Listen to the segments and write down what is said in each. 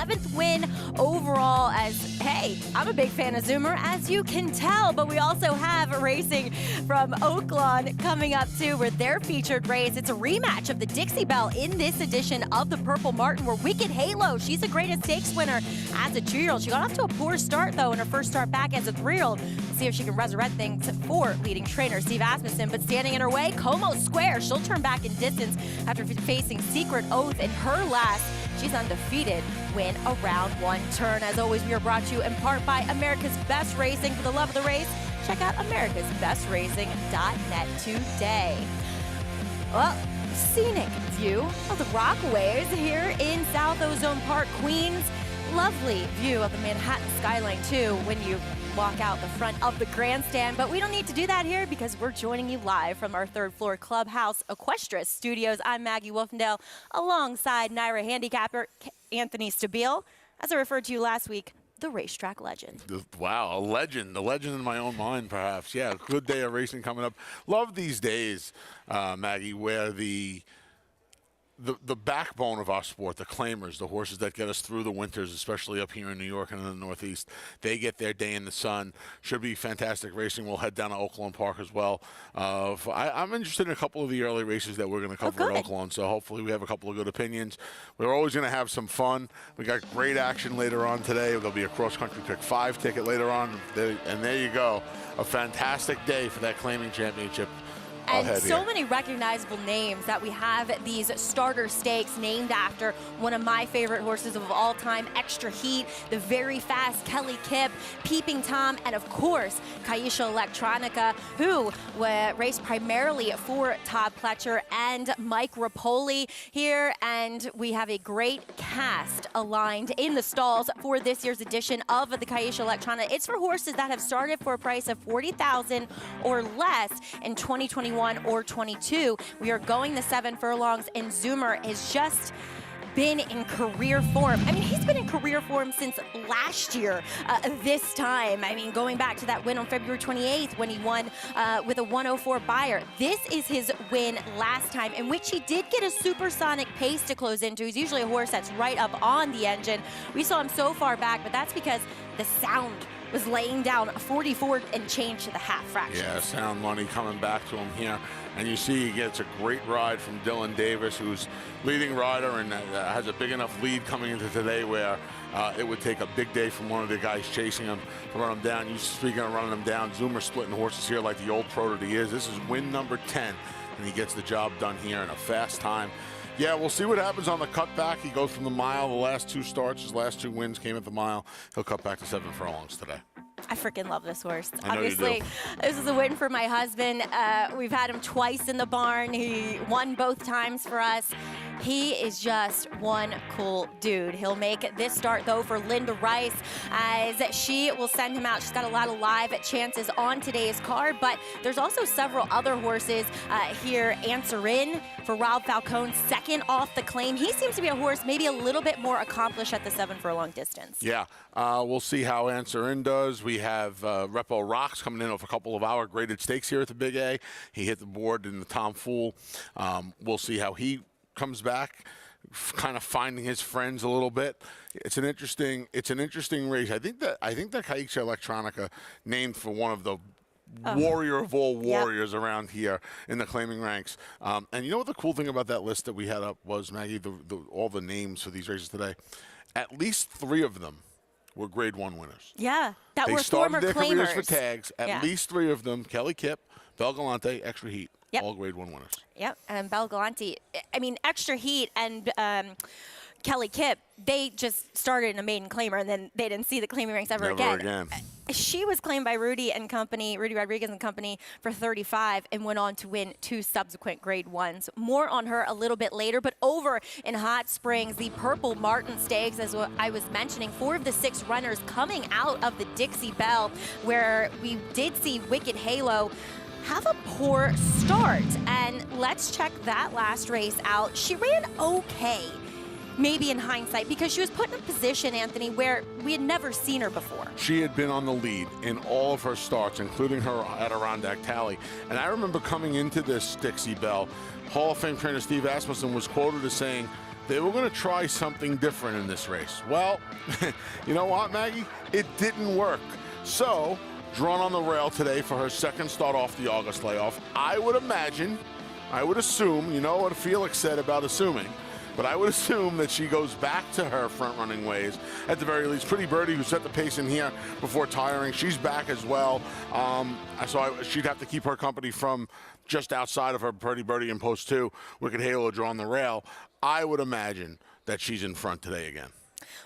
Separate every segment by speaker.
Speaker 1: 7th win overall. As, hey, I'm a big fan of Zoomer, as you can tell, but we also have racing from Oaklawn coming up too, where their featured race. It's a rematch of the Dixie Belle in this edition of the Purple Martin, where Wicked Halo, she's a Greatest Stakes winner as a 2-year-old. She got off to a poor start, though, in her first start back as a 3-year-old. We'll see if she can resurrect things for leading trainer Steve Asmussen, but standing in her way, Como Square. She'll turn back in distance after facing Secret Oath in her last. She's undefeated, win a round 1 turn. As always, we are brought to you in part by America's Best Racing. For the love of the race, check out americasbestracing.net today. Well, scenic view of the Rockaways here in South Ozone Park, Queens. Lovely view of the Manhattan skyline too when you walk out the front of the grandstand, but we don't need to do that here because we're joining you live from our 3rd floor clubhouse Equestris studios. I'm Maggie Wolfendale alongside NYRA handicapper Anthony Stabile, as I referred to you last week, the racetrack legend.
Speaker 2: Wow, a legend in my own mind, perhaps. Yeah, good day of racing coming up. Love these days, Maggie, where the backbone of our sport, the claimers, the horses that get us through the winters, especially up here in New York and in the Northeast, they get their day in the sun. Should be fantastic racing. We'll head down to Oaklawn Park as well. I'm interested in a couple of the early races that we're going to cover at Oaklawn, so hopefully we have a couple of good opinions. We're always going to have some fun. We got great action later on today. There'll be a cross-country pick 5 ticket later on, and there you go. A fantastic day for that claiming championship.
Speaker 1: And so many recognizable names that we have these starter stakes named after one of my favorite horses of all time, Xtra Heat, the very fast Kelly Kipp, Peeping Tom, and of course, Caixa Electronica, who raced primarily for Todd Pletcher and Mike Rapoli here. And we have a great cast aligned in the stalls for this year's edition of the Caixa Electronica. It's for horses that have started for a price of $40,000 or less in 2021 or 22. We are going the 7 furlongs, and Zoomer has just been in career form. I mean, he's been in career form since last year, this time. I mean, going back to that win on February 28th when he won with a 104 Beyer. This is his win last time, in which he did get a supersonic pace to close into. He's usually a horse that's right up on the engine. We saw him so far back, but that's because the sound was laying down a 44 and change to the half fraction.
Speaker 2: Yeah, sound money coming back to him here. And you see he gets a great ride from Dylan Davis, who's leading rider and has a big enough lead coming into today where it would take a big day from one of the guys chasing him to run him down. You speaking of running him down, Zoomer splitting horses here like the old pro that he is. This is win number 10, and he gets the job done here in a fast time. Yeah, we'll see what happens on the cutback. He goes from the mile. The last 2 starts, his last 2 wins came at the mile. He'll cut back to 7 furlongs today.
Speaker 1: I freaking love this horse.
Speaker 2: I know
Speaker 1: Obviously,
Speaker 2: you do.
Speaker 1: This is a win for my husband. We've had him twice in the barn. He won both times for us. He is just one cool dude. He'll make this start, though, for Linda Rice, as she will send him out. She's got a lot of live chances on today's card, but there's also several other horses here. Answer In for Rob Falcone, second off the claim. He seems to be a horse maybe a little bit more accomplished at the 7 furlong distance.
Speaker 2: Yeah, we'll see how Answer In does. We have Repo Rocks coming in off a couple of our graded stakes here at the Big A. He hit the board in the Tom Fool. We'll see how he comes back, kind of finding his friends a little bit. It's an interesting race. I think that Caixa Electronica, named for one of the warrior of all warriors around here in the claiming ranks. And you know what the cool thing about that list that we had up was, Maggie, all the names for these races today? At least 3 of them were grade 1 winners.
Speaker 1: Yeah, that
Speaker 2: they
Speaker 1: were former
Speaker 2: started their
Speaker 1: claimers.
Speaker 2: careers for tags. At least 3 of them, Kelly Kipp, Belle Gallantey, Xtra Heat, all grade 1 winners.
Speaker 1: Yep, and Belle Gallantey. I mean, Xtra Heat and Kelly Kipp, they just started in a maiden claimer, and then they didn't see the claiming ranks ever again. She was claimed by Rudy Rodriguez and company for 35 and went on to win 2 subsequent grade 1s. More on her a little bit later, but over in Hot Springs, the Purple Martin Stakes, as I was mentioning, 4 of the 6 runners coming out of the Dixie Belle, where we did see Wicked Halo have a poor start. And let's check that last race out. She ran okay, maybe in hindsight, because she was put in a position, Anthony, where we had never seen her before.
Speaker 2: She had been on the lead in all of her starts, including her Adirondack Tally. And I remember coming into this Dixie Belle, Hall of Fame trainer Steve Asmussen was quoted as saying, they were going to try something different in this race. Well, you know what, Maggie? It didn't work. So, drawn on the rail today for her second start off the August layoff. I would assume, you know what Felix said about assuming, but I would assume that she goes back to her front-running ways. At the very least, Pretty Birdie, who set the pace in here before tiring, she's back as well. She'd have to keep her company from just outside of her Pretty Birdie in post 2. Wicked Halo draw on the rail. I would imagine that she's in front today again.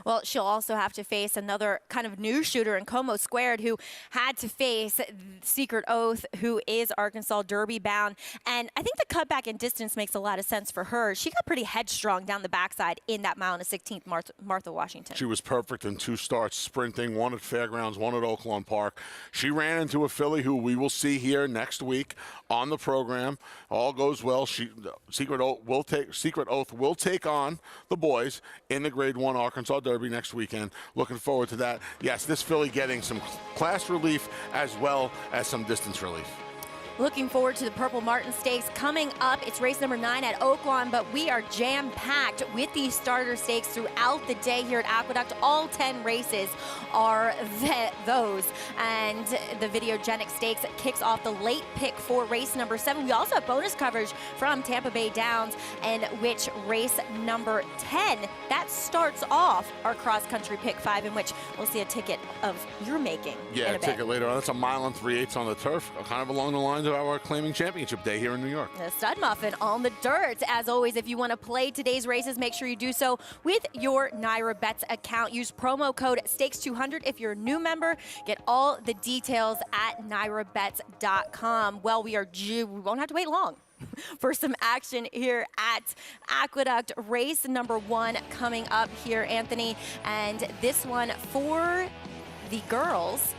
Speaker 1: Well, she'll also have to face another kind of new shooter in Como Squared who had to face Secret Oath, who is Arkansas Derby bound. And I think the cutback in distance makes a lot of sense for her. She got pretty headstrong down the backside in that mile and 16th Martha Washington.
Speaker 2: She was perfect in 2 starts, sprinting, 1 at Fairgrounds, 1 at Oaklawn Park. She ran into a filly who we will see here next week on the program. All goes well. Secret Oath will take on the boys in the Grade 1 Arkansas Derby next weekend. Looking forward to that. Yes, this filly getting some class relief as well as some distance relief.
Speaker 1: Looking forward to the Purple Martin Stakes coming up. It's race number 9 at Oaklawn, but we are jam-packed with these starter stakes throughout the day here at Aqueduct. All 10 races are those. And the Videogenic Stakes kicks off the late pick for race number 7. We also have bonus coverage from Tampa Bay Downs, in which race number 10, that starts off our cross-country pick 5, in which we'll see a ticket of your making.
Speaker 2: Yeah, a ticket later on. That's a mile and 3/8 on the turf, kind of along the lines of our claiming championship day here in New York.
Speaker 1: The Stud Muffin on the dirt. As always, if you want to play today's races, make sure you do so with your Naira Bets account. Use promo code STAKES200 if you're a new member. Get all the details at nairabets.com. Well, we won't have to wait long for some action here at Aqueduct. Race number 1 coming up here, Anthony. And this one for the girls.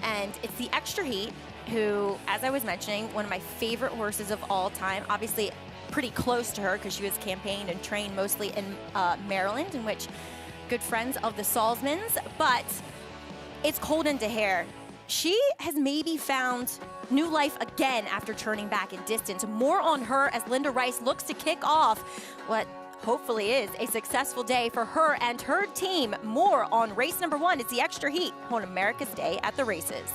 Speaker 1: And it's the Xtra Heat, who, as I was mentioning, one of my favorite horses of all time. Obviously pretty close to her because she was campaigned and trained mostly in Maryland, in which good friends of the Salzmans. But it's cold into hair. She has maybe found new life again after turning back in distance. More on her as Linda Rice looks to kick off what hopefully is a successful day for her and her team. More on race number 1. It's the Xtra Heat on America's Day at the Races.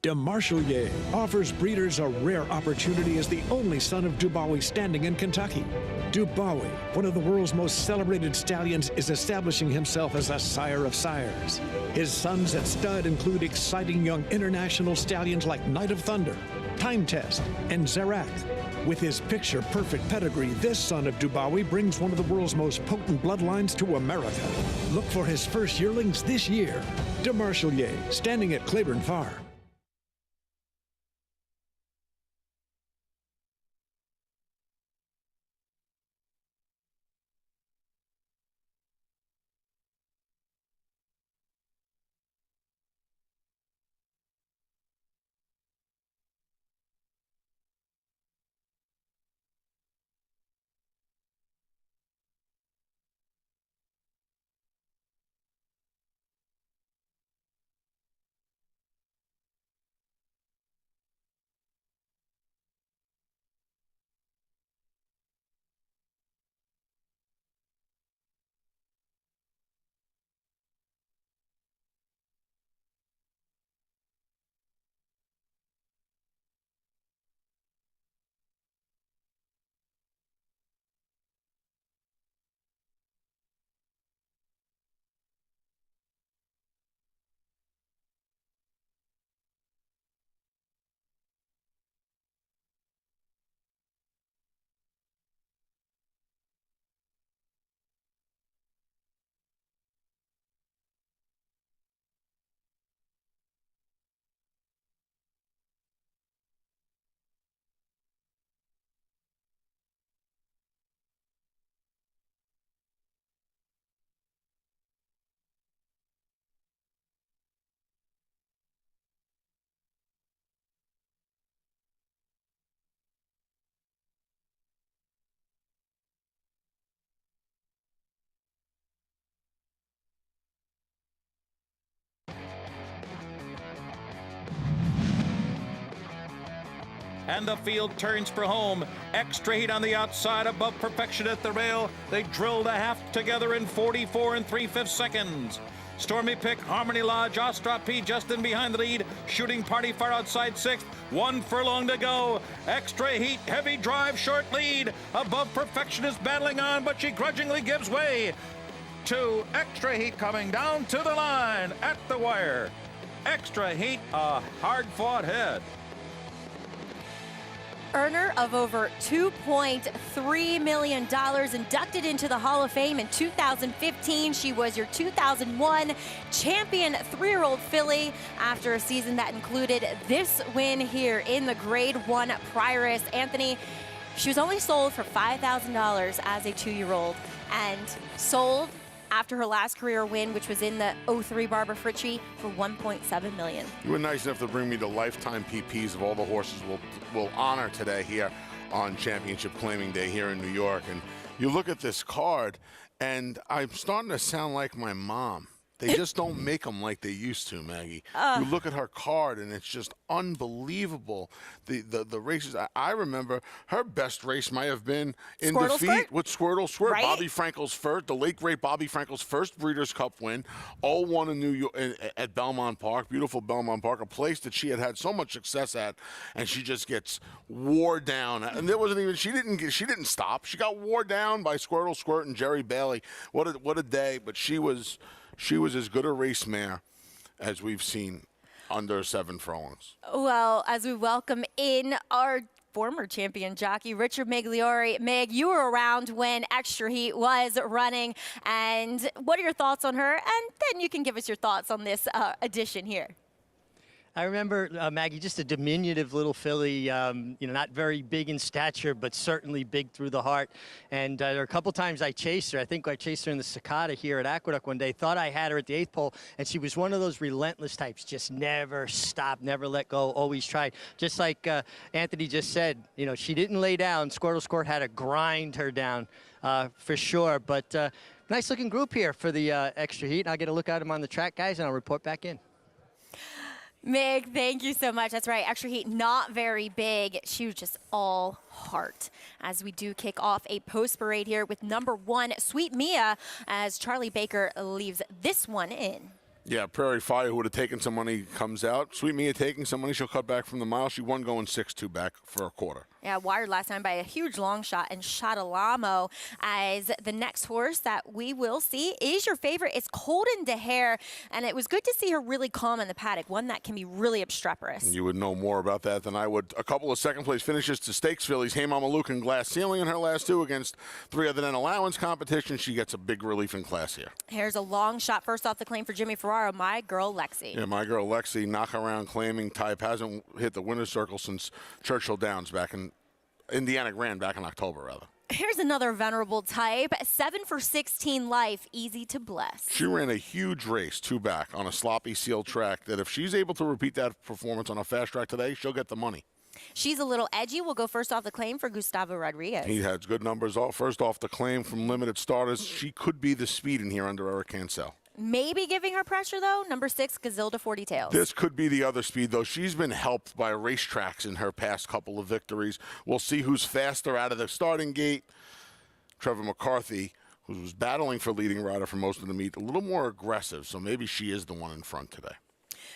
Speaker 3: De Marchelier offers breeders a rare opportunity as the only son of Dubawi standing in Kentucky. Dubawi, one of the world's most celebrated stallions, is establishing himself as a sire of sires. His sons at stud include exciting young international stallions like Night of Thunder, Time Test, and Zarak. With his picture-perfect pedigree, this son of Dubawi brings one of the world's most potent bloodlines to America. Look for his first yearlings this year. De Marchelier, standing at Claiborne Farm.
Speaker 4: and the field turns for home. Xtra Heat on the outside, above perfection at the rail. They drilled a half together in 44 3/5 seconds. Stormy Pick, Harmony Lodge, Xtra Heat just in behind the lead. Shooting Party far outside sixth. 1 furlong to go. Xtra Heat, heavy drive, short lead. Above Perfection is battling on, but she grudgingly gives way to Xtra Heat coming down to the line at the wire. Xtra Heat, a hard-fought head.
Speaker 1: Earner of over $2.3 million, inducted into the Hall of Fame in 2015. She was your 2001 champion 3-year-old filly after a season that included this win here in the Grade 1 Prioress. Anthony, she was only sold for $5,000 as a 2-year-old and sold after her last career win, which was in the 03 Barbara Fritchie, for $1.7 million.
Speaker 2: You were nice enough to bring me the lifetime PPs of all the horses we'll honor today here on Championship Claiming Day here in New York. And you look at this card, and I'm starting to sound like my mom. They just don't make them like they used to, Maggie. You look at her card, and it's just unbelievable. The races. I remember her best race might have been in defeat with Squirtle Squirt. Right? Bobby Frankel's first, the late great Bobby Frankel's first Breeders' Cup win, 0-1 in New York at Belmont Park, beautiful Belmont Park, a place that she had so much success at, and she just gets wore down. And there wasn't even she didn't stop. She got wore down by Squirtle Squirt and Jerry Bailey. What a day! But she was as good a race mare as we've seen under 7 furlongs.
Speaker 1: Well, as we welcome in our former champion jockey, Richard Migliore. Meg, you were around when Xtra Heat was running, and what are your thoughts on her? And then you can give us your thoughts on this edition here.
Speaker 5: I remember, Maggie, just a diminutive little filly, not very big in stature, but certainly big through the heart. And there were a couple times I chased her. I think I chased her in the Cicada here at Aqueduct one day. Thought I had her at the 8th pole, and she was one of those relentless types. Just never stopped, never let go, always tried. Just like Anthony just said, she didn't lay down. Squirtle Squirt had to grind her down for sure. But nice-looking group here for the Xtra Heat. I'll get a look at them on the track, guys, and I'll report back in.
Speaker 1: Meg, thank you so much. That's right. Xtra Heat, not very big. She was just all heart. As we do kick off a post parade here with number 1, Sweet Mia, as Charlie Baker leaves this one in.
Speaker 2: Yeah, Prairie Fire, who would have taken some money, comes out. Sweet Mia taking some money. She'll cut back from the mile. She won going 6-2 back for a quarter.
Speaker 1: Yeah, wired last time by a huge long shot, and Shatalamo as the next horse that we will see is your favorite. It's Colden DeHare, and it was good to see her really calm in the paddock, one that can be really obstreperous.
Speaker 2: You would know more about that than I would. A couple of second-place finishes to stakes fillies. Hey Mama Luke and Glass Ceiling in her last 2 against 3 other than allowance competition. She gets a big relief in class here.
Speaker 1: Here's a long shot first off the claim for Jimmy Ferraro, My Girl Lexi.
Speaker 2: Yeah, My Girl Lexi, knock-around claiming type, hasn't hit the winner's circle since Churchill Downs back in Indiana Grand back in October, rather.
Speaker 1: Here's another venerable type, 7 for 16 life, easy to bless.
Speaker 2: She ran a huge race 2 back on a sloppy sealed track that if she's able to repeat that performance on a fast track today, she'll get the money.
Speaker 1: She's a little edgy. We'll go first off the claim for Gustavo Rodriguez.
Speaker 2: He has good numbers. First off the claim from limited starters. She could be the speed in here under Eric Cancel.
Speaker 1: Maybe giving her pressure, though, number 6, Gazilda 40 Tails.
Speaker 2: This could be the other speed, though. She's been helped by racetracks in her past couple of victories. We'll see who's faster out of the starting gate. Trevor McCarthy, who was battling for leading rider for most of the meet, a little more aggressive, so maybe she is the one in front today.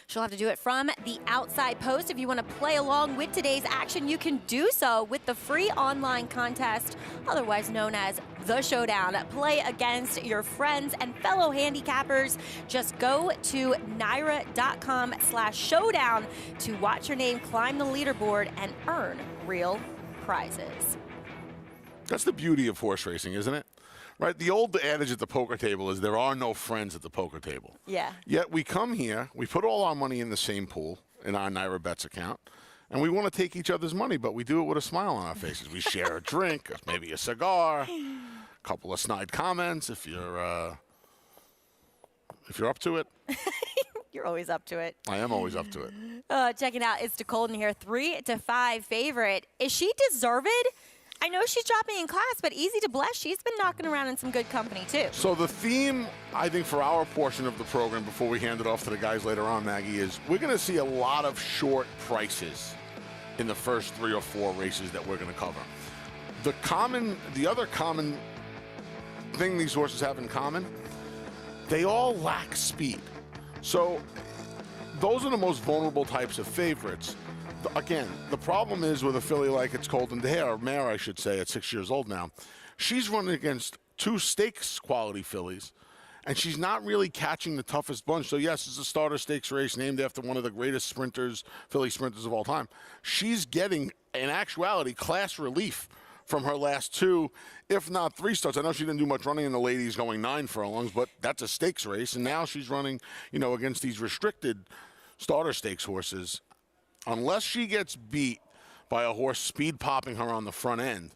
Speaker 1: She'll have to do it from the outside post. If you want to play along with today's action, you can do so with the free online contest, otherwise known as The Showdown. Play against your friends and fellow handicappers. Just go to naira.com/showdown to watch your name climb the leaderboard and earn real prizes.
Speaker 2: That's the beauty of horse racing, isn't it? Right, the old adage at the poker table is there are no friends at the poker table.
Speaker 1: Yeah.
Speaker 2: Yet we come here, we put all our money in the same pool in our Naira Bets account, and we want to take each other's money, but we do it with a smile on our faces. We share a drink, maybe a cigar, a couple of snide comments if you're up to it.
Speaker 1: You're always up to it.
Speaker 2: I am always up to it.
Speaker 1: Checking out It's DeColden here, 3-5 favorite. Is she deserved? I know she's dropping in class, but easy to bless. She's been knocking around in some good company, too.
Speaker 2: So the theme, I think, for our portion of the program before we hand it off to the guys later on, Maggie, is we're going to see a lot of short prices in the first 3 or 4 races that we're going to cover. The other common thing these horses have in common, they all lack speed. So those are the most vulnerable types of favorites. Again, the problem is with a filly like It's Cold in the Hair, or mare, I should say, at 6 years old now. She's running against 2 stakes quality fillies, and she's not really catching the toughest bunch. So yes, it's a starter stakes race named after one of the greatest sprinters, filly sprinters of all time. She's getting, in actuality, class relief from her last 2, if not 3 starts. I know she didn't do much running in the ladies going 9 furlongs, but that's a stakes race, and now she's running, against these restricted starter stakes horses. Unless she gets beat by a horse speed popping her on the front end,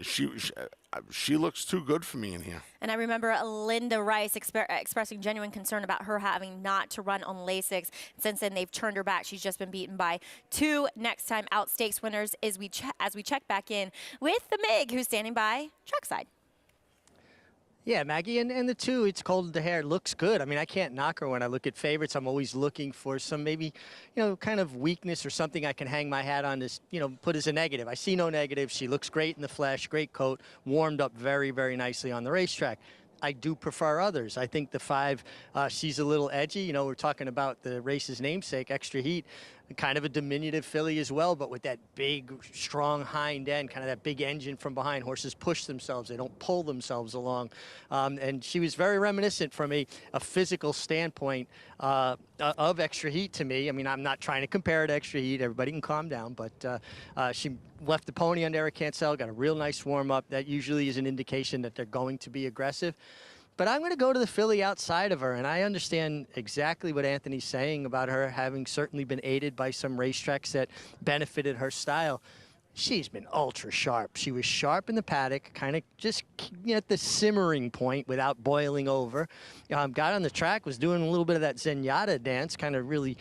Speaker 2: she looks too good for me in here.
Speaker 1: And I remember Linda Rice expressing genuine concern about her having not to run on Lasix. Since then, they've turned her back. She's just been beaten by 2 next time out stakes winners as we check back in with the MIG, who's standing by trackside.
Speaker 5: Yeah, Maggie, and the 2, It's Cold in the Hair, looks good. I mean, I can't knock her when I look at favorites. I'm always looking for some maybe, kind of weakness or something I can hang my hat on this, put as a negative. I see no negative. She looks great in the flesh, great coat, warmed up very, very nicely on the racetrack. I do prefer others. I think the 5, she's a little edgy. We're talking about the race's namesake, Xtra Heat, kind of a diminutive filly as well, but with that big, strong hind end, kind of that big engine from behind. Horses push themselves. They don't pull themselves along. And she was very reminiscent from a physical standpoint of Xtra Heat to me. I mean, I'm not trying to compare her to Xtra Heat. Everybody can calm down. But she left the pony under Eric Cancel, got a real nice warm-up. That usually is an indication that they're going to be aggressive. But I'm going to go to the filly outside of her, and I understand exactly what Anthony's saying about her having certainly been aided by some racetracks that benefited her style. She's been ultra sharp. She was sharp in the paddock, kind of just at the simmering point without boiling over. Got on the track, was doing a little bit of that zenyatta dance, kind of really,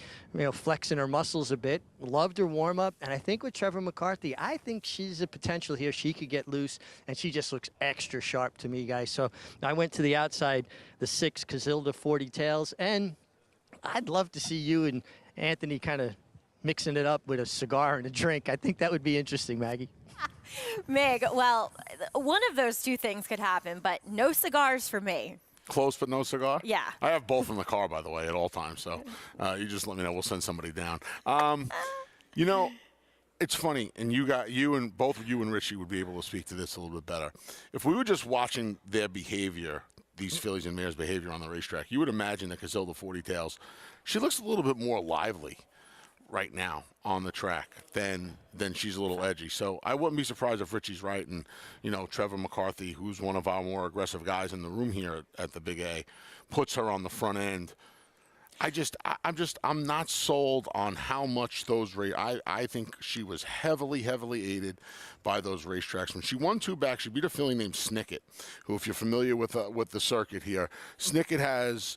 Speaker 5: flexing her muscles a bit. Loved her warm-up, and I think with Trevor McCarthy, I think she's a potential here. She could get loose, and she just looks extra sharp to me, guys. So I went to the outside, the 6, Casilda 40 Tails, and I'd love to see you and Anthony kind of mixing it up with a cigar and a drink. I think that would be interesting, Maggie.
Speaker 1: Mig, well, one of those 2 things could happen, but no cigars for me.
Speaker 2: Close but no cigar?
Speaker 1: Yeah.
Speaker 2: I have both in the car, by the way, at all times. So you just let me know. We'll send somebody down. It's funny, and both of you and Richie would be able to speak to this a little bit better. If we were just watching their behavior, these fillies and mares' behavior on the racetrack, you would imagine that Casilda 40 Tails, she looks a little bit more lively right now on the track than she's a little edgy. So I wouldn't be surprised if Richie's right, and Trevor McCarthy, who's one of our more aggressive guys in the room here at the Big A, puts her on the front end. I'm not sold on how much those I think she was heavily aided by those racetracks. When she won 2 back, she beat a filly named Snicket, who, if you're familiar with the circuit here, Snicket has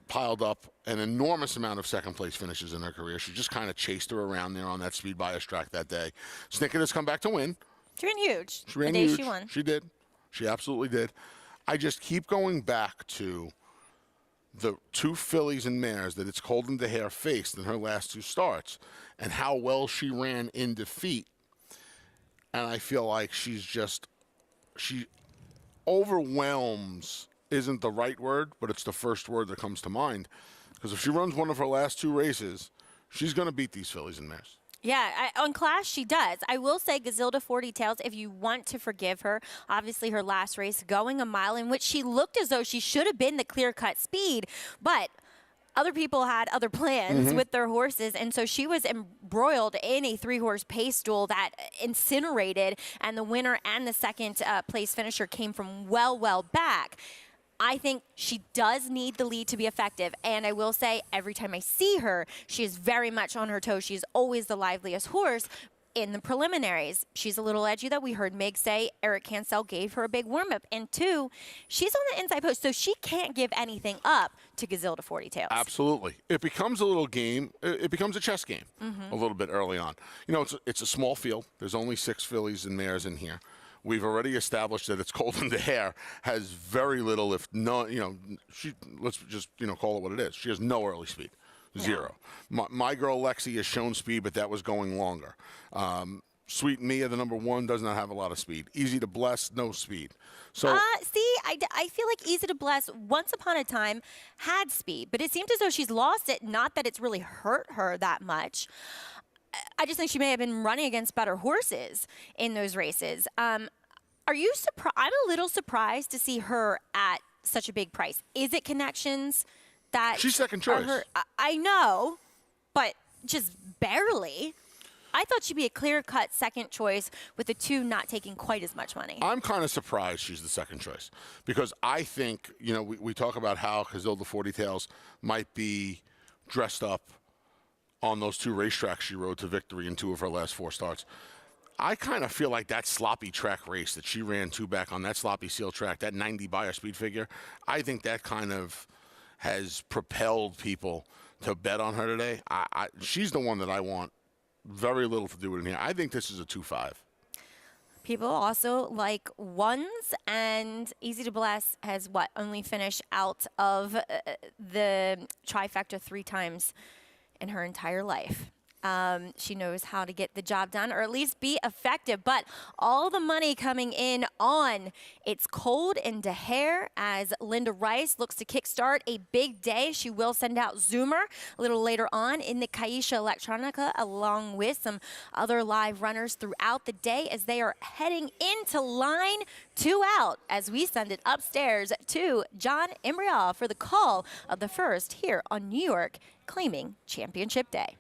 Speaker 2: piled up an enormous amount of second-place finishes in her career. She just kind of chased her around there on that speed bias track that day. Snicket has come back to win.
Speaker 1: She ran huge.
Speaker 2: She ran huge. She won. She did. She absolutely did. I just keep going back to the 2 fillies and mares that It's Cold in the Hair faced in her last 2 starts and how well she ran in defeat. And I feel like she overwhelms isn't the right word, but it's the first word that comes to mind. Because if she runs one of her last 2 races, she's going to beat these fillies and mares.
Speaker 1: Yeah, on class, she does. I will say Casilda 40 Tails, if you want to forgive her, obviously her last race, going a mile in which she looked as though she should have been the clear-cut speed, but other people had other plans with their horses, and so she was embroiled in a 3-horse pace duel that incinerated, and the winner and the second place finisher came from well back. I think she does need the lead to be effective. And I will say, every time I see her, she is very much on her toes. She's always the liveliest horse in the preliminaries. She's a little edgy, though. We heard Meg say Eric Cancel gave her a big warm-up. And 2, she's on the inside post, so she can't give anything up to Casilda 40 Tails.
Speaker 2: Absolutely. It becomes a little game. It becomes a chess game a little bit early on. It's a small field. There's only 6 fillies and mares in here. We've already established that It's Cold in the Hair has very little, if no, let's just, call it what it is. She has no early speed. Zero. My girl Lexi has shown speed, but that was going longer. Sweet Mia, the number 1, does not have a lot of speed. Easy to Bless, no speed. So
Speaker 1: see, I feel like Easy to Bless once upon a time had speed, but it seemed as though she's lost it. Not that it's really hurt her that much. I just think she may have been running against better horses in those races. Are you surprised? I'm a little surprised to see her at such a big price. Is it connections that
Speaker 2: she's second choice?
Speaker 1: I know, but just barely. I thought she'd be a clear-cut second choice with the 2 not taking quite as much money.
Speaker 2: I'm kind of surprised she's the second choice because I think, you know, we talk about how Casilda 40 Tails might be dressed up on those 2 racetracks she rode to victory in 2 of her last 4 starts. I kind of feel like that sloppy track race that she ran 2 back on, that sloppy seal track, that 90 Beyer speed figure, I think that kind of has propelled people to bet on her today. She's the one that I want very little to do with in here. I think this is a 2-5.
Speaker 1: People also like 1s, and Easy to Bless has, only finished out of the trifecta 3 times in her entire life. She knows how to get the job done, or at least be effective. But all the money coming in on It's Cold in Daher as Linda Rice looks to kickstart a big day. She will send out Zoomer a little later on in the Caixa Electronica, along with some other live runners throughout the day as they are heading into line 2 out as we send it upstairs to John Imrial for the call of the first here on New York Claiming Championship Day.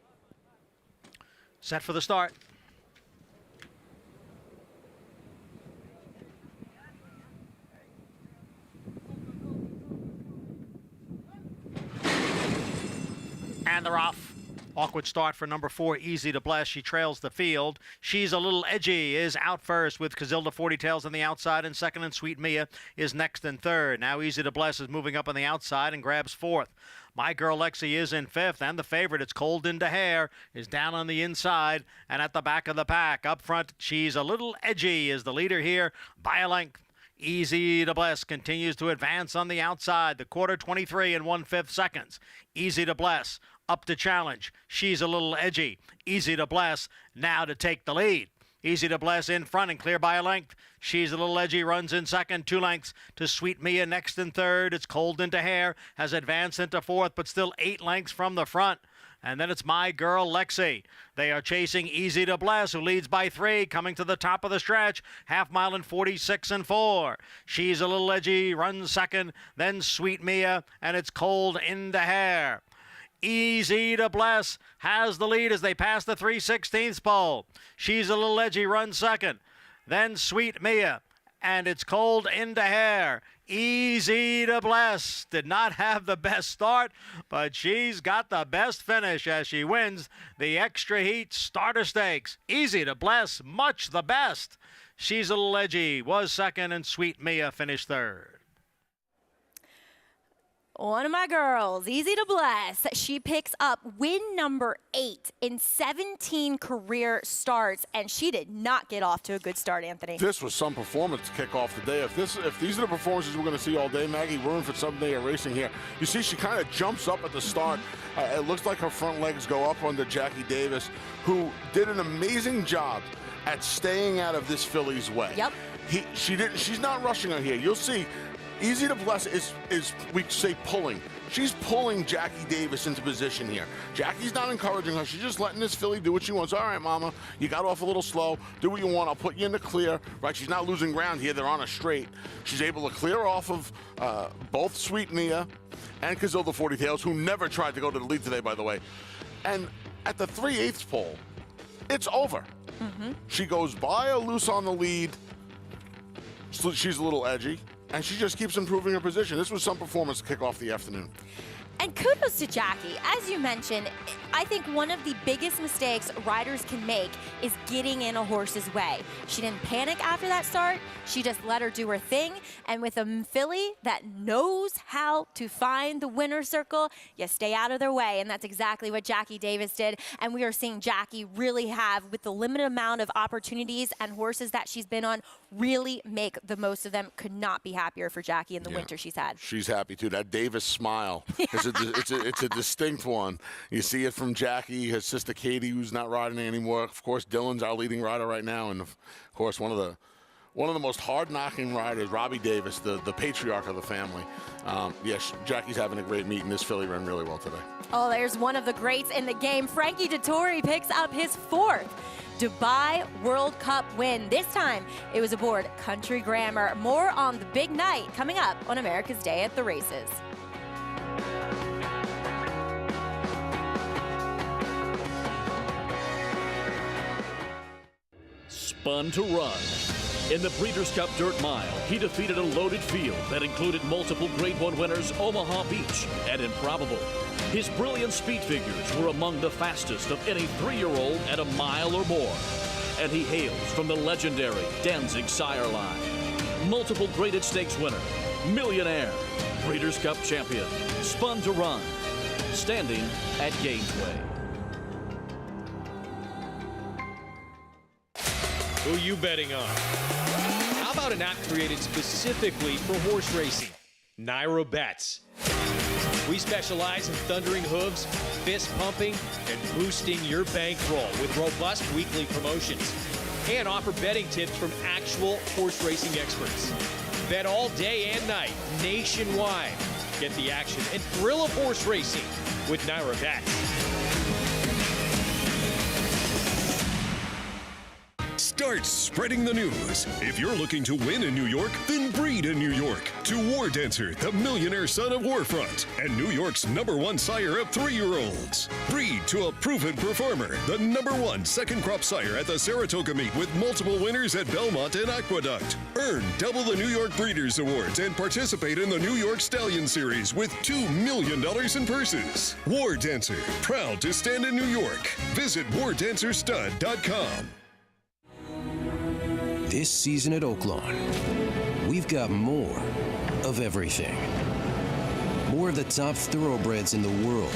Speaker 6: Set for the start. And they're off. Awkward start for number 4, Easy to Bless. She trails the field. She's a Little Edgy is out first with Casilda 40 Tails on the outside in second, and Sweet Mia is next and third. Now Easy to Bless is moving up on the outside and grabs 4th. My Girl Lexi is in 5th, and the favorite, It's Cold in Daher, is down on the inside and at the back of the pack. Up front, She's a Little Edgy is the leader here by a length. Easy to Bless continues to advance on the outside. The quarter 23 and 1/5 seconds. Easy to Bless up to challenge. She's a Little Edgy. Easy to Bless now to take the lead. Easy to Bless in front and clear by a length. She's a Little Edgy runs in second, 2 lengths to Sweet Mia next and third. It's Cold in Daher has advanced into 4th, but still 8 lengths from the front. And then it's My Girl Lexi. They are chasing Easy to Bless, who leads by 3, coming to the top of the stretch. Half mile in 46 and 4. She's a Little Edgy runs second, then Sweet Mia, and It's Cold in Daher. Easy to Bless has the lead as they pass the 3/16 pole. She's a Little Edgy runs second, then Sweet Mia, and It's Cold in Daher. Easy to Bless did not have the best start, but she's got the best finish as she wins the Xtra Heat Starter Stakes. Easy to Bless, much the best. She's a Little Edgy was second, and Sweet Mia finished third.
Speaker 1: One of my girls, Easy to Bless, she picks up win number 8 in 17 career starts, and she did not get off to a good start, Anthony.
Speaker 2: This was some performance to kick off the day. If these are the performances we're going to see all day, Maggie, we're in for some day of racing here. You see, she kind of jumps up at the start. It looks like her front legs go up under Jackie Davis, who did an amazing job at staying out of this filly's way.
Speaker 1: Yep.
Speaker 2: She's not rushing her here. You'll see. Easy to Bless is we say pulling. She's pulling Jackie Davis into position here. Jackie's not encouraging her. She's just letting this filly do what she wants. All right, mama, you got off a little slow. Do what you want. I'll put you in the clear. Right? She's not losing ground here. They're on a straight. She's able to clear off of both Sweet Mia and Casilda 40 Tails, who never tried to go to the lead today, by the way. And at the 3/8 pole, it's over. Mm-hmm. She goes by a loose on the lead. So she's a Little Edgy. And she just keeps improving her position. This was some performance to kick off the afternoon.
Speaker 1: And kudos to Jackie. As you mentioned, I think one of the biggest mistakes riders can make is getting in a horse's way. She didn't panic after that start. She just let her do her thing. And with a filly that knows how to find the winner's circle, you stay out of their way. And that's exactly what Jackie Davis did. And we are seeing Jackie really have, with the limited amount of opportunities and horses that she's been on, really make the most of them. Could not be happier for Jackie in the winter she's had.
Speaker 2: She's happy too. That Davis smile, it's a distinct one. You see it from Jackie, her sister Katie, who's not riding anymore. Of course, Dylan's our leading rider right now, and of course one of the most hard-knocking riders, Robbie Davis, the patriarch of the family. Yes, Jackie's having a great meet, and this filly ran really well today.
Speaker 1: Oh, there's one of the greats in the game. Frankie Dettori picks up his 4th Dubai World Cup win. This time, it was aboard Country Grammar. More on the big night coming up on America's Day at the Races.
Speaker 7: Spun to Run. In the Breeders' Cup Dirt Mile, he defeated a loaded field that included multiple Grade 1 winners Omaha Beach and Improbable. His brilliant speed figures were among the fastest of any 3-year-old at a mile or more. And he hails from the legendary Danzig sire line. Multiple graded stakes winner, millionaire, Breeders' Cup champion, Spun to Run, standing at Gainesway.
Speaker 8: Who you betting on? How about an app created specifically for horse racing? Naira Bets. We specialize in thundering hooves, fist pumping, and boosting your bankroll with robust weekly promotions. And offer betting tips from actual horse racing experts. Bet all day and night, nationwide. Get the action and thrill of horse racing with Naira Bets.
Speaker 9: Start spreading the news. If you're looking to win in New York, then breed in New York. To War Dancer, the millionaire son of Warfront, and New York's #1 sire of 3-year-olds. Breed to a proven performer, the #1 second crop sire at the Saratoga meet with multiple winners at Belmont and Aqueduct. Earn double the New York Breeders' Awards and participate in the New York Stallion Series with $2 million in purses. War Dancer, proud to stand in New York. Visit wardancerstud.com.
Speaker 10: This season at Oaklawn, we've got more of everything. More of the top thoroughbreds in the world.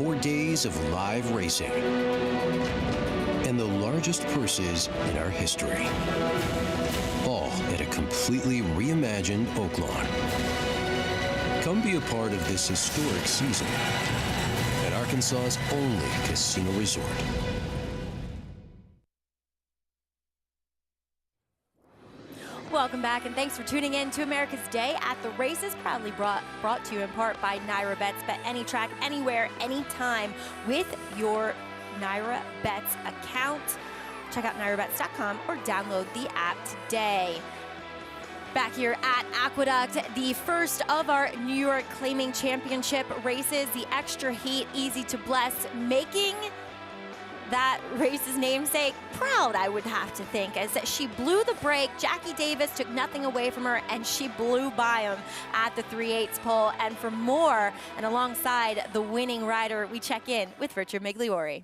Speaker 10: More days of live racing. And the largest purses in our history. All at a completely reimagined Oaklawn. Come be a part of this historic season at Arkansas's only casino resort.
Speaker 1: Welcome back, and thanks for tuning in to America's Day at the Races, proudly brought to you in part by Naira Bets. Bet any track, anywhere, anytime with your Naira Bets account. Check out nairabets.com or download the app today. Back here at Aqueduct, the first of our New York Claiming Championship races, the Xtra Heat, Easy to Bless, making that race's namesake proud, I would have to think, as she blew the break. Jackie Davis took nothing away from her, and she blew by him at the 3/8 pole. And for more, and alongside the winning rider, we check in with Richard Migliori.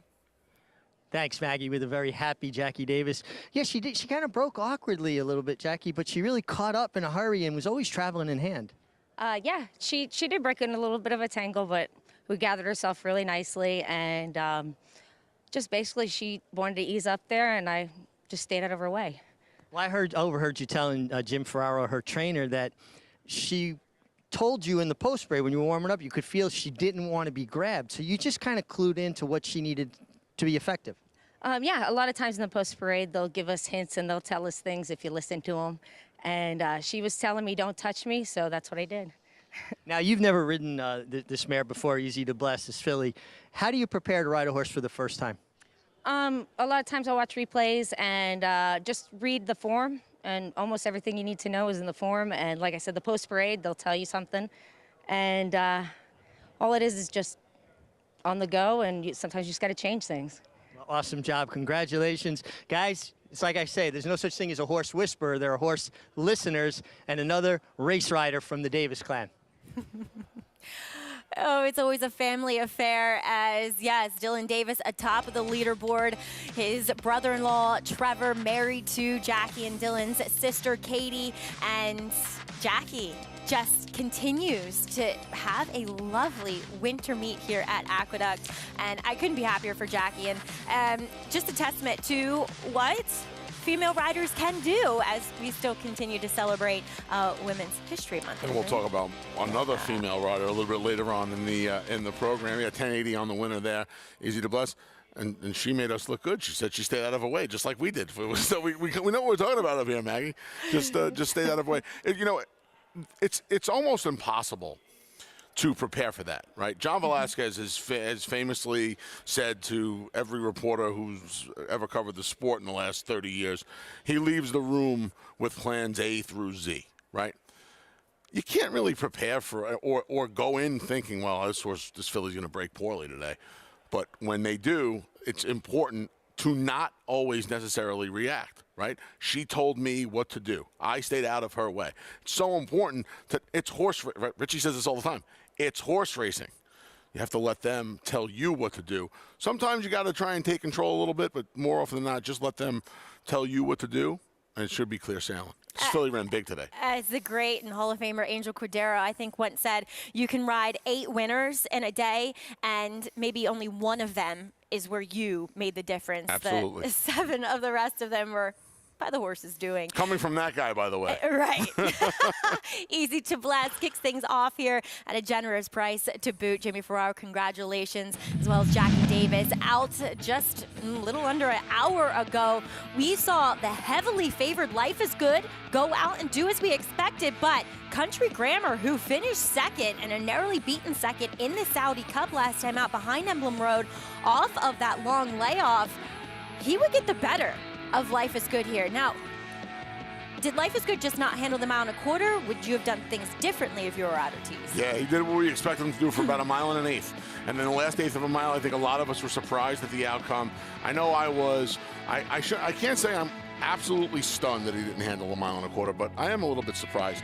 Speaker 5: Thanks, Maggie, with a very happy Jackie Davis. Yeah, she did. She kind of broke awkwardly a little bit, Jackie, but she really caught up in a hurry and was always traveling in hand.
Speaker 11: Yeah, she did break in a little bit of a tangle, but who gathered herself really nicely, and just basically she wanted to ease up there, and I just stayed out of her way.
Speaker 5: Well, I overheard you telling Jim Ferraro, her trainer, that she told you in the post spray when you were warming up, you could feel she didn't want to be grabbed. So you just kind of clued into what she needed to be effective.
Speaker 11: Yeah, a lot of times in the post parade, they'll give us hints and they'll tell us things if you listen to them. And she was telling me, don't touch me, so that's what I did.
Speaker 5: Now, you've never ridden this mare before, Easy to Bless, this filly. How do you prepare to ride a horse for the first time?
Speaker 11: A lot of times I watch replays and just read the form, and almost everything you need to know is in the form. And like I said, the post parade, they'll tell you something. And all it is just on the go, and sometimes you just got to change things.
Speaker 5: Well, awesome job. Congratulations. Guys, it's like I say, there's no such thing as a horse whisperer. There are horse listeners and another race rider from the Davis clan.
Speaker 1: Oh, it's always a family affair as, yes, Dylan Davis atop of the leaderboard. His brother-in-law, Trevor, married to Jackie and Dylan's sister, Katie. And Jackie just continues to have a lovely winter meet here at Aqueduct. And I couldn't be happier for Jackie. And just a testament to what female riders can do as we still continue to celebrate Women's History Month.
Speaker 2: And we'll talk about another female rider a little bit later on in the program. We got 1080 on the winner there, Easy to Bless. And she made us look good. She said she stayed out of her way, just like we did. So we know what we're talking about up here, Maggie. Just stay out of her way. You know, it's almost impossible to prepare for that, right? John Velasquez has famously said to every reporter who's ever covered the sport in the last 30 years, he leaves the room with plans A through Z, right? You can't really prepare for or go in thinking, well, this filly's going to break poorly today. But when they do, it's important to not always necessarily react, right? She told me what to do. I stayed out of her way. It's so important it's horse, right? Richie says this all the time. It's horse racing. You have to let them tell you what to do. Sometimes you got to try and take control a little bit, but more often than not, just let them tell you what to do, and it should be clear sailing. Philly ran big today.
Speaker 1: As the great and Hall of Famer Angel Cordero, I think, once said, you can ride 8 winners in a day, and maybe only one of them is where you made the difference.
Speaker 2: Absolutely.
Speaker 1: 7 of the rest of them were by the horses doing.
Speaker 2: Coming from that guy, by the way.
Speaker 1: Right. Easy to Bless kicks things off here at a generous price to boot. Jamie Ferraro, congratulations, as well as Jackie Davis. Out just a little under an hour ago, we saw the heavily favored Life is Good go out and do as we expected, but Country Grammar, who finished second and a narrowly beaten second in the Saudi Cup last time out behind Emblem Road, off of that long layoff, he would get the better of Life is Good here. Now, did Life is Good just not handle the mile and a quarter? Would you have done things differently if you were out of tees?
Speaker 2: Yeah, he did what we expected him to do for about a mile and an eighth. And then the last eighth of a mile, I think a lot of us were surprised at the outcome. I know I was. I can't say I'm absolutely stunned that he didn't handle a mile and a quarter, but I am a little bit surprised.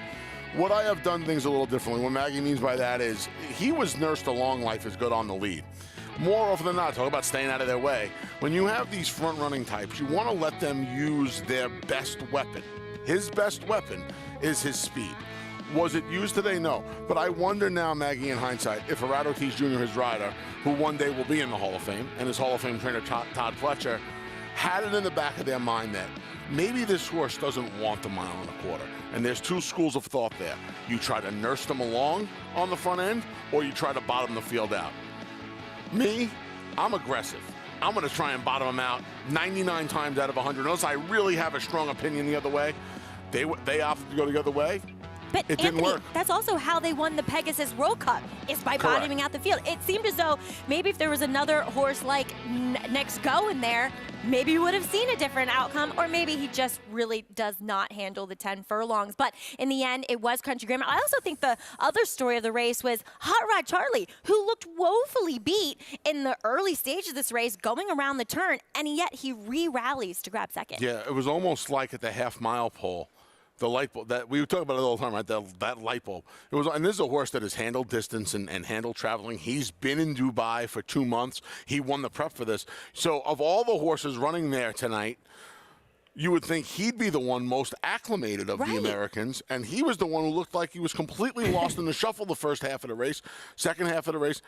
Speaker 2: Would I have done things a little differently? What Maggie means by that is he was nursed along Life is Good on the lead. More often than not, talk about staying out of their way. When you have these front-running types, you want to let them use their best weapon. His best weapon is his speed. Was it used today? No. But I wonder now, Maggie, in hindsight, if Gerardo Ortiz Jr., his rider, who one day will be in the Hall of Fame, and his Hall of Fame trainer, Todd Fletcher, had it in the back of their mind that maybe this horse doesn't want the mile and a quarter. And there's 2 schools of thought there. You try to nurse them along on the front end, or you try to bottom the field out. Me, I'm aggressive. I'm going to try and bottom them out 99 times out of 100. Unless I really have a strong opinion the other way. They opted to go the other way.
Speaker 1: But
Speaker 2: it
Speaker 1: Anthony,
Speaker 2: didn't work.
Speaker 1: That's also how they won the Pegasus World Cup, is by
Speaker 2: Correct.
Speaker 1: bottoming out the field. It seemed as though maybe if there was another horse like Next Go in there, maybe you would have seen a different outcome, or maybe he just really does not handle the 10 furlongs. But in the end, it was Country Grammar. I also think the other story of the race was Hot Rod Charlie, who looked woefully beat in the early stage of this race, going around the turn, and yet he re-rallies to grab second.
Speaker 2: Yeah, it was almost like at the half-mile pole. The light bulb, that we talk about it all the time, right? That light bulb. It was, and this is a horse that has handled distance and handled traveling. He's been in Dubai for 2 months. He won the prep for this. So of all the horses running there tonight, you would think he'd be the one most acclimated of the Americans, and he was the one who looked like he was completely lost in the shuffle the first half of the race. Second half of the race,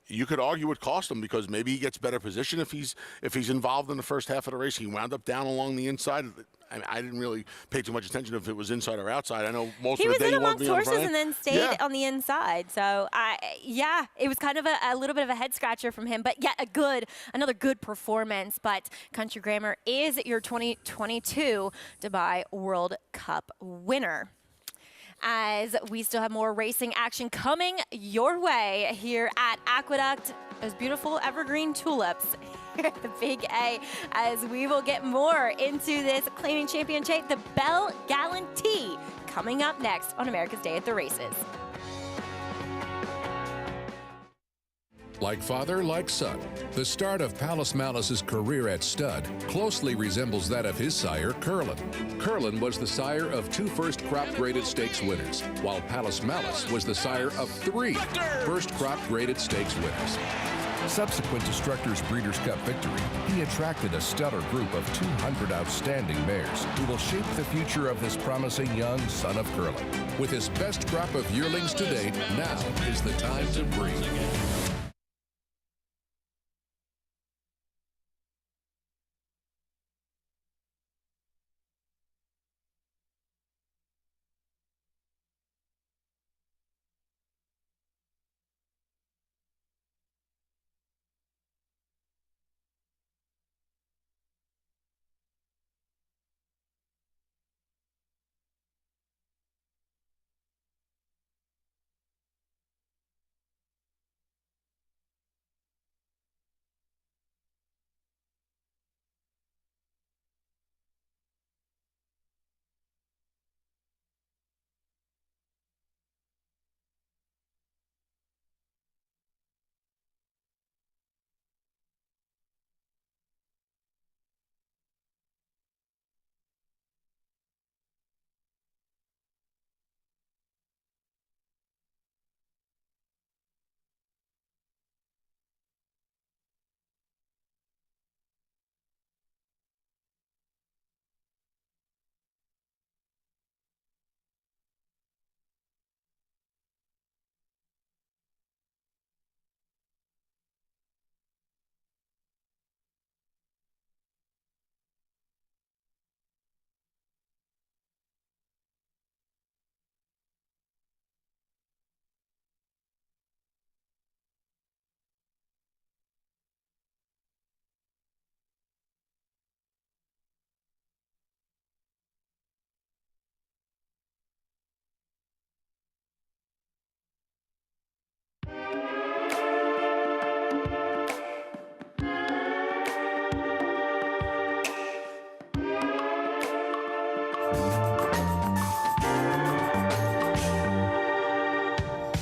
Speaker 2: you could argue it cost him because maybe he gets better position if he's involved in the first half of the race. He wound up down along the inside. I didn't really pay too much attention if it was inside or outside. I know most of the day
Speaker 1: he was in
Speaker 2: he
Speaker 1: amongst
Speaker 2: won't be
Speaker 1: horses and then stayed on the inside. So, it was kind of a little bit of a head scratcher from him, but yet another good performance. But Country Grammar is your 2022 Dubai World Cup winner. As we still have more racing action coming your way here at Aqueduct. Those beautiful evergreen tulips here at the Big A, as we will get more into this claiming championship, the Belle Gallantey, coming up next on America's Day at the Races.
Speaker 12: Like father, like son. The start of Palace Malice's career at stud closely resembles that of his sire, Curlin. Curlin was the sire of 2 first crop graded stakes winners, while Palace Malice was the sire of 3 first crop graded stakes winners.
Speaker 13: Subsequent to Structer's Breeders' Cup victory, he attracted a stellar group of 200 outstanding mares who will shape the future of this promising young son of Curlin.
Speaker 12: With his best crop of yearlings to date, now is the time to breed.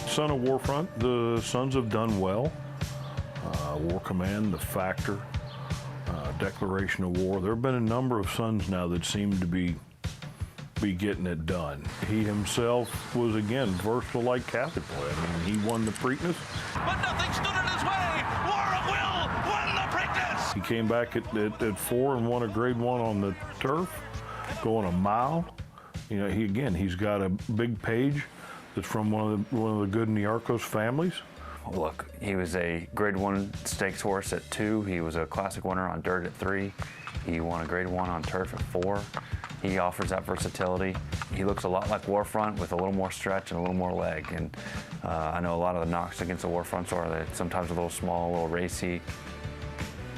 Speaker 14: Son of Warfront, the sons have done well. War Command, the Factor, Declaration of War. There have been a number of sons now that seem to be getting it done. He himself was, again, versatile like Catholic boy. I mean, he won the Preakness.
Speaker 4: But nothing stood in his way. War of Will won the Preakness.
Speaker 14: He came back at 4 and won a grade 1 on the turf, going a mile. You know, he's got a big page that's from one of the good Niarchos families.
Speaker 15: Look, he was a grade 1 stakes horse at 2. He was a classic winner on dirt at 3. He won a grade 1 on turf at 4. He offers that versatility. He looks a lot like Warfront with a little more stretch and a little more leg. And I know a lot of the knocks against the Warfronts are that sometimes a little small, a little racy.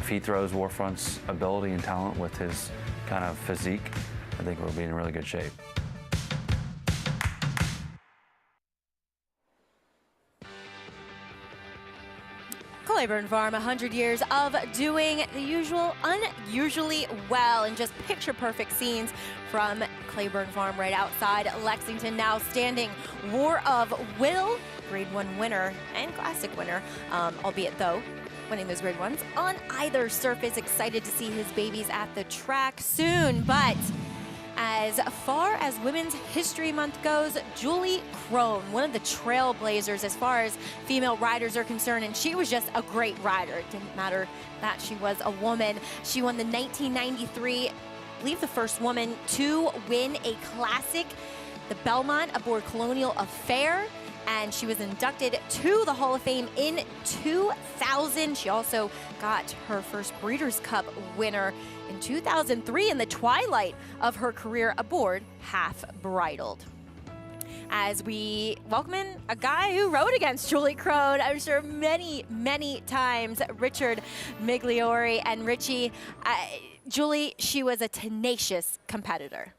Speaker 15: If he throws Warfront's ability and talent with his kind of physique, I think we'll be in really good shape.
Speaker 1: Claiborne Farm, 100 years of doing the usual unusually well, and just picture-perfect scenes from Claiborne Farm right outside Lexington. Now standing War of Will, grade 1 winner and classic winner, albeit though winning those grade 1s on either surface. Excited to see his babies at the track soon. But as far as Women's History Month goes, Julie Crone, one of the trailblazers as far as female riders are concerned, and she was just a great rider. It didn't matter that she was a woman. She won the 1993, I believe the first woman to win a classic, the Belmont aboard Colonial Affair, and she was inducted to the Hall of Fame in 2000. She also got her first Breeders' Cup winner in 2003 in the twilight of her career aboard Half Bridled. As we welcome in a guy who rode against Julie Crone, I'm sure many, many times, Richard Migliori. And Richie, Julie, she was a tenacious competitor.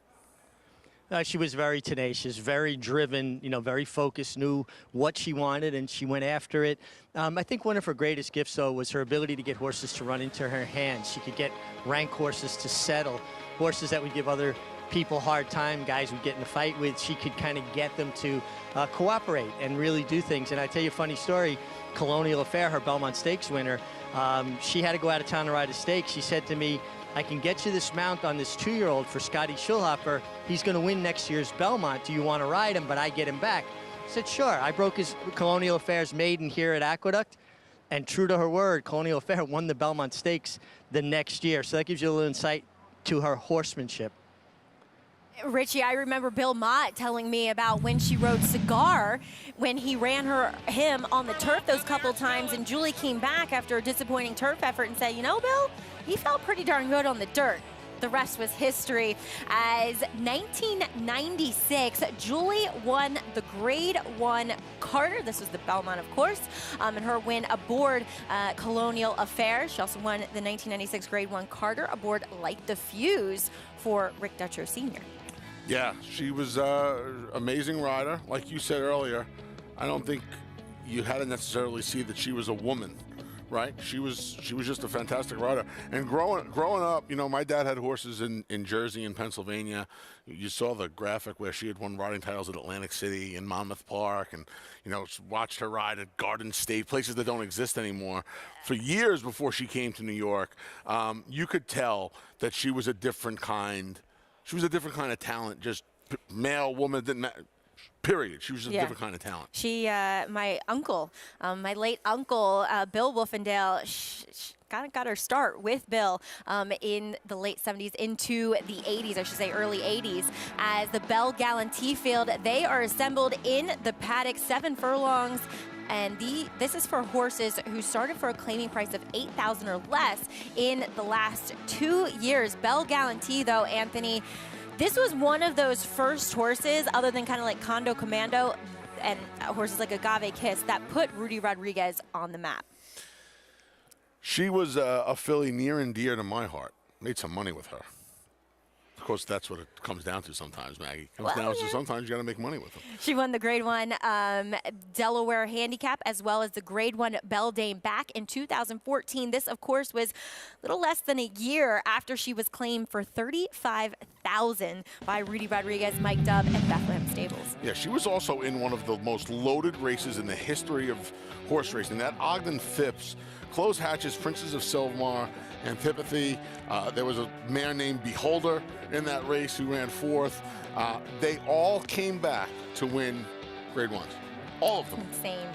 Speaker 5: She was very tenacious, very driven, very focused, knew what she wanted, and she went after it. I think one of her greatest gifts, though, was her ability to get horses to run into her hands. She could get rank horses to settle, horses that would give other people hard time, guys would get in a fight with. She could kind of get them to cooperate and really do things. And I tell you a funny story. Colonial Affair, her Belmont Stakes winner, she had to go out of town to ride a stakes. She said to me, I can get you this mount on this 2-year-old for Scotty Schulhofer. He's going to win next year's Belmont. Do you want to ride him? But I get him back. I said, sure. I broke his Colonial Affair's maiden here at Aqueduct. And true to her word, Colonial Affair won the Belmont Stakes the next year. So that gives you a little insight to her horsemanship.
Speaker 1: Richie, I remember Bill Mott telling me about when she rode Cigar, when he ran him on the turf those couple times, and Julie came back after a disappointing turf effort and said, you know, Bill, he felt pretty darn good on the dirt. The rest was history. As 1996, Julie won the Grade 1 Carter. This was the Belmont, of course, and her win aboard Colonial Affair. She also won the 1996 Grade 1 Carter aboard Light the Fuse for Rick Dutcher Sr.
Speaker 2: Yeah, she was an amazing rider. Like you said earlier, I don't think you had to necessarily see that she was a woman, right? She was just a fantastic rider. And growing up, you know, my dad had horses in Jersey and Pennsylvania. You saw the graphic where she had won riding titles at Atlantic City and Monmouth Park, and, you know, watched her ride at Garden State, places that don't exist anymore. For years before she came to New York, you could tell that she was a different kind. She was a different kind of talent, just male, woman, didn't matter. Period. She was just a different kind of talent.
Speaker 1: She, my uncle, my late uncle, Bill Wolfendale, kind of got her start with Bill in the late 70s into the 80s, I should say early 80s, as the Belle Gallantey field. They are assembled in the paddock, 7 furlongs. And this is for horses who started for a claiming price of $8,000 or less in the last 2 years. Belle Gallantey, though, Anthony, this was one of those first horses, other than kind of like Condo Commando and horses like Agave Kiss, that put Rudy Rodriguez on the map.
Speaker 2: She was a filly near and dear to my heart. Made some money with her. Of course, that's what it comes down to sometimes, Maggie. It comes down to sometimes you got to make money with them.
Speaker 1: She won the Grade 1 Delaware Handicap, as well as the Grade 1 Belle Dame back in 2014. This, of course, was a little less than a year after she was claimed for $35,000 by Rudy Rodriguez, Mike Dubb, and Bethlehem Stables.
Speaker 2: Yeah, she was also in one of the most loaded races in the history of horse racing. That Ogden Phipps, Close Hatches, Princes of Sylmar, Antipathy. There was a mare named Beholder in that race who ran 4th. They all came back to win Grade 1s. All of them.
Speaker 1: Insane.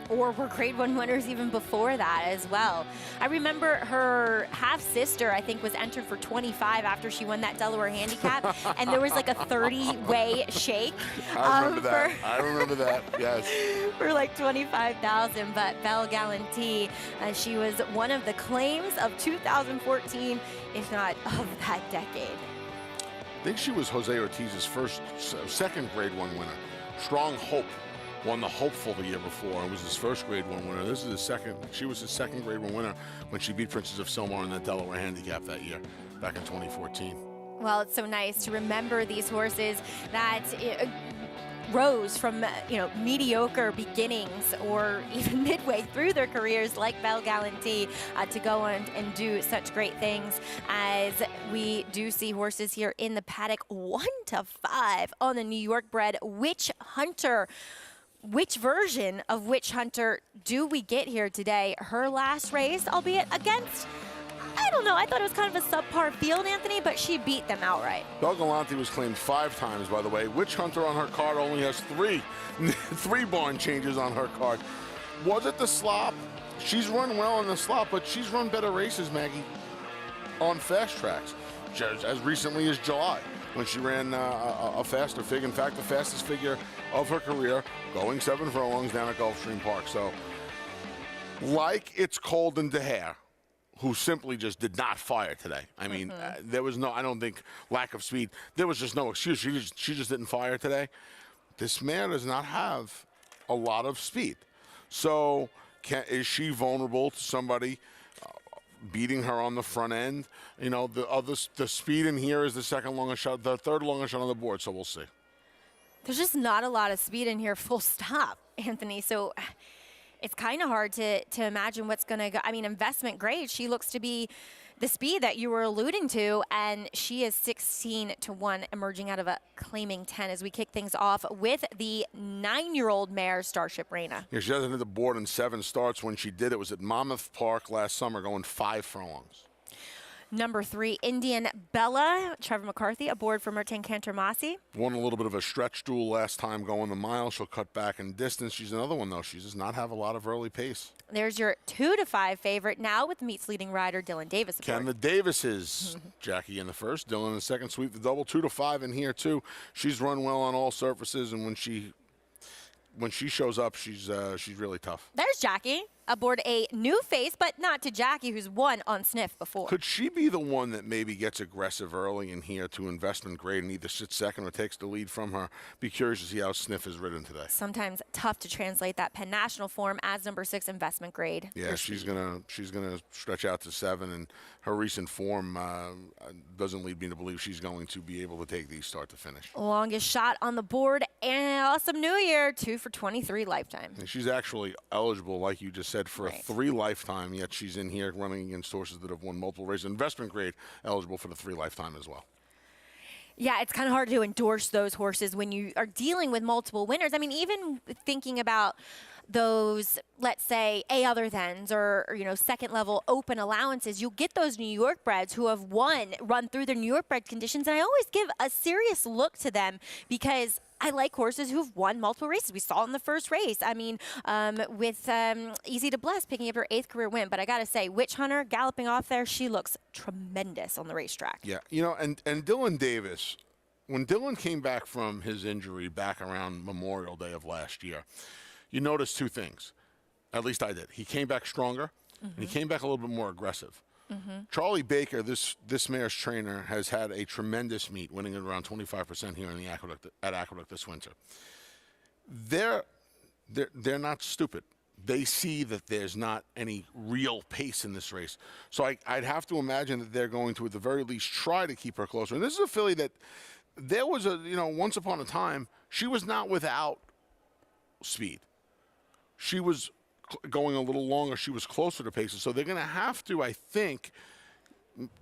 Speaker 1: Or were Grade 1 winners even before that as well. I remember her half-sister, I think, was entered for 25 after she won that Delaware Handicap, and there was like a 30-way shake.
Speaker 2: I remember that. I remember that, yes.
Speaker 1: For like $25,000, but Belle Gallantey, she was one of the claims of 2014, if not of that decade.
Speaker 2: I think she was Jose Ortiz's second Grade 1 winner. Strong Hope won the Hopeful the year before and was his first Grade 1 winner. This is his second. She was his second Grade 1 winner when she beat Princes of Sylmar in the Delaware Handicap that year, back in 2014.
Speaker 1: Well, it's so nice to remember these horses that rose from mediocre beginnings or even midway through their careers, like Belle Gallantey, to go on and do such great things, as we do see horses here in the paddock 1 to 5 on the New York bred Witch Hunter. Which version of Witch Hunter do we get here today? Her last race, albeit against, I don't know, I thought it was kind of a subpar field, Anthony, but she beat them outright.
Speaker 2: Belle Gallantey was claimed 5 times, by the way. Witch Hunter on her card only has 3 barn changes on her card. Was it the slop? She's run well in the slop, but she's run better races, Maggie, on fast tracks, as recently as July, when she ran a faster fig. In fact, the fastest figure of her career, going 7 furlongs down at Gulfstream Park. So, like It's Cold in Daher, who simply just did not fire today. I mean, there was no, I don't think, lack of speed. There was just no excuse. She just didn't fire today. This mare does not have a lot of speed. So, is she vulnerable to somebody beating her on the front end? You know, the speed in here is the second longest shot, the third longest shot on the board, so we'll see.
Speaker 1: There's just not a lot of speed in here, full stop, Anthony. So it's kind of hard to imagine what's going to go. I mean, investment grade. She looks to be the speed that you were alluding to, and she is 16-1, emerging out of a claiming 10 as we kick things off with the 9-year-old mare, Starship Reina.
Speaker 2: Yeah, she hasn't hit the board in 7 starts. When she did, it was at Monmouth Park last summer, going 5 furlongs.
Speaker 1: Number 3, Indian Bella, Trevor McCarthy, aboard for Mertin Cantermasi.
Speaker 2: Won a little bit of a stretch duel last time going the mile. She'll cut back in distance. She's another one, though. She does not have a lot of early pace.
Speaker 1: There's your 2-5 favorite now with Meet's leading rider, Dylan Davis.
Speaker 2: Can the Davises. Jackie in the first, Dylan in the second. Sweep the double. 2-5 in here, too. She's run well on all surfaces, and when she shows up, she's really tough.
Speaker 1: There's Jackie aboard a new face, but not to Jackie, who's won on Sniff before.
Speaker 2: Could she be the one that maybe gets aggressive early in here to investment grade and either sits second or takes the lead from her? Be curious to see how Sniff is ridden today.
Speaker 1: Sometimes tough to translate that Penn National form as number 6 investment grade.
Speaker 2: Yeah, she's gonna stretch out to 7, and her recent form doesn't lead me to believe she's going to be able to take these start to finish.
Speaker 1: Longest shot on the board, and awesome new year, 2 for 23 lifetime.
Speaker 2: And she's actually eligible, like you just said, for a 3 lifetime, yet she's in here running against horses that have won multiple races. Investment grade eligible for the 3 lifetime as well.
Speaker 1: Yeah, it's kind of hard to endorse those horses when you are dealing with multiple winners. I mean, even thinking about those, let's say, other thans or second level open allowances, you'll get those New York breds who have run through their New York bred conditions, and I always give a serious look to them because I like horses who've won multiple races. We saw in the first race. I mean, with Easy to Bless picking up her 8th career win. But I got to say, Witch Hunter galloping off there, she looks tremendous on the racetrack.
Speaker 2: Yeah, and Dylan Davis, when Dylan came back from his injury back around Memorial Day of last year, you noticed 2 things. At least I did. He came back stronger, and he came back a little bit more aggressive. Charlie Baker, this mare's trainer, has had a tremendous meet, winning at around 25% here in the Aqueduct this winter. They're not stupid. They see that there's not any real pace in this race. So I'd have to imagine that they're going to, at the very least, try to keep her closer. And this is a filly that there was once upon a time, she was not without speed. She was going a little longer. She was closer to paces. So they're going to have to, I think,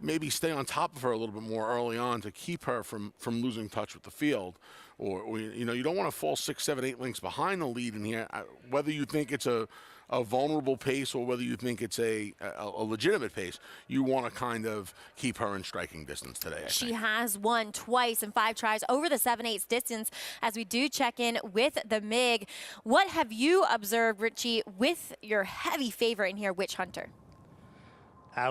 Speaker 2: maybe stay on top of her a little bit more early on to keep her from losing touch with the field. Or you don't want to fall 6, 7, 8 lengths behind the lead in here. Whether you think it's a vulnerable pace or whether you think it's a legitimate pace, you want to kind of keep her in striking distance today, I
Speaker 1: She
Speaker 2: think.
Speaker 1: has won twice in 5 tries over the 7/8 distance as we do check in with the MIG. What have you observed, Richie, with your heavy favorite in here, Witch Hunter?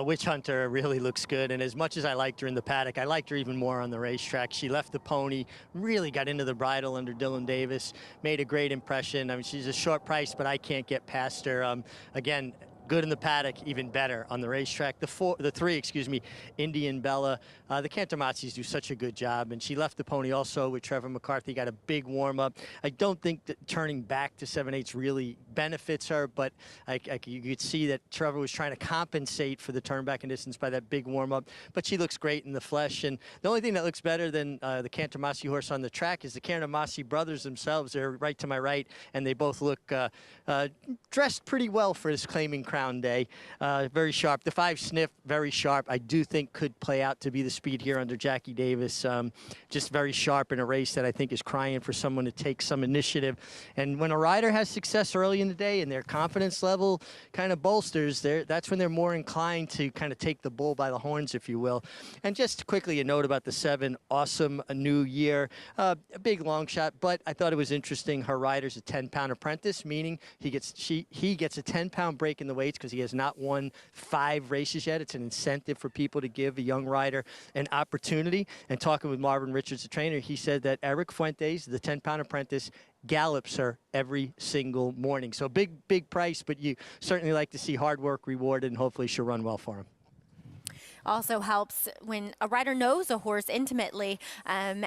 Speaker 5: Witch Hunter really looks good, and as much as I liked her in the paddock, I liked her even more on the racetrack. She left the pony, really got into the bridle under Dylan Davis, made a great impression. I mean, she's a short price, but I can't get past her. Again, good in the paddock, even better on the racetrack. The 3, Indian Bella. The Cantermazis do such a good job, and she left the pony also with Trevor McCarthy, got a big warm-up. I don't think that turning back to 7/8 really benefits her, but you could see that Trevor was trying to compensate for the turn back in distance by that big warm-up, but she looks great in the flesh, and the only thing that looks better than the Cantermasi horse on the track is the Cantermasi brothers themselves. They're right to my right, and they both look dressed pretty well for this claiming crown day. Very sharp. The 5 Sniff, very sharp. I do think could play out to be the speed here under Jackie Davis. Just very sharp in a race that I think is crying for someone to take some initiative. And when a rider has success early in the day and their confidence level kind of bolsters, that's when they're more inclined to kind of take the bull by the horns, if you will. And just quickly a note about the 7, awesome new year. A big long shot, but I thought it was interesting. Her rider's a 10-pound apprentice, meaning he gets a 10-pound break in the weights because he has not won 5 races yet. It's an incentive for people to give a young rider an opportunity. And talking with Marvin Richards, the trainer, he said that Eric Fuentes, the 10-pound apprentice, gallops her every single morning. So big price, but you certainly like to see hard work rewarded, and hopefully she'll run well for him.
Speaker 1: Also helps when a rider knows a horse intimately, and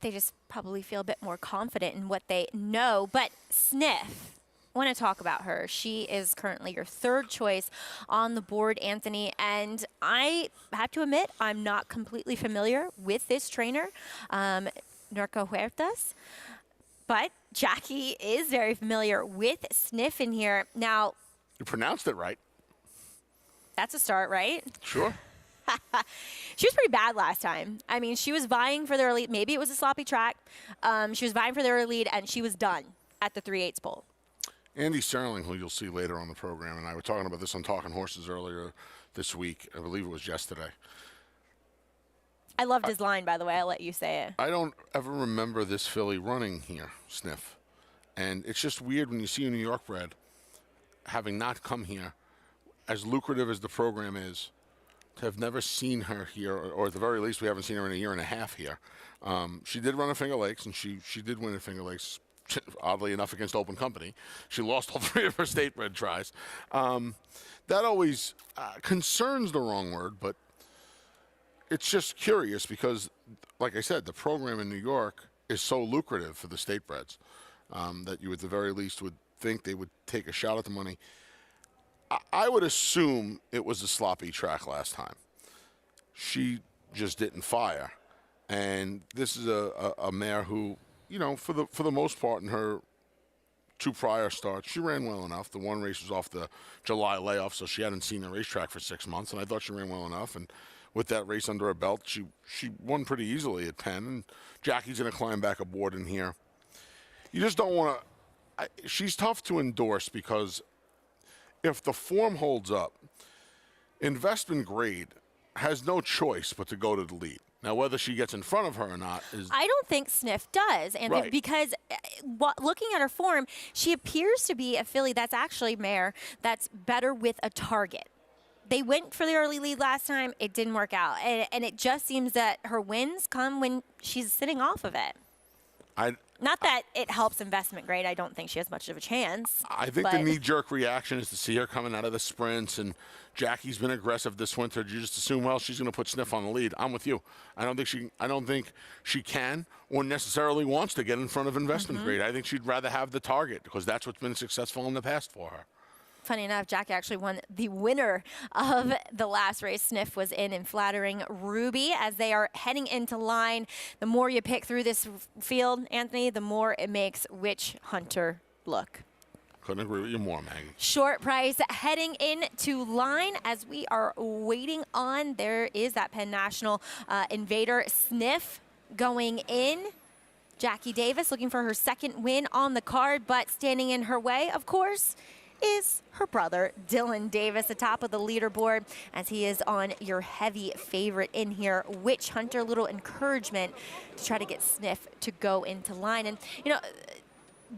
Speaker 1: they just probably feel a bit more confident in what they know. But Sniff, I want to talk about her. She is currently your 3rd choice on the board, Anthony, and I have to admit I'm not completely familiar with this trainer, Norco Huertas, but Jackie is very familiar with Sniff in here. Now,
Speaker 2: You pronounced it right.
Speaker 1: That's a start, right?
Speaker 2: Sure.
Speaker 1: She was pretty bad last time. I mean, she was vying for the early. Maybe it was a sloppy track. She was vying for the early lead, and she was done at the 3/8 pole.
Speaker 2: Andy Sterling, who you'll see later on the program, and I were talking about this on Talking Horses earlier this week. I believe it was yesterday.
Speaker 1: I loved his line, by the way. I'll let you say it.
Speaker 2: I don't ever remember this filly running here, Sniff. And it's just weird when you see a New York bred having not come here, as lucrative as the program is, to have never seen her here, or at the very least, we haven't seen her in a year and a half here. She did run at Finger Lakes, and she did win at Finger Lakes, oddly enough, against Open Company. She lost all 3 of her state bred tries. That always concerns the wrong word, but it's just curious because, like I said, the program in New York is so lucrative for the state breds that you at the very least would think they would take a shot at the money. I would assume it was a sloppy track last time. She just didn't fire. And this is a mare who, you know, for the most part in her 2 prior starts, she ran well enough. The one race was off the July layoff, so she hadn't seen the racetrack for 6 months, and I thought she ran well enough. And with that race under her belt, she won pretty easily at Penn. And Jackie's going to climb back aboard in here. You just don't want to – she's tough to endorse because if the form holds up, Investment Grade has no choice but to go to the lead. Now, whether she gets in front of her or not is...
Speaker 1: I don't think Sniff does, and
Speaker 2: right.
Speaker 1: Because looking at her form, she appears to be a filly that's actually mare that's better with a target. They went for the early lead last time. It didn't work out, and it just seems that her wins come when she's sitting off of it. Not that it helps Investment Grade. I don't think she has much of a chance.
Speaker 2: I think the knee-jerk reaction is to see her coming out of the sprints, and Jackie's been aggressive this winter. You just assume, well, she's going to put Sniff on the lead. I'm with you. I don't think she can or necessarily wants to get in front of Investment Grade. I think she'd rather have the target because that's what's been successful in the past for her.
Speaker 1: Funny enough, Jackie actually won the winner of the last race. Sniff was in Flattering Ruby as they are heading into line. The more you pick through this field, Anthony, the more it makes Witch Hunter look.
Speaker 2: Couldn't agree with you more, Maggie.
Speaker 1: Short price heading into line as we are waiting on. There is that Penn National Invader Sniff going in. Jackie Davis looking for her 2nd win on the card, but standing in her way, of course, is her brother, Dylan Davis, atop of the leaderboard as he is on your heavy favorite in here, Witch Hunter. Little encouragement to try to get Sniff to go into line. And, you know,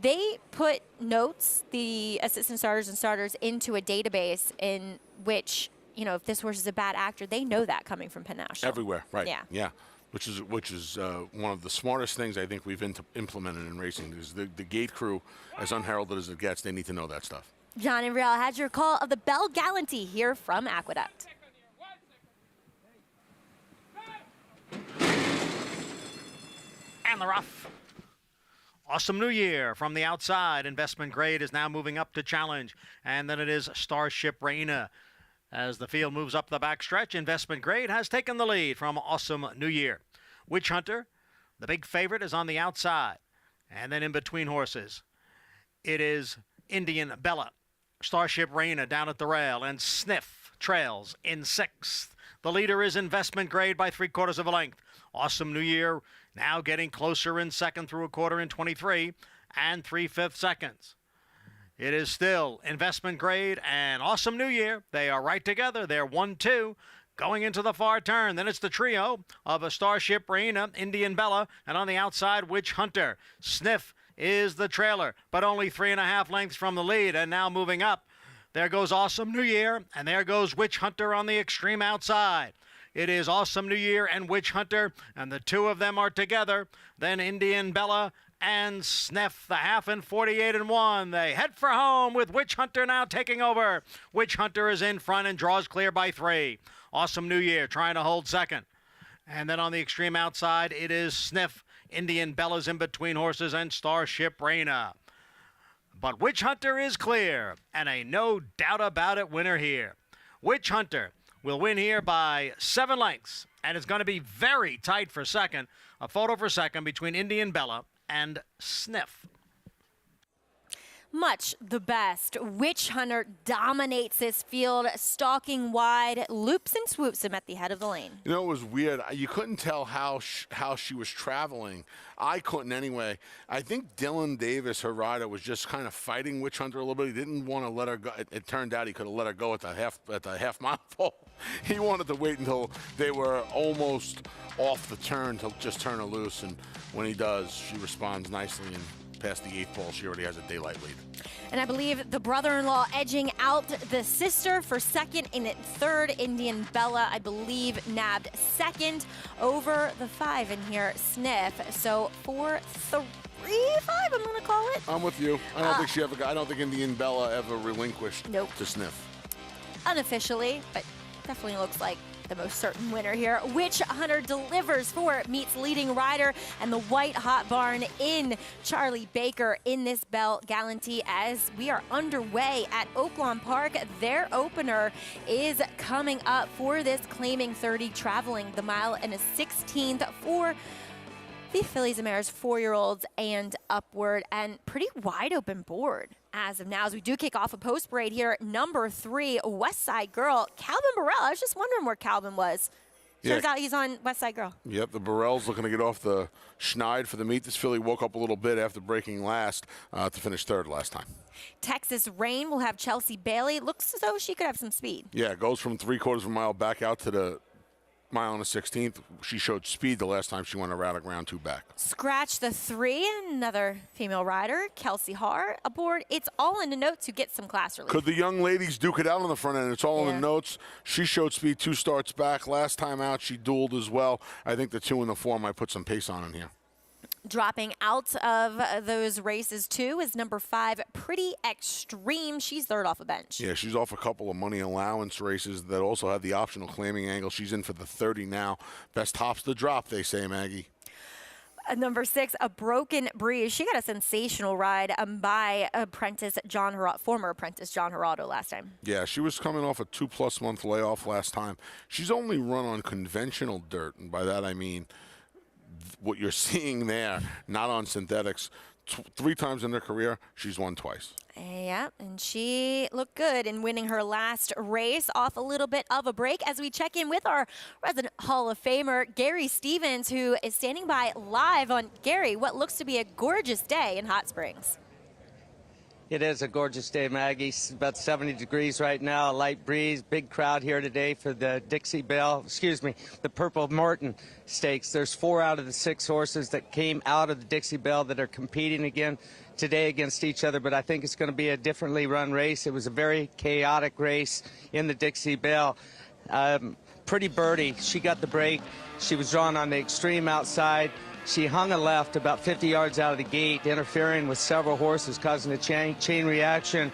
Speaker 1: they put notes, the assistant starters and starters, into a database in which, you know, if this horse is a bad actor, they know that coming from Penn National.
Speaker 2: Everywhere, right.
Speaker 1: Yeah.
Speaker 2: Which is one of the smartest things I think we've implemented in racing. Is the gate crew, as unheralded as it gets, they need to know that stuff.
Speaker 1: John and Riel has your call of the Belle Gallantey here from Aqueduct.
Speaker 6: And the rough. Awesome New Year from the outside. Investment Grade is now moving up to challenge. And then it is Starship Reina. As the field moves up the backstretch, Investment Grade has taken the lead from Awesome New Year. Witch Hunter, the big favorite, is on the outside. And then in between horses, it is Indian Bella. Starship Reina down at the rail, and Sniff trails in 6th. The leader is Investment Grade by 3/4 of a length. Awesome New Year now getting closer in 2nd through a quarter in 23 and 3/5 seconds. It is still Investment Grade and Awesome New Year. They are right together. They're 1-2 going into the far turn. Then it's the trio of a Starship Reina, Indian Bella, and on the outside, Witch Hunter. Sniff is the trailer, but only 3.5 lengths from the lead, and now moving up. There goes Awesome New Year, and there goes Witch Hunter on the extreme outside. It is Awesome New Year and Witch Hunter, and the 2 of them are together. Then Indian Bella and Sniff, the half in 48-1. They head for home with Witch Hunter now taking over. Witch Hunter is in front and draws clear by 3. Awesome New Year trying to hold 2nd. And then on the extreme outside, it is Sniff. Indian Bella's in between horses and Starship Reina. But Witch Hunter is clear, and a no doubt about it winner here. Witch Hunter will win here by 7 lengths, and it's going to be very tight for 2nd. A photo for 2nd between Indian Bella and Sniff.
Speaker 1: much the best. Witch Hunter dominates this field, stalking wide, loops and swoops him at the head of the lane.
Speaker 2: You know, it was weird. You couldn't tell how she was traveling. I couldn't anyway. I think Dylan Davis, her rider, was just kind of fighting Witch Hunter a little bit. He didn't want to let her go. It turned out he could have let her go at the half mile pole. He wanted to wait until they were almost off the turn to just turn her loose. And when he does, she responds nicely, and past the 8th pole, she already has a daylight lead.
Speaker 1: And I believe the brother-in-law edging out the sister for second and third. Indian Bella, I believe, nabbed second over the 5 in here, Sniff. So 4-3-5, I'm going to call it.
Speaker 2: I'm with you. I don't think she ever. I don't think Indian Bella ever relinquished to Sniff.
Speaker 1: Unofficially, but definitely looks like the most certain winner here. Witch Hunter delivers for meets leading rider and the white hot barn in Charlie Baker in this Belle Gallantey as we are underway at Oaklawn Park. Their opener is coming up for this claiming 30, traveling the mile and a 16th for the fillies and mares, 4-year-olds and upward, and pretty wide open board as of now as we do kick off a post parade here. Number 3, West Side Girl, Calvin Burrell. I was just wondering where Calvin was. Turns out he's on West Side Girl.
Speaker 2: Yep, the Burrell's looking to get off the schneid for the meet. This filly woke up a little bit after breaking last to finish 3rd last time.
Speaker 1: Texas Rain will have Chelsea Bailey. Looks as though she could have some speed.
Speaker 2: Yeah, it goes from 3/4 of a mile back out to the mile and a 16th. She showed speed the last time she went around a ground 2 back.
Speaker 1: Scratch the 3, another female rider, Kelsey Haar, aboard. It's all in the notes who gets some class relief.
Speaker 2: Could the young ladies duke it out on the front end? It's all in the notes. She showed speed 2 starts back. Last time out, she dueled as well. I think the 2 and the 4 might put some pace on in here.
Speaker 1: Dropping out of those races, too, is number 5, Pretty Extreme. She's 3rd off a bench.
Speaker 2: Yeah, she's off a couple of money allowance races that also have the optional claiming angle. She's in for the 30 now. Best hops to drop, they say, Maggie.
Speaker 1: Number 6, A Broken Breeze. She got a sensational ride by former apprentice John Geraldo last time.
Speaker 2: Yeah, she was coming off a 2+ month layoff last time. She's only run on conventional dirt, and by that I mean what you're seeing there, not on synthetics. 3 times in her career, she's won twice.
Speaker 1: Yeah, and she looked good in winning her last race off a little bit of a break as we check in with our resident Hall of Famer, Gary Stevens, who is standing by live on, Gary, what looks to be a gorgeous day in Hot Springs.
Speaker 16: It is a gorgeous day, Maggie. It's about 70 degrees right now, a light breeze, big crowd here today for the the Purple Morton Stakes. There's 4 out of the 6 horses that came out of the Dixie Belle that are competing again today against each other, but I think it's going to be a differently run race. It was a very chaotic race in the Dixie Belle. Pretty Birdie, she got the break. She was drawn on the extreme outside. She hung a left about 50 yards out of the gate, interfering with several horses, causing a chain reaction.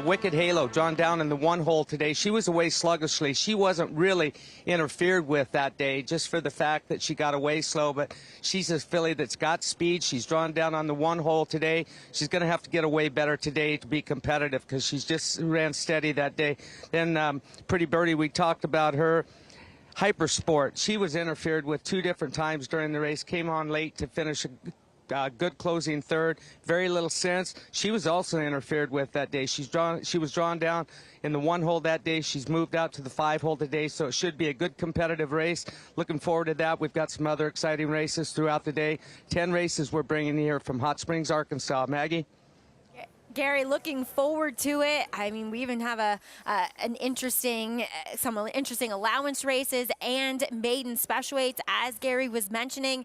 Speaker 16: Wicked Halo, drawn down in the 1 hole today. She was away sluggishly. She wasn't really interfered with that day, just for the fact that she got away slow. But she's a filly that's got speed. She's drawn down on the 1 hole today. She's going to have to get away better today to be competitive because she's just ran steady that day. Then Pretty Birdie, we talked about her. Hypersport, she was interfered with 2 different times during the race, came on late to finish a good closing 3rd. Very little sense. She was also interfered with that day. She was drawn down in the 1 hole that day. She's moved out to the 5 hole today, so it should be a good competitive race. Looking forward to that. We've got some other exciting races throughout the day. 10 races we're bringing here from Hot Springs, Arkansas. Maggie?
Speaker 1: Gary, looking forward to it. I mean, we even have some interesting allowance races and maiden special weights, as Gary was mentioning.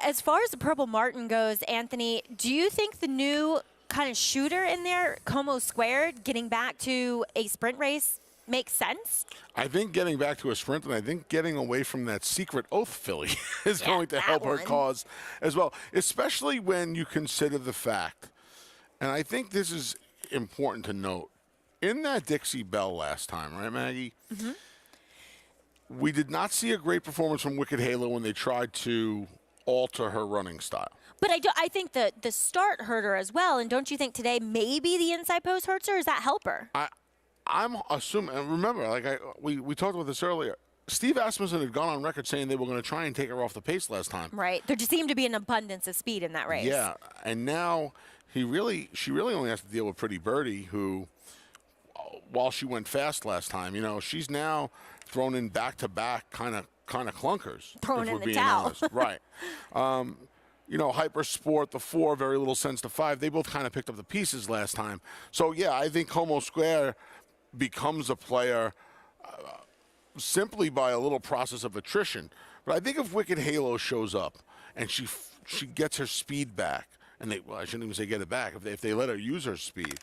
Speaker 1: As far as the Purple Martin goes, Anthony, do you think the new kind of shooter in there, Como Squared, getting back to a sprint race makes sense?
Speaker 2: I think getting back to a sprint, and I think getting away from that secret oath filly is going to help her cause as well, especially when you consider the fact. And I think this is important to note. In that Dixie Belle last time, right, Maggie? Mm-hmm. We did not see a great performance from Wicked Halo when they tried to alter her running style.
Speaker 1: But I think the start hurt her as well. And don't you think today maybe the inside post hurts her? Or does that help her?
Speaker 2: I'm assuming, and remember, we talked about this earlier, Steve Asmussen had gone on record saying they were going to try and take her off the pace last time.
Speaker 1: Right. There just seemed to be an abundance of speed in that race.
Speaker 2: Yeah, and now she really only has to deal with Pretty Birdie, who, while she went fast last time, she's now thrown in back-to-back kind of clunkers.
Speaker 1: Thrown
Speaker 2: if
Speaker 1: in
Speaker 2: we're
Speaker 1: the
Speaker 2: being
Speaker 1: towel.
Speaker 2: honest. Right. Hyper Sport, the 4, very little sense to 5. They both kind of picked up the pieces last time. So, yeah, I think Como Square becomes a player simply by a little process of attrition. But I think if Wicked Halo shows up and she gets her speed back, and I shouldn't even say get it back, if they let her use her speed,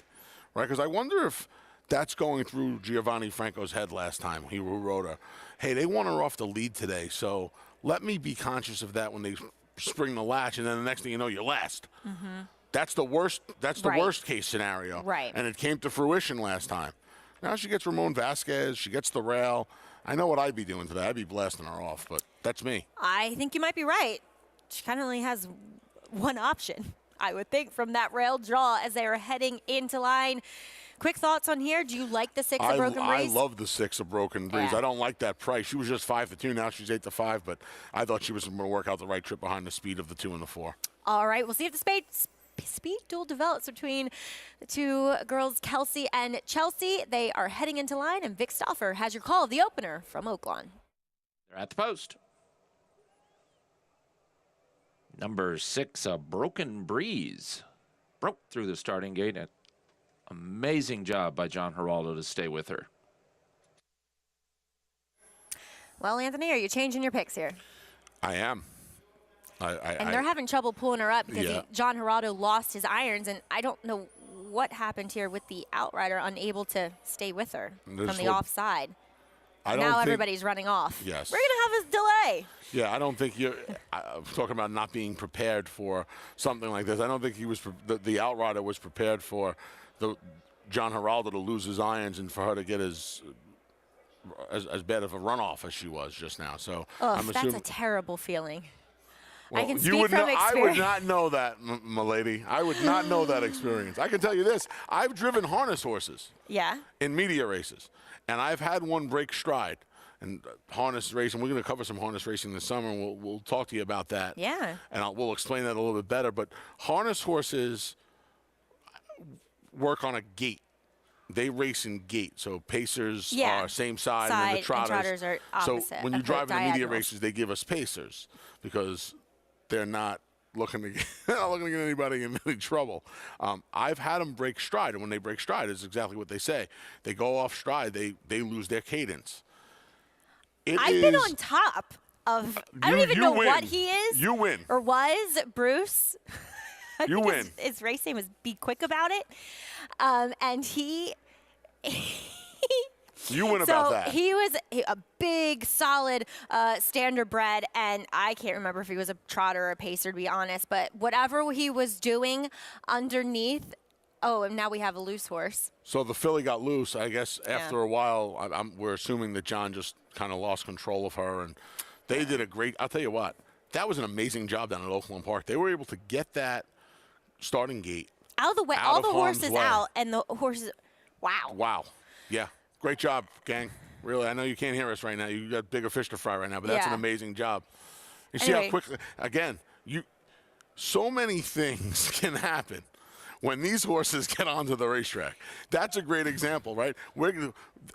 Speaker 2: right? Because I wonder if that's going through Giovanni Franco's head last time. He wrote her, hey, they want her off the lead today, so let me be conscious of that when they spring the latch, and then the next thing you know, you're last.
Speaker 1: Mm-hmm.
Speaker 2: That's the worst. That's the worst case scenario.
Speaker 1: Right.
Speaker 2: And it came to fruition last time. Now she gets Ramon Vasquez. She gets the rail. I know what I'd be doing today. I'd be blasting her off, but that's me.
Speaker 1: I think you might be right. She kind of only has one option, I would think, from that rail draw as they are heading into line. Quick thoughts on here. Do you like the 6 of Broken Breeze?
Speaker 2: I love the 6 of Broken Breeze.
Speaker 1: Yeah.
Speaker 2: I don't like that price. She was just 5-2. Now she's 8-5, but I thought she was going to work out the right trip behind the speed of the 2 and the 4.
Speaker 1: All right, we'll see if the speed duel develops between the two girls, Kelsey and Chelsea. They are heading into line, and Vic Stauffer has your call of the opener from Oaklawn.
Speaker 17: They're at the post. Number 6, a Broken Breeze. Broke through the starting gate. Amazing job by John Geraldo to stay with her.
Speaker 1: Well, Anthony, are you changing your picks here?
Speaker 2: I am.
Speaker 1: And they're having trouble pulling her up because John Geraldo lost his irons, and I don't know what happened here with the outrider unable to stay with her from the offside. Now everybody's running off.
Speaker 2: Yes.
Speaker 1: We're going to have a delay.
Speaker 2: Yeah, I don't think you're talking about not being prepared for something like this. I don't think he was the outrider was prepared for John Geraldo to lose his irons and for her to get as bad of a runoff as she was just now. So I'm assuming
Speaker 1: that's a terrible feeling.
Speaker 2: Well,
Speaker 1: I can speak from experience.
Speaker 2: I would not know that, my lady. I would not know that experience. I can tell you this. I've driven harness horses in media races, and I've had one break stride. And harness racing, we're going to cover some harness racing this summer, and we'll talk to you about that.
Speaker 1: Yeah.
Speaker 2: And we'll explain that a little bit better. But harness horses work on a gate. They race in gate. So pacers are same side and then the trotters.
Speaker 1: And trotters are opposite.
Speaker 2: So when you drive in the media races, they give us pacers because they're not looking to get anybody in any trouble. I've had them break stride, and when they break stride, it's exactly what they say. They go off stride. They lose their cadence.
Speaker 1: I've been on top of. I don't even know what he is.
Speaker 2: You win.
Speaker 1: Or was Bruce.
Speaker 2: You win.
Speaker 1: His race name was Be Quick About It. And he.
Speaker 2: You win about that.
Speaker 1: He was a big, solid standardbred, and I can't remember if he was a trotter or a pacer, to be honest. But whatever he was doing underneath. Oh, and now we have a loose horse.
Speaker 2: So the filly got loose. I guess after a while, we're assuming that John just kind of lost control of her, and they did a great. I'll tell you what, that was an amazing job down at Oaklawn Park. They were able to get that starting gate
Speaker 1: out of the way, all the horses out, and the horses. Wow.
Speaker 2: Wow. Yeah. Great job, gang. Really, I know you can't hear us right now. You got bigger fish to fry right now, but that's an amazing job. You see how quickly, again, so many things can happen when these horses get onto the racetrack. That's a great example, right?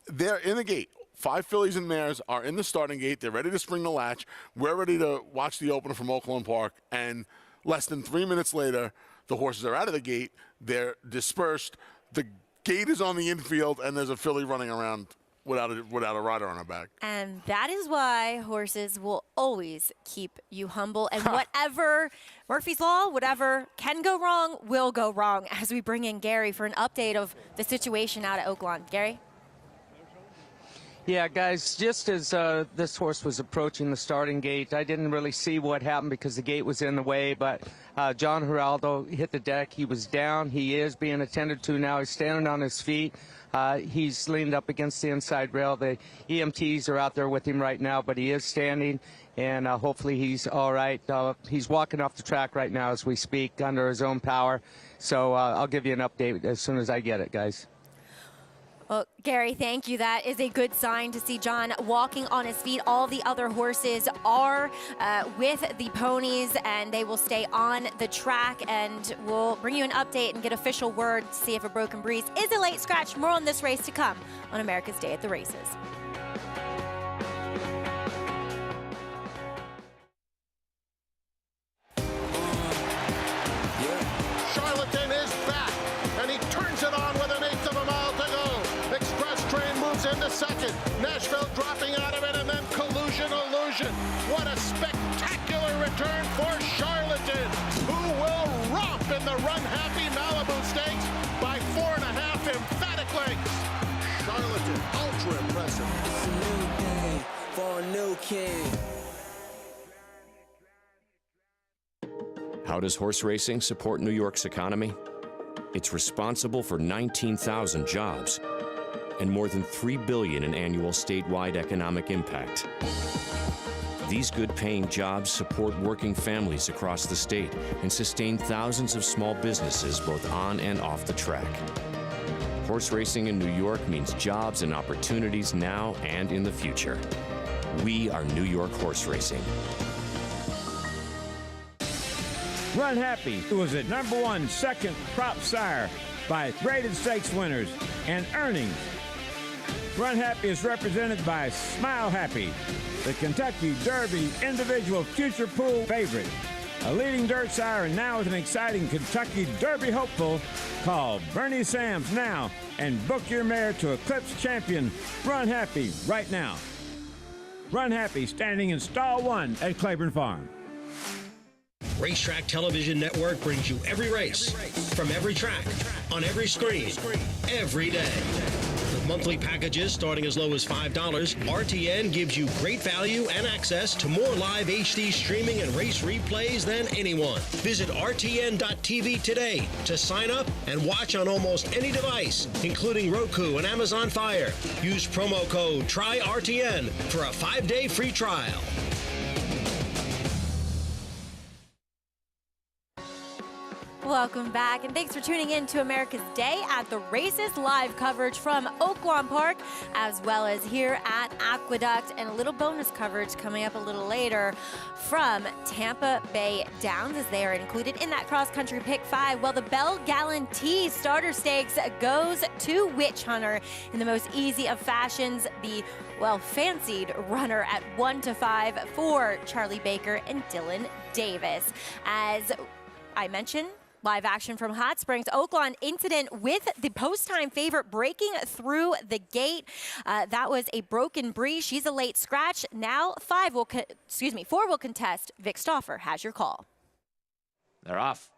Speaker 2: They're in the gate. 5 fillies and mares are in the starting gate. They're ready to spring the latch. We're ready to watch the opener from Oaklawn Park, and less than 3 minutes later, the horses are out of the gate. They're dispersed. The gate is on the infield, and there's a filly running around without a rider on her back.
Speaker 1: And that is why horses will always keep you humble. And whatever Murphy's Law, whatever can go wrong, will go wrong, as we bring in Gary for an update of the situation out at Oaklawn. Gary?
Speaker 16: Yeah, guys, just as this horse was approaching the starting gate, I didn't really see what happened because the gate was in the way, but John Geraldo hit the deck. He was down. He is being attended to now. He's standing on his feet. He's leaned up against the inside rail. The EMTs are out there with him right now, but he is standing, and hopefully he's all right. He's walking off the track right now as we speak under his own power. So I'll give you an update as soon as I get it, guys.
Speaker 1: Well, Gary, thank you. That is a good sign to see John walking on his feet. All the other horses are with the ponies, and they will stay on the track. And we'll bring you an update and get official word to see if a Broken Breeze is a late scratch. More on this race to come on America's Day at the Races.
Speaker 18: Charlatan is back, and he turns it on with 1/8 of a mile to go. Express Train moves into second. Nashville dropping out of it, and then Collusion Illusion. What a spectacular return for Charlatan, who will romp in the Run Happy Malibu Stakes by 4.5 emphatic lengths. Charlatan, ultra impressive.
Speaker 19: It's a new day for a new king.
Speaker 20: How does horse racing support New York's economy? It's responsible for 19,000 jobs and more than $3 billion in annual statewide economic impact. These good-paying jobs support working families across the state and sustain thousands of small businesses both on and off the track. Horse racing in New York means jobs and opportunities now and in the future. We are New York horse racing.
Speaker 21: Run Happy was at #1 second crop sire by graded stakes winners and earnings. Run Happy is represented by Smile Happy, the Kentucky Derby individual future pool favorite. A leading dirt sire and now with an exciting Kentucky Derby hopeful. Call Bernie Sams now and book your mare to Eclipse champion Run Happy right now. Run Happy standing in stall 1 at Claiborne Farm.
Speaker 22: Racetrack Television Network brings you every race, from every track, on every screen, every day. With monthly packages starting as low as $5, RTN gives you great value and access to more live HD streaming and race replays than anyone. Visit RTN.tv today to sign up and watch on almost any device, including Roku and Amazon Fire. Use promo code TRYRTN for a 5-day free trial.
Speaker 1: Welcome back, and thanks for tuning in to America's Day at the Races. Live coverage from Oaklawn Park, as well as here at Aqueduct, and a little bonus coverage coming up a little later from Tampa Bay Downs, as they are included in that cross-country pick 5. Well, the Belle Gallantey Starter Stakes goes to Witch Hunter in the most easy of fashions. The well-fancied runner at 1-5 for Charlie Baker and Dylan Davis. As I mentioned, live action from Hot Springs. Oaklawn incident with the post-time favorite breaking through the gate. That was a Broken Breeze. She's a late scratch. Now 4 will contest. Vic Stauffer has your call.
Speaker 17: They're off.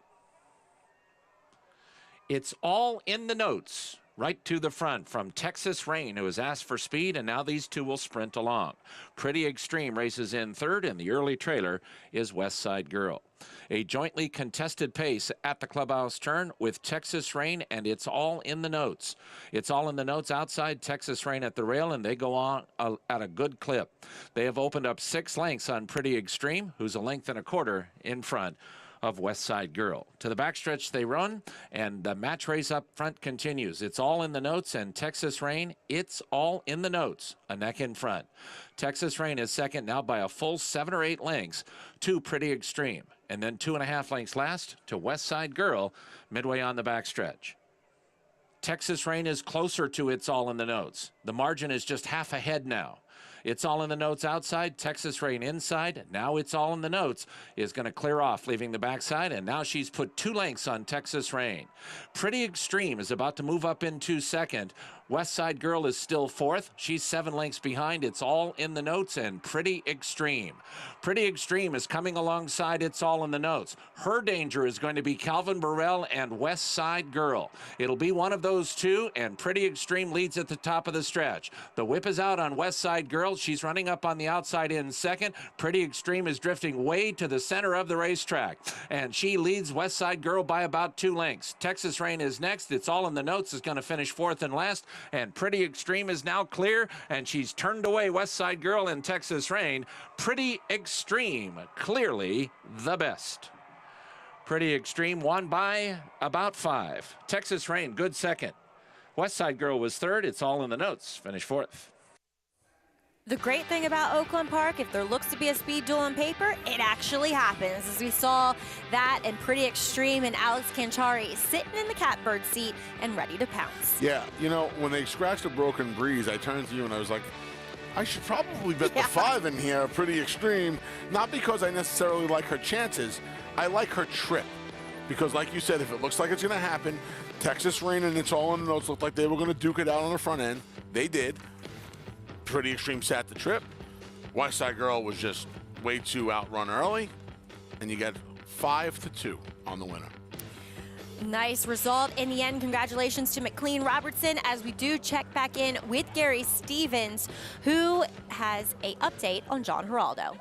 Speaker 17: It's all in the notes. Right to the front from Texas Rain, who has asked for speed, and now these two will sprint along. Pretty Extreme races in third, and the early trailer is West Side Girl. A jointly contested pace at the clubhouse turn with Texas Rain, and it's all in the notes. It's all in the notes outside Texas Rain at the rail, and they go on at a good clip. They have opened up 6 lengths on Pretty Extreme, who's a length and a quarter in front of West Side Girl. To the backstretch they run, and the match race up front continues. It's all in the notes, and Texas Rain, it's all in the notes, a neck in front. Texas Rain is second now by a full 7 or 8 lengths to Pretty Extreme, and then 2.5 lengths last to West Side Girl midway on the backstretch. Texas Rain is closer to It's All in the Notes. The margin is just half ahead now. It's All in the Notes outside, Texas Rain inside. Now It's All in the Notes is going to clear off, leaving the backside, and now she's put 2 lengths on Texas Rain. Pretty Extreme is about to move up into second. West Side Girl is still fourth. She's 7 lengths behind. It's All in the Notes and Pretty Extreme. Pretty Extreme is coming alongside It's All in the Notes. Her danger is going to be Calvin Burrell and West Side Girl. It'll be one of those two, and Pretty Extreme leads at the top of the stretch. The whip is out on West Side Girl. She's running up on the outside in second. Pretty Extreme is drifting way to the center of the racetrack, and she leads West Side Girl by about 2 lengths. Texas Rain is next. It's All in the Notes is going to finish fourth and last, and Pretty Extreme is now clear, and she's turned away West Side Girl and Texas Rain. Pretty Extreme, clearly the best. Pretty Extreme won by about 5. Texas Rain, good second. West Side Girl was third. It's all in the notes. Finished fourth.
Speaker 1: The great thing about Oaklawn Park, if there looks to be a speed duel on paper, it actually happens. As we saw that and Pretty Extreme and Alex Canchari sitting in the catbird seat and ready to pounce.
Speaker 2: Yeah, you know, when they scratched a Broken Breeze, I turned to you and I was like, I should probably bet the 5 in here, Pretty Extreme. Not because I necessarily like her chances. I like her trip. Because like you said, if it looks like it's going to happen, Texas Rain and It's All in the Notes looked like they were going to duke it out on the front end. They did. Pretty Extreme sat the trip. West Side Girl was just way too outrun early. And you get 5-2 on the winner.
Speaker 1: Nice result in the end. Congratulations to McLean Robertson as we do check back in with Gary Stevens, who has an update on John Geraldo.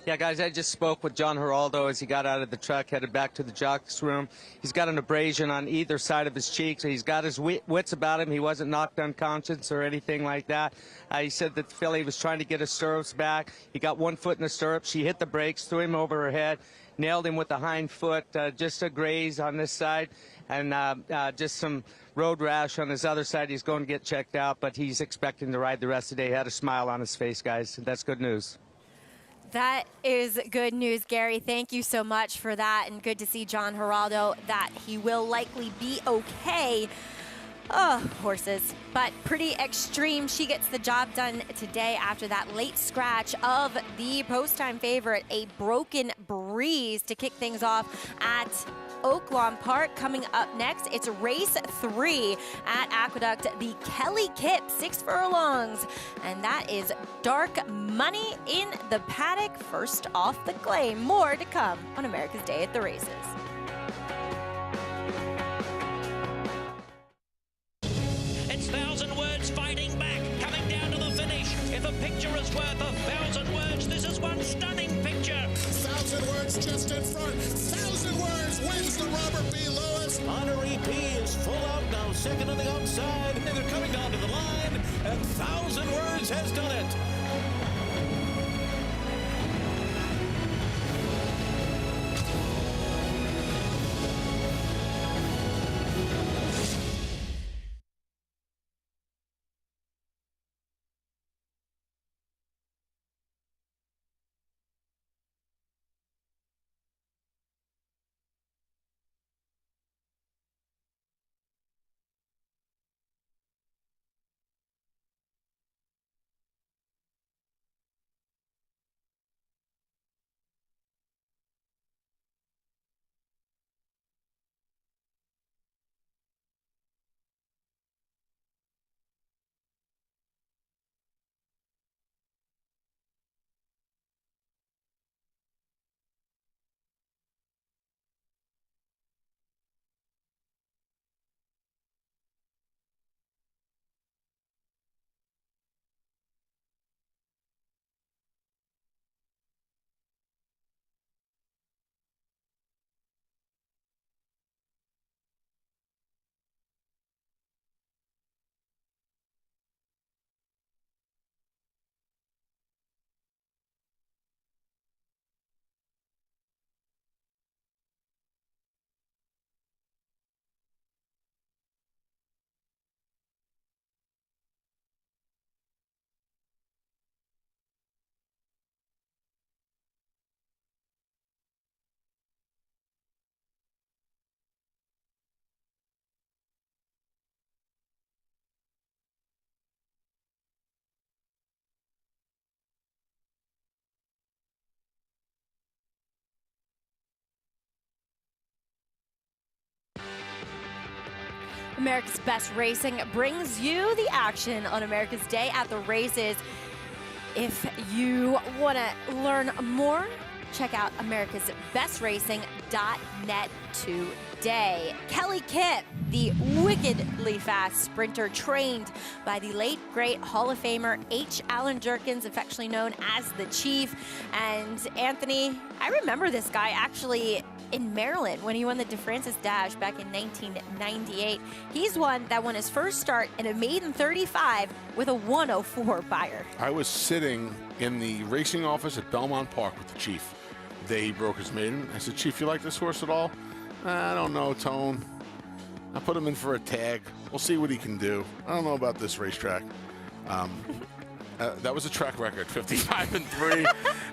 Speaker 16: Yeah, guys, I just spoke with John Geraldo as he got out of the truck, headed back to the jocks room. He's got an abrasion on either side of his cheek, so he's got his wits about him. He wasn't knocked unconscious or anything like that. He said that the filly was trying to get his stirrups back. He got one foot in the stirrups. She hit the brakes, threw him over her head, nailed him with the hind foot, just a graze on this side, and just some road rash on his other side. He's going to get checked out, but he's expecting to ride the rest of the day. He had a smile on his face, guys. That's good news.
Speaker 1: That is good news, Gary. Thank you so much for that, and good to see John Geraldo that he will likely be okay. Oh, horses. But Pretty Extreme, she gets the job done today after that late scratch of the post-time favorite, a Broken Breeze, to kick things off at Oaklawn Park. Coming up next, it's race 3 at Aqueduct, the Kelly Kip 6 furlongs, and that is Dark Money in the paddock. First off the claim. More to come on America's Day at the Races.
Speaker 3: It's 1,000 words fighting back, coming down to the finish. If a picture is worth 1,000 words, this is one stunning picture.
Speaker 18: 1,000 words just in front. 1,000 words wins the Robert B. Lewis.
Speaker 3: Honoree P is full out now, second on the outside. And they're coming down to the line, and 1,000 words has done it.
Speaker 1: America's Best Racing brings you the action on America's Day at the Races. If you want to learn more, check out americasbestracing.net today. Kelly Kip, the wickedly fast sprinter trained by the late, great Hall of Famer H. Alan Jerkins, affectionately known as the Chief. And Anthony, I remember this guy actually in Maryland when he won the DeFrancis Dash back in 1998. He's one that won his first start in a maiden 35 with a 104 Beyer.
Speaker 2: I was sitting in the racing office at Belmont Park with the Chief. The day he broke his maiden. I said, Chief, you like this horse at all? I don't know, Tone. I put him in for a tag. We'll see what he can do. I don't know about this racetrack. That was a track record, 55-3.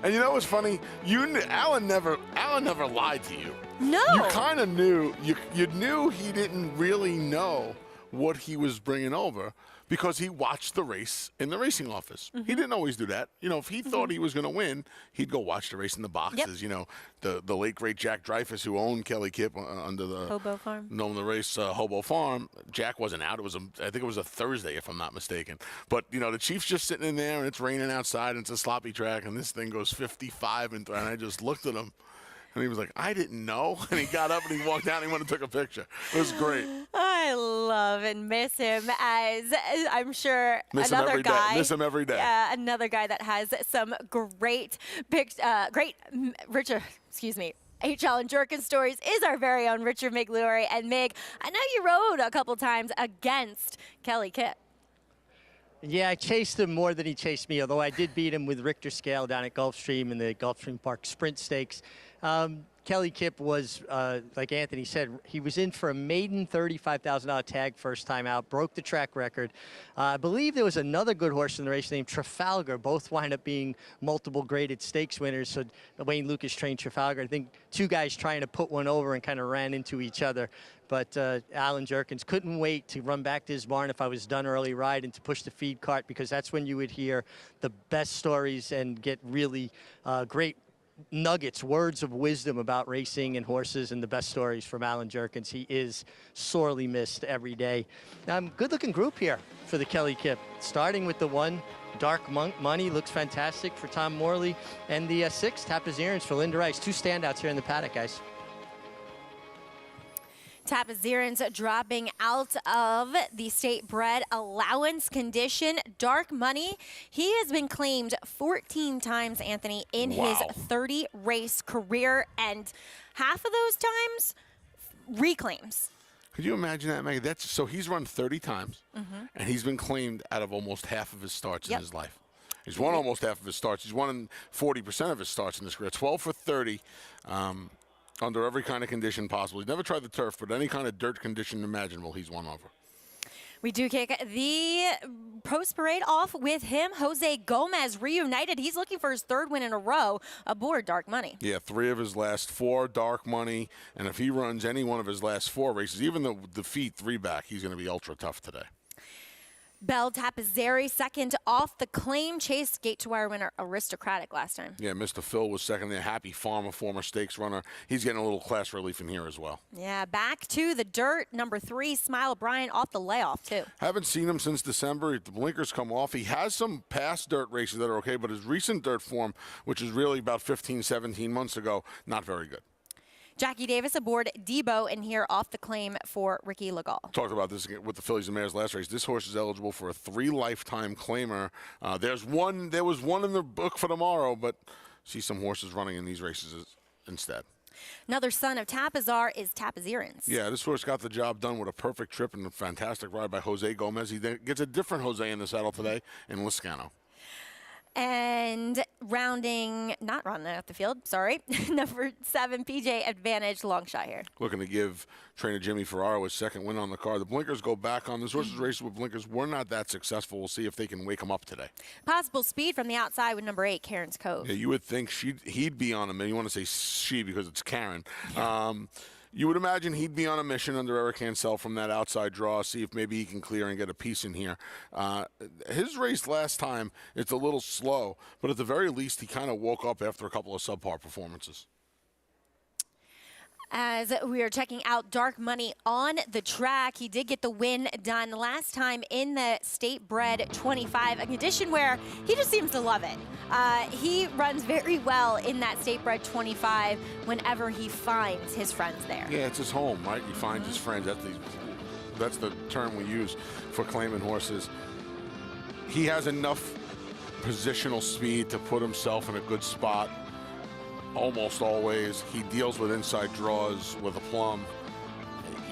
Speaker 2: And you know what's funny? Alan never lied to you.
Speaker 1: No.
Speaker 2: You kind of knew. You knew he didn't really know what he was bringing over because he watched the race in the racing office. He didn't always do that. You know, if he thought he was going to win, he'd go watch the race in the boxes. You know, the late great Jack Dreyfus, who owned Kelly Kipp under the
Speaker 1: Hobo Farm.
Speaker 2: known the race Hobo Farm. Jack wasn't out. I think it was a Thursday, if I'm not mistaken. But you know, the Chief's just sitting in there, and it's raining outside, and it's a sloppy track, and this thing goes 55-3. And I just looked at him. And he was like, I didn't know. And he got up and he walked down and he went and took a picture. It was great.
Speaker 1: I love and miss him, as I'm sure
Speaker 2: Miss him
Speaker 1: another
Speaker 2: every
Speaker 1: guy.
Speaker 2: day. Miss him every day.
Speaker 1: Another guy that has some great HL and Jerkin stories is our very own Richard McLaury. And Mig, I know you rode a couple times against Kelly Kipp.
Speaker 5: Yeah, I chased him more than he chased me, although I did beat him with Richter scale down at Gulfstream in the Gulfstream Park Sprint Stakes. Kelly Kipp was, like Anthony said, he was in for a maiden $35,000 tag first time out, broke the track record. I believe there was another good horse in the race named Trafalgar. Both wind up being multiple graded stakes winners. So Wayne Lucas trained Trafalgar. I think two guys trying to put one over and kind of ran into each other. But Alan Jerkins couldn't wait to run back to his barn if I was done early ride and to push the feed cart, because that's when you would hear the best stories and get really great nuggets, words of wisdom about racing and horses, and the best stories from Alan Jerkins. He is sorely missed every day. Good-looking group here for the Kelly Kipp, starting with the 1, Dark Money, looks fantastic for Tom Morley, and the 6, Tapazirans for Linda Rice. 2 standouts here in the paddock, guys.
Speaker 1: Tapazirans dropping out of the state bred allowance condition. Dark Money, he has been claimed 14 times, Anthony, in his 30-race career, and half of those times reclaims.
Speaker 2: Could you imagine that, Maggie? So he's run 30 times, and he's been claimed out of almost half of his starts in his life. He's won almost half of his starts. He's won 40% of his starts in his career. 12 for 30. Under every kind of condition possible. He's never tried the turf, but any kind of dirt condition imaginable, he's won over.
Speaker 1: We do kick the post parade off with him. Jose Gomez reunited. He's looking for his 3rd win in a row aboard Dark Money.
Speaker 2: Yeah, 3 of his last 4 Dark Money, and if he runs any one of his last 4 races, even the defeat 3 back, he's going to be ultra tough today.
Speaker 1: Belle Tapazzeri second off the claim. Chase gate-to-wire winner Aristocratic last time.
Speaker 2: Yeah, Mr. Phil was second there. Happy Farmer, former stakes runner. He's getting a little class relief in here as well.
Speaker 1: Yeah, back to the dirt. Number 3, Smile O'Brien off the layoff, too.
Speaker 2: Haven't seen him since December. The blinkers come off. He has some past dirt races that are okay, but his recent dirt form, which is really about 15, 17 months ago, not very good.
Speaker 1: Jackie Davis aboard Debo in here off the claim for Ricky Legall.
Speaker 2: Talked about this with the Fillies and Mares last race. This horse is eligible for a 3 lifetime claimer. There was one in the book for tomorrow, but see some horses running in these races instead.
Speaker 1: Another son of Tapazar is Tapazirans.
Speaker 2: Yeah, this horse got the job done with a perfect trip and a fantastic ride by Jose Gomez. He then gets a different Jose in the saddle today in Liscano.
Speaker 1: And not rounding out the field, sorry, number 7, PJ Advantage, long shot here.
Speaker 2: Looking to give trainer Jimmy Ferraro his 2nd win on the card. The blinkers go back on. This horse's races with blinkers were not that successful. We'll see if they can wake him up today.
Speaker 1: Possible speed from the outside with number 8, Karen's Cove.
Speaker 2: Yeah, you would think he'd be on him, and you want to say she because it's Karen. You would imagine he'd be on a mission under Eric Hansel from that outside draw, see if maybe he can clear and get a piece in here. His race last time, it's a little slow, but at the very least, he kind of woke up after a couple of subpar performances.
Speaker 1: As we are checking out Dark Money on the track, he did get the win done last time in the State Bred 25, a condition where he just seems to love it. He runs very well in that State Bred 25 whenever he finds his friends there.
Speaker 2: Yeah, it's his home, right? He finds his friends. That's the term we use for claiming horses. He has enough positional speed to put himself in a good spot. Almost always. He deals with inside draws with aplomb.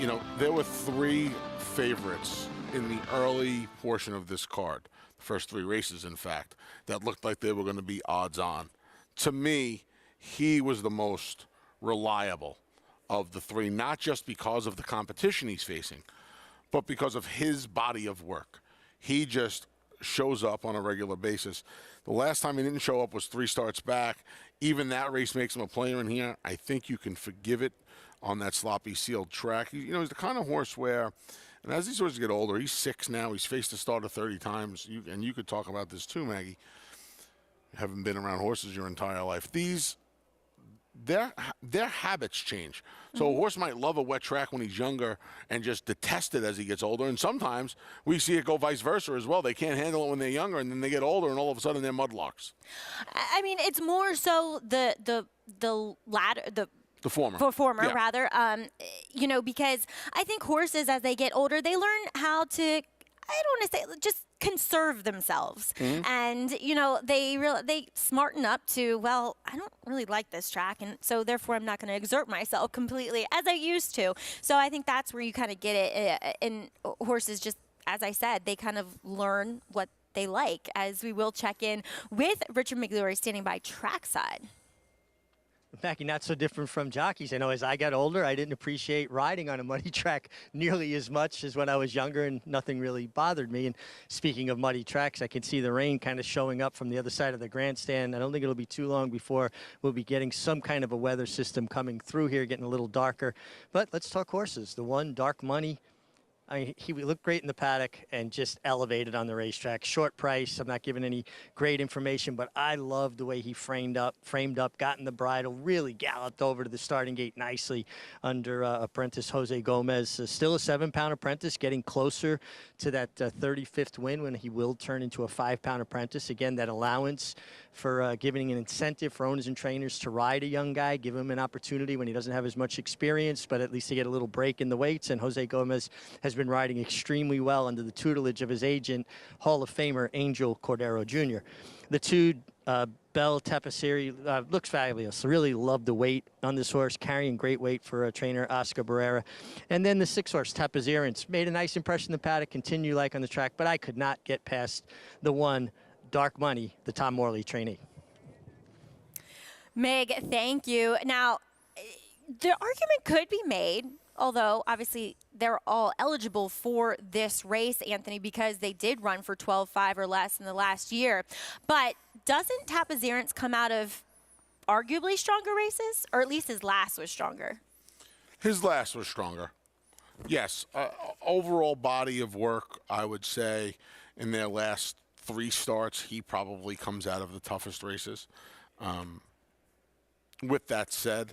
Speaker 2: You know, there were 3 favorites in the early portion of this card, the first 3 races, in fact, that looked like they were going to be odds on. To me, he was the most reliable of the three, not just because of the competition he's facing, but because of his body of work. He just shows up on a regular basis. The last time he didn't show up was 3 starts back. Even that race makes him a player in here. I think you can forgive it on that sloppy sealed track. You know, he's the kind of horse where, and as these horses get older, he's 6 now. He's faced the starter 30 times. And you could talk about this too, Maggie. You haven't been around horses your entire life. Their habits change. So a horse might love a wet track when he's younger and just detest it as he gets older. And sometimes we see it go vice versa as well. They can't handle it when they're younger, and then they get older, and all of a sudden they're mudlarks.
Speaker 1: I mean, it's more so the latter, the former.
Speaker 2: Yeah.
Speaker 1: Rather. You know, because I think horses, as they get older, they learn how to, I don't want to say, just conserve themselves. And, you know, they smarten up to, well, I don't really like this track, and so therefore I'm not going to exert myself completely as I used to. So I think that's where you kind of get it. In horses, just as I said, they kind of learn what they like, as we will check in with Richard McGlory standing by trackside.
Speaker 5: Mackie, not so different from jockeys. I know as I got older, I didn't appreciate riding on a muddy track nearly as much as when I was younger, and nothing really bothered me. And speaking of muddy tracks, I can see the rain kind of showing up from the other side of the grandstand. I don't think it'll be too long before we'll be getting some kind of a weather system coming through here, getting a little darker. But let's talk horses. The one, Dark Money. I mean, he looked great in the paddock and just elevated on the racetrack. Short price. I'm not giving any great information, but I love the way he framed up, got in the bridle, really galloped over to the starting gate nicely under apprentice Jose Gomez. Still a 7-pound apprentice, getting closer to that 35th win when he will turn into a 5-pound apprentice. Again, that allowance for giving an incentive for owners and trainers to ride a young guy, give him an opportunity when he doesn't have as much experience, but at least to get a little break in the weights. And Jose Gomez has been riding extremely well under the tutelage of his agent, Hall of Famer Angel Cordero Jr. The 2, Belle Gallantey, looks fabulous. Really love the weight on this horse, carrying great weight for trainer Oscar Barrera. And then the 6-horse, Tapazirance, made a nice impression in the paddock, continue like on the track, but I could not get past the 1, Dark Money, the Tom Morley trainee.
Speaker 1: Meg, thank you. Now, the argument could be made, although obviously they're all eligible for this race, Anthony, because they did run for 12.5 or less in the last year. But doesn't Tapazirance come out of arguably stronger races? Or at least his last was stronger?
Speaker 2: His last was stronger. Yes. Overall body of work, I would say, in their last 3 starts, he probably comes out of the toughest races. With that said,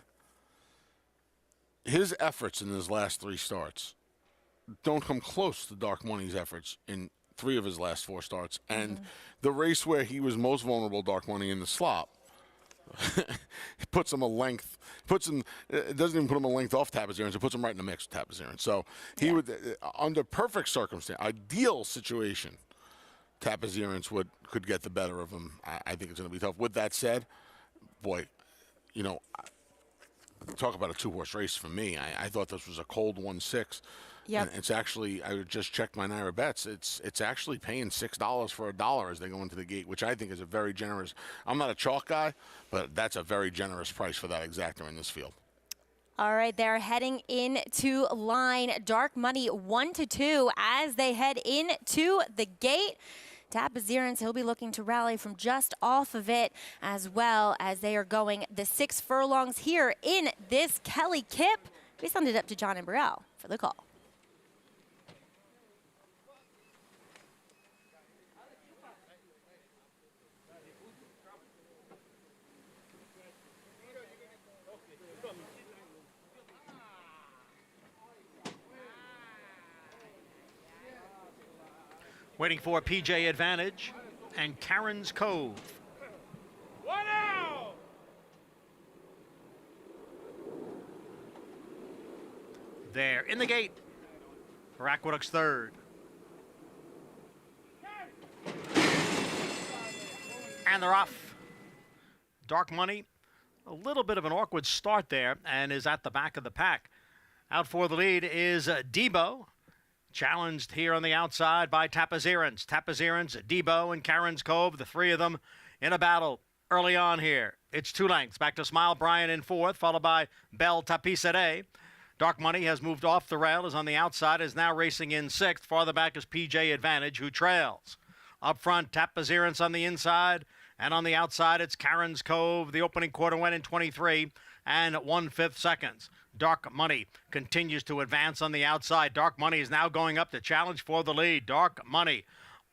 Speaker 2: his efforts in his last 3 starts don't come close to Dark Money's efforts in 3 of his last 4 starts. And the race where he was most vulnerable, Dark Money, in the slop, puts him a length, it doesn't even put him a length off Tapazirance, it puts him right in the mix with Tapazirance. So he would, under perfect circumstance, ideal situation, Tapazirance could get the better of him. I think it's going to be tough. With that said, boy, you know, talk about a 2-horse race for me. I thought this was a cold 1-6.
Speaker 1: Yeah.
Speaker 2: It's actually, I just checked my Naira bets. It's actually paying $6 for $1 as they go into the gate, which I think is a very generous. I'm not a chalk guy, but that's a very generous price for that exactor in this field.
Speaker 1: All right, they're heading into line. Dark Money 1-2 as they head into the gate. Tapazirance, he'll be looking to rally from just off of it, as well as they are going the 6 furlongs here in this Kelly Kip. We send it up to John and Burrell for the call.
Speaker 6: Waiting for PJ Advantage and Karen's Cove.
Speaker 3: One out!
Speaker 6: There in the gate for Aqueduct's 3rd. And they're off. Dark Money, a little bit of an awkward start there and is at the back of the pack. Out for the lead is Debo. Challenged here on the outside by Tapazirance. Tapazirance, Debo, and Karen's Cove, the 3 of them in a battle early on here. It's 2 lengths. Back to Smile Bryant in 4th, followed by Belle Tapisere. Dark Money has moved off the rail, is on the outside, is now racing in 6th. Farther back is PJ Advantage, who trails. Up front, Tapazirance on the inside, and on the outside, it's Karen's Cove. The opening quarter went in 23 and 1/5 seconds. Dark Money continues to advance on the outside. Dark Money is now going up to challenge for the lead. Dark Money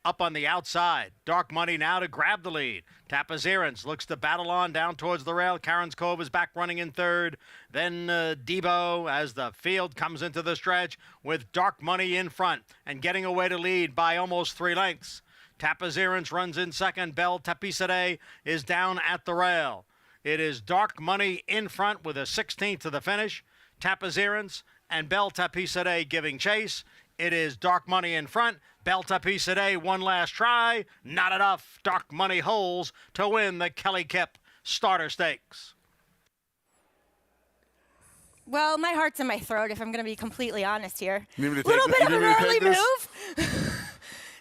Speaker 6: up on the outside. Dark Money now to grab the lead. Tapazirance looks to battle on down towards the rail. Karen's Cove is back running in 3rd. Then Debo as the field comes into the stretch with Dark Money in front and getting away to lead by almost 3 lengths. Tapazirance runs in 2nd. Belle Tapisere is down at the rail. It is Dark Money in front with a 16th to the finish. Tapazirance and Belle Tapisere giving chase. It is Dark Money in front. Belle Tapisere, one last try. Not enough. Dark Money holds to win the Kelly Kipp Starter Stakes.
Speaker 1: Well, my heart's in my throat, if I'm going to be completely honest here.
Speaker 2: You need me to
Speaker 1: Little
Speaker 2: take
Speaker 1: bit of an early
Speaker 2: this?
Speaker 1: move.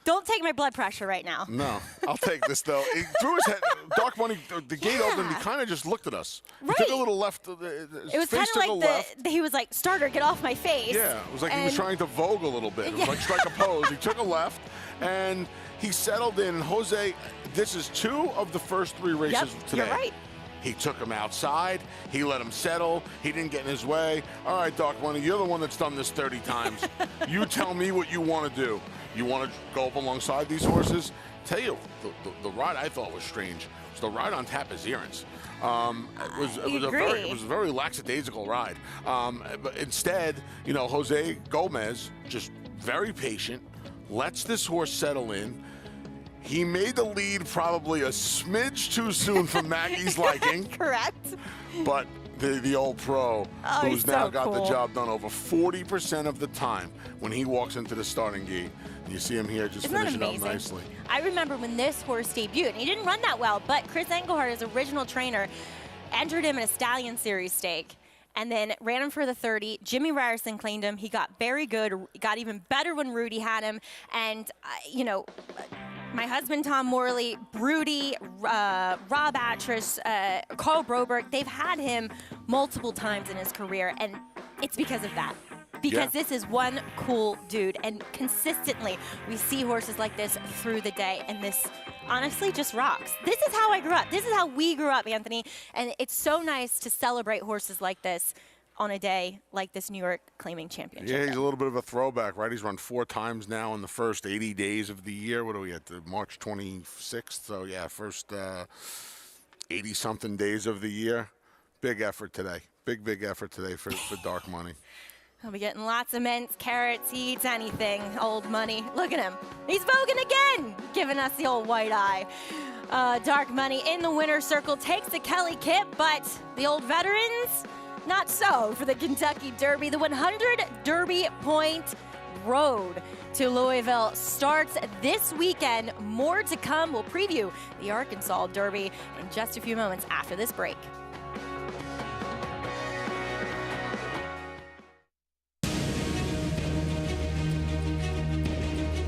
Speaker 1: Don't take my blood pressure right now.
Speaker 2: No, I'll take this, though. He threw his head. Dark Money, the gate opened. He kind of just looked at us.
Speaker 1: Right.
Speaker 2: He took a little left.
Speaker 1: It was kind of like he was like, starter, get off my face.
Speaker 2: Yeah, it was like he was trying to vogue a little bit. It was like strike a pose. He took a left, and he settled in. Jose, this is 2 of the first 3 races today.
Speaker 1: You're right.
Speaker 2: He took him outside. He let him settle. He didn't get in his way. All right, Dark Money, you're the one that's done this 30 times. You tell me what you want to do. You want to go up alongside these horses? Tell you, the ride I thought was strange was the ride on Tapazirance. It was a very lackadaisical ride. But instead, Jose Gomez, just very patient, lets this horse settle in. He made the lead probably a smidge too soon for Maggie's liking.
Speaker 1: Correct.
Speaker 2: But the old pro, who's now got the job done over 40% of the time when he walks into the starting gate. And you see him here just finishing up nicely.
Speaker 1: I remember when this horse debuted, and he didn't run that well, but Chris Engelhardt, his original trainer, entered him in a Stallion Series stake and then ran him for the 30. Jimmy Ryerson claimed him. He got very good, got even better when Rudy had him. And, my husband, Tom Morley, Broody, Rob Atras, Carl Broberg, they've had him multiple times in his career, and it's because of that. Because this is one cool dude, and consistently we see horses like this through the day, and this honestly just rocks. This is how I grew up. This is how we grew up, Anthony, and it's so nice to celebrate horses like this on a day like this New York Claiming Championship.
Speaker 2: Yeah, he's a little bit of a throwback, right? He's run 4 times now in the first 80 days of the year. What are we at, March 26th? So, yeah, first 80-something days of the year. Big effort today. Big effort today for Dark Money.
Speaker 1: He'll be getting lots of mints, carrots. He eats anything, old money. Look at him. He's voguing again, giving us the old white eye. Dark Money in the winner's circle takes the Kelly Kipp, but the old veterans, not so for the Kentucky Derby. The 100 Derby Point Road to Louisville starts this weekend. More to come. We'll preview the Arkansas Derby in just a few moments after this break.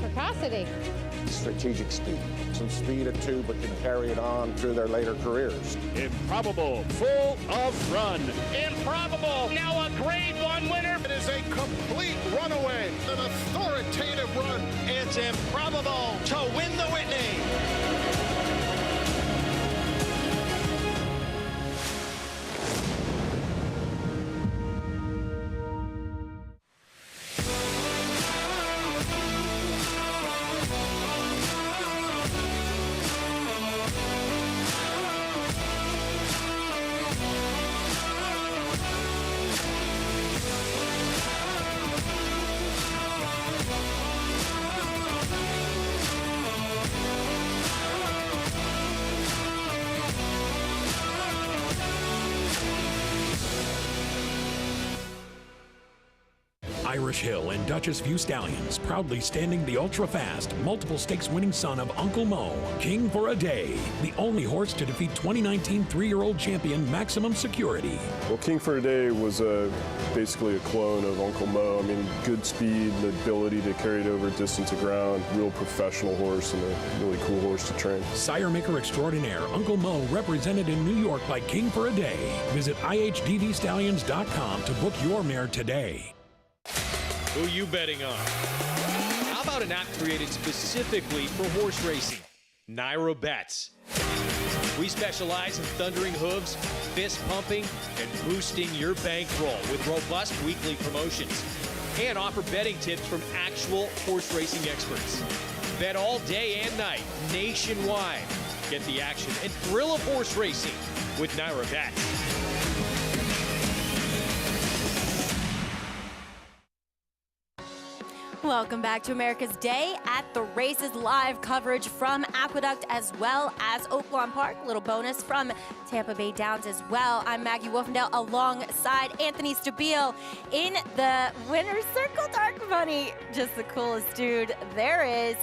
Speaker 7: Precocity.
Speaker 8: Strategic speed. Some speed at 2, but can carry it on through their later careers.
Speaker 23: Improbable, full of run.
Speaker 18: Improbable, now a Grade 1 winner. It is a complete runaway, an authoritative run.
Speaker 6: It's improbable to win the Whitney.
Speaker 7: Irish Hill and Duchess View Stallions, proudly standing the ultra-fast, multiple stakes-winning son of Uncle Mo, King for a Day, the only horse to defeat 2019 three-year-old champion Maximum Security.
Speaker 9: Well, King for a Day was basically a clone of Uncle Mo. I mean, good speed, the ability to carry it over distance of ground, real professional horse and a really cool horse to train.
Speaker 7: Sire maker extraordinaire Uncle Mo, represented in New York by King for a Day. Visit IHDVStallions.com to book your mare today.
Speaker 10: Who you betting on? How about an app created specifically for horse racing? Naira Bets. We specialize in thundering hooves, fist pumping, and boosting your bankroll with robust weekly promotions. And offer betting tips from actual horse racing experts. Bet all day and night, nationwide. Get the action and thrill of horse racing with Naira Bets.
Speaker 1: Welcome back to America's Day at the Races, live coverage from Aqueduct as well as Oaklawn Park. A little bonus from Tampa Bay Downs as well. I'm Maggie Wolfendale alongside Anthony Stabile in the winner's circle. Dark Money, just the coolest dude there is.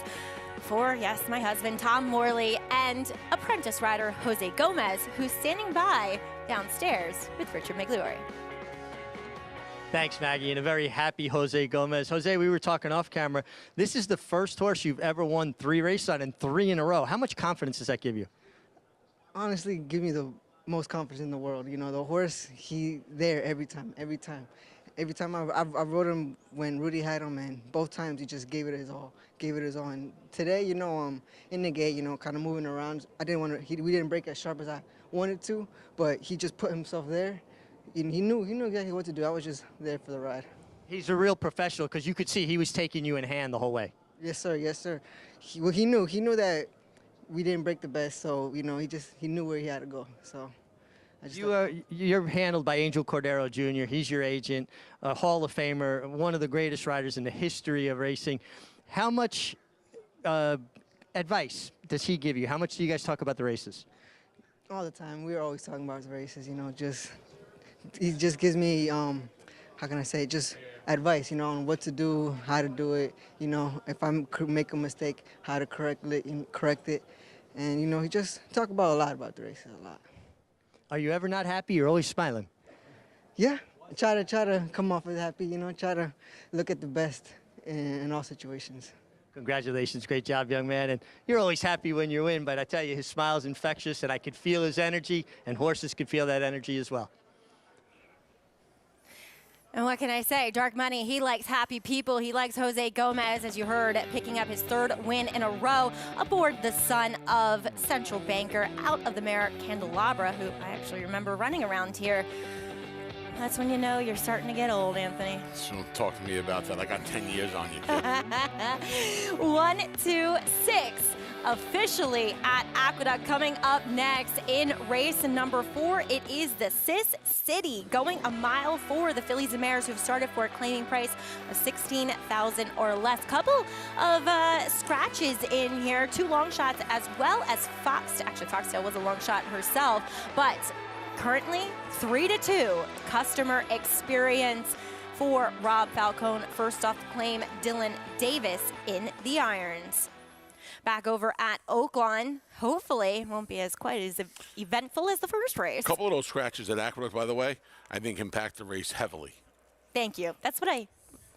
Speaker 1: For, yes, my husband, Tom Morley, and apprentice rider Jose Gomez, who's standing by downstairs with Richard McLaury.
Speaker 5: Thanks, Maggie, and a very happy Jose Gomez. Jose, we were talking off camera. This is the first horse you've ever won 3 races on and 3 in a row. How much confidence does that give you?
Speaker 24: Honestly, give me the most confidence in the world. You know, the horse, he there every time. Every time I rode him when Rudy had him, and both times he just gave it his all. And today, you know, in the gate, you know, kind of moving around, I didn't want to. We didn't break as sharp as I wanted to, but he just put himself there. And he knew exactly what to do. I was just there for the ride.
Speaker 5: He's a real professional because you could see he was taking you in hand the whole way.
Speaker 24: Yes, sir. Yes, sir. He knew that we didn't break the best, so you know he knew where he had to go. So.
Speaker 5: You're handled by Angel Cordero Jr. He's your agent, a Hall of Famer, one of the greatest riders in the history of racing. How much advice does he give you? How much do you guys talk about the races?
Speaker 24: All the time. We're always talking about the races. You know, he just gives me, how can I say, just advice, you know, on what to do, how to do it, you know, if I make a mistake, how to correct it. And, you know, he just talk about a lot about the races, a lot.
Speaker 5: Are you ever not happy? You're always smiling.
Speaker 24: Yeah, try to come off as happy, you know, try to look at the best in all situations.
Speaker 5: Congratulations, great job, young man. And you're always happy when you win, but I tell you, his smile's infectious, and I could feel his energy, and horses could feel that energy as well.
Speaker 1: And what can I say? Dark Money, he likes happy people. He likes Jose Gomez, as you heard, picking up his 3rd win in a row aboard the son of Central Banker, out of the mare Candelabra, who I actually remember running around here. That's when you know you're starting to get old, Anthony.
Speaker 2: Don't talk to me about that. I got 10 years on you, kid.
Speaker 1: 1, 2, 6. Officially at Aqueduct. Coming up next in race number 4, it is the Sis City, going a mile for the fillies and mares who've started for a claiming price of $16,000 or less. Couple of scratches in here, 2 long shots, as well as Fox. Actually, Foxtail was a long shot herself, but currently 3-2 customer experience for Rob Falcone. First off the claim, Dylan Davis in the irons. Back over at Oaklawn, hopefully won't be quite as eventful as the first race.
Speaker 2: A couple of those scratches at Aqueduct, by the way, I think impact the race heavily.
Speaker 1: Thank you. That's what I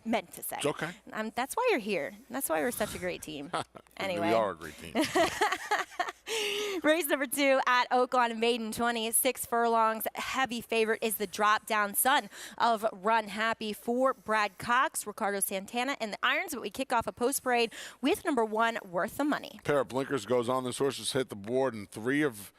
Speaker 1: meant to say.
Speaker 2: It's okay.
Speaker 1: That's why you're here. That's why we're such a great team. Anyway.
Speaker 2: We are a great team.
Speaker 1: Race number 2 at Oaklawn, maiden 26 furlongs. Heavy favorite is the drop-down son of Run Happy for Brad Cox, Ricardo Santana, and the irons. But we kick off a post parade with number 1, Worth the Money.
Speaker 2: Pair of blinkers goes on. This horse has hit the board in 3 of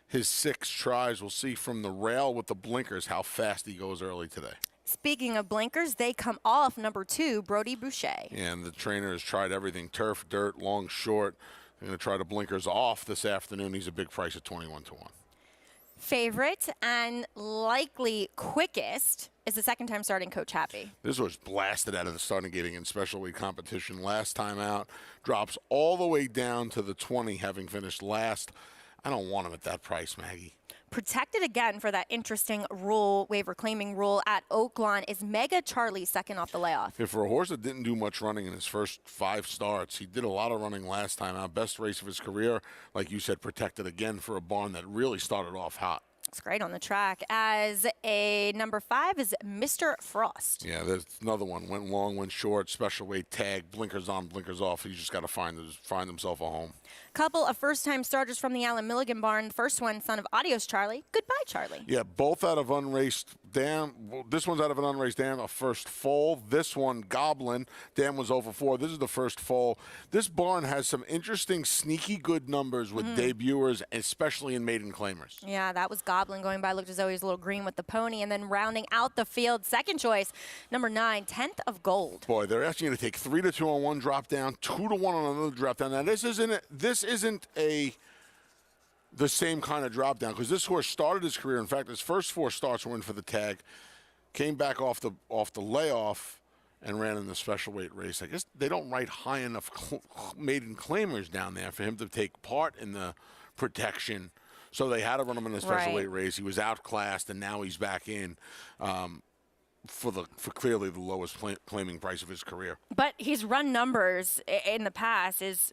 Speaker 2: his 6 tries. We'll see from the rail with the blinkers how fast he goes early today.
Speaker 1: Speaking of blinkers, they come off number 2, Brody Boucher.
Speaker 2: And the trainer has tried everything, turf, dirt, long, short. They're going to try the blinkers off this afternoon. He's a big price at 21-1.
Speaker 1: Favorite and likely quickest is the second time starting Coach Happy.
Speaker 2: This was blasted out of the starting gating in special weight competition last time out. Drops all the way down to the 20, having finished last. I don't want him at that price, Maggie.
Speaker 1: Protected again for that interesting rule, waiver claiming rule at Oaklawn, is Mega Charlie second off the layoff.
Speaker 2: If for a horse that didn't do much running in his first 5 starts, he did a lot of running last time out. Best race of his career, like you said, protected again for a barn that really started off hot.
Speaker 1: It's great on the track. As a number 5 is Mr. Frost.
Speaker 2: Yeah, there's another one. Went long, went short, special weight tag, blinkers on, blinkers off. He's just got to find himself a home.
Speaker 1: Couple of first-time starters from the Alan Milligan barn. The first one, son of Adios Charlie. Goodbye, Charlie.
Speaker 2: Yeah, both out of unraced dam. This one's out of an unraced dam, a first foal. This one, Goblin. Dam was over 4. This is the first foal. This barn has some interesting, sneaky good numbers with debuters, especially in maiden claimers.
Speaker 1: Yeah, that was Goblin going by. Looked as though he was a little green with the pony. And then rounding out the field, second choice, number 9, 10th of Gold.
Speaker 2: Boy, they're asking you to take 3-2 on one drop down, 2-1 on another drop down. Now, this isn't the same kind of drop down, because this horse started his career. In fact, his first 4 starts were in for the tag, came back off the layoff, and ran in the special weight race. I guess they don't write high enough maiden claimers down there for him to take part in the protection. So they had to run him in the special weight race. He was outclassed, and now he's back in for clearly the lowest claiming price of his career.
Speaker 1: But he's run numbers in the past. His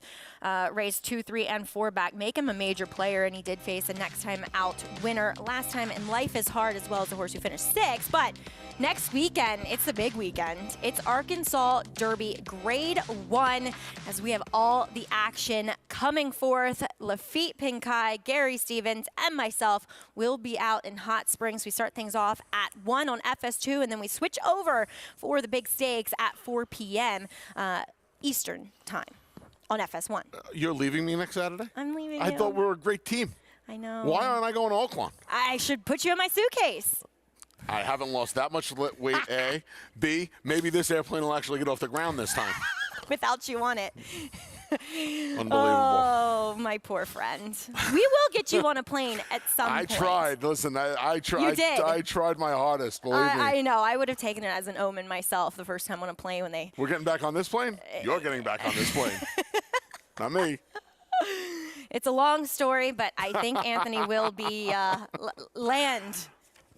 Speaker 1: race 2, 3, and 4 back make him a major player, and he did face a next time out winner last time in Life is Hard, as well as the horse who finished 6th. But next weekend, it's the big weekend. It's Arkansas Derby Grade 1, as we have all the action coming forth. Lafitte Pinkai, Gary Stevens, and myself will be out in Hot Springs. We start things off at 1 on FS2, and then we switch over for the big stakes at 4 p.m. Eastern time on FS1.
Speaker 2: You're leaving me next Saturday?
Speaker 1: I'm leaving
Speaker 2: I
Speaker 1: you.
Speaker 2: thought we were a great team.
Speaker 1: I know.
Speaker 2: Why aren't I going to Oaklawn?
Speaker 1: I should put you in my suitcase.
Speaker 2: I haven't lost that much weight, A. B, maybe this airplane will actually get off the ground this time.
Speaker 1: Without you on it.
Speaker 2: Unbelievable.
Speaker 1: Oh, my poor friend. We will get you on a plane at some point.
Speaker 2: I tried. Listen, I tried.
Speaker 1: You did.
Speaker 2: I tried my hardest, believe me.
Speaker 1: I know. I would have taken it as an omen myself the first time on a plane when they...
Speaker 2: We're getting back on this plane? You're getting back on this plane. Not me.
Speaker 1: It's a long story, but I think Anthony will be land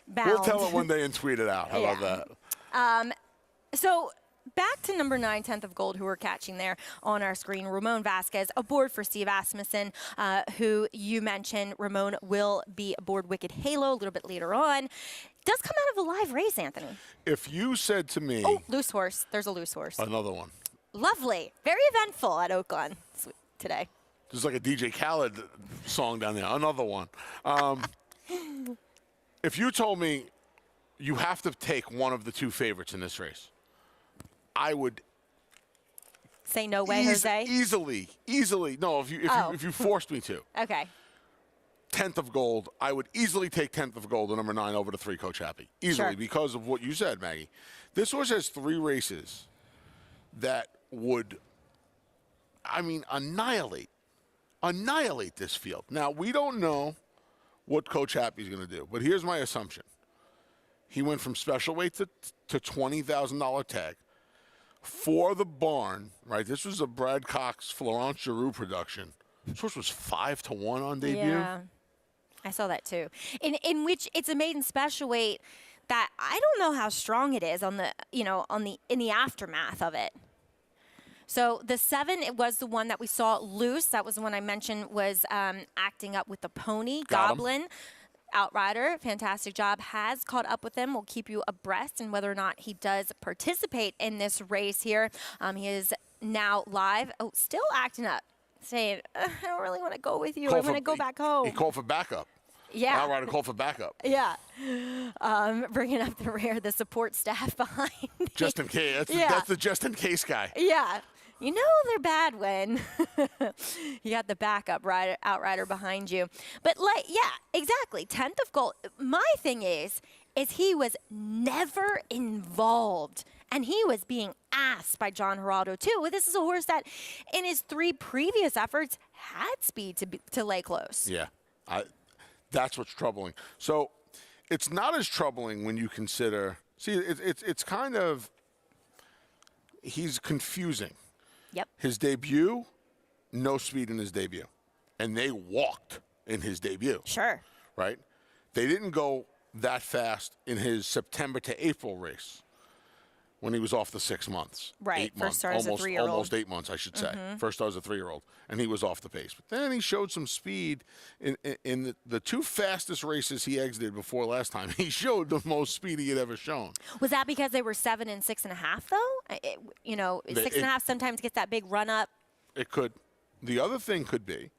Speaker 1: bound.
Speaker 2: We'll tell it one day and tweet it out. How about that?
Speaker 1: So back to number 9, 10th of Gold, who we're catching there on our screen. Ramon Vasquez aboard for Steve Asmussen, who you mentioned. Ramon will be aboard Wicked Halo a little bit later on. Does come out of a live race, Anthony.
Speaker 2: If you said to me...
Speaker 1: Oh, loose horse. There's a loose horse.
Speaker 2: Another one.
Speaker 1: Lovely. Very eventful at Oaklawn today.
Speaker 2: There's like a DJ Khaled song down there. Another one. If you told me you have to take one of the 2 favorites in this race, I would
Speaker 1: say no way, Jose.
Speaker 2: Easily. No, if you forced me to.
Speaker 1: Okay.
Speaker 2: 10th of Gold, I would easily take 10th of Gold and number 9 over to 3 Coach Happy. Easily, because of what you said, Maggie. This horse has 3 races that would, annihilate this field. Now, we don't know what Coach Happy's going to do, but here's my assumption. He went from special weight to $20,000 tag. For the barn, right, this was a Brad Cox, Florence Giroux production. This horse was 5-1 on debut.
Speaker 1: Yeah, I saw that too. In which it's a maiden special weight that I don't know how strong it is in the aftermath of it. So the 7, it was the one that we saw loose. That was the one I mentioned was acting up with the pony. Goblin, Outrider, fantastic job, has caught up with him. We'll keep you abreast and whether or not he does participate in this race here. He is now live. Oh, still acting up, saying, I don't really want to go with you. I'm going to go back home.
Speaker 2: He called for backup.
Speaker 1: Yeah.
Speaker 2: Outrider called for backup.
Speaker 1: Yeah. Bringing up the rear, the support staff behind.
Speaker 2: Just in case. That's the just in case guy.
Speaker 1: Yeah. You know they're bad when you got the backup outrider behind you. But, exactly. 10th of Gold. My thing is he was never involved. And he was being asked by John Geraldo, too. This is a horse that, in his 3 previous efforts, had speed to lay close.
Speaker 2: Yeah. That's what's troubling. So it's not as troubling when you consider – see, it's kind of – he's confusing.
Speaker 1: Yep.
Speaker 2: His debut, no speed in his debut. And they walked in his debut.
Speaker 1: Sure.
Speaker 2: Right? They didn't go that fast in his September to April race when he was off the 6 months.
Speaker 1: Right,
Speaker 2: 8
Speaker 1: first
Speaker 2: months,
Speaker 1: start as a 3-year-old.
Speaker 2: almost 8 months, I should say. First start as a 3-year-old, and he was off the pace. But then he showed some speed in the 2 fastest races he exited before last time. He showed the most speed he had ever shown.
Speaker 1: Was that because they were 7 and 6.5 though? You know, 6.5 sometimes gets that big run up.
Speaker 2: It could. The other thing could be,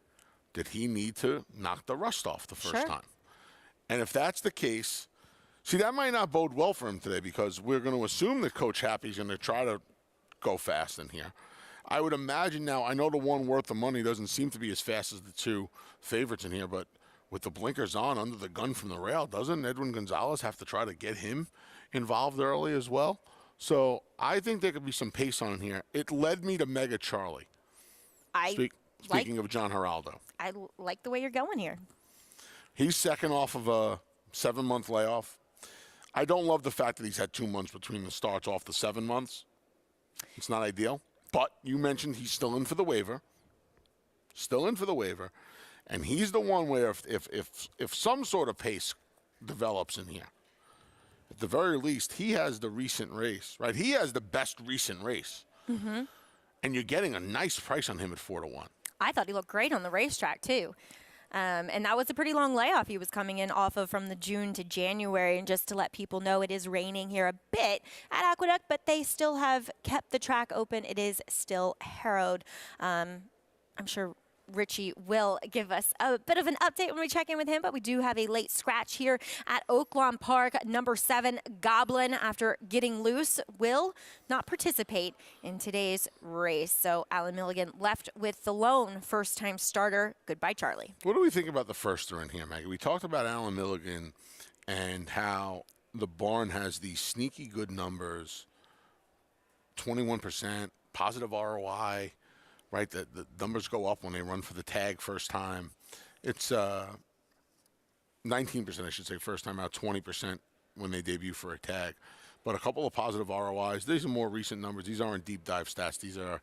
Speaker 2: did he need to knock the rust off the first time? And if that's the case, see, that might not bode well for him today because we're going to assume that Coach Happy's going to try to go fast in here. I would imagine now, I know the one worth the money doesn't seem to be as fast as the 2 favorites in here, but with the blinkers on under the gun from the rail, doesn't Edwin Gonzalez have to try to get him involved early as well? So I think there could be some pace on here. It led me to Mega Charlie. Speaking of John Geraldo.
Speaker 1: I like the way you're going here.
Speaker 2: He's second off of a 7-month layoff. I don't love the fact that he's had 2 months between the starts off the 7 months. It's not ideal. But you mentioned he's still in for the waiver. Still in for the waiver. And he's the one where if some sort of pace develops in here, at the very least, he has the recent race, right? He has the best recent race. And you're getting a nice price on him at 4-1.
Speaker 1: I thought he looked great on the racetrack, too. And that was a pretty long layoff he was coming in off of from the June to January. And just to let people know, it is raining here a bit at Aqueduct, but they still have kept the track open. It is still harrowed. I'm sure Richie will give us a bit of an update when we check in with him, but we do have a late scratch here at Oaklawn Park. Number 7, Goblin, after getting loose, will not participate in today's race. So Alan Milligan left with the lone first-time starter. Goodbye, Charlie.
Speaker 2: What do we think about the firster in here, Maggie? We talked about Alan Milligan and how the barn has these sneaky good numbers, 21%, positive ROI. Right, the numbers go up when they run for the tag first time. It's 19%, I should say, first time out, 20% when they debut for a tag. But a couple of positive ROIs. These are more recent numbers. These aren't deep dive stats. These are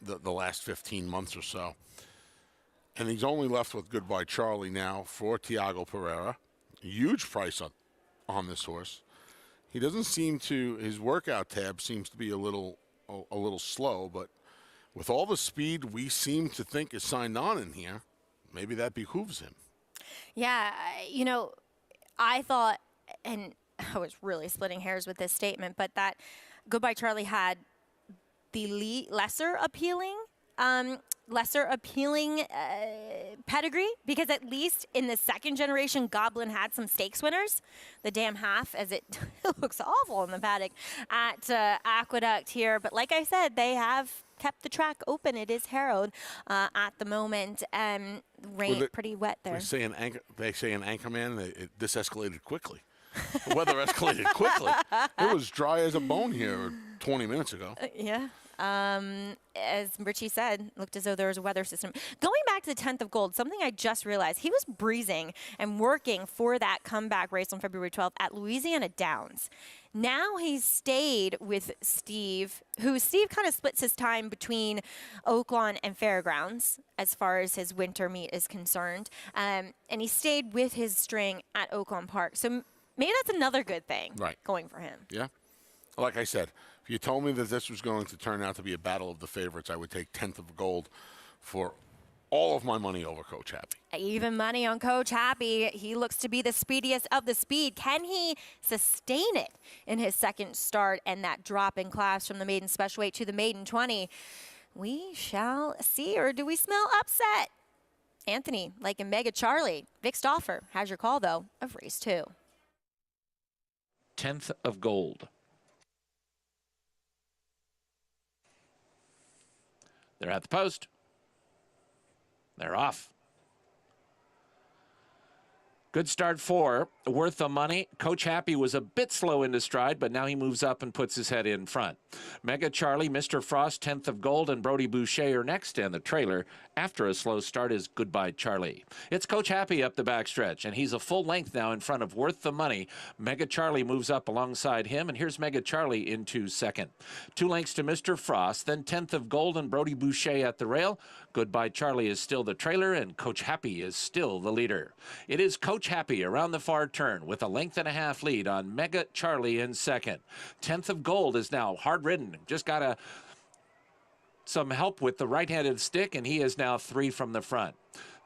Speaker 2: the last 15 months or so. And he's only left with Goodbye Charlie now for Tiago Pereira. Huge price on this horse. He doesn't seem to, his workout tab seems to be a little slow, but with all the speed we seem to think is signed on in here, maybe that behooves him.
Speaker 1: Yeah, you know, I thought, and I was really splitting hairs with this statement, but that Goodbye Charlie had the lesser appealing pedigree, because at least in the second generation, Goblin had some stakes winners. The damn half, as it looks awful in the paddock at Aqueduct here. But like I said, they have kept the track open. It is harrowed at the moment. Rain pretty wet there.
Speaker 2: They say an Anchorman, this escalated quickly. The weather escalated quickly. It was dry as a bone here 20 minutes ago.
Speaker 1: Yeah. As Richie said, looked as though there was a weather system. Going back to the 10th of Gold, something I just realized, he was breezing and working for that comeback race on February 12th at Louisiana Downs. Now he's stayed with Steve, Steve kind of splits his time between Oaklawn and Fairgrounds as far as his winter meet is concerned. And he stayed with his string at Oaklawn Park. So maybe that's another good thing going for him.
Speaker 2: Yeah. Like I said, if you told me that this was going to turn out to be a battle of the favorites, I would take 10th of Gold for all of my money over Coach Happy.
Speaker 1: Even money on Coach Happy. He looks to be the speediest of the speed. Can he sustain it in his second start and that drop in class from the maiden special weight to the maiden 20? We shall see. Or do we smell upset? Anthony, like in Mega Charlie. Vic Stauffer has your call, though, of race 2.
Speaker 17: 10th of Gold. They're at the post. They're off. Good start for Worth the Money. Coach Happy was a bit slow into stride, but now he moves up and puts his head in front. Mega Charlie, Mr. Frost, 10th of Gold, and Brody Boucher are next, and the trailer after a slow start is Goodbye Charlie. It's Coach Happy up the backstretch, and he's a full length now in front of Worth the Money. Mega Charlie moves up alongside him, and here's Mega Charlie into second. 2 lengths to Mr. Frost, then 10th of Gold and Brody Boucher at the rail. Goodbye Charlie is still the trailer, and Coach Happy is still the leader. It is Coach Happy around the far turn with a 1.5 length lead on Mega Charlie in second. 10th of Gold is now hard-ridden. Just got some help with the right-handed stick, and he is now 3 from the front.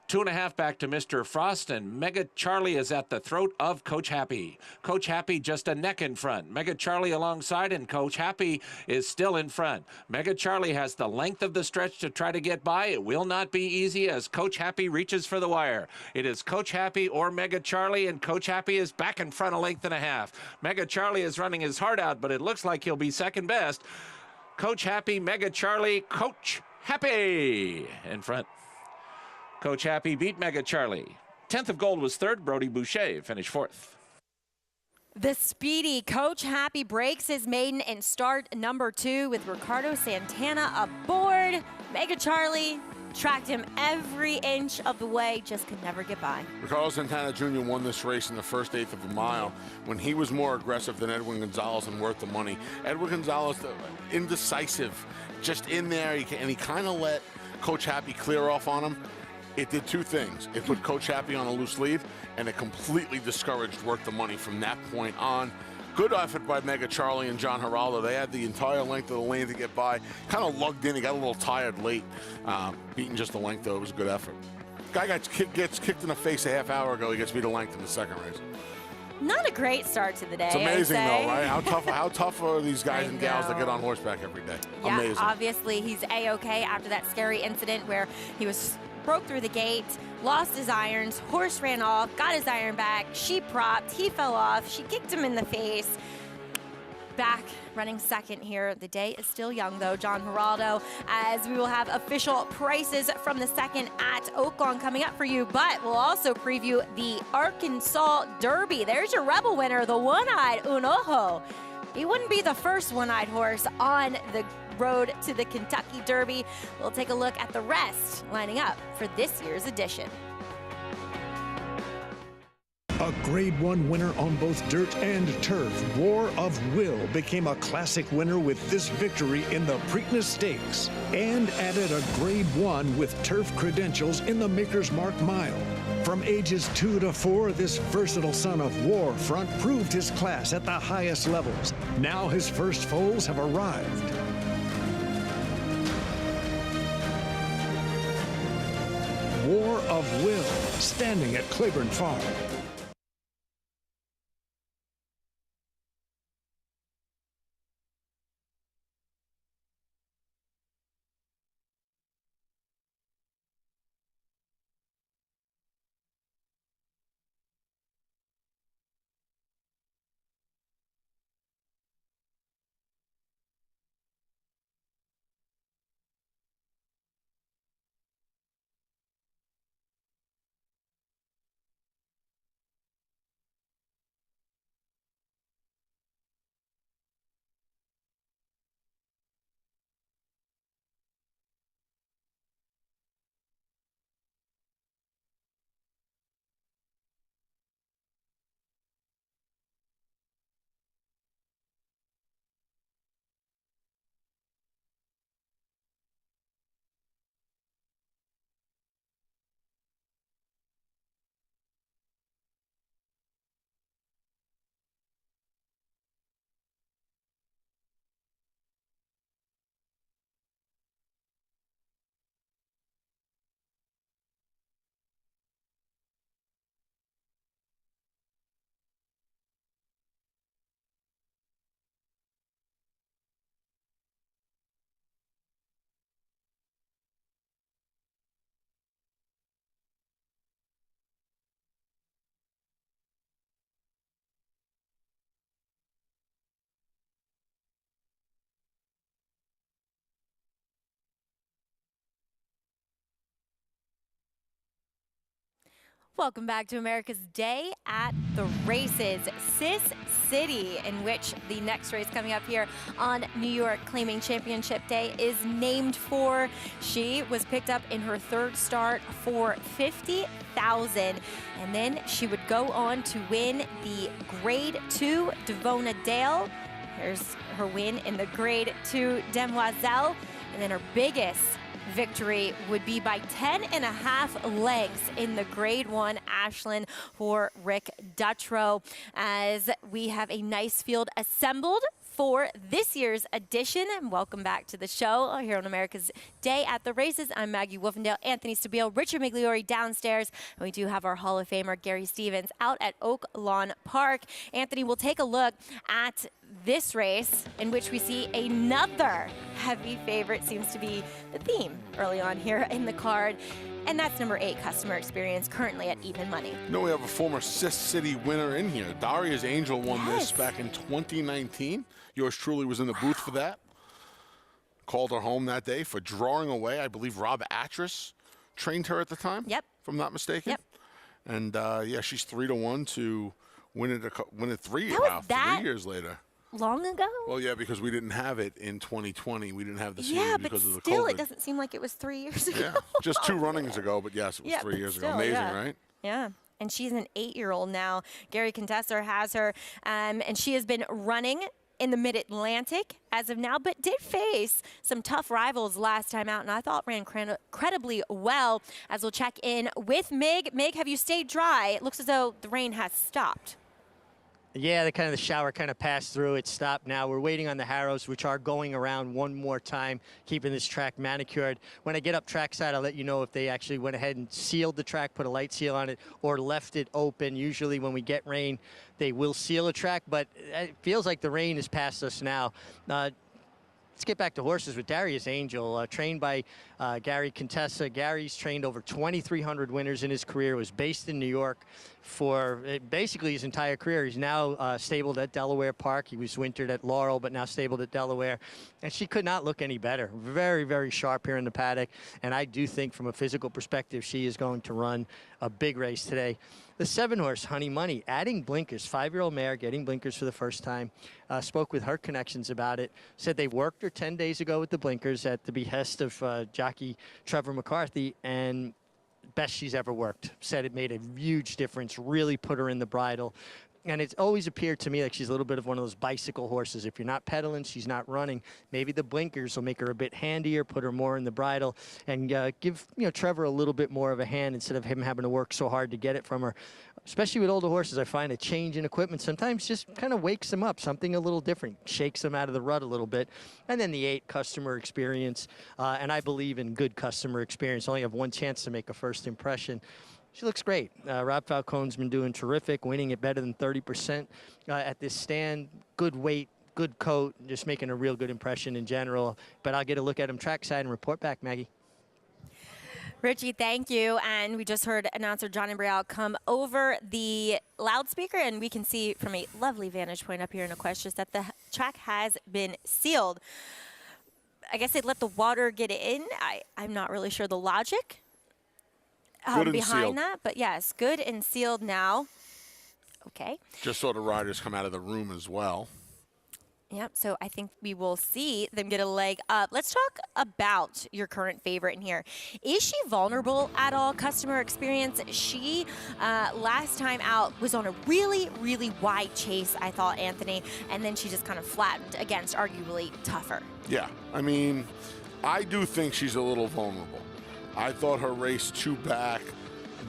Speaker 17: 2.5 back to Mr. Frost, and Mega Charlie is at the throat of Coach Happy. Coach Happy just a neck in front. Mega Charlie alongside, and Coach Happy is still in front. Mega Charlie has the length of the stretch to try to get by. It will not be easy as Coach Happy reaches for the wire. It is Coach Happy or Mega Charlie, and Coach Happy is back in front 1.5 lengths. Mega Charlie is running his heart out, but it looks like he'll be second best. Coach Happy, Mega Charlie, Coach Happy in front. Coach Happy beat Mega Charlie. 10th of Gold was third. Brody Boucher finished fourth.
Speaker 1: The speedy Coach Happy breaks his maiden in start number 2 with Ricardo Santana aboard. Mega Charlie tracked him every inch of the way, just could never get by.
Speaker 2: Ricardo Santana Jr. won this race in the first 1/8 of a mile when he was more aggressive than Edwin Gonzalez and worth the money. Edwin Gonzalez, indecisive, just in there, and he kind of let Coach Happy clear off on him. It did 2 things. It put Coach Happy on a loose lead, and it completely discouraged Worth the Money from that point on. Good effort by Mega Charlie and John Geraldo. They had the entire length of the lane to get by. Kind of lugged in. He got a little tired late. Beating just the length, though, it was a good effort. Guy gets kicked in the face a half hour ago. He gets beat a length in the second race.
Speaker 1: Not a great start to the day.
Speaker 2: It's amazing,
Speaker 1: I'd say.
Speaker 2: though, right? How tough are these guys and gals that get on horseback every day?
Speaker 1: Yeah,
Speaker 2: Amazing.
Speaker 1: obviously he's A-okay after that scary incident where he broke through the gate, lost his irons, horse ran off, got his iron back, she propped, he fell off, she kicked him in the face. Back running second here. The day is still young, though, John Geraldo, as we will have official prices from the second at Oaklawn coming up for you, but we'll also preview the Arkansas Derby. There's your Rebel winner, the one-eyed Unojo. He wouldn't be the first one-eyed horse on the road to the Kentucky Derby. We'll take a look at the rest lining up for this year's edition.
Speaker 4: A Grade 1 winner on both dirt and turf, War of Will became a classic winner with this victory in the Preakness Stakes and added a Grade 1 with turf credentials in the Maker's Mark Mile. From ages 2 to 4, this versatile son of Warfront proved his class at the highest levels. Now his first foals have arrived. War of Will, standing at Claiborne Farm.
Speaker 1: Welcome back to America's Day at the Races. Sis City, in which the next race coming up here on New York Claiming Championship Day is named for. She was picked up in her third start for $50,000, and then she would go on to win the Grade 2 Devona Dale. Here's her win in the Grade 2 Demoiselle, and then her biggest victory would be by 10.5 lengths in the Grade 1 Ashland for Rick Dutrow, as we have a nice field assembled for this year's edition. And welcome back to the show here on America's Day at the Races. I'm Maggie Wolfendale, Anthony Stabile, Richard Migliori downstairs, and we do have our Hall of Famer Gary Stevens out at Oaklawn Park. Anthony, we'll take a look at this race in which we see another heavy favorite. Seems to be the theme early on here in the card. And that's number 8, Customer Experience, currently at even money.
Speaker 2: No, we have a former Sis City winner in here. Daria's Angel won this back in 2019. Yours truly was in the booth for that. Called her home that day for drawing away. I believe Rob Atras trained her at the time.
Speaker 1: Yep.
Speaker 2: If I'm not mistaken.
Speaker 1: Yep.
Speaker 2: And yeah, she's 3-1 to win it 3 years later.
Speaker 1: Long ago?
Speaker 2: Well, yeah, because we didn't have it in 2020. We didn't have the series because of the
Speaker 1: still,
Speaker 2: COVID.
Speaker 1: it doesn't seem like it was 3 years ago.
Speaker 2: Yeah, just 2 runnings ago, but yes, it was 3 years ago. Amazing, right?
Speaker 1: Yeah. And she's an 8-year-old now. Gary Contessor has her, and she has been running in the Mid-Atlantic as of now, but did face some tough rivals last time out, and I thought ran incredibly well. As we'll check in with Mig. Mig, have you stayed dry? It looks as though the rain has stopped.
Speaker 5: Yeah, the shower kind of passed through. It stopped now. We're waiting on the harrows, which are going around one more time, keeping this track manicured. When I get up trackside, I'll let you know if they actually went ahead and sealed the track, put a light seal on it, or left it open. Usually when we get rain, they will seal a track, but it feels like the rain is past us now. Let's get back to horses with Daria's Angel, trained by Gary Contessa. Gary's trained over 2,300 winners in his career, was based in New York for basically his entire career. He's now stabled at Delaware Park. He was wintered at Laurel, but now stabled at Delaware. And she could not look any better. Very, very sharp here in the paddock. And I do think from a physical perspective, she is going to run a big race today. The 7-horse, Honey Money, adding blinkers. 5-year-old mare getting blinkers for the first time. Spoke with her connections about it. Said they worked her 10 days ago with the blinkers at the behest of jockey Trevor McCarthy, and best she's ever worked. Said it made a huge difference, really put her in the bridle. And it's always appeared to me like she's a little bit of one of those bicycle horses. If you're not pedaling, she's not running. Maybe the blinkers will make her a bit handier, put her more in the bridle, and give Trevor a little bit more of a hand instead of him having to work so hard to get it from her. Especially with older horses, I find a change in equipment sometimes just kind of wakes them up, something a little different, shakes them out of the rut a little bit. And then the 8, Customer Experience, and I believe in good customer experience. Only have one chance to make a first impression. She looks great. Rob Falcone's been doing terrific, winning it better than 30% at this stand. Good weight, good coat, just making a real good impression in general. But I'll get a look at him trackside and report back, Maggie.
Speaker 1: Richie, thank you. And we just heard announcer John Embrial come over the loudspeaker, and we can see from a lovely vantage point up here in Equestrius that the track has been sealed. I guess they let the water get in. I'm not really sure the logic behind that, but yes, good and sealed now. Okay.
Speaker 2: Just saw the riders come out of the room as well.
Speaker 1: Yep, so I think we will see them get a leg up. Let's talk about your current favorite in here. Is she vulnerable at all? Customer Experience, she last time out was on a really, really wide chase, I thought, Anthony, and then she just kind of flattened against arguably tougher.
Speaker 2: Yeah, I mean, I do think she's a little vulnerable. I thought her race 2 back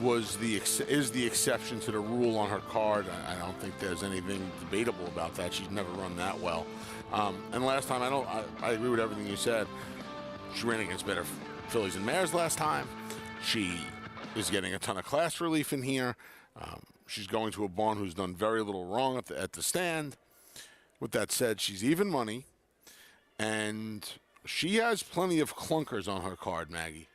Speaker 2: is the exception to the rule on her card. I don't think there's anything debatable about that. She's never run that well. And last time, I agree with everything you said. She ran against better fillies and mares last time. She is getting a ton of class relief in here. She's going to a barn who's done very little wrong at the stand. With that said, she's even money, and she has plenty of clunkers on her card, Maggie.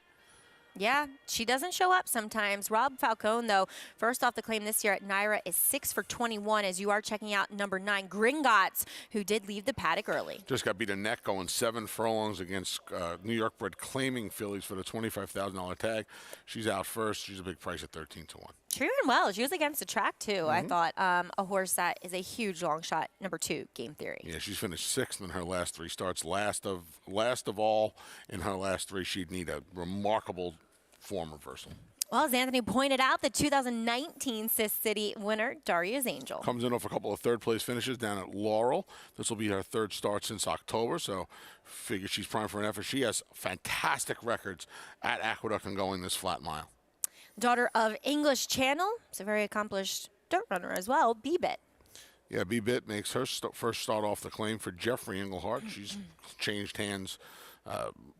Speaker 1: Yeah, she doesn't show up sometimes. Rob Falcone, though, first off the claim this year at Naira is 6 for 21 as you are checking out number 9, Gringotts, who did leave the paddock early.
Speaker 2: Just got beat a neck going 7 furlongs against New York bred claiming fillies for the $25,000 tag. She's out first. She's a big price at 13 to 1.
Speaker 1: She ran well. She was against the track, too. I thought a horse that is a huge long shot, number 2, Game Theory.
Speaker 2: Yeah, she's finished 6th in her last 3 starts. Last of all in her last 3. She'd need a remarkable form reversal.
Speaker 1: Well, as Anthony pointed out, the 2019 Sis City winner, Daria's Angel.
Speaker 2: Comes in off a couple of third-place finishes down at Laurel. This will be her third start since October, so figure she's primed for an effort. She has fantastic records at Aqueduct and going this flat mile.
Speaker 1: Daughter of English Channel, is a very accomplished dirt runner as well, B-Bit.
Speaker 2: Yeah, B-Bit makes her first start off the claim for Jeffrey Englehart. She's changed hands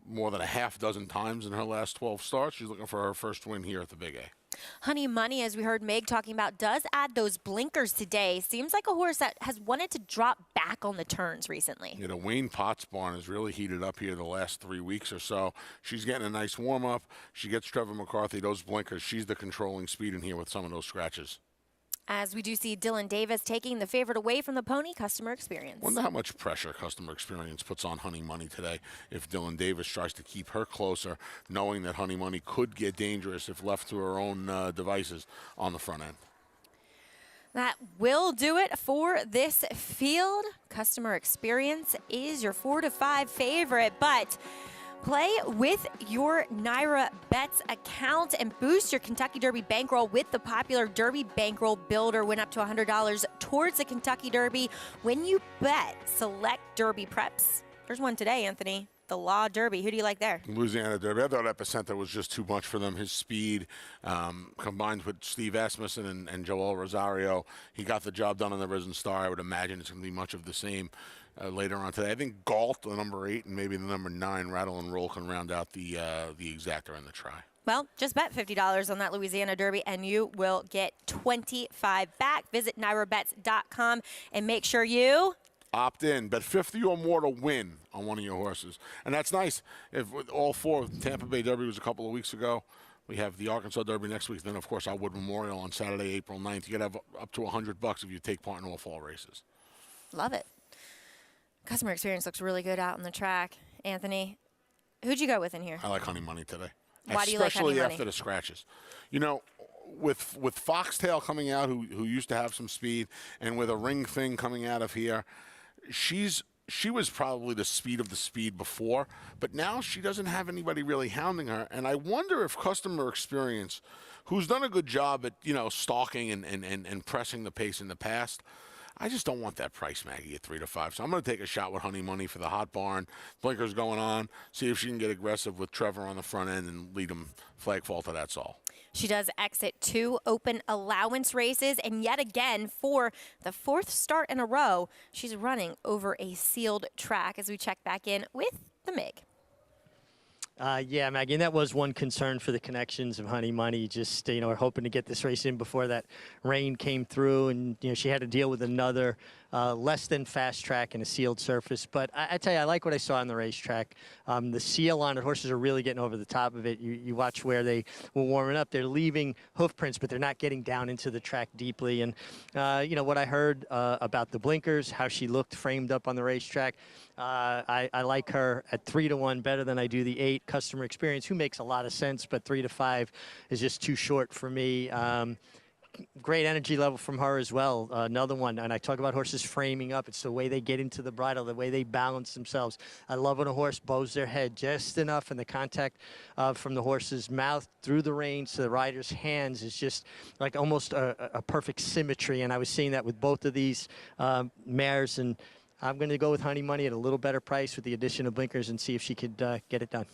Speaker 2: more than a half dozen times in her last 12 starts. She's looking for her first win here at the Big A.
Speaker 1: Honey Money, as we heard Meg talking about, does add those blinkers today. Seems like a horse that has wanted to drop back on the turns recently.
Speaker 2: You know, Wayne Potts' barn has really heated up here the last 3 weeks or so. She's getting a nice warm-up. She gets Trevor McCarthy, those blinkers. She's the controlling speed in here with some of those scratches.
Speaker 1: As we do see Dylan Davis taking the favorite away from the pony, Customer Experience.
Speaker 2: Wonder how much pressure Customer Experience puts on Honey Money today if Dylan Davis tries to keep her closer, knowing that Honey Money could get dangerous if left to her own devices on the front end.
Speaker 1: That will do it for this field. Customer Experience is your 4 to 5 favorite, but play with your Naira Bets account and boost your Kentucky Derby bankroll with the popular Derby Bankroll Builder. Win up to $100 towards the Kentucky Derby when you bet select Derby preps. There's one today, Anthony. The Law Derby. Who do you like there?
Speaker 2: Louisiana Derby. I thought Epicenter was just too much for them. His speed, combined with Steve Asmussen and Joel Rosario, he got the job done on the Risen Star. I would imagine it's going to be much of the same later on today. I think Galt, the number 8, and maybe the number 9, Rattle and Roll, can round out the exactor and the try.
Speaker 1: Well, just bet $50 on that Louisiana Derby, and you will get $25 back. Visit NairaBets.com and make sure you
Speaker 2: opt in. Bet 50 or more to win on one of your horses. And that's nice. If all 4, Tampa Bay Derby was a couple of weeks ago. We have the Arkansas Derby next week. Then, of course, our Wood Memorial on Saturday, April 9th. You got to have up to $100 if you take part in all fall races.
Speaker 1: Love it. Customer Experience looks really good out on the track. Anthony, who'd you go with in here?
Speaker 2: I like Honey Money today.
Speaker 1: Why do you like Honey Money?
Speaker 2: Especially after the scratches. You know, with Foxtail coming out, who used to have some speed, and with a Ring Thing coming out of here, she was probably the speed of the speed before, but now she doesn't have anybody really hounding her. And I wonder if Customer Experience, who's done a good job at, you know, stalking and pressing the pace in the past, I just don't want that price, Maggie, at 3 to 5. So I'm going to take a shot with Honey Money for the hot barn. Blinkers going on. See if she can get aggressive with Trevor on the front end and lead him flag faulter. That's all.
Speaker 1: She does exit 2 open allowance races, and yet again, for the 4th start in a row, she's running over a sealed track as we check back in with the MIG.
Speaker 5: Yeah, Maggie, and that was one concern for the connections of Honey Money. Just, you know, we're hoping to get this race in before that rain came through, and, you know, she had to deal with another less than fast track and a sealed surface. But I tell you, I like what I saw on the racetrack. The seal on it, horses are really getting over the top of it. You watch where they were warming up. They're leaving hoof prints, but they're not getting down into the track deeply. And, you know, what I heard about the blinkers, how she looked framed up on the racetrack, I like her at 3 to 1 better than I do the 8. Customer Experience, who makes a lot of sense, but 3 to 5 is just too short for me. Great energy level from her as well. Another one, and I talk about horses framing up. It's the way they get into the bridle, the way they balance themselves. I love when a horse bows their head just enough, and the contact from the horse's mouth through the reins to the rider's hands is just like almost a perfect symmetry. And I was seeing that with both of these mares, and I'm going to go with Honey Money at a little better price with the addition of blinkers and see if she could get it done.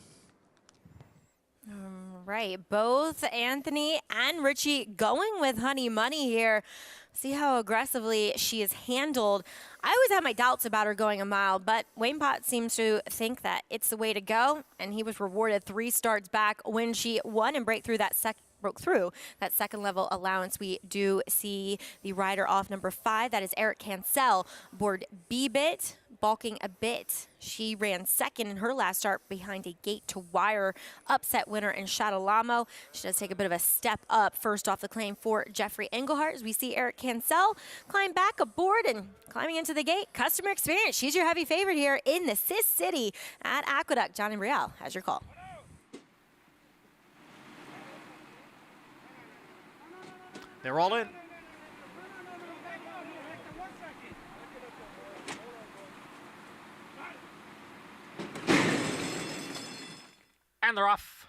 Speaker 1: Right, both Anthony and Richie going with Honey Money here. See how aggressively she is handled. I always had my doubts about her going a mile, but Wayne Potts seems to think that it's the way to go, and he was rewarded 3 starts back when she won and broke through that second level allowance. We do see the rider off number 5. That is Eric Cancel aboard B-Bit, balking a bit. She ran second in her last start behind a gate-to-wire upset winner in Shadalamo. She does take a bit of a step up first off the claim for Jeffrey Englehart as we see Eric Cancel climb back aboard and climbing into the gate. Customer Experience, she's your heavy favorite here in the Sis City at Aqueduct. Johnny Brielle has your call.
Speaker 6: They're all in. And they're off.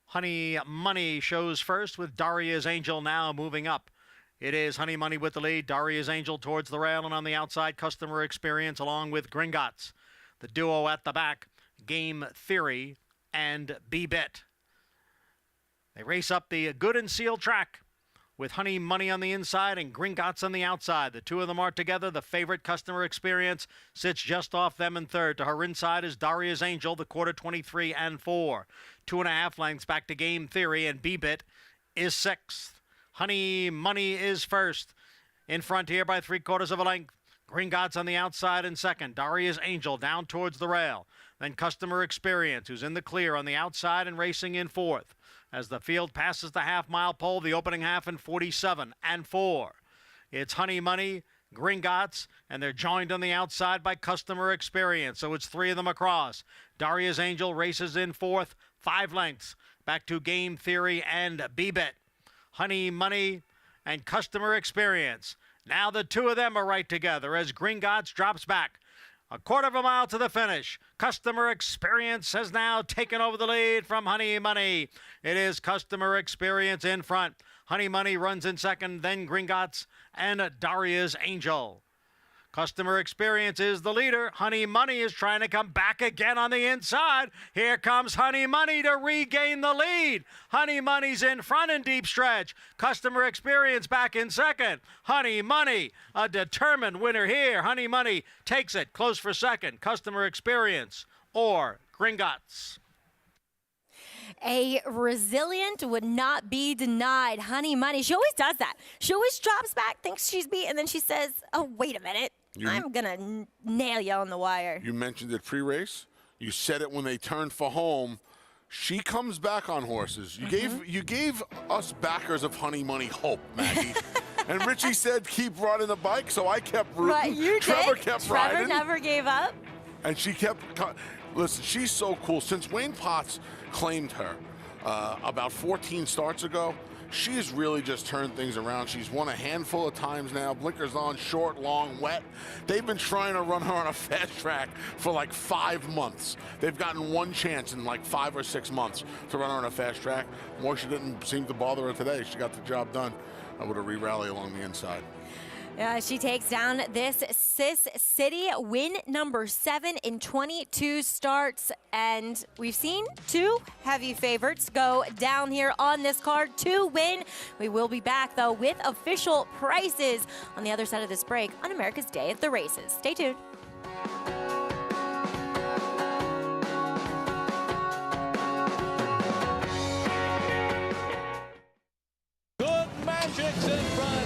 Speaker 6: Honey Money shows first with Daria's Angel now moving up. It is Honey Money with the lead. Daria's Angel towards the rail, and on the outside, Customer Experience along with Gringotts. The duo at the back, Game Theory and B-Bit. They race up the good and sealed track with Honey Money on the inside and Gringotts on the outside. The two of them are together. The favorite, Customer Experience, sits just off them in third. To her inside is Daria's Angel, the quarter 23 and 4. 2.5 lengths back to Game Theory, and B-Bit is sixth. Honey Money is first. In front here by 3/4 of a length. Gringotts on the outside in second. Daria's Angel down towards the rail. Then Customer Experience, who's in the clear on the outside and racing in fourth. As the field passes the half-mile pole, the opening half in 47 and 4. It's Honey Money, Gringotts, and they're joined on the outside by Customer Experience. So it's 3 of them across. Daria's Angel races in fourth, 5 lengths. Back to Game Theory and B-Bit. Honey Money and Customer Experience. Now the two of them are right together as Gringotts drops back. 1/4 mile to the finish. Customer Experience has now taken over the lead from Honey Money. It is Customer Experience in front. Honey Money runs in second, then Gringotts and Daria's Angel. Customer Experience is the leader. Honey Money is trying to come back again on the inside. Here comes Honey Money to regain the lead. Honey Money's in front in deep stretch. Customer Experience back in second. Honey Money, a determined winner here. Honey Money takes it close for second. Customer Experience or Gringotts.
Speaker 1: A resilient would not be denied. Honey Money, she always does that. She always drops back, thinks she's beat, and then she says, oh, wait a minute. I'm going to nail you on the wire.
Speaker 2: You mentioned it pre-race. You said it when they turned for home. She comes back on horses. You gave us backers of Honey Money hope, Maggie. And Richie said keep riding the bike, so I kept rooting.
Speaker 1: Right, you
Speaker 2: Trevor
Speaker 1: did.
Speaker 2: kept
Speaker 1: Trevor
Speaker 2: riding.
Speaker 1: never gave up.
Speaker 2: And she kept. Listen, she's so cool. Since Wayne Potts claimed her about 14 starts ago, she's really just turned things around. She's won a handful of times now. Blinkers on, short, long, wet. They've been trying to run her on a fast track for like 5 months. They've gotten one chance in like 5 or 6 months to run her on a fast track. Moisha didn't seem to bother her today. She got the job done with a re-rally along the inside.
Speaker 1: She takes down this Sis City, win number 7 in 22 starts. And we've seen 2 heavy favorites go down here on this card to win. We will be back, though, with official prices on the other side of this break on America's Day of the Races. Stay tuned.
Speaker 3: Good Magic's in front.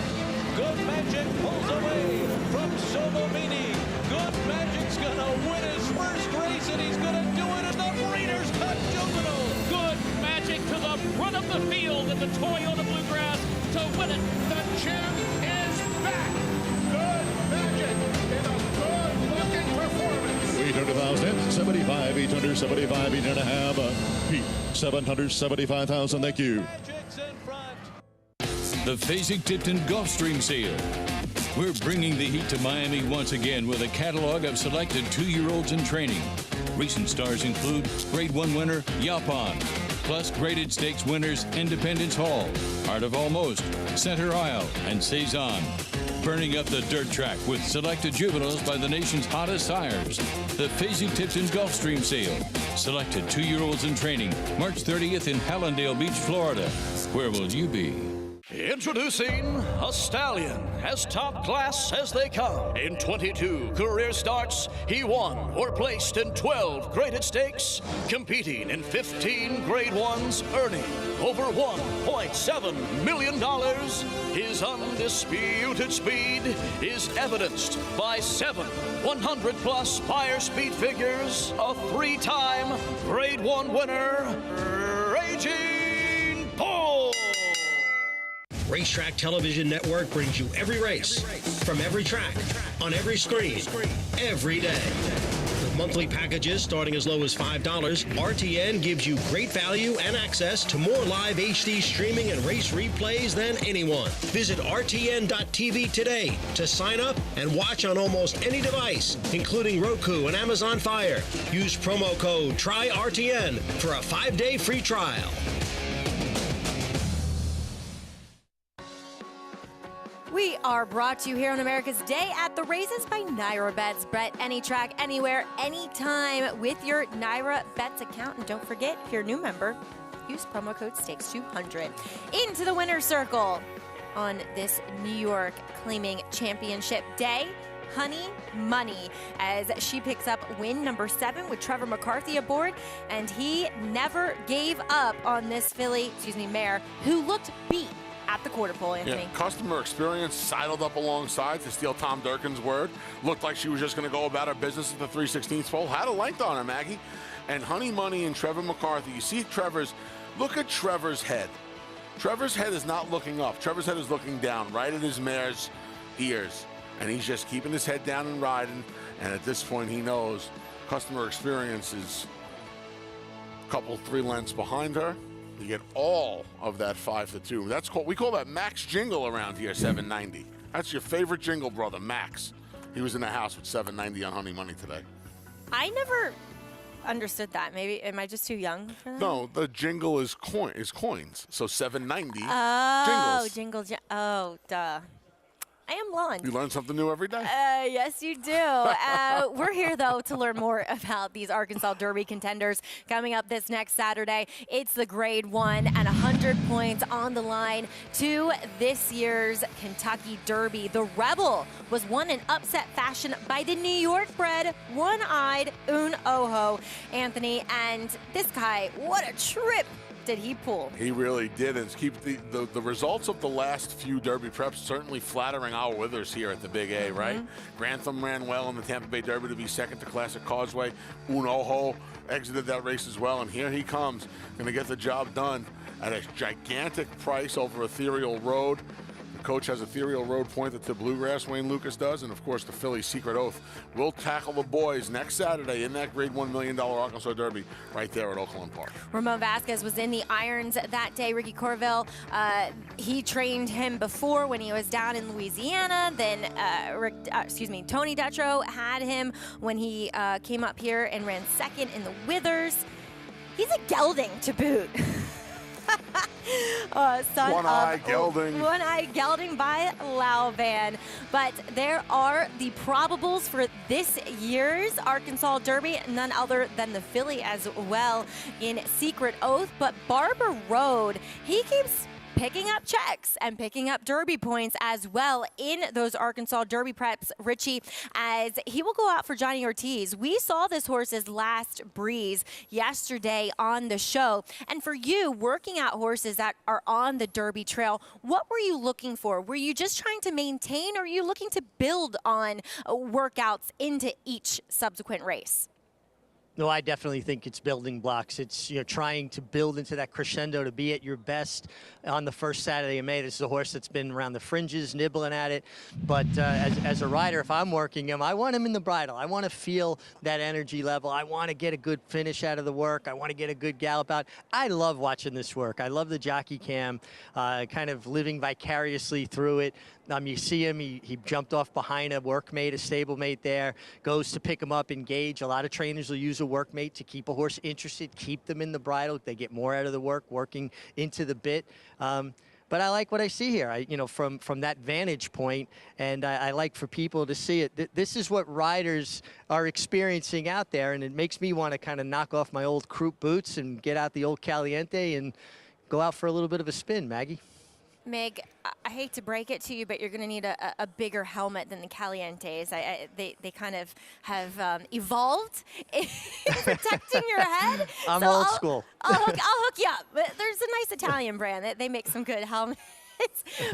Speaker 3: Good Magic pulls away from Sobomini. Good Magic's gonna win his first race, and he's gonna do it in the Breeders' Cup Juvenile. Good Magic to the front of the field in the Toyota Bluegrass to win it. The champ is back. Good Magic in a good-looking performance.
Speaker 11: 800,000, 875, 8.5. Pete, 775,000. Thank you.
Speaker 12: The Fasig-Tipton Gulfstream Sale. We're bringing the heat to Miami once again with a catalog of selected 2-year-olds in training. Recent stars include Grade 1 winner Yapon, plus graded stakes winners Independence Hall, Art of Almost, Center Isle, and Cezanne. Burning up the dirt track with selected juveniles by the nation's hottest sires. The Fasig-Tipton Gulfstream Sale. Selected 2-year-olds in training, March 30th in Hallandale Beach, Florida. Where will you be?
Speaker 13: Introducing a stallion, as top class as they come. In 22 career starts, he won or placed in 12 graded stakes, competing in 15 grade ones, earning over $1.7 million. His undisputed speed is evidenced by 7 100-plus buyer speed figures, a 3-time grade 1 winner, Raging Bull.
Speaker 22: Racetrack Television Network brings you every race, from every track, on every screen, every day. With monthly packages starting as low as $5, RTN gives you great value and access to more live HD streaming and race replays than anyone. Visit RTN.tv today to sign up and watch on almost any device, including Roku and Amazon Fire. Use promo code TRYRTN for a 5-day free trial.
Speaker 1: are brought to you here on America's Day at the Races by Naira Bets. Bet any track, anywhere, anytime with your Naira Bets account. And don't forget, if you're a new member, use promo code STAKES200. Into the winner's circle on this New York Claiming Championship Day, Honey Money, as she picks up win number 7 with Trevor McCarthy aboard, and he never gave up on this mare, who looked beat at the quarter pole, Anthony.
Speaker 2: Yeah, customer experience sidled up alongside, to steal Tom Durkin's word. Looked like she was just going to go about her business at the 3/16 pole. Had a length on her, Maggie. And Honey Money and Trevor McCarthy, you see look at Trevor's head. Trevor's head is not looking up. Trevor's head is looking down, right at his mare's ears. And he's just keeping his head down and riding. And at this point, he knows customer experience is a couple, 3 lengths behind her. You get all of that 5-2. We call that Max Jingle around here, 790. That's your favorite jingle brother, Max. He was in the house with 790 on Honey Money today.
Speaker 1: I never understood that. Maybe, am I just too young for that?
Speaker 2: No, the jingle is coins. So 790
Speaker 1: jingles. Oh, duh. I am blonde.
Speaker 2: You learn something new every day.
Speaker 1: Yes, you do. We're here, though, to learn more about these Arkansas Derby contenders coming up this next Saturday. It's the Grade 1 and 100 points on the line to this year's Kentucky Derby. The Rebel was won in upset fashion by the New York-bred, one-eyed Un Oho, Anthony. And this guy, what a trip did he pull?
Speaker 2: He really did, and keep the results of the last few Derby preps certainly flattering our withers here at the Big A, right? Grantham ran well in the Tampa Bay Derby to be second to Classic Causeway. Un Oho exited that race as well, and here he comes, going to get the job done at a gigantic price over Ethereal Road. The coach has Ethereal Road pointed to Bluegrass, Wayne Lucas does, and of course the Philly Secret Oath will tackle the boys next Saturday in that Grade 1 $1 million Arkansas Derby right there at Oaklawn Park.
Speaker 1: Ramon Vasquez was in the irons that day. Ricky Corville, he trained him before when he was down in Louisiana. Then, Tony Dutro had him when he came up here and ran second in the Withers. He's a gelding to boot.
Speaker 2: One-eye gelding.
Speaker 1: One-eye gelding by Lauvan. But there are the probables for this year's Arkansas Derby, none other than the filly as well in Secret Oath. But Barber Road, he keeps picking up checks and picking up Derby points as well in those Arkansas Derby preps, Richie, as he will go out for Johnny Ortiz. We saw this horse's last breeze yesterday on the show. And for you, working out horses that are on the Derby trail, what were you looking for? Were you just trying to maintain, or are you looking to build on workouts into each subsequent race?
Speaker 5: No, I definitely think it's building blocks. It's, trying to build into that crescendo to be at your best on the first Saturday of May. This is a horse that's been around the fringes, nibbling at it. But as a rider, if I'm working him, I want him in the bridle. I want to feel that energy level. I want to get a good finish out of the work. I want to get a good gallop out. I love watching this work. I love the jockey cam, kind of living vicariously through it. You see him, he jumped off behind a workmate, a stablemate there, goes to pick him up, engage. A lot of trainers will use a workmate to keep a horse interested, keep them in the bridle. They get more out of the work, working into the bit. But I like what I see here, from that vantage point, and I like for people to see it. This is what riders are experiencing out there, and it makes me want to kind of knock off my old croup boots and get out the old Caliente and go out for a little bit of a spin, Maggie.
Speaker 1: Meg, I hate to break it to you, but you're going to need a bigger helmet than the Calientes. They kind of have evolved in protecting your head.
Speaker 5: I'm old school.
Speaker 1: I'll hook you up. But there's a nice Italian brand. They make some good helmets.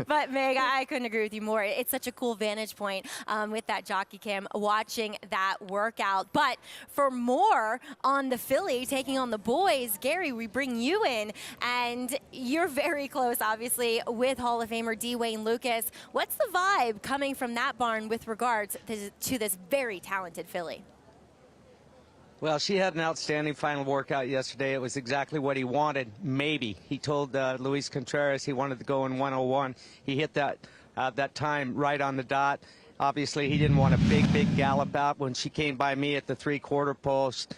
Speaker 1: But Meg, I couldn't agree with you more. It's such a cool vantage point with that jockey cam, watching that workout. But for more on the filly taking on the boys, Gary, we bring you in, and you're very close, obviously, with Hall of Famer D. Wayne Lucas. What's the vibe coming from that barn with regards to this very talented filly?
Speaker 16: Well, she had an outstanding final workout yesterday. It was exactly what he wanted, maybe. He told Luis Contreras he wanted to go in 101. He hit that time right on the dot. Obviously, he didn't want a big gallop out. When she came by me at the 3/4 post,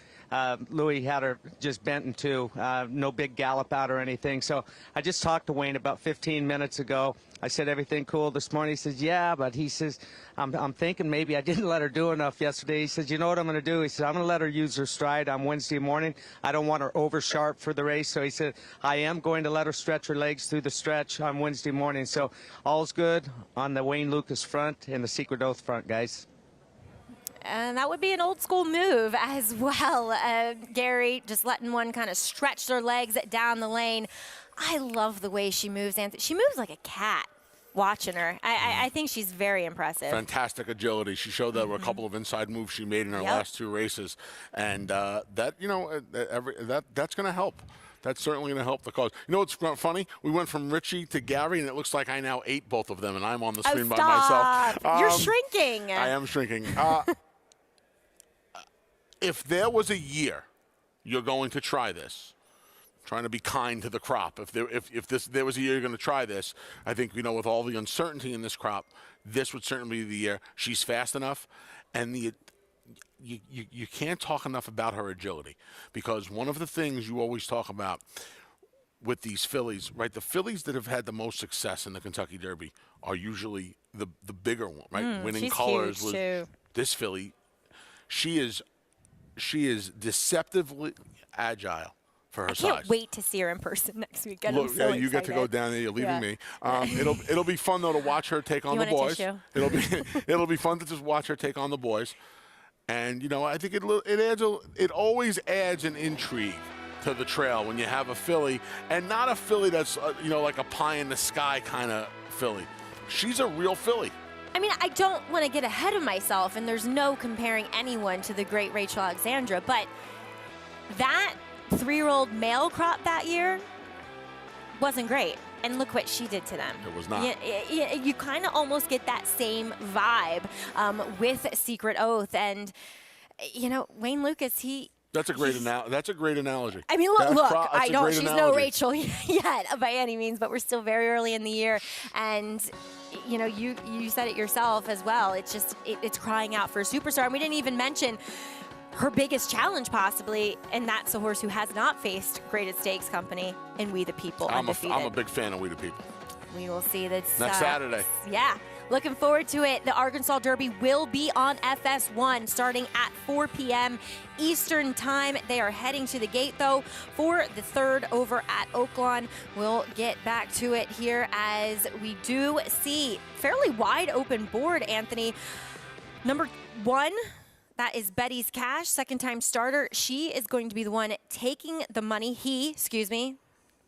Speaker 16: Louis had her just bent in two, no big gallop out or anything. So I just talked to Wayne about 15 minutes ago. I said, everything cool this morning? He says, yeah, but he says, I'm thinking maybe I didn't let her do enough yesterday. He says, you know what I'm going to do? He says, I'm going to let her use her stride on Wednesday morning. I don't want her over sharp for the race. So he said, I am going to let her stretch her legs through the stretch on Wednesday morning. So all's good on the Wayne Lucas front and the Secret Oath front, guys.
Speaker 1: And that would be an old school move as well. Gary just letting one kind of stretch their legs down the lane. I love the way she moves, Anthony. She moves like a cat. Watching her, I think she's very impressive.
Speaker 2: Fantastic agility. She showed that with a couple of inside moves she made in her last 2 races, and that's going to help. That's certainly going to help the cause. You know what's funny? We went from Richie to Gary, and it looks like I now ate both of them, and I'm on the screen by myself.
Speaker 1: You're shrinking.
Speaker 2: I am shrinking. If there was a year you're going to try this, trying to be kind to the crop, if there was a year you're going to try this, I think, with all the uncertainty in this crop, this would certainly be the year. She's fast enough, and you can't talk enough about her agility, because one of the things you always talk about with these fillies, right? The fillies that have had the most success in the Kentucky Derby are usually the bigger one, right? Winning colors was this filly. She is deceptively agile for her size.
Speaker 1: I can't wait to see her in person next weekend.
Speaker 2: Look,
Speaker 1: I'm so
Speaker 2: you get to go down there. You're leaving me. It'll be fun though to watch her take on the boys. It'll be fun to just watch her take on the boys, and I think it always adds an intrigue to the trail when you have a filly, and not a filly that's like a pie in the sky kind of filly. She's a real filly.
Speaker 1: I mean, I don't want to get ahead of myself, and there's no comparing anyone to the great Rachel Alexandra, but that 3-year-old male crop that year wasn't great. And look what she did to them.
Speaker 2: It was not.
Speaker 1: You kind of almost get that same vibe with Secret Oath. And, Wayne Lucas,
Speaker 2: That's a great analogy.
Speaker 1: I mean, look, I don't. She's no Rachel yet by any means, but we're still very early in the year, and you said it yourself as well. It's just it's crying out for a superstar, and we didn't even mention her biggest challenge possibly, and that's a horse who has not faced Graded Stakes Company in We the People.
Speaker 2: I'm a big fan of We the People.
Speaker 1: We will see that
Speaker 2: next Saturday.
Speaker 1: Yeah. Looking forward to it. The Arkansas Derby will be on FS1 starting at 4 p.m. Eastern Time. They are heading to the gate, though, for the 3rd over at Oaklawn. We'll get back to it here as we do see fairly wide open board, Anthony. Number 1, that is Betty's Cash, second-time starter. She is going to be the one taking the money.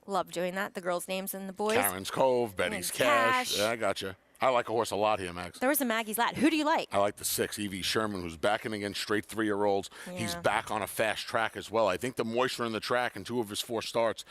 Speaker 1: Love doing that, the girls' names and the boys.
Speaker 2: Karen's Cove, Betty's Cash. Yeah, I got you. I like a horse a lot here, Max.
Speaker 1: There was a Maggie's Lat. Who do you like?
Speaker 2: I like the 6, E.V. Sherman, who's backing against straight 3-year-olds. Yeah. He's back on a fast track as well. I think the moisture in the track in 2 of his 4 starts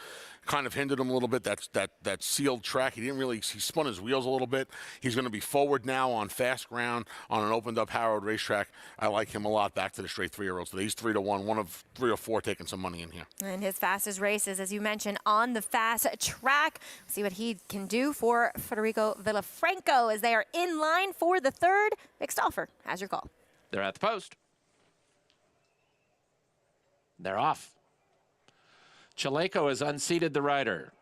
Speaker 2: kind of hindered him a little bit. That sealed track. He spun his wheels a little bit. He's going to be forward now on fast ground on an opened up Harrowed racetrack. I like him a lot back to the straight 3-year-olds. So he's 3-1, one of 3 or 4 taking some money in here. And
Speaker 1: his fastest races, as you mentioned, on the fast track. See what he can do for Federico Villafranco as they are in line for the 3rd. Vic Stauffer has your call.
Speaker 17: They're at the post. They're off. Chaleco has unseated the rider.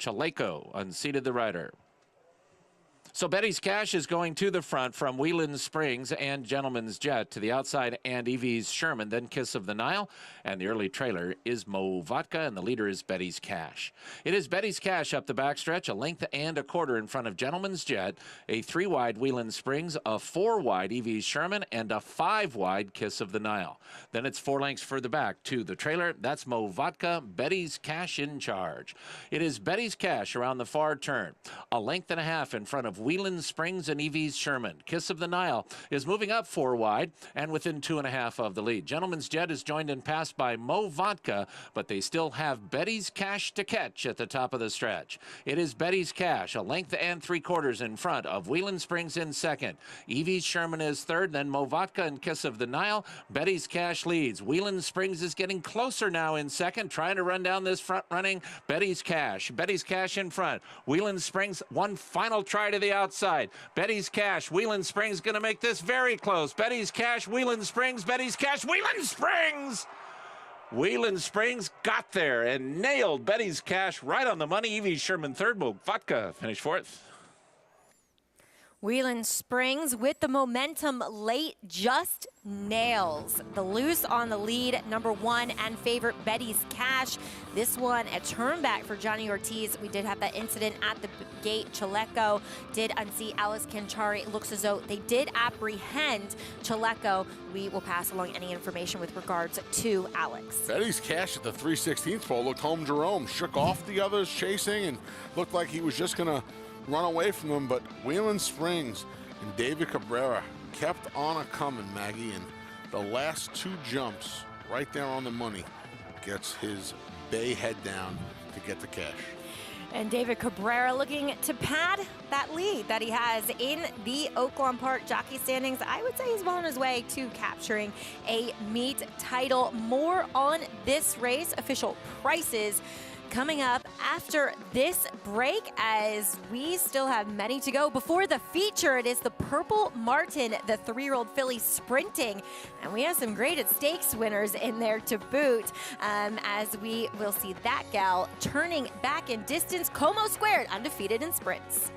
Speaker 17: So Betty's Cash is going to the front from Wheeland Springs and Gentleman's Jet to the outside, and Evie's Sherman, then Kiss of the Nile. And the early trailer is Mo Vodka, and the leader is Betty's Cash. It is Betty's Cash up the backstretch, 1.25 lengths in front of Gentleman's Jet, a 3-wide Wheeland Springs, a 4-wide Evie's Sherman, and a 5-wide Kiss of the Nile. Then it's 4 lengths further back to the trailer. That's Mo Vodka, Betty's Cash in charge. It is Betty's Cash around the far turn, 1.5 lengths in front of Wheeland Springs and Evie's Sherman. Kiss of the Nile is moving up 4 wide and within 2.5 of the lead. Gentleman's Jet is joined and passed by Mo Vodka, but they still have Betty's Cash to catch at the top of the stretch. It is Betty's Cash, 1.75 lengths in front of Wheeland Springs in second. Evie's Sherman is third, then Mo Vodka and Kiss of the Nile. Betty's Cash leads. Wheeland Springs is getting closer now in second, trying to run down this front running. Betty's Cash in front. Wheeland Springs, one final try to the outside. Betty's Cash, Wheeland Springs going to make this very close. Betty's Cash, Wheeland Springs, Betty's Cash, Wheeland Springs! Wheeland Springs got there and nailed Betty's Cash right on the money. Evie Sherman third, Mo Vodka finished fourth.
Speaker 1: Wheeling Springs with the momentum late just nails the loose on the lead. Number 1 and favorite Betty's Cash. This one a turn back for Johnny Ortiz. We did have that incident at the gate. Chaleco did unseat Alice Canchari. It looks as though they did apprehend Chaleco. We will pass along any information with regards to Alex.
Speaker 2: Betty's Cash at the 3/16 pole looked home Jerome, shook off the others chasing and looked like he was just gonna run away from them, but Wheeling Springs and David Cabrera kept on a coming, Maggie, and the last 2 jumps right there on the money gets his bay head down to get the cash.
Speaker 1: And David Cabrera looking to pad that lead that he has in the Oaklawn Park jockey standings. I would say he's well on his way to capturing a meet title. More on this race, official prices coming up after this break, as we still have many to go. Before the feature, it is the Purple Martin, the 3-year-old filly sprinting. And we have some graded stakes winners in there to boot, as we will see that gal turning back in distance. Como Squared, undefeated in sprints.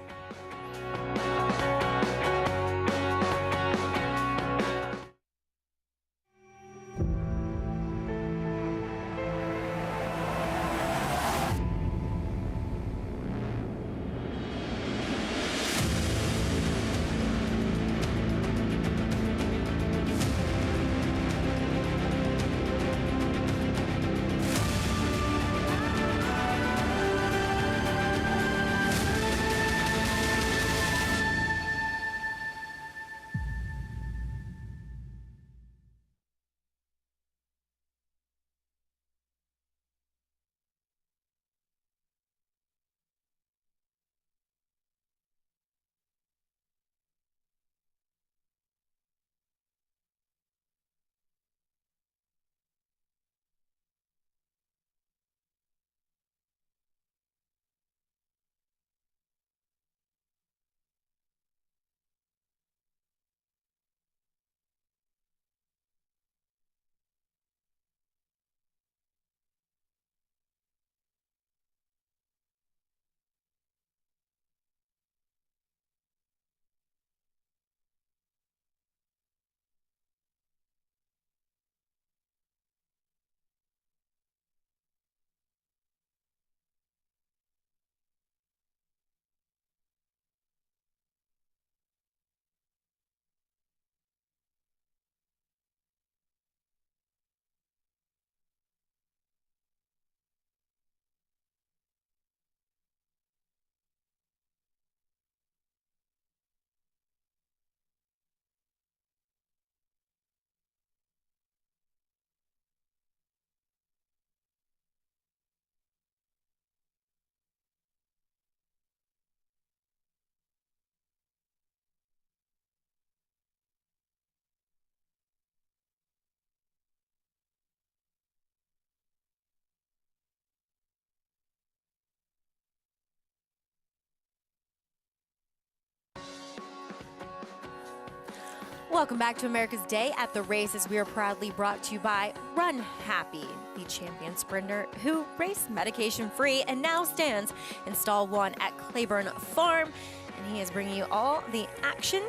Speaker 1: Welcome back to America's Day at the Races. We are proudly brought to you by Run Happy, the champion sprinter who raced medication-free and now stands in stall 1 at Claiborne Farm. And he is bringing you all the action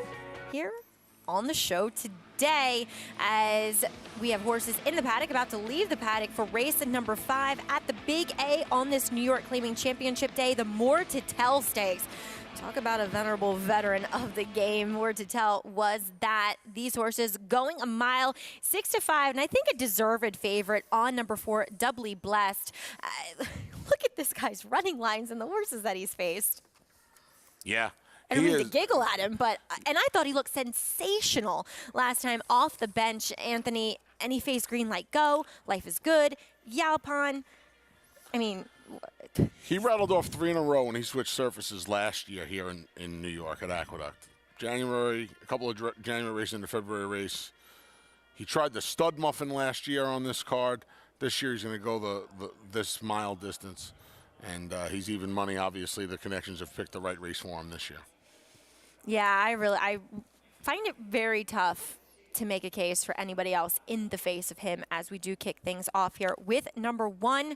Speaker 1: here on the show today, as we have horses in the paddock about to leave the paddock for race number 5 at the Big A on this New York Claiming Championship Day, the More to Tell Stakes. Talk about a venerable veteran of the game. More to tell was that these horses going a mile, 6-5, and I think a deserved favorite on number 4, Doubly Blessed. Look at this guy's running lines and the horses that he's faced.
Speaker 2: Yeah.
Speaker 1: I don't mean to giggle at him, and I thought he looked sensational last time off the bench, Anthony, and he faced Green Light Go, Life is Good, Yalpon. I mean,
Speaker 2: he rattled off 3 in a row when he switched surfaces last year here in New York at Aqueduct. January, a couple of January races and the February race. He tried the stud muffin last year on this card. This year he's going to go this mile distance, and he's even money. Obviously, the connections have picked the right race for him this year.
Speaker 1: Yeah, I find it very tough to make a case for anybody else in the face of him as we do kick things off here with number 1,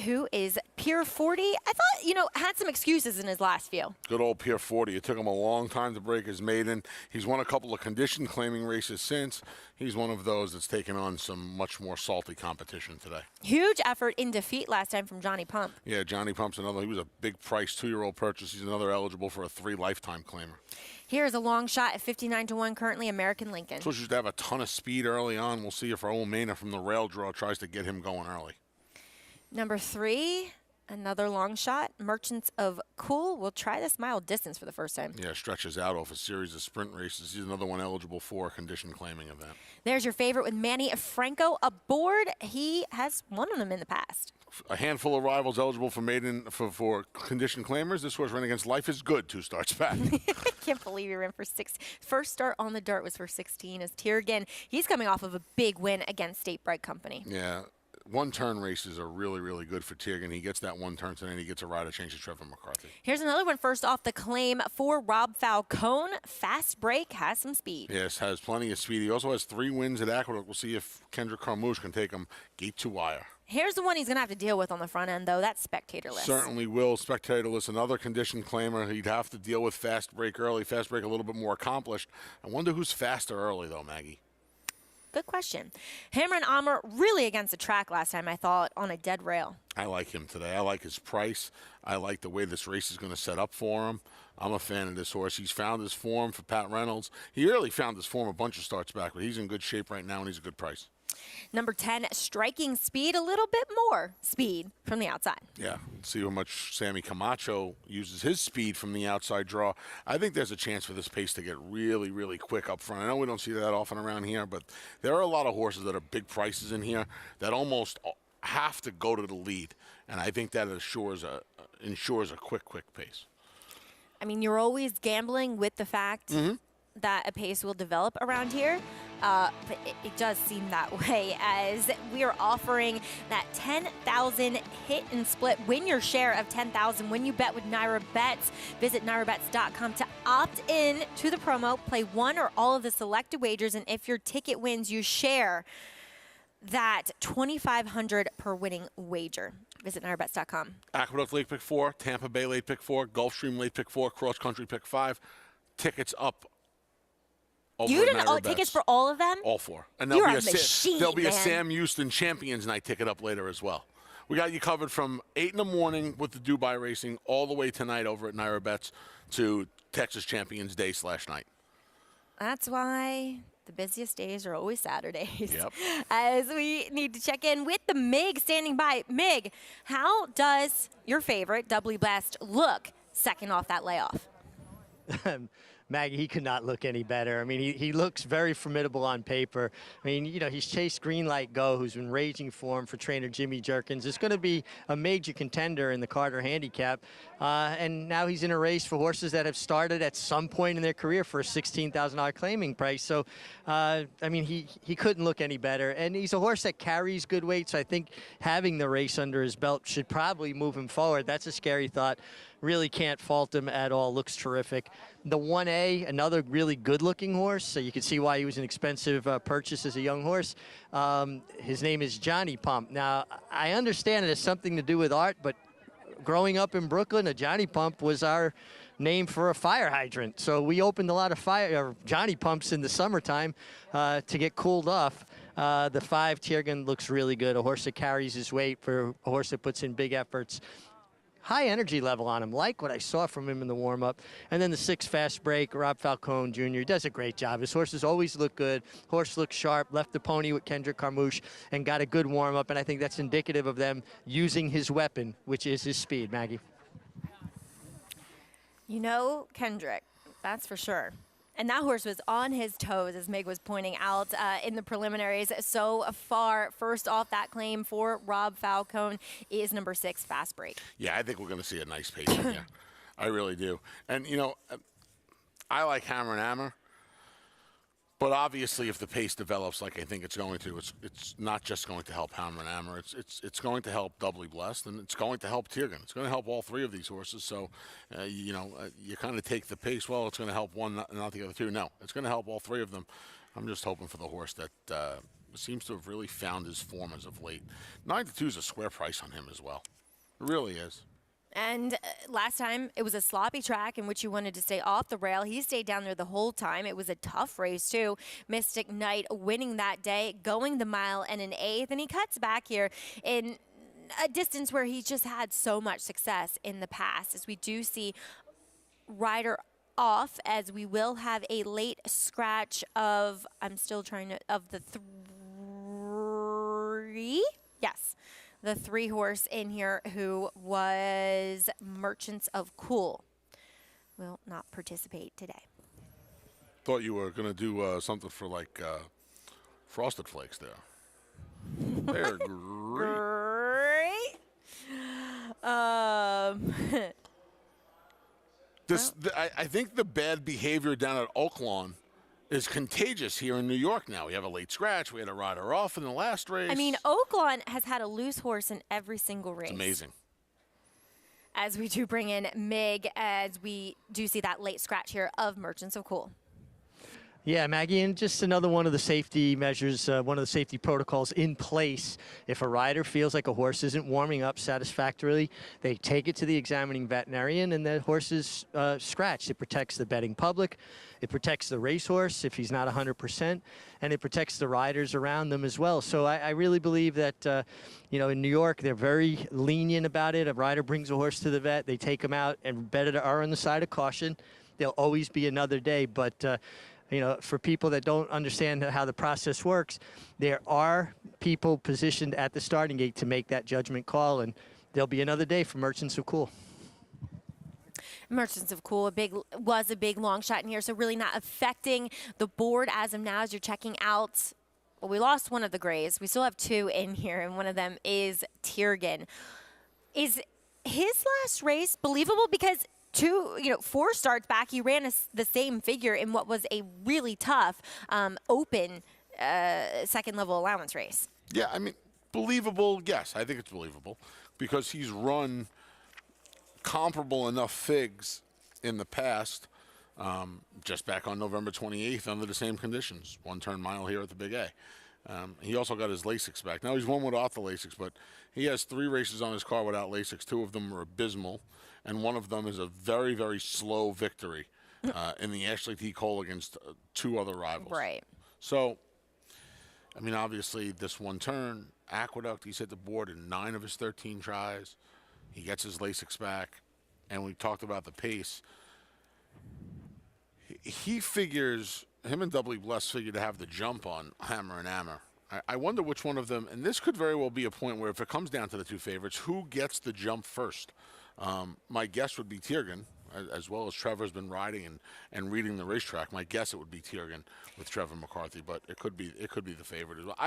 Speaker 1: who is Pier 40. I thought, you know, had some excuses in his last few.
Speaker 2: Good old Pier 40. It took him a long time to break his maiden. He's won a couple of condition claiming races since. He's one of those that's taken on some much more salty competition today.
Speaker 1: Huge effort in defeat last time from Johnny Pump.
Speaker 2: Yeah, Johnny Pump's another. He was a big price 2-year-old purchase. He's another eligible for a 3 lifetime claimer.
Speaker 1: Here's a long shot at 59-1 currently, American Lincoln.
Speaker 2: So to have a ton of speed early on. We'll see if Raul Mena from the rail draw tries to get him going early.
Speaker 1: Number 3, another long shot. Merchants of Cool will try this mile distance for the first time.
Speaker 2: Yeah, stretches out off a series of sprint races. He's another one eligible for a condition claiming event.
Speaker 1: There's your favorite with Manny Franco aboard. He has won on them in the past.
Speaker 2: A handful of rivals eligible for maiden for condition claimers. This horse ran against Life is Good 2 starts back.
Speaker 1: I can't believe he ran for 6. First start on the dirt was for 16 as Tiergan. He's coming off of a big win against State Bread Company.
Speaker 2: Yeah. One-turn races are really, really good for Tiergan. He gets that one turn today, and he gets a rider change to Trevor McCarthy.
Speaker 1: Here's another one first off the claim for Rob Falcone. Fast break, has some speed.
Speaker 2: Yes, has plenty of speed. He also has 3 wins at Aqueduct. We'll see if Kendrick Carmouche can take him gate to wire.
Speaker 1: Here's the one he's going to have to deal with on the front end, though. That's Spectatorless.
Speaker 2: Certainly will. Spectatorless, another condition claimer. He'd have to deal with fast break early. Fast break a little bit more accomplished. I wonder who's faster early, though, Maggie.
Speaker 1: Good question. Hamron Amr really against the track last time, I thought, on a dead rail.
Speaker 2: I like him today. I like his price. I like the way this race is going to set up for him. I'm a fan of this horse. He's found his form for Pat Reynolds. He really found his form a bunch of starts back, but he's in good shape right now, and he's a good price.
Speaker 1: Number 10, Striking Speed, a little bit more speed from the outside.
Speaker 2: Yeah, see how much Sammy Camacho uses his speed from the outside draw. I think there's a chance for this pace to get really, really quick up front. I know we don't see that often around here, but there are a lot of horses that are big prices in here that almost have to go to the lead, and I think that ensures a quick pace.
Speaker 1: I mean, you're always gambling with the fact that a pace will develop around here. But it does seem that way as we are offering that 10,000 hit and split. Win your share of 10,000 when you bet with Naira Bets. Visit nairabets.com to opt in to the promo. Play one or all of the selected wagers, and if your ticket wins, you share that $2,500 per winning wager. Visit nairabets.com.
Speaker 2: Aqueduct late pick 4, Tampa Bay late pick 4, Gulfstream late pick 4, Cross Country pick 5. Tickets up.
Speaker 1: You didn't tickets for all of them?
Speaker 2: All 4. And
Speaker 1: You're a machine,
Speaker 2: there'll be
Speaker 1: man.
Speaker 2: a Sam Houston Champions Night ticket up later as well. We got you covered from 8 in the morning with the Dubai racing all the way tonight over at Naira Bets to Texas Champions Day /night.
Speaker 1: That's why the busiest days are always Saturdays.
Speaker 2: Yep.
Speaker 1: As we need to check in with the MIG standing by. MIG, how does your favorite, Doubly Blessed, look second off that layoff?
Speaker 5: Maggie, he could not look any better. I mean, he looks very formidable on paper. I mean, you know, he's chased Greenlight Go, who's been raging form for trainer Jimmy Jerkins. It's going to be a major contender in the Carter Handicap. And now he's in a race for horses that have started at some point in their career for a $16,000 claiming price. So, I mean, he couldn't look any better. And he's a horse that carries good weight, so I think having the race under his belt should probably move him forward. That's a scary thought. Really can't fault him at all. Looks terrific. The 1A, another really good-looking horse, so you can see why he was an expensive purchase as a young horse. His name is Johnny Pump. Now, I understand it has something to do with art, but growing up in Brooklyn, a Johnny Pump was our name for a fire hydrant. So we opened a lot of Johnny Pumps in the summertime to get cooled off. The 5 Tiergan looks really good. A horse that carries his weight for a horse that puts in big efforts. High energy level on him, like what I saw from him in the warm-up. And then the 6 Fast Break, Rob Falcone Jr. He does a great job. His horses always look good. Horse looks sharp, left the pony with Kendrick Carmouche, and got a good warm-up. And I think that's indicative of them using his weapon, which is his speed, Maggie.
Speaker 1: You know Kendrick, that's for sure. And that horse was on his toes, as Meg was pointing out in the preliminaries so far. First off, that claim for Rob Falcone is number 6, Fast Break.
Speaker 2: Yeah, I think we're going to see a nice pace in here. I really do. And, you know, I like Hammer and Hammer. But obviously, if the pace develops like I think it's going to, it's not just going to help Hammer and Hammer. It's going to help Doubly Blessed, and it's going to help Tiergan. It's going to help all 3 of these horses. So, you know, you kind of take the pace. Well, it's going to help one, not the other 2. No, it's going to help all 3 of them. I'm just hoping for the horse that seems to have really found his form as of late. 9-2 is a square price on him as well. It really is.
Speaker 1: And last time, it was a sloppy track in which you wanted to stay off the rail. He stayed down there the whole time. It was a tough race, too. Mystic Knight winning that day, going the mile and an eighth. And he cuts back here in a distance where he's just had so much success in the past. As we do see Rider off, as we will have a late scratch of, of the three? Yes. The 3 horse in here who was Merchants of Cool will not participate today.
Speaker 2: Thought you were going to do something for like Frosted Flakes there. They're great. I think the bad behavior down at Oaklawn is contagious here in New York now. We have a late scratch. We had a rider off in the last race.
Speaker 1: I mean, Oaklawn has had a loose horse in every single race.
Speaker 2: It's amazing.
Speaker 1: As we do bring in Mig, as we do see that late scratch here of Merchants of Cool.
Speaker 5: Yeah, Maggie, and just another one of the safety measures, one of the safety protocols in place. If a rider feels like a horse isn't warming up satisfactorily, they take it to the examining veterinarian and the horse is scratched. It protects the betting public. It protects the racehorse if he's not 100%, and it protects the riders around them as well. So I really believe that, in New York, they're very lenient about it. A rider brings a horse to the vet, they take him out, and better to err on the side of caution. There'll always be another day, but for people that don't understand how the process works, there are people positioned at the starting gate to make that judgment call, and there'll be another day for Merchants of Cool.
Speaker 1: Merchants of Cool was a big long shot in here, so really not affecting the board as of now as you're checking out. Well, we lost one of the grays. We still have 2 in here, and one of them is Tiergan. Is his last race believable? Because 4 starts back, he ran the same figure in what was a really tough open second-level allowance race.
Speaker 2: Yeah, I mean, believable, yes. I think it's believable because he's run comparable enough figs in the past, just back on November 28th under the same conditions, 1-turn mile here at the Big A. He also got his Lasix back. Now he's won without the Lasix, but he has 3 races on his car without Lasix. 2 of them are abysmal, and one of them is a very, very slow victory in the Ashley T. Cole against 2 other rivals.
Speaker 1: Right.
Speaker 2: So, I mean, obviously this 1-turn, Aqueduct, he's hit the board in 9 of his 13 tries. He gets his Lasix back, and we talked about the pace. He figures, him and Doubly Blessed figure to have the jump on Hammer and Hammer. I wonder which one of them, and this could very well be a point where if it comes down to the 2 favorites, who gets the jump first? My guess would be Tiergan, as well as Trevor's been riding and reading the racetrack. My guess it would be Tiergan with Trevor McCarthy, but it could be the favorite as well.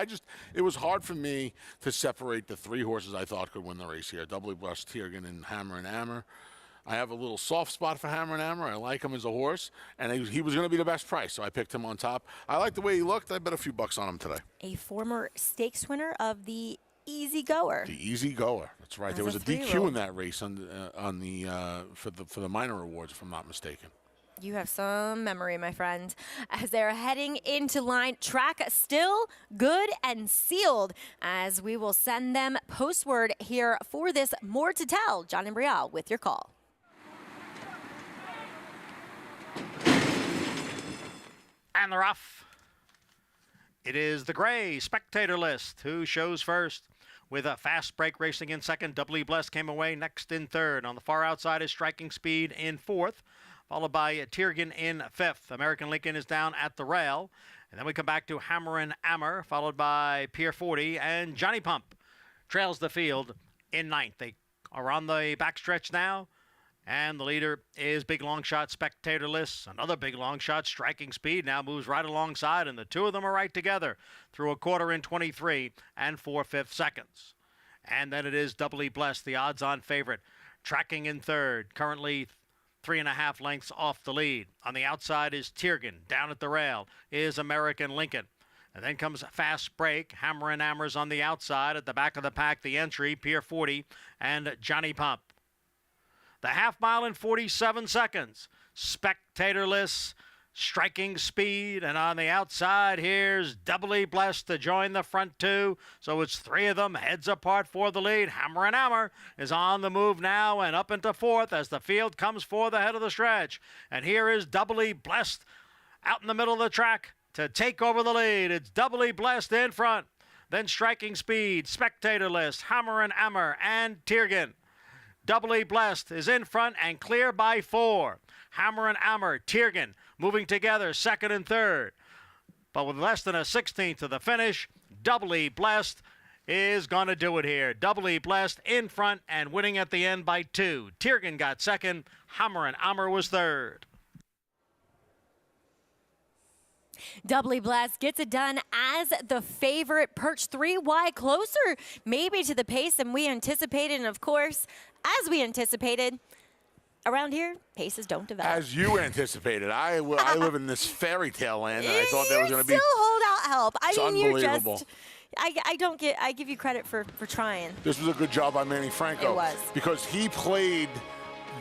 Speaker 2: It was hard for me to separate the 3 horses I thought could win the race here: Doubly Blessed, Tiergan, and Hammer and Hammer. I have a little soft spot for Hammer and Hammer. I like him as a horse, and he was going to be the best price, so I picked him on top. I like the way he looked. I bet a few bucks on him today.
Speaker 1: A former stakes winner of the Easy Goer.
Speaker 2: The Easy Goer. That's right. There was a DQ in that race for the minor awards, if I'm not mistaken.
Speaker 1: You have some memory, my friend. As they're heading into line, track still good and sealed, as we will send them postward here for this More to Tell. John and Brielle with your call.
Speaker 6: And they're off. It is the gray spectator list. Who shows first? With a fast break racing in second, Doubly Blessed came away next in third. On the far outside is Striking Speed in fourth, followed by Tiergan in fifth. American Lincoln is down at the rail. And then we come back to Hammer and Hammer, followed by Pier 40, and Johnny Pump trails the field in ninth. They are on the backstretch now. And the leader is Big Long Shot Spectator List. Another Big Long Shot Striking Speed now moves right alongside, and the 2 of them are right together through a quarter in 23 and 4/5 seconds. And then it is Doubly Blessed, the odds-on favorite, tracking in third, currently 3.5 lengths off the lead. On the outside is Tiergan. Down at the rail is American Lincoln. And then comes Fast Break. Hammer and Hammer's on the outside. At the back of the pack, the entry, Pier 40 and Johnny Pump. The half mile in 47 seconds. Spectator List Striking Speed, and on the outside, here's Doubly Blessed to join the front two. So it's three of them heads apart for the lead. Hammer and Hammer is on the move now and up into fourth as the field comes for the head of the stretch. And here is Doubly Blessed out in the middle of the track to take over the lead. It's Doubly Blessed in front. Then Striking Speed, Spectator List, Hammer and Hammer, and Tiergan. Doubly Blessed is in front and clear by 4. Hammer and Hammer, Tiergan moving together, second and third. But with less than a 16th to the finish, Doubly Blessed is going to do it here. Doubly Blessed in front and winning at the end by 2. Tiergan got second. Hammer and Hammer was third.
Speaker 1: Doubly Blessed gets it done as the favorite, perched 3 wide, closer maybe to the pace than we anticipated. And of course, as we anticipated, around here, paces don't develop.
Speaker 2: As you anticipated. I live in this fairy tale land, and I thought there was going to be.
Speaker 1: Still hold out help.
Speaker 2: It's unbelievable.
Speaker 1: I give you credit for trying.
Speaker 2: This was a good job by Manny Franco.
Speaker 1: It was.
Speaker 2: Because he played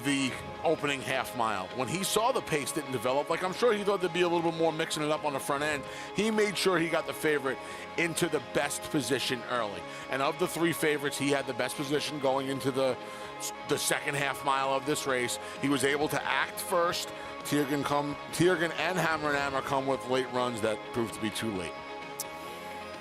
Speaker 2: the opening half mile. When he saw the pace didn't develop, like I'm sure he thought there'd be a little bit more mixing it up on the front end, he made sure he got the favorite into the best position early. And of the 3 favorites, he had the best position going into the second half mile of this race. He was able to act first. Tiergan and Hammer come with late runs that proved to be too late.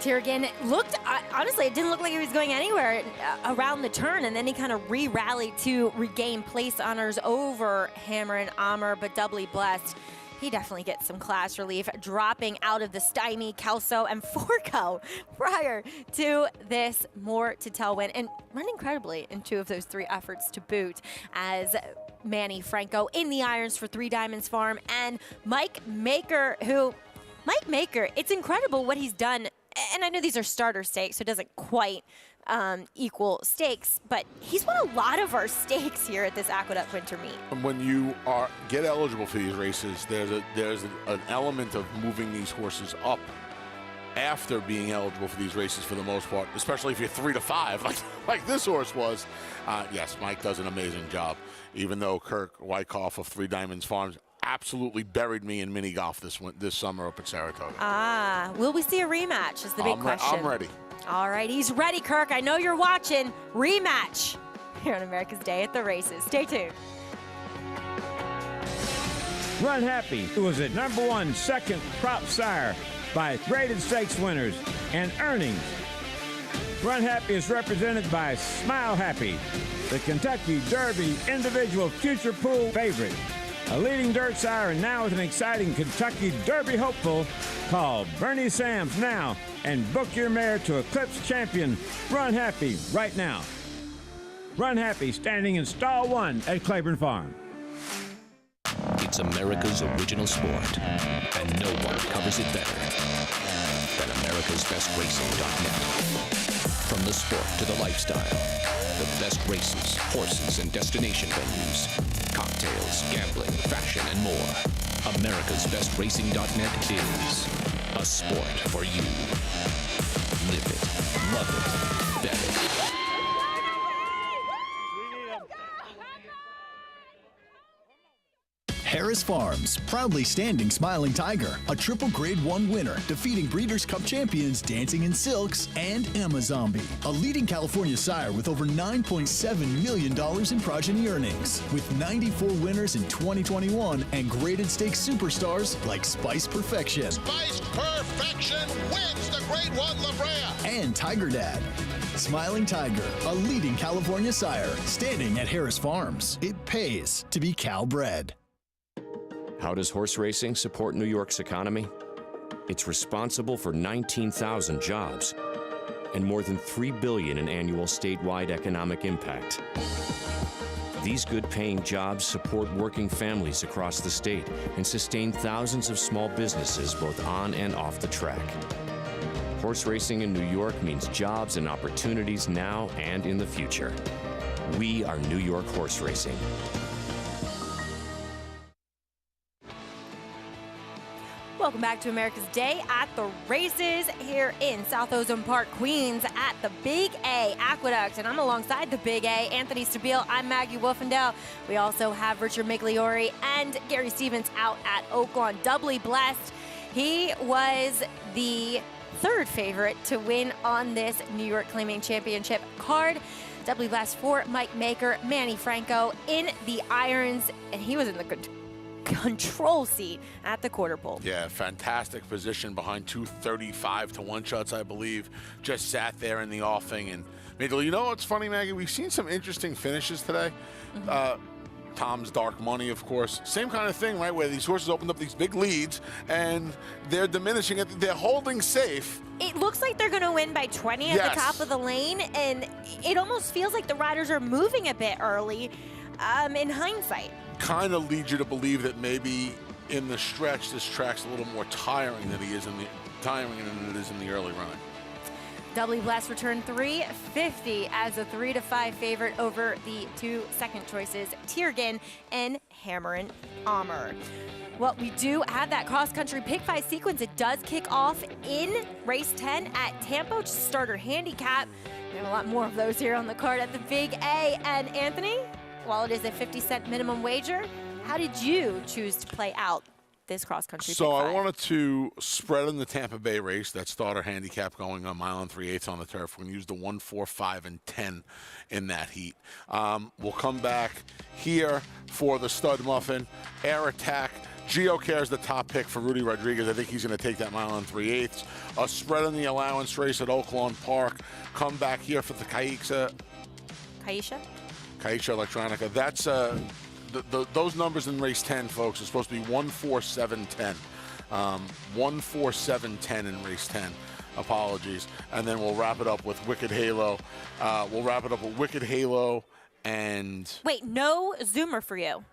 Speaker 1: Tiergan looked, honestly, it didn't look like he was going anywhere around the turn, and then he kind of re-rallied to regain place honors over Hammer and Hammer, but Doubly Blessed, he definitely gets some class relief, dropping out of the stymie, Kelso, and Forco prior to this more to tell win, and run incredibly in 2 of those 3 efforts to boot, as Manny Franco in the irons for 3 Diamonds Farm, and Mike Maker, it's incredible what he's done. And I know these are starter stakes, so it doesn't quite equal stakes, but he's won a lot of our stakes here at this Aqueduct Winter Meet.
Speaker 2: When you get eligible for these races, there's an element of moving these horses up after being eligible for these races for the most part, especially if you're 3 to 5, like this horse was. Yes, Mike does an amazing job, even though Kirk Wyckoff of 3 Diamonds Farms absolutely buried me in mini golf this summer up at Saratoga.
Speaker 1: Will we see a rematch is the big question.
Speaker 2: I'm ready.
Speaker 1: All right, he's ready, Kirk. I know you're watching. Rematch here on America's Day at the Races. Stay tuned.
Speaker 21: Run Happy was at number 1 second prop sire by graded stakes winners and earnings. Run Happy is represented by Smile Happy, the Kentucky Derby individual future pool favorite. A leading dirt sire and now with an exciting Kentucky Derby hopeful. Call Bernie Sams now and book your mare to Eclipse Champion Run Happy right now. Run Happy standing in stall 1 at Claiborne Farm.
Speaker 12: It's America's original sport, and no one covers it better than America'sBestRacing.net. From the sport to the lifestyle, the best races, horses, and destination venues, cocktails, gambling, fashion, and more. America'sBestRacing.net is a sport for you. Live it, love it, bet it.
Speaker 14: Harris Farms, proudly standing Smiling Tiger, a triple Grade 1 winner, defeating Breeders' Cup champions Dancing in Silks and Amazombie, a leading California sire with over $9.7 million in progeny earnings, with 94 winners in 2021 and graded stakes superstars like Spice Perfection.
Speaker 18: Spice Perfection wins the Grade 1 La Brea.
Speaker 14: And Tiger Dad. Smiling Tiger, a leading California sire, standing at Harris Farms. It pays to be Cal-bred.
Speaker 15: How does horse racing support New York's economy? It's responsible for 19,000 jobs and more than $3 billion in annual statewide economic impact. These good-paying jobs support working families across the state and sustain thousands of small businesses both on and off the track. Horse racing in New York means jobs and opportunities now and in the future. We are New York horse racing.
Speaker 1: Welcome back to America's Day at the Races here in South Ozone Park, Queens at the Big A Aqueduct. And I'm alongside the Big A, Anthony Stabile. I'm Maggie Wolfendale. We also have Richard Migliori and Gary Stevens out at Oaklawn. Doubly blessed. He was the third favorite to win on this New York Claiming Championship card. Doubly blessed for Mike Maker, Manny Franco in the irons, and he was in the control seat at the quarter pole.
Speaker 2: Yeah, fantastic position behind 235 to 1 shots, I believe. Just sat there in the offing and made. You know what's funny, Maggie? We've seen some interesting finishes today. Tom's Dark Money, of course. Same kind of thing, right? Where these horses opened up these big leads and they're diminishing it. They're holding safe.
Speaker 1: It looks like they're going to win by 20 at the top of the lane, and it almost feels like the riders are moving a bit early in hindsight.
Speaker 2: Kind of leads you to believe that maybe in the stretch, this track's a little more tiring than it is in the early running.
Speaker 1: Doubly Blessed returned 350 as a 3-5 favorite over the two second choices, Tiergan and Hammerin' Armor. Well, we do have that cross-country pick 5 sequence. It does kick off in race 10 at Tampo starter handicap. We have a lot more of those here on the card at the Big A. And Anthony, while it is a 50-cent minimum wager, how did you choose to play out this cross-country
Speaker 2: So
Speaker 1: pick 5?
Speaker 2: I wanted to spread in the Tampa Bay race, that starter handicap going a mile and 3/8 on the turf. We're going to use the 1, 4, 5, and 10 in that heat. We'll come back here for the stud muffin, air attack. Geocare's the top pick for Rudy Rodriguez. I think he's going to take that mile and 3/8. A spread in the allowance race at Oaklawn Park. Come back here for the Caixa Electronica. That's those numbers in race 10, folks, are supposed to be 1, 4, 7, 10. 1, 4, 7, 10 in race 10. Apologies. And then we'll wrap it up with Wicked Halo. And...
Speaker 1: Wait, no Zoomer for you.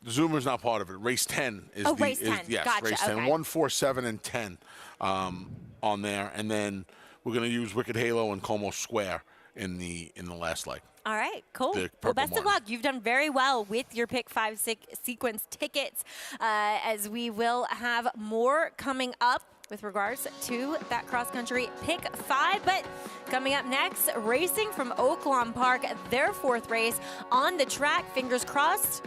Speaker 2: Zoomer's not part of it. Race 10 is
Speaker 1: race 10.
Speaker 2: Yes,
Speaker 1: gotcha.
Speaker 2: race 10.
Speaker 1: Okay.
Speaker 2: 1, 4, 7, and 10 on there. And then we're going to use Wicked Halo and Como Square in the last leg.
Speaker 1: All right, cool. Well, best of luck. You've done very well with your Pick 5 sequence tickets, as we will have more coming up with regards to that cross-country Pick 5. But coming up next, racing from Oaklawn Park, their 4th race on the track. Fingers crossed.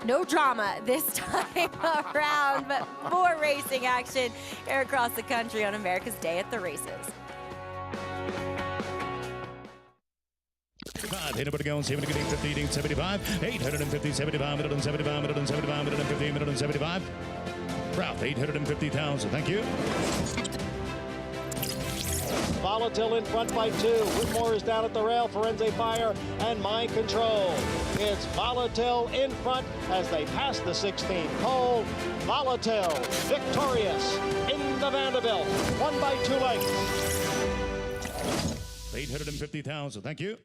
Speaker 1: No drama this time around, but more racing action here across the country on America's Day at the Races.
Speaker 11: 800 going 70, 50, 75, 850, 75, 175, 175, 150, 175. Ralph, 850,000. Thank you.
Speaker 3: Volatile in front by 2. Whitmore is down at the rail. Forense Fire and Mind Control. It's Volatile in front as they pass the 16th hole. Volatile victorious in the Vanderbilt. 1 by 2 lengths.
Speaker 11: 850,000. Thank you.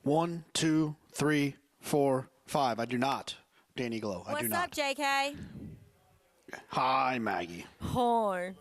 Speaker 8: One, 2, 3, 4, 5. I do not. Danny Glow. I do not.
Speaker 1: What's up, JK?
Speaker 8: Hi, Maggie.
Speaker 1: Horn.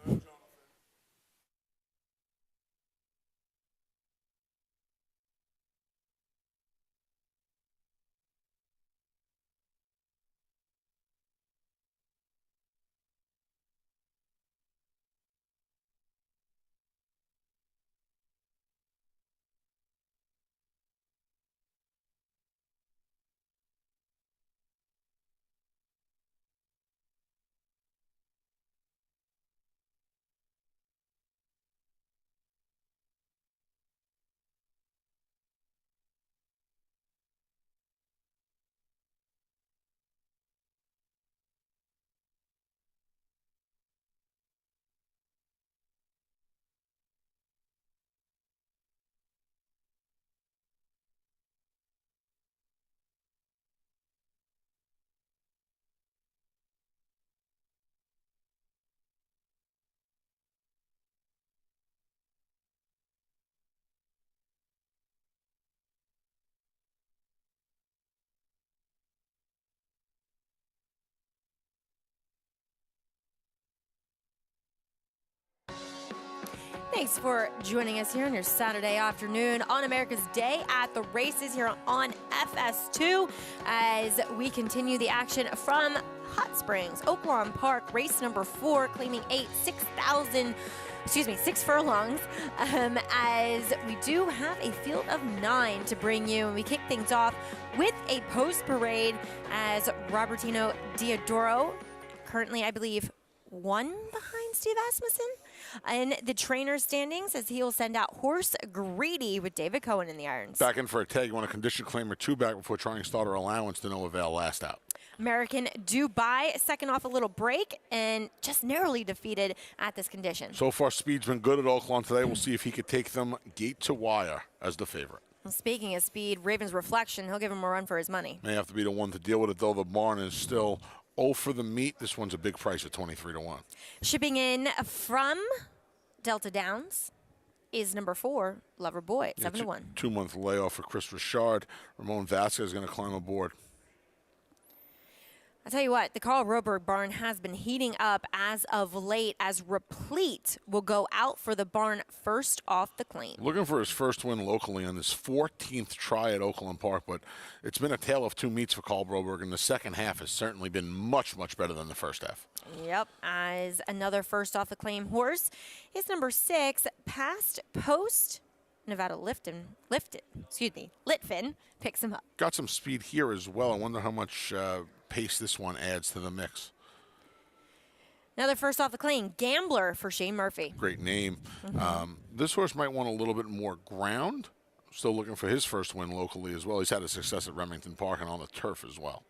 Speaker 1: Thanks for joining us here on your Saturday afternoon on America's Day at the Races here on FS2 as we continue the action from Hot Springs, Oaklawn Park, race number 4, claiming 6 furlongs, as we do have a field of 9 to bring you. And we kick things off with a post parade as Robertino Diodoro, currently, I believe, 1 behind Steve Asmussen in the trainer standings, as he will send out Horse Greedy with David Cohen in the irons.
Speaker 2: Back in for a tag. You want a condition claim or 2 back before trying starter allowance to no avail last out.
Speaker 1: American Dubai second off a little break and just narrowly defeated at this condition.
Speaker 2: So far, speed's been good at Oaklawn today. We'll see if he could take them gate to wire as the favorite.
Speaker 1: Well, speaking of speed, Raven's Reflection, he'll give him a run for his money.
Speaker 2: May have to be the one to deal with it, though. The barn is still 0 for the meat. This one's a big price at 23 to 1.
Speaker 1: Shipping in from Delta Downs is number 4, Lover Boy, 7 to 1.
Speaker 2: 2-month layoff for Chris Richard. Ramon Vasquez is going to climb aboard.
Speaker 1: I'll tell you what, the Carl Roberg barn has been heating up as of late, as Replete will go out for the barn first off the clean.
Speaker 2: Looking for his first win locally on this 14th try at Oaklawn Park, but it's been a tale of 2 meets for Carl Roberg, and the second half has certainly been much, much better than the first half.
Speaker 1: Yep, as another first off the claim horse is number 6, Past Post. Nevada Litfin picks him up.
Speaker 2: Got some speed here as well. I wonder how much pace this one adds to the mix.
Speaker 1: Another first off the clean, Gambler for Shane Murphy.
Speaker 2: Great name. This horse might want a little bit more ground. Still looking for his first win locally as well. He's had a success at Remington Park and on the turf as well.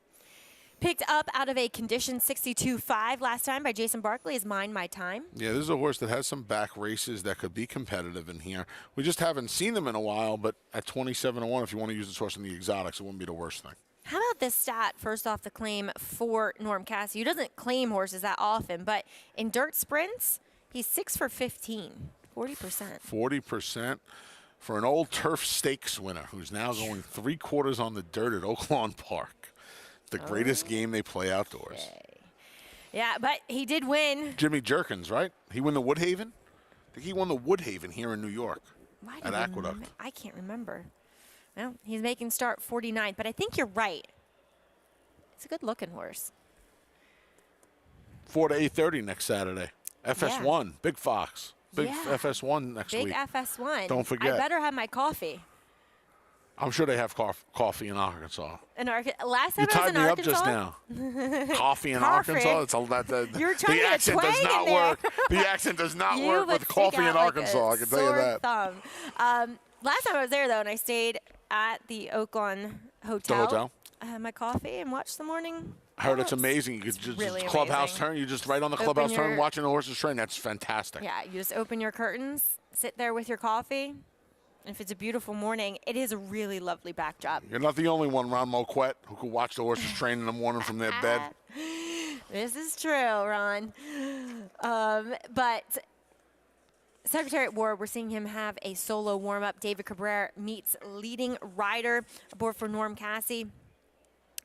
Speaker 1: Picked up out of a condition 62.5 last time by Jason Barkley is Mind My Time.
Speaker 2: Yeah, this is a horse that has some back races that could be competitive in here. We just haven't seen them in a while, but at 27 to 1, if you want to use this horse in the exotics, it wouldn't be the worst thing.
Speaker 1: How about this stat first off the claim for Norm Cassie, who doesn't claim horses that often, but in dirt sprints, he's 6 for 15, 40%.
Speaker 2: 40% for an old turf stakes winner who's now going 3/4 on the dirt at Oaklawn Park. The greatest game they play outdoors.
Speaker 1: Okay. Yeah, but he did win.
Speaker 2: Jimmy Jerkins, right? He won the Woodhaven? I think he won the Woodhaven here in New York at Aqueduct.
Speaker 1: I can't remember. Well, he's making start 49th, but I think you're right. It's a good-looking horse.
Speaker 2: 4 to 8:30 next Saturday. FS1, Big Fox. Big FS1 next week.
Speaker 1: Big FS1.
Speaker 2: Don't forget.
Speaker 1: I better have my coffee.
Speaker 2: I'm sure they have coffee in Arkansas.
Speaker 1: Last time
Speaker 2: you
Speaker 1: I was in
Speaker 2: tied me
Speaker 1: Arkansas.
Speaker 2: up just now. Coffee in Arkansas? It's all that.
Speaker 1: You were trying
Speaker 2: the
Speaker 1: to
Speaker 2: accent
Speaker 1: twang
Speaker 2: does not
Speaker 1: in there.
Speaker 2: work. The accent does not work with coffee in Arkansas. I can tell you that.
Speaker 1: Thumb. Last time I was there, though, and I stayed at the Oaklawn Hotel.
Speaker 2: The hotel?
Speaker 1: I had my coffee and watched the morning.
Speaker 2: I heard it's amazing. You could just
Speaker 1: really
Speaker 2: clubhouse
Speaker 1: amazing.
Speaker 2: turn. You just right on the
Speaker 1: Open
Speaker 2: clubhouse
Speaker 1: your-
Speaker 2: turn, watching the horses train. That's fantastic.
Speaker 1: Yeah, you just open your curtains, sit there with your coffee. If it's a beautiful morning, it is a really lovely backdrop.
Speaker 2: You're not the only one, Ron Moquette, who could watch the horses train in the morning from their bed.
Speaker 1: This is true, Ron. But Secretary at War, we're seeing him have a solo warm-up. David Cabrera meets leading rider aboard for Norm Cassie,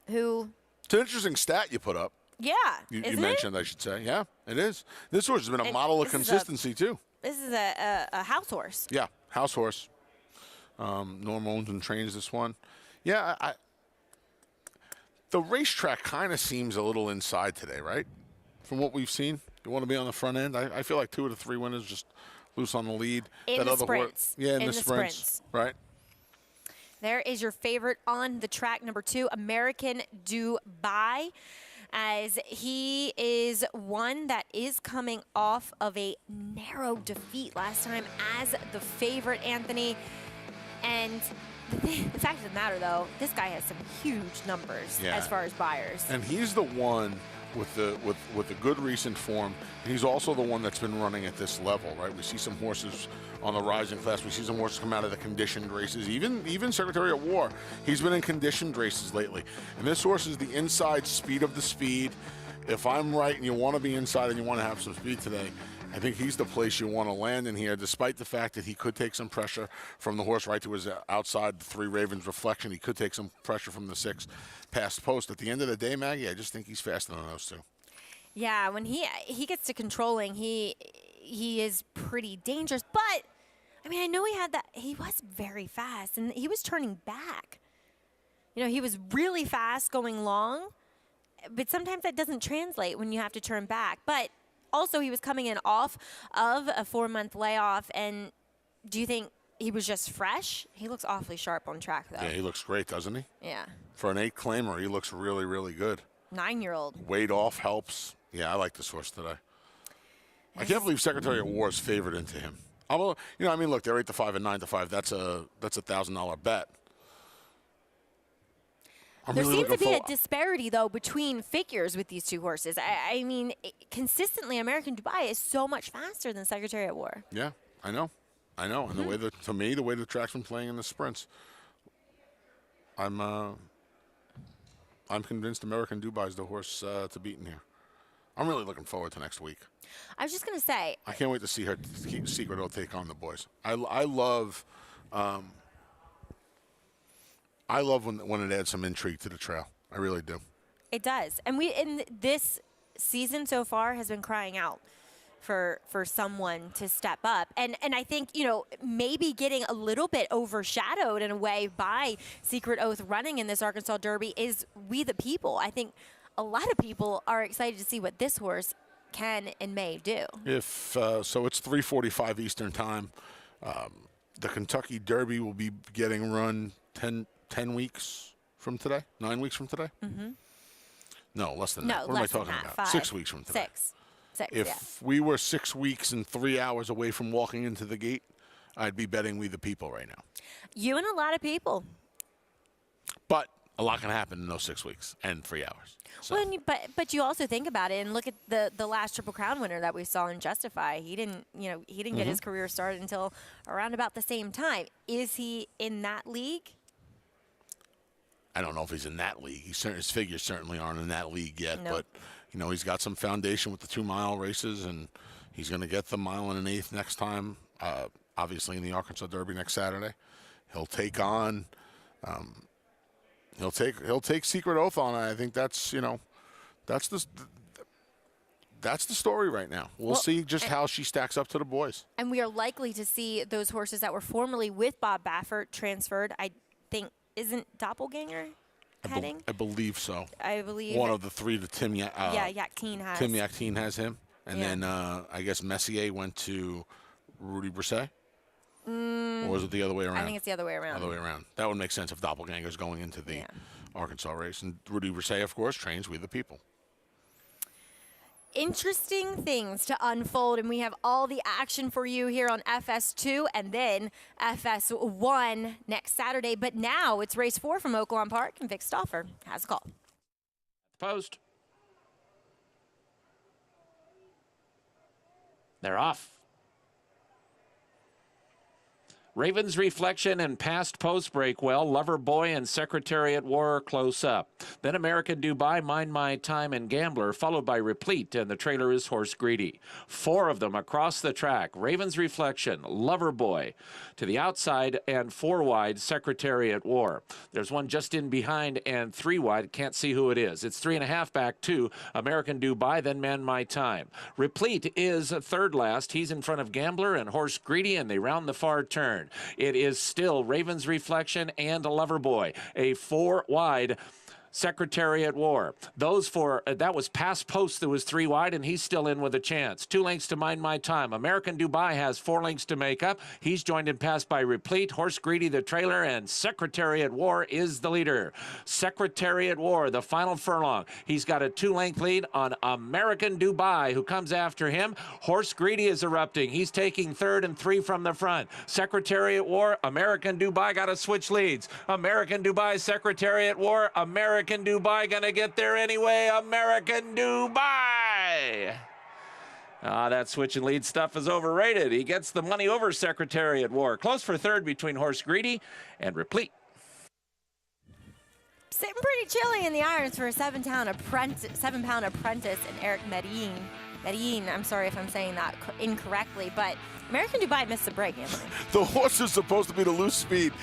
Speaker 1: who...
Speaker 2: It's an interesting stat you put up.
Speaker 1: Yeah,
Speaker 2: You
Speaker 1: isn't
Speaker 2: mentioned, I should say. Yeah, it is. This horse has been a model of consistency, too.
Speaker 1: This is a house horse.
Speaker 2: Yeah, house horse. Norm owns and trains this one. Yeah, the racetrack kind of seems a little inside today, right? From what we've seen. You want to be on the front end? I feel like 2 of the 3 winners just loose on the lead.
Speaker 1: In the sprints.
Speaker 2: In the sprints. Right.
Speaker 1: There is your favorite on the track, number 2, American Dubai, as he is one that is coming off of a narrow defeat last time as the favorite, Anthony. And the fact of the matter, though, this guy has some huge numbers as far as buyers.
Speaker 2: And he's the one with the good recent form. And he's also the one that's been running at this level, right? We see some horses on the rising class. We see some horses come out of the conditioned races. Even Secretary at War, he's been in conditioned races lately. And this horse is the inside speed of the speed. If I'm right and you want to be inside and you want to have some speed today, I think he's the place you want to land in here, despite the fact that he could take some pressure from the horse right to his outside, the 3 Ravens Reflection. He could take some pressure from the 6 Past Post. At the end of the day, Maggie, I just think he's faster than those 2.
Speaker 1: Yeah, when he gets to controlling, he he is pretty dangerous. But, I mean, I know he was very fast, and he was turning back. You know, he was really fast going long, but sometimes that doesn't translate when you have to turn back. But also, he was coming in off of a 4-month layoff, and do you think he was just fresh? He looks awfully sharp on track, though.
Speaker 2: Yeah, he looks great, doesn't he?
Speaker 1: Yeah.
Speaker 2: For an 8 claimer, he looks really, really good.
Speaker 1: 9-year-old.
Speaker 2: Weight off helps. Yeah, I like this horse today. I can't believe Secretary of War is favored into him. You know, I mean, look, they're 8-5 and 9-5. That's a $1,000 bet.
Speaker 1: There seems to be a disparity, though, between figures with these two horses. I mean, consistently, American Dubai is so much faster than Secretary at War.
Speaker 2: Yeah, I know. And the way that, to me, the way the track's been playing in the sprints, I'm convinced American Dubai is the horse to beat in here. I'm really looking forward to next week.
Speaker 1: I was just going to say,
Speaker 2: I can't wait to see her Secret Oath take on the boys. I love when it adds some intrigue to the trail. I really do.
Speaker 1: it does. And this season so far has been crying out for someone to step up. And I think, maybe getting a little bit overshadowed in a way by Secret Oath running in this Arkansas Derby is We the People. I think a lot of people are excited to see what this horse can and may do.
Speaker 2: So it's 3:45 Eastern time. The Kentucky Derby will be getting run 10 weeks from today, 9 weeks from today.
Speaker 1: Mm-hmm.
Speaker 2: No, less than that. What am I talking about?
Speaker 1: 5.
Speaker 2: 6 weeks from today.
Speaker 1: 6.
Speaker 2: If we were 6 weeks and 3 hours away from walking into the gate, I'd be betting We the People right now.
Speaker 1: You and a lot of people.
Speaker 2: But a lot can happen in those 6 weeks and 3 hours. So.
Speaker 1: Well, but you also think about it and look at the last Triple Crown winner that we saw in Justify. He didn't get his career started until around about the same time. Is he in that league?
Speaker 2: I don't know if he's in that league. His figures certainly aren't in that league yet.
Speaker 1: Nope.
Speaker 2: But he's got some foundation with the 2-mile races, and he's going to get the 1 1/8 next time. Obviously, in the Arkansas Derby next Saturday, he'll take on. He'll take Secret Oath on. I think that's the story right now. We'll see just how she stacks up to the boys.
Speaker 1: And we are likely to see those horses that were formerly with Bob Baffert transferred. I think, isn't Doppelganger heading?
Speaker 2: I believe so.
Speaker 1: I believe
Speaker 2: one of the three that Tim
Speaker 1: Yachtine has.
Speaker 2: Tim Yachtine has him, and then I guess Messier went to Rudy Brisset. Or was it the other way around?
Speaker 1: I think it's the other way around.
Speaker 2: Other way around. That would make sense if Doppelganger's going into the Arkansas race. And Rudy Brisset, of course, trains We the People.
Speaker 1: Interesting things to unfold, and we have all the action for you here on FS2 and then FS1 next Saturday. But now it's race 4 from Oaklawn Park, and Vic Stauffer has a call.
Speaker 17: Post. They're off. Raven's Reflection and Past Post break well. Lover Boy and Secretary at War are close up. Then American Dubai, Mind My Time, and Gambler, followed by Replete, and the trailer is Horse Greedy. 4 of them across the track. Raven's Reflection, Lover Boy. To the outside and 4 wide, Secretary at War. There's one just in behind and 3 wide. Can't see who it is. It's 3.5 back to American Dubai, then Mind My Time. Replete is 3rd last. He's in front of Gambler and Horse Greedy, and they round the far turn. It is still Raven's Reflection and Lover Boy, a 4 wide Secretary at War. Those 4, that was Past Post that was 3 wide, and he's still in with a chance. 2 lengths to Mind My Time. American Dubai has 4 lengths to make up. He's joined in pass by Replete, Horse Greedy, the trailer, and Secretary at War is the leader. Secretary at War, the final furlong. He's got a 2-length lead on American Dubai, who comes after him. Horse Greedy is erupting. He's taking 3rd and 3 from the front. Secretary at War, American Dubai got to switch leads. American Dubai, Secretary at War, American Dubai gonna get there anyway. American Dubai. That switch and lead stuff is overrated. He gets the money over Secretary at War. Close for 3rd between Horse Greedy and Replete.
Speaker 1: Sitting pretty chilly in the irons for a 7-pound apprentice and Eric Medellin. I'm sorry if I'm saying that incorrectly, but American Dubai missed the break, Anthony.
Speaker 2: The horse is supposed to be the loose speed,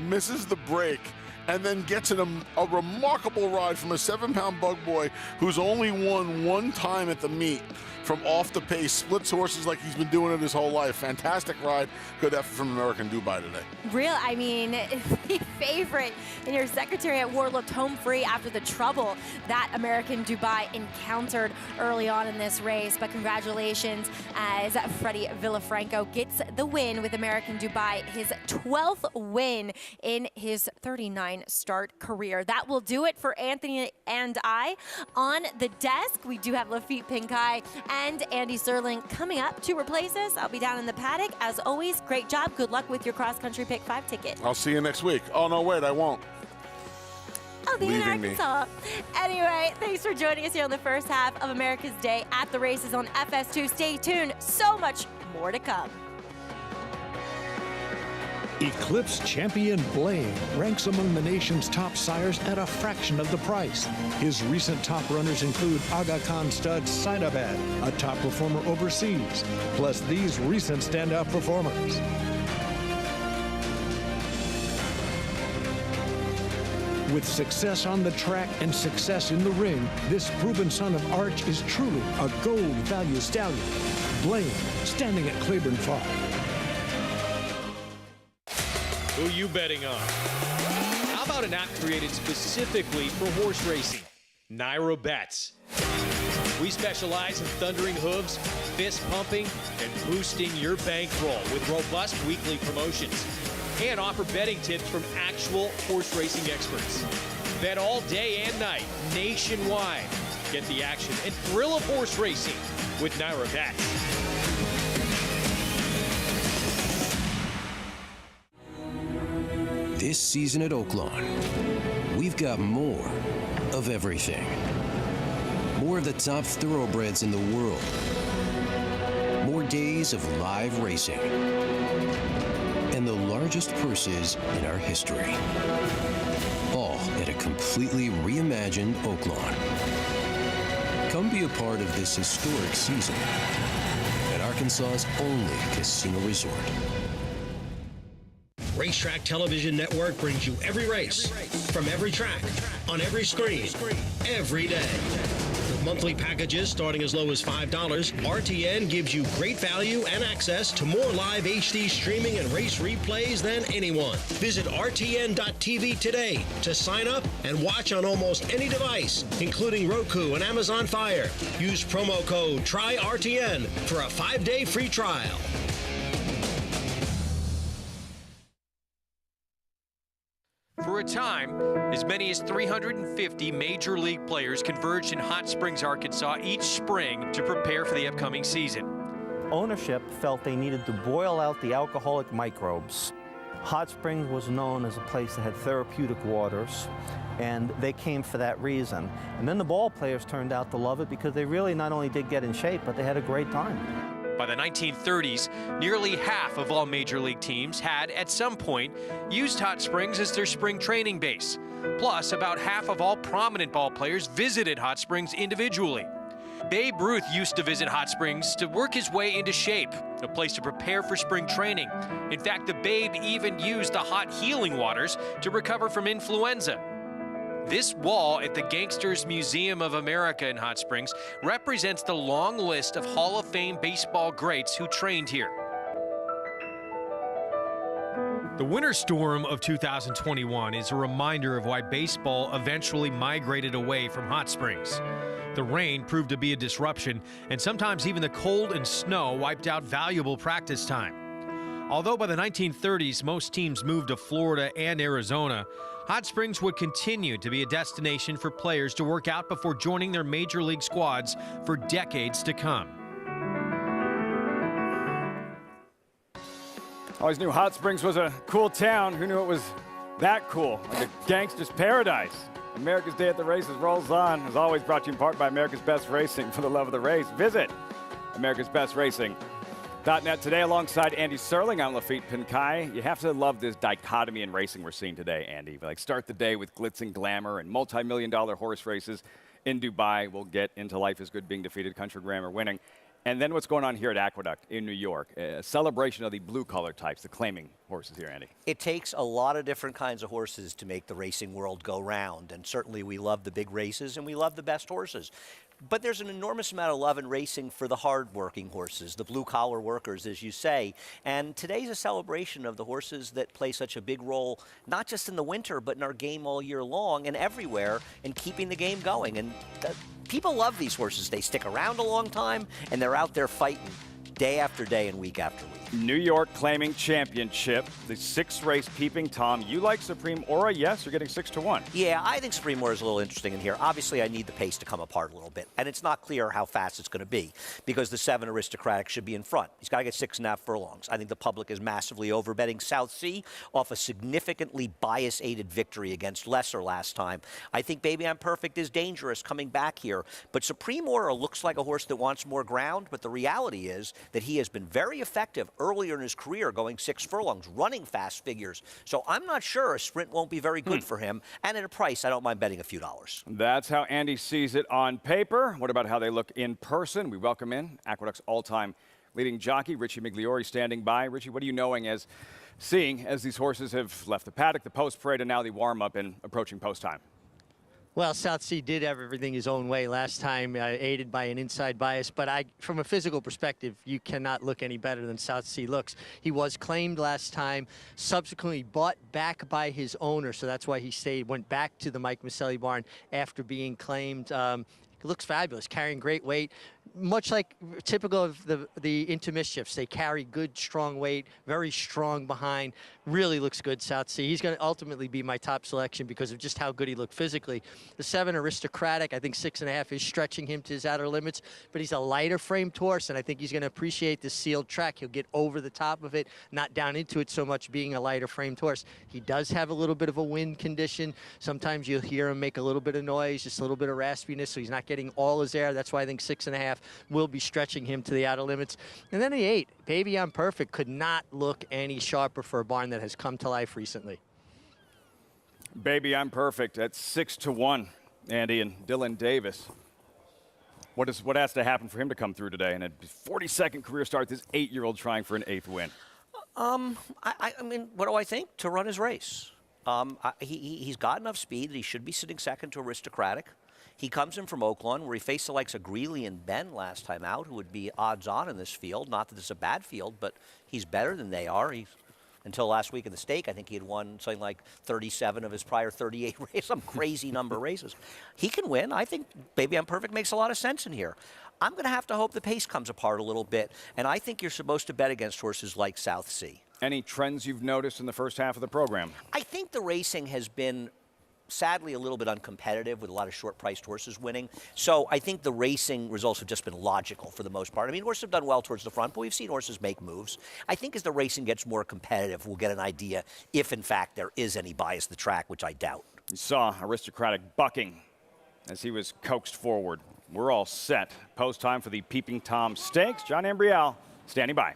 Speaker 2: misses the break, and then gets in a remarkable ride from a 7-pound bug boy who's only won one time at the meet from off the pace, splits horses like he's been doing it his whole life. Fantastic ride. Good effort from American Dubai today.
Speaker 1: I mean, the favorite in your Secretary at War looked home free after the trouble that American Dubai encountered early on in this race. But congratulations as Freddie Villafranco gets the win with American Dubai, his 12th win in his 39 start career. That will do it for Anthony and I. On the desk, we do have Lafitte Pinkai and Andy Serling coming up to replace us. I'll be down in the paddock. As always, great job. Good luck with your cross-country Pick 5 ticket.
Speaker 2: I'll see you next week. Oh, no, wait, I won't.
Speaker 1: Oh, the in Arkansas. Anyway, thanks for joining us here on the first half of America's Day at the races on FS2. Stay tuned. So much more to come.
Speaker 4: Eclipse champion Blade ranks among the nation's top sires at a fraction of the price. His recent top runners include Aga Khan stud Saidabad, a top performer overseas, plus these recent standout performers. With success on the track and success in the ring, this proven son of Arch is truly a gold value stallion. Blade, standing at Claiborne Farm.
Speaker 10: Who you betting on? How about an app created specifically for horse racing? Naira Bets. We specialize in thundering hooves, fist pumping, and boosting your bankroll with robust weekly promotions. And offer betting tips from actual horse racing experts. Bet all day and night, nationwide. Get the action and thrill of horse racing with Naira Bets.
Speaker 9: This season at Oaklawn, we've got more of everything. More of the top thoroughbreds in the world. More days of live racing. And the largest purses in our history. All at a completely reimagined Oaklawn. Come be a part of this historic season at Arkansas's only casino resort.
Speaker 22: Racetrack Television Network brings you every race, from every track, on every screen, every day. With monthly packages starting as low as $5, RTN gives you great value and access to more live HD streaming and race replays than anyone. Visit RTN.tv today to sign up and watch on almost any device, including Roku and Amazon Fire. Use promo code TRYRTN for a 5-day free trial.
Speaker 10: For a time, as many as 350 Major League players converged in Hot Springs, Arkansas each spring to prepare for the upcoming season.
Speaker 19: Ownership felt they needed to boil out the alcoholic microbes. Hot Springs was known as a place that had therapeutic waters, and they came for that reason. And then the ball players turned out to love it because they really not only did get in shape, but they had a great time.
Speaker 10: By the 1930s, nearly half of all Major League teams had, at some point, used Hot Springs as their spring training base. Plus, about half of all prominent ball players visited Hot Springs individually. Babe Ruth used to visit Hot Springs to work his way into shape, a place to prepare for spring training. In fact, the Babe even used the hot healing waters to recover from influenza. This wall at the Gangsters Museum of America in Hot Springs represents the long list of Hall of Fame baseball greats who trained here. The winter storm of 2021 is a reminder of why baseball eventually migrated away from Hot Springs. The rain proved to be a disruption, and sometimes even the cold and snow wiped out valuable practice time. Although by the 1930s most teams moved to Florida and Arizona, Hot Springs would continue to be a destination for players to work out before joining their major league squads for decades to come.
Speaker 20: Always knew Hot Springs was a cool town. Who knew it was that cool? Like a gangster's paradise. America's Day at the Races rolls on. As always, brought to you in part by America's Best Racing. For the love of the race, visit America'sBestRacing.net today alongside Andy Serling. I'm Lafitte Pinkai. You have to love this dichotomy in racing we're seeing today, Andy. Like, start the day with glitz and glamour and multi-million-dollar horse races in Dubai. We'll get into Life is Good, Being Defeated, Country Grammar winning. And then what's going on here at Aqueduct in New York? A celebration of the blue-collar types, the claiming horses here, Andy.
Speaker 7: It takes a lot of different kinds of horses to make the racing world go round. And certainly we love the big races and we love the best horses. But there's an enormous amount of love in racing for the hard-working horses, the blue-collar workers, as you say. And today's a celebration of the horses that play such a big role, not just in the winter, but in our game all year long and everywhere, in keeping the game going. And people love these horses. They stick around a long time, and they're out there fighting day after day and week after week.
Speaker 20: New York claiming championship, the 6-race Peeping Tom. You like Supreme Aura? Yes, you're getting 6-1.
Speaker 7: Yeah, I think Supreme Aura is a little interesting in here. Obviously, I need the pace to come apart a little bit, and it's not clear how fast it's going to be because the 7 Aristocratic should be in front. He's got to get 6.5 furlongs. I think the public is massively overbetting South Sea off a significantly bias-aided victory against Lesser last time. I think Baby I'm Perfect is dangerous coming back here, but Supreme Aura looks like a horse that wants more ground, but the reality is that he has been very effective earlier in his career going 6 furlongs, running fast figures. So I'm not sure a sprint won't be very good for him. And at a price, I don't mind betting a few dollars.
Speaker 20: That's how Andy sees it on paper. What about how they look in person? We welcome in Aqueduct's all-time leading jockey, Richie Migliori, standing by. Richie, what are you seeing as these horses have left the paddock, the post parade, and now the warm-up and approaching post time?
Speaker 5: Well, South Sea did have everything his own way last time, aided by an inside bias. But from a physical perspective, you cannot look any better than South Sea looks. He was claimed last time, subsequently bought back by his owner. So that's why he went back to the Mike Maselli barn after being claimed. He looks fabulous, carrying great weight. Much like typical of the Intermischiefs, they carry good, strong weight, very strong behind. Really looks good, South Sea. He's going to ultimately be my top selection because of just how good he looked physically. The 7 Aristocratic, I think 6.5 is stretching him to his outer limits, but he's a lighter framed horse, and I think he's going to appreciate this sealed track. He'll get over the top of it, not down into it so much, being a lighter framed horse. He does have a little bit of a wind condition. Sometimes you'll hear him make a little bit of noise, just a little bit of raspiness, so he's not getting all his air. That's why I think 6.5 will be stretching him to the outer limits. And then the 8, Baby I'm Perfect, could not look any sharper for a barn that has come to life recently.
Speaker 20: Baby I'm Perfect at 6-1, Andy, and Dylan Davis. What has to happen for him to come through today? And a 42nd career start, this 8-year-old trying for an 8th win.
Speaker 7: I mean, what do I think? To run his race. He's got enough speed that he should be sitting second to Aristocratic. He comes in from Oaklawn, where he faced the likes of Greeley and Ben last time out, who would be odds-on in this field. Not that it's a bad field, but he's better than they are. Until last week in the stake, I think he had won something like 37 of his prior 38 races, some crazy number of races. He can win. I think Baby I'm Perfect makes a lot of sense in here. I'm going to have to hope the pace comes apart a little bit, and I think you're supposed to bet against horses like South Sea.
Speaker 20: Any trends you've noticed in the first half of the program?
Speaker 7: I think the racing has been sadly a little bit uncompetitive with a lot of short-priced horses winning. So I think the racing results have just been logical for the most part. I mean, horses have done well towards the front, but we've seen horses make moves. I think as the racing gets more competitive, we'll get an idea if, in fact, there is any bias to the track, which I doubt.
Speaker 20: You saw Aristocratic bucking as he was coaxed forward. We're all set. Post time for the Peeping Tom Stakes. John Ambriel standing by.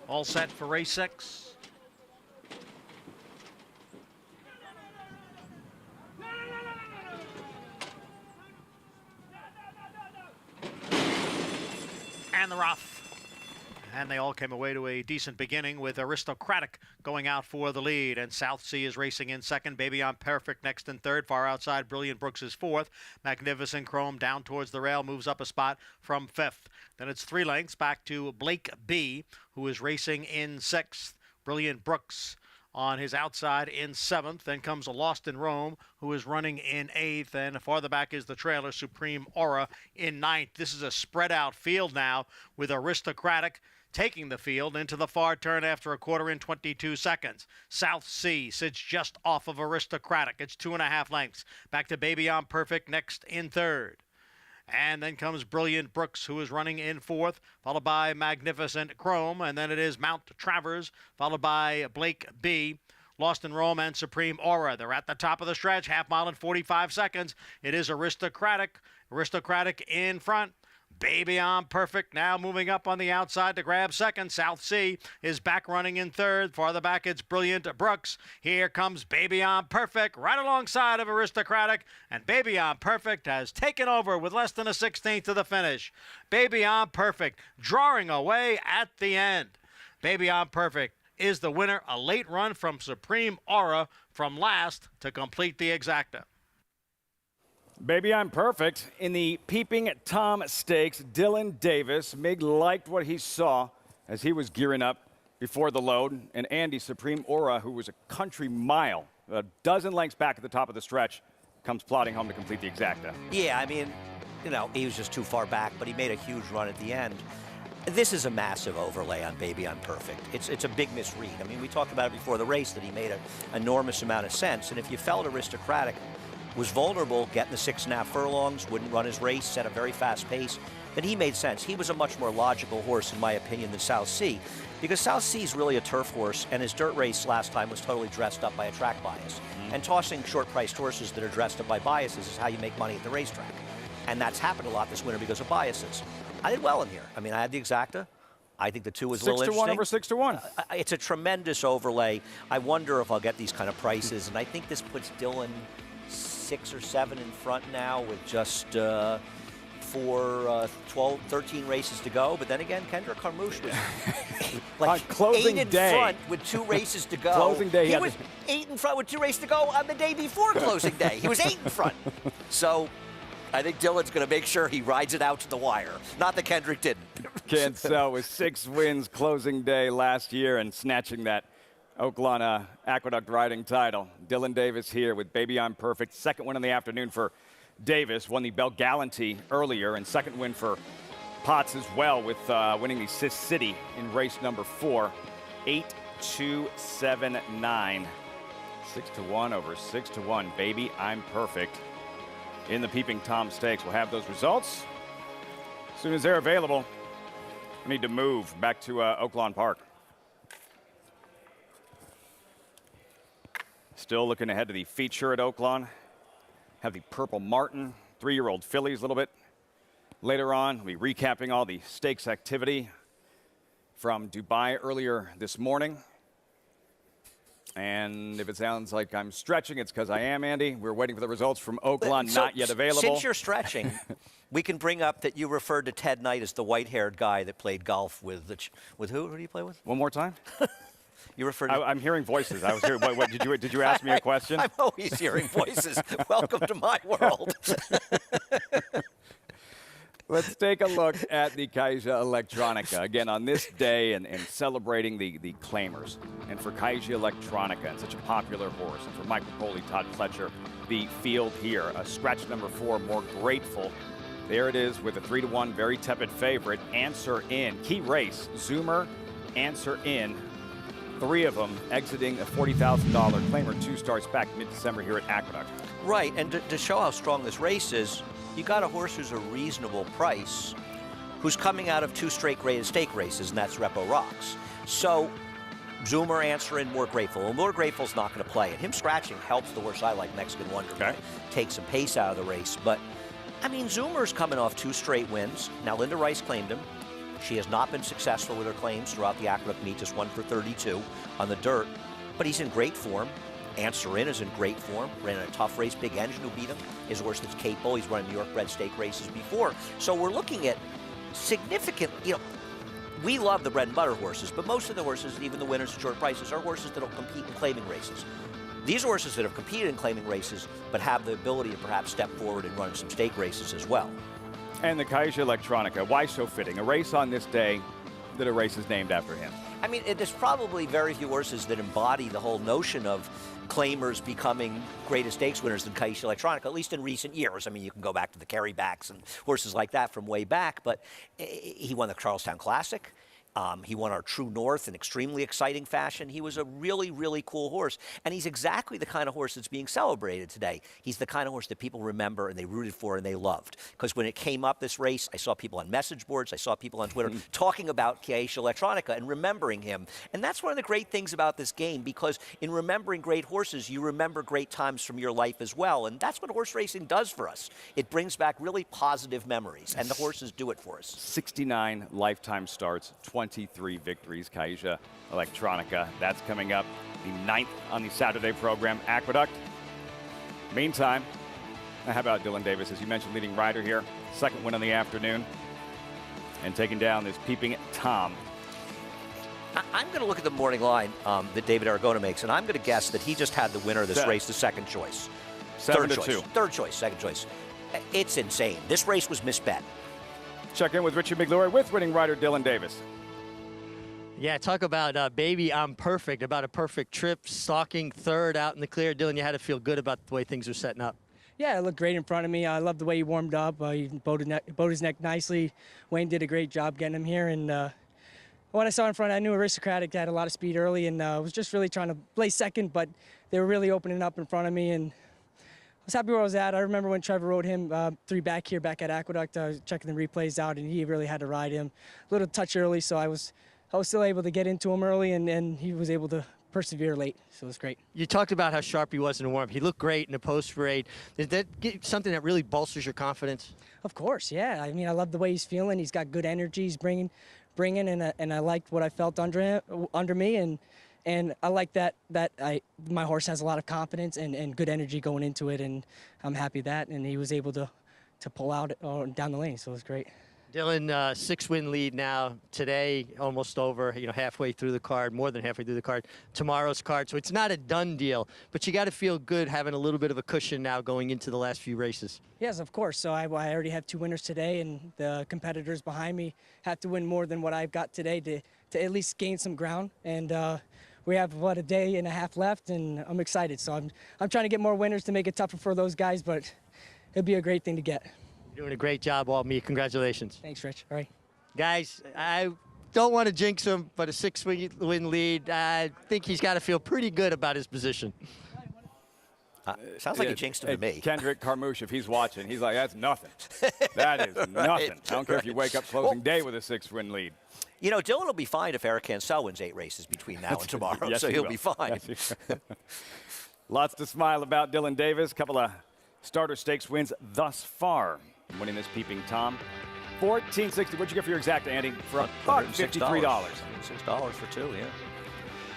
Speaker 6: All set for race 6. And the rough. And they all came away to a decent beginning with Aristocratic going out for the lead. And South Sea is racing in second. Baby I'm Perfect next in third. Far outside, Brilliant Brooks is fourth. Magnificent Chrome down towards the rail, moves up a spot from fifth. Then it's 3 lengths back to Blake B, who is racing in sixth. Brilliant Brooks on his outside in seventh. Then comes Lost in Rome, who is running in eighth. And farther back is the trailer, Supreme Aura, in ninth. This is a spread out field now with Aristocratic taking the field into the far turn after a quarter in 22 seconds. South Sea sits just off of Aristocratic. It's 2.5 lengths. Back to Baby I'm Perfect next in third. And then comes Brilliant Brooks, who is running in fourth, followed by Magnificent Chrome. And then it is Mount Travers, followed by Blake B. Lost in Rome and Supreme Aura. They're at the top of the stretch, half mile in 45 seconds. It is Aristocratic in front. Baby on Perfect now moving up on the outside to grab second. South Sea is back running in third. Farther back, it's Brilliant Brooks. Here comes Baby on Perfect right alongside of Aristocratic. And Baby on Perfect has taken over with less than a 16th to the finish. Baby on Perfect drawing away at the end. Baby on Perfect is the winner. A late run from Supreme Aura from last to complete the exacta.
Speaker 20: Baby, I'm Perfect. In the Peeping Tom Stakes, Dylan Davis, Mig liked what he saw as he was gearing up before the load. And Andy, Supreme Aura, who was a country mile, a dozen lengths back at the top of the stretch, comes plodding home to complete the exacta.
Speaker 7: Yeah, I mean, you know, he was just too far back, but he made a huge run at the end. This is a massive overlay on Baby I'm Perfect. It's a big misread. I mean, we talked about it before the race that he made an enormous amount of sense. And if you felt Aristocratic was vulnerable, getting the 6.5 furlongs, wouldn't run his race, set a very fast pace, then he made sense. He was a much more logical horse, in my opinion, than South Sea, because South Sea is really a turf horse, and his dirt race last time was totally dressed up by a track bias. And tossing short-priced horses that are dressed up by biases is how you make money at the racetrack. And that's happened a lot this winter because of biases. I did well in here. I mean, I had the exacta. I think the 2 was a little interesting.
Speaker 20: 6-1 over 6-1.
Speaker 7: It's a tremendous overlay. I wonder if I'll get these kind of prices, and I think this puts Dylan 6 or 7 in front now with just 12, 13 races to go. But then again, Kendrick Carmouche was like
Speaker 20: closing
Speaker 7: 8 in
Speaker 20: day.
Speaker 7: front with 2 races to go.
Speaker 20: Closing day,
Speaker 7: he was 8 in front with 2 races to go on the day before closing day. He was 8 in front. So I think Dylan's going to make sure he rides it out to the wire. Not that Kendrick didn't.
Speaker 20: Cancel with 6 wins closing day last year and snatching that Oaklawn Aqueduct riding title. Dylan Davis here with Baby I'm Perfect. Second win in the afternoon for Davis. Won the Belle Gallantey earlier, and second win for Potts as well with winning the Sis City in race number 4. 8-2-7-9. 6-1 over 6-1. Baby I'm Perfect in the Peeping Tom Stakes. We'll have those results as soon as they're available. We need to move back to Oaklawn Park. Still looking ahead to the feature at Oaklawn. Have the Purple Martin, 3-year-old fillies a little bit later on. We'll be recapping all the stakes activity from Dubai earlier this morning. And if it sounds like I'm stretching, it's because I am, Andy. We're waiting for the results from Oaklawn, not yet available.
Speaker 7: Since you're stretching, we can bring up that you referred to Ted Knight as the white-haired guy that played golf with who? Who do you play with?
Speaker 20: One more time?
Speaker 7: You referred to...
Speaker 20: I'm hearing voices. I was hearing, what did you ask me a question?
Speaker 7: I'm always hearing voices. Welcome to my world.
Speaker 20: Let's take a look at the Kaija Electronica. Again, on this day and celebrating the claimers. And for Kaija Electronica, and such a popular horse, and for Michael Coley, Todd Fletcher, the field here. Scratch number 4, More Grateful. There it is with a 3-1, very tepid favorite. Answer In. Key race, Zoomer, Answer In. 3 of them exiting a $40,000 claimer. 2 starts back mid-December here at Aqueduct.
Speaker 7: Right, and to show how strong this race is, you got a horse who's a reasonable price, who's coming out of 2 straight graded stake races, and that's Repo Rocks. So, Zoomer, Answer In, More Grateful. Well, More Grateful's not going to play, and him scratching helps the horse I like, Mexican Wonder, take some pace out of the race. But, I mean, Zoomer's coming off 2 straight wins. Now, Linda Rice claimed him. She has not been successful with her claims throughout the Aqueduct meet, just 1 for 32 on the dirt. But he's in great form. Answer In is in great form. Ran in a tough race. Big Engine who beat him. His horse that's capable. He's run New York bred stake races before. So we're looking at significant, you know, we love the bread and butter horses, but most of the horses, even the winners at short prices, are horses that don't compete in claiming races. These horses that have competed in claiming races, but have the ability to perhaps step forward and run some stake races as well.
Speaker 20: And the Kaija Electronica, why so fitting? A race on this day that a race is named after him.
Speaker 7: I mean, there's probably very few horses that embody the whole notion of claimers becoming greater stakes winners than Kaija Electronica, at least in recent years. I mean, you can go back to the Kerrybacks and horses like that from way back, but he won the Charlestown Classic. He won our True North in extremely exciting fashion. He was a really, really cool horse. And he's exactly the kind of horse that's being celebrated today. He's the kind of horse that people remember and they rooted for and they loved. Because when it came up, this race, I saw people on message boards, I saw people on Twitter talking about Chiesha Electronica and remembering him. And that's one of the great things about this game, because in remembering great horses, you remember great times from your life as well. And that's what horse racing does for us. It brings back really positive memories, and the horses do it for us.
Speaker 20: 69 lifetime starts, 23 victories, Chiesha Electronica. That's coming up the 9th on the Saturday program, Aqueduct. Meantime, how about Dylan Davis? As you mentioned, leading rider here, second win on the afternoon, and taking down this Peeping Tom.
Speaker 7: I'm going to look at the morning line that David Aragona makes, and I'm going to guess that he just had the winner of this race, the second choice.
Speaker 20: 7-2.
Speaker 7: Third choice, second choice. It's insane. This race was misbet.
Speaker 20: Check in with Richie McGlory with winning rider Dylan Davis.
Speaker 5: Yeah, talk about baby, I'm perfect, about a perfect trip, stalking third out in the clear. Dylan, you had to feel good about the way things are setting up.
Speaker 13: Yeah, it looked great in front of me. I love the way he warmed up. He bowed his neck nicely. Wayne did a great job getting him here. And when I saw in front, I knew Aristocratic had a lot of speed early, and was just really trying to play second, but they were really opening up in front of me. And I was happy where I was at. I remember when Trevor rode him 3 back here, back at Aqueduct. I was checking the replays out, and he really had to ride him a little touch early, so I was still able to get into him early, and he was able to persevere late, so it was great.
Speaker 5: You talked about how sharp he was in the warm-up. He looked great in the post-parade. Did that get something that really bolsters your confidence?
Speaker 13: Of course, yeah. I mean, I love the way he's feeling. He's got good energy. He's bringing, and I liked what I felt under me, and I like that my horse has a lot of confidence and good energy going into it, and I'm happy that, and he was able to pull out down the lane, so it was great.
Speaker 5: Dylan, 6-win lead now. Today, almost over, halfway through the card, more than halfway through the card. Tomorrow's card, so it's not a done deal, but you got to feel good having a little bit of a cushion now going into the last few races.
Speaker 13: Yes, of course. So I already have 2 winners today, and the competitors behind me have to win more than what I've got today to at least gain some ground. And we have, a day and a half left, and I'm excited. So I'm trying to get more winners to make it tougher for those guys, but it'll be a great thing to get.
Speaker 5: You're doing a great job, Walt-Me. Congratulations.
Speaker 13: Thanks, Rich. All right.
Speaker 5: Guys, I don't want to jinx him, but a 6-win lead, I think he's got to feel pretty good about his position.
Speaker 7: Sounds like he jinxed him to me.
Speaker 20: Kendrick Carmouche, if he's watching, he's like, that's nothing. That is nothing. I don't care if you wake up closing day with a 6-win lead.
Speaker 7: Dylan will be fine if Eric Cancel wins 8 races between now and tomorrow,
Speaker 20: yes,
Speaker 7: so he'll be fine.
Speaker 20: Yes, lots to smile about Dylan Davis. Couple of starter stakes wins thus far. Winning this Peeping Tom. $14.60. What'd you get for your exact, Andy? For $53.
Speaker 7: $6 for 2, yeah.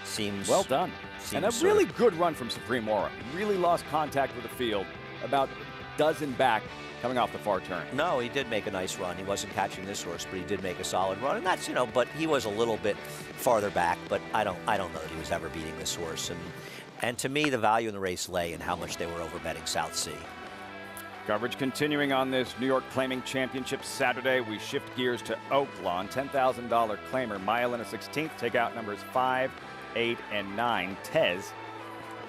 Speaker 7: Seems
Speaker 20: well done. And a really good run from Supreme Aura. Really lost contact with the field. About a dozen back coming off the far turn.
Speaker 7: No, he did make a nice run. He wasn't catching this horse, but he did make a solid run. And that's, but he was a little bit farther back, but I don't know that he was ever beating this horse. And to me, the value in the race lay in how much they were overbetting South Sea.
Speaker 20: Coverage continuing on this New York Claiming Championship Saturday. We shift gears to Oaklawn. $10,000 claimer, mile and a 16th. Take out numbers 5, 8, and 9. Tez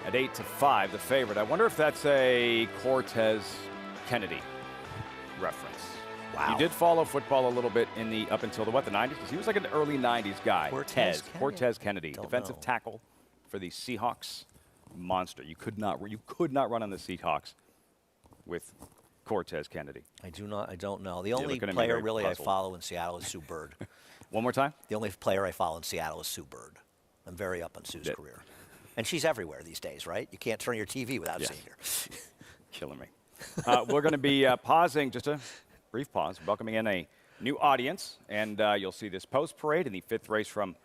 Speaker 20: at 8-5, the favorite. I wonder if that's a Cortez Kennedy reference.
Speaker 7: Wow.
Speaker 20: He did follow football a little bit in the up until the 90s, because he was like an early 90s guy. Cortez Kennedy, defensive tackle for the Seahawks. Monster. You could not run on the Seahawks with Cortez Kennedy.
Speaker 7: I don't know. The only player really I follow in Seattle is Sue Bird.
Speaker 20: One more time?
Speaker 7: The only player I follow in Seattle is Sue Bird. I'm very up on Sue's career. And she's everywhere these days, right? You can't turn your TV without seeing her.
Speaker 20: Killing me. We're going to be pausing, just a brief pause, welcoming in a new audience, and you'll see this post-parade in the 5th race from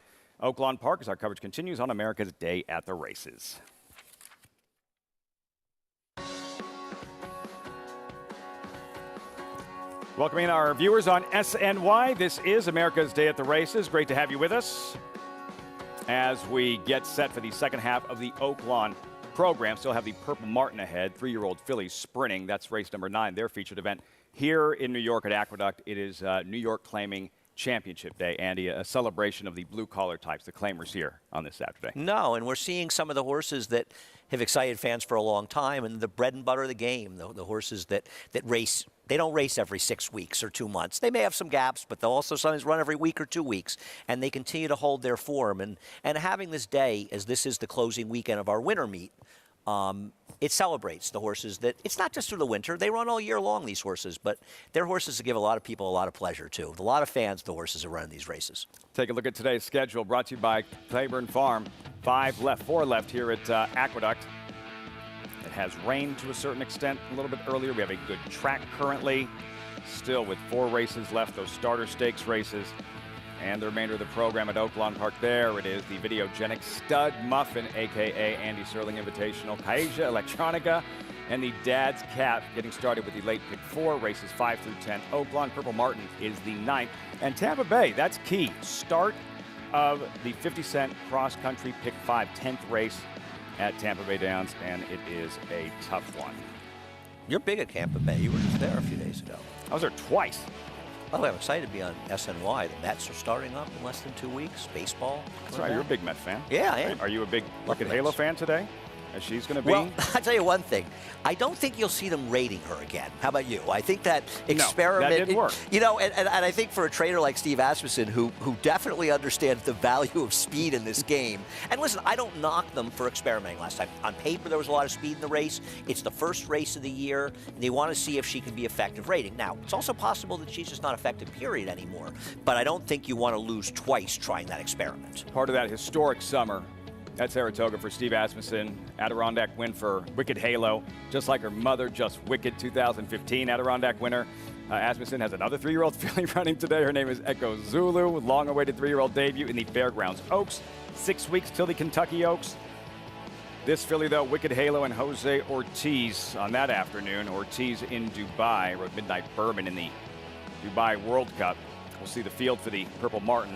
Speaker 20: Oaklawn Park as our coverage continues on America's Day at the Races. Welcoming our viewers on SNY. This is America's Day at the Races. Great to have you with us as we get set for the second half of the Oaklawn program. Still have the Purple Martin ahead, 3-year-old fillies sprinting. That's race number 9, their featured event here in New York at Aqueduct. It is New York Claiming Championship Day, Andy, a celebration of the blue-collar types, the claimers here on this Saturday.
Speaker 7: No, and we're seeing some of the horses that have excited fans for a long time, and the bread and butter of the game, the horses that race. They don't race every 6 weeks or 2 months. They may have some gaps, but they'll also sometimes run every week or 2 weeks, and they continue to hold their form. And having this day, as this is the closing weekend of our winter meet, it celebrates the horses that, it's not just through the winter. They run all year long, these horses, but they're horses that give a lot of people a lot of pleasure, too. A lot of fans, the horses that run these races.
Speaker 20: Take a look at today's schedule, brought to you by Claiborne Farm. 4 left here at Aqueduct. It has rained to a certain extent a little bit earlier. We have a good track currently, still with 4 races left, those starter stakes races. And the remainder of the program at Oaklawn Park. There it is, the Videogenic Stud Muffin, a.k.a. Andy Serling Invitational, Kaija Electronica, and the Dad's Cap getting started with the late pick 4, races 5 through 10. Oaklawn Purple Martin is the 9th. And Tampa Bay, that's key. Start of the 50-cent cross-country pick 5, 10th race at Tampa Bay Downs, and it is a tough one.
Speaker 7: You're big at Tampa Bay. You were just there a few days ago.
Speaker 20: I was there twice.
Speaker 7: By the way, I'm excited to be on SNY. The Mets are starting up in less than 2 weeks. Baseball.
Speaker 20: That's right. You're a big Met fan.
Speaker 7: Yeah, I am.
Speaker 20: Are you a big Wicked Halo fan today? As she's going to be?
Speaker 7: Well, I'll tell you one thing. I don't think you'll see them rating her again. How about you? I think that experiment...
Speaker 20: No, that didn't work.
Speaker 7: You know, and I think for a trainer like Steve Asmussen, who definitely understands the value of speed in this game, and listen, I don't knock them for experimenting last time. On paper, there was a lot of speed in the race. It's the first race of the year, and they want to see if she can be effective rating. Now, it's also possible that she's just not effective, period, anymore. But I don't think you want to lose twice trying that experiment.
Speaker 20: Part of that historic summer at Saratoga for Steve Asmussen. Adirondack win for Wicked Halo, just like her mother, Just Wicked, 2015 Adirondack winner. Asmussen has another 3-year-old filly running today. Her name is Echo Zulu, long-awaited 3-year-old debut in the Fairgrounds Oaks. 6 weeks till the Kentucky Oaks. This filly, though, Wicked Halo and Jose Ortiz on that afternoon. Ortiz in Dubai, rode Midnight Bourbon in the Dubai World Cup. We'll see the field for the Purple Martin.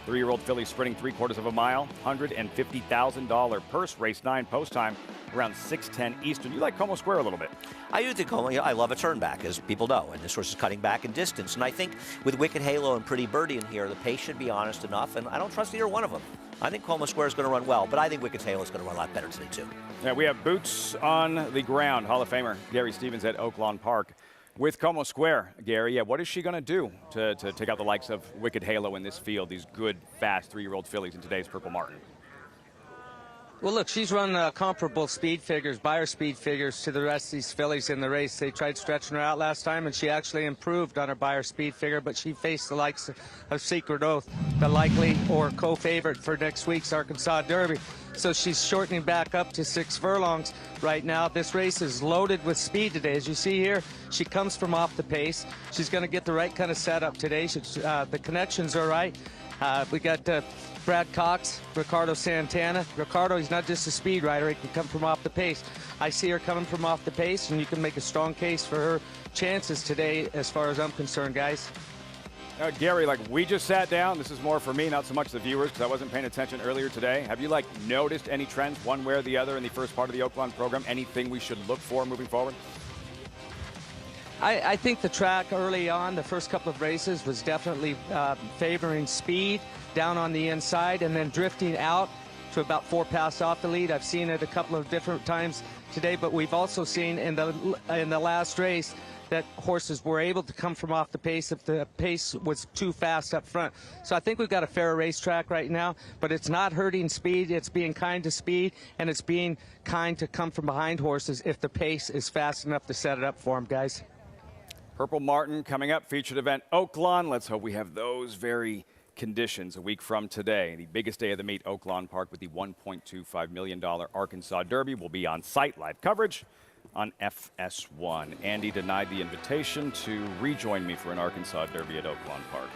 Speaker 20: 3-year-old filly sprinting 3/4 of a mile, $150,000 purse, race 9 post time around 6:10 Eastern. You like Como Square a little bit?
Speaker 7: I do think Como. I love a turn back, as people know, and this horse is cutting back in distance. And I think with Wicked Halo and Pretty Birdie in here, the pace should be honest enough, and I don't trust either one of them. I think Como Square is going to run well, but I think Wicked Halo is going to run a lot better today, too.
Speaker 20: Yeah, we have boots on the ground. Hall of Famer Gary Stevens at Oaklawn Park. With Como Square, Gary, what is she going to do to take out the likes of Wicked Halo in this field, these good, fast 3-year-old fillies in today's Purple Martin?
Speaker 16: Well, look, she's run comparable speed figures, buyer speed figures to the rest of these fillies in the race. They tried stretching her out last time, and she actually improved on her buyer speed figure, but she faced the likes of Secret Oath, the likely or co-favorite for next week's Arkansas Derby. So she's shortening back up to 6 furlongs right now. This race is loaded with speed today. As you see here, she comes from off the pace. She's going to get the right kind of setup today. The connections are right. We got Brad Cox, Ricardo Santana. Ricardo, he's not just a speed rider. He can come from off the pace. I see her coming from off the pace, and you can make a strong case for her chances today as far as I'm concerned, guys.
Speaker 20: Gary, we just sat down. This is more for me, not so much the viewers, because I wasn't paying attention earlier today. Have you, noticed any trends one way or the other in the first part of the Oaklawn program? Anything we should look for moving forward?
Speaker 16: I think the track early on, the first couple of races, was definitely favoring speed down on the inside and then drifting out to about 4 pass off the lead. I've seen it a couple of different times today, but we've also seen in the last race that horses were able to come from off the pace if the pace was too fast up front. So I think we've got a fair racetrack right now, but it's not hurting speed. It's being kind to speed, and it's being kind to come from behind horses if the pace is fast enough to set it up for them, guys.
Speaker 20: Purple Martin coming up, featured event Oaklawn. Let's hope we have those very conditions a week from today. The biggest day of the meet, Oaklawn Park, with the $1.25 million Arkansas Derby, will be on site, live coverage on FS1. Andy denied the invitation to rejoin me for an Arkansas Derby at Oaklawn Park.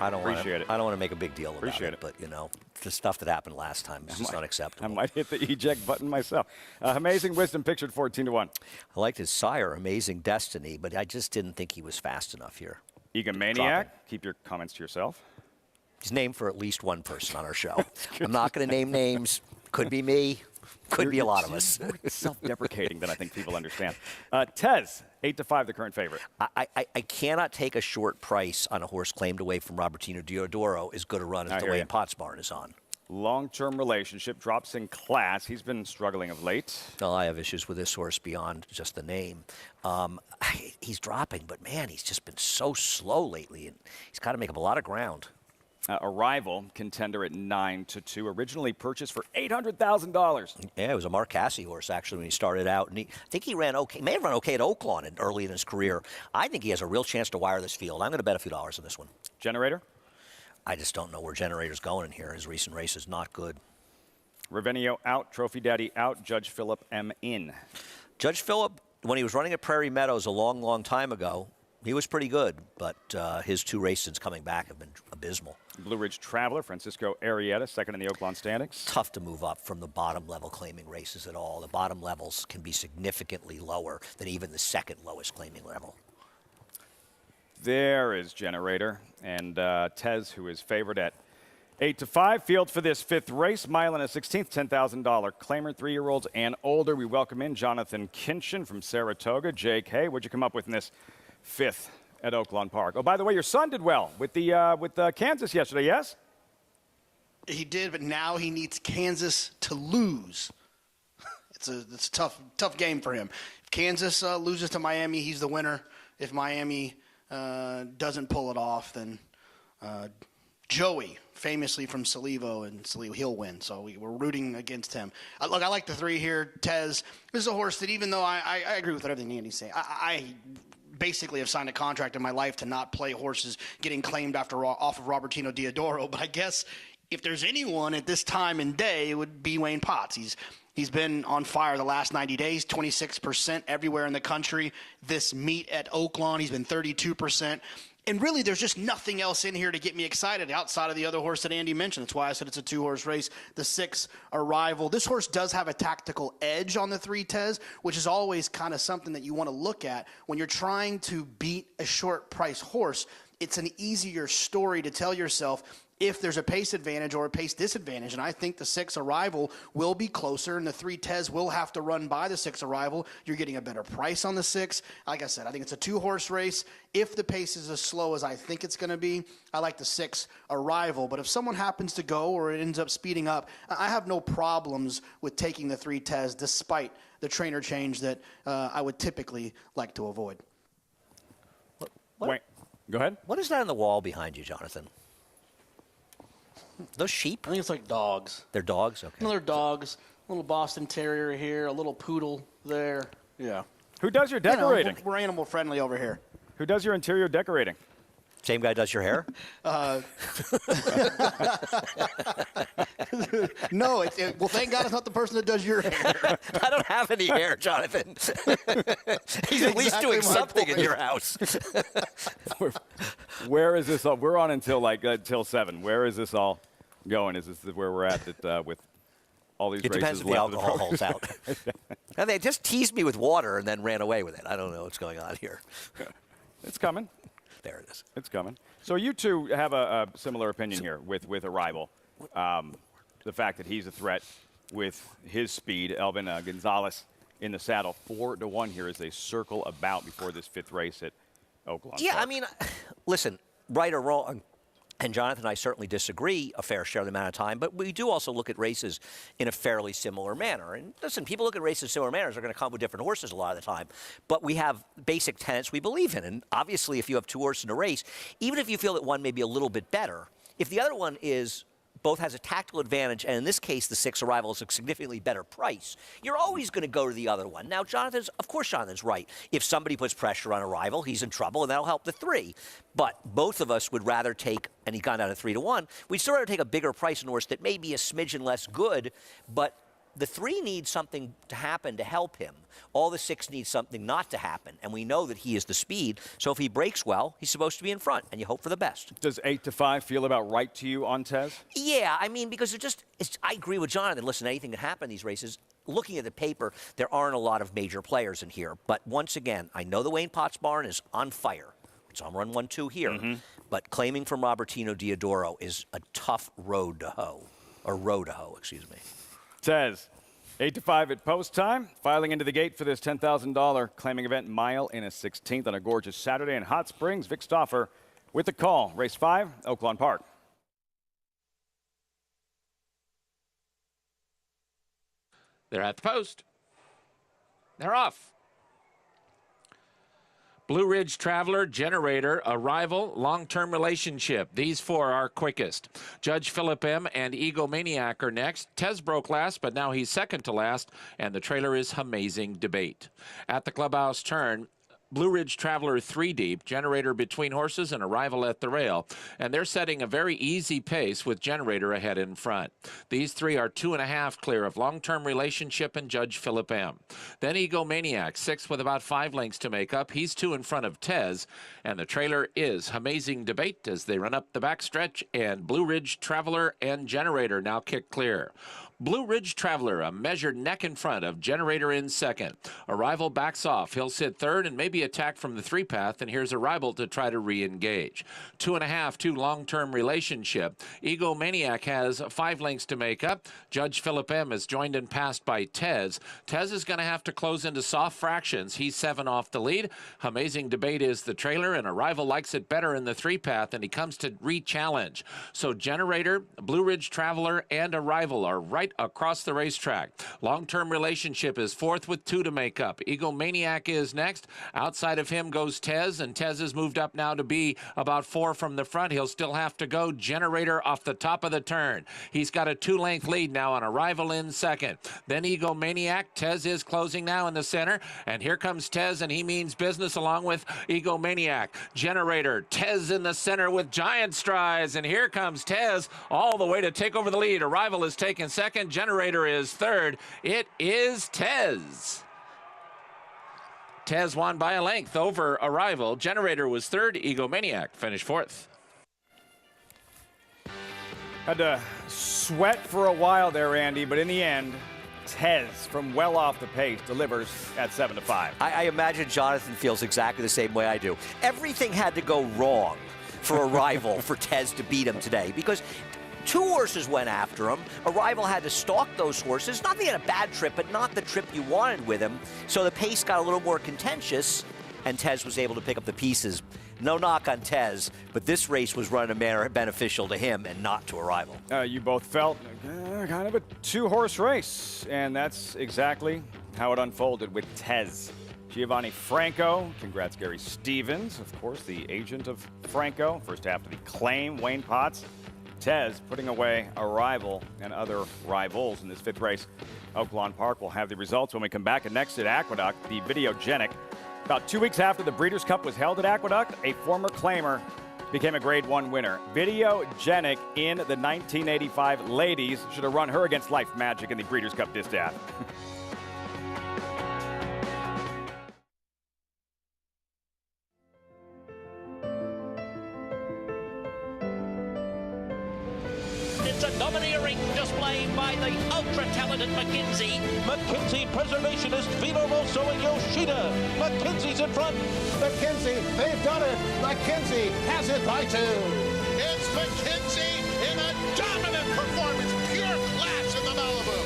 Speaker 7: I don't want to make a big deal about
Speaker 20: Appreciate it.
Speaker 7: But, the stuff that happened last time is just unacceptable.
Speaker 20: I might hit the eject button myself. Amazing Wisdom, pictured 14-1.
Speaker 7: I liked his sire, Amazing Destiny, but I just didn't think he was fast enough here.
Speaker 20: Egomaniac, keep your comments to yourself.
Speaker 7: He's named for at least one person on our show. I'm not going to name names. Could be me. Could be a lot of us.
Speaker 20: More self-deprecating than I think people understand. Tez, 8-5, the current favorite.
Speaker 7: I cannot take a short price on a horse claimed away from Robertino Diodoro as good a run as Dwayne Potsbarn is on.
Speaker 20: Long-term relationship, drops in class. He's been struggling of late.
Speaker 7: Well, I have issues with this horse beyond just the name. He's dropping, but man, he's just been so slow lately, and he's got to make up a lot of ground.
Speaker 20: Arrival, contender at 9-2, originally purchased for $800,000.
Speaker 7: Yeah, it was a Mark Casse horse, actually, when he started out. And I think he ran okay, may have run okay at Oaklawn early in his career. I think he has a real chance to wire this field. I'm going to bet a few dollars on this one.
Speaker 20: Generator?
Speaker 7: I just don't know where Generator's going in here. His recent race is not good.
Speaker 20: Ravenio out, Trophy Daddy out, Judge Philip M in.
Speaker 7: Judge Philip, when he was running at Prairie Meadows a long, long time ago, he was pretty good, but his 2 races coming back have been abysmal.
Speaker 20: Blue Ridge Traveler, Francisco Arrieta, second in the Oaklawn standings.
Speaker 7: Tough to move up from the bottom level claiming races at all. The bottom levels can be significantly lower than even the second lowest claiming level.
Speaker 20: There is Generator, and Tez, who is favored at 8-5. Field for this 5th race, mile and a 16th, $10,000 claimer, 3-year-olds and older. We welcome in Jonathan Kinchin from Saratoga. Jake, hey, what'd you come up with in this 5th at Oaklawn Park? Oh, by the way, your son did well with the Kansas yesterday, yes?
Speaker 8: He did, but now he needs Kansas to lose. It's a tough game for him. If Kansas loses to Miami, he's the winner. If Miami doesn't pull it off, then Joey, famously from Salivo, and Salivo, he'll win. So we're rooting against him. Look, I like the 3 here. Tez, this is a horse that even though I agree with everything Andy's saying, I basically have signed a contract in my life to not play horses getting claimed off of Robertino Diodoro. But I guess if there's anyone at this time and day, it would be Wayne Potts. He's been on fire the last 90 days, 26% everywhere in the country. This meet at Oaklawn, he's been 32%. And really, there's just nothing else in here to get me excited outside of the other horse that Andy mentioned. That's why I said it's a 2-horse race, the 6 Arrival. This horse does have a tactical edge on the 3 Tez, which is always kind of something that you want to look at when you're trying to beat a short price horse. It's an easier story to tell yourself if there's a pace advantage or a pace disadvantage. And I think the 6 Arrival will be closer, and the 3 Tez will have to run by the 6 Arrival. You're getting a better price on the 6. Like I said, I think it's a 2-horse race. If the pace is as slow as I think it's going to be, I like the 6 Arrival. But if someone happens to go or it ends up speeding up, I have no problems with taking the 3 Tez, despite the trainer change that I would typically like to avoid.
Speaker 20: Wait, go ahead.
Speaker 7: What is that on the wall behind you, Jonathan? Those sheep?
Speaker 8: I think it's like dogs.
Speaker 7: They're dogs? Okay.
Speaker 8: No, they're dogs. A little Boston Terrier here, a little poodle there. Yeah.
Speaker 20: Who does your decorating?
Speaker 8: We're animal friendly over here.
Speaker 20: Who does your interior decorating?
Speaker 7: Same guy does your hair?
Speaker 8: No, well, thank God it's not the person that does your hair.
Speaker 7: I don't have any hair, Jonathan. He's at least doing something in your house.
Speaker 20: Where is this all? We're on until 7. Where is this all going? Is this where we're at with all these races?
Speaker 7: It depends if the alcohol holds out. Now, they just teased me with water and then ran away with it. I don't know what's going on here.
Speaker 20: It's coming.
Speaker 7: There it is.
Speaker 20: It's coming. So you two have a similar opinion here with Arrival. The fact that he's a threat with his speed. Elvin Gonzalez in the saddle. 4-1 here as they circle about before this 5th race at Oaklawn
Speaker 7: Yeah,
Speaker 20: Park.
Speaker 7: I mean, listen, right or wrong, and Jonathan and I certainly disagree a fair share of the amount of time, but we do also look at races in a fairly similar manner. And listen, people look at races in similar manners. They're going to come with different horses a lot of the time. But we have basic tenets we believe in. And obviously, if you have 2 horses in a race, even if you feel that one may be a little bit better, if the other one both has a tactical advantage, and in this case, the 6 Arrival is a significantly better price, you're always going to go to the other one. Now, of course Jonathan's right. If somebody puts pressure on Arrival, he's in trouble, and that'll help the 3. But both of us would rather take, and he's gone down to 3-1, we'd still rather take a bigger price on a horse that may be a smidgen less good, but the 3 needs something to happen to help him. All the 6 needs something not to happen, and we know that he is the speed. So if he breaks well, he's supposed to be in front, and you hope for the best.
Speaker 20: Does 8-5 feel about right to you on Tez?
Speaker 7: Yeah, I mean, because I agree with Jonathan. Listen, anything can happen in these races. Looking at the paper, there aren't a lot of major players in here. But once again, I know the Wayne Potts barn is on fire. It's on run 1-2 here. But claiming from Robertino Diodoro is a tough road to hoe. Or row to hoe, excuse me.
Speaker 20: Tez, 8-5 at post time. Filing into the gate for this $10,000 claiming event, mile in a 16th on a gorgeous Saturday in Hot Springs. Vic Stauffer with the call. Race 5, Oaklawn Park.
Speaker 17: They're at the post. They're off. Blue Ridge Traveler, Generator, Arrival, Long-Term Relationship. These four are quickest. Judge Philip M. and Egomaniac are next. Tez broke last, but now he's second to last, and the trailer is Amazing Debate. At the clubhouse turn, Blue Ridge Traveler 3 deep, Generator between horses, and Arrival at the rail. And they're setting a very easy pace with Generator ahead in front. These three are 2.5 clear of Long-Term Relationship and Judge Philip M. Then Egomaniac, 6th with about 5 lengths to make up. He's 2 in front of Tez. And the trailer is Amazing Debate as they run up the backstretch. And Blue Ridge Traveler and Generator now kick clear. Blue Ridge Traveler, a measured neck in front of Generator in second. Arrival backs off. He'll sit third and maybe attack from the 3-path, and here's Arrival to try to re-engage. 2.5 to Long-Term Relationship. Egomaniac has 5 lengths to make up. Judge Philip M. is joined and passed by Tez. Tez is going to have to close into soft fractions. He's 7 off the lead. Amazing Debate is the trailer, and Arrival likes it better in the 3-path, and he comes to re-challenge. So Generator, Blue Ridge Traveler, and Arrival are right across the racetrack. Long-Term Relationship is 4th with 2 to make up. Egomaniac is next. Outside of him goes Tez, and Tez has moved up now to be about 4 from the front. He'll still have to go. Generator off the top of the turn. He's got a 2-length lead now on Arrival in second. Then Egomaniac. Tez is closing now in the center, and here comes Tez, and he means business along with Egomaniac. Generator, Tez in the center with giant strides, and here comes Tez all the way to take over the lead. Arrival is taken second. Generator is third. It is Tez. Tez won by a length over Arrival. Generator was third. Egomaniac finished 4th.
Speaker 20: Had to sweat for a while there, Andy, but in the end, Tez from well off the pace delivers at 7-5.
Speaker 7: I imagine Jonathan feels exactly the same way I do. Everything had to go wrong for Arrival for Tez to beat him today because 2 horses went after him. Arrival had to stalk those horses. Not that he had a bad trip, but not the trip you wanted with him. So the pace got a little more contentious, and Tez was able to pick up the pieces. No knock on Tez, but this race was run in a manner beneficial to him and not to Arrival.
Speaker 20: You both felt kind of a 2-horse race, and that's exactly how it unfolded with Tez. Giovanni Franco, congrats Gary Stevens, of course, the agent of Franco. First half of the claim, Wayne Potts. Tez putting away Arrival and other rivals in this 5th race. Oaklawn Park will have the results when we come back. And next at Aqueduct, the Videogenic. About 2 weeks after the Breeders' Cup was held at Aqueduct, a former claimer became a Grade 1 winner. Videogenic in the 1985 ladies. Should have run her against Life Magic in the Breeders' Cup distaff.
Speaker 3: It's a domineering display by the ultra-talented McKinsey. McKinsey Preservationist Vino Rosso and Yoshida. McKinsey's in front.
Speaker 18: McKinsey, they've done it. McKinsey has it by 2. It's McKinsey in a dominant performance. Pure class in the Malibu.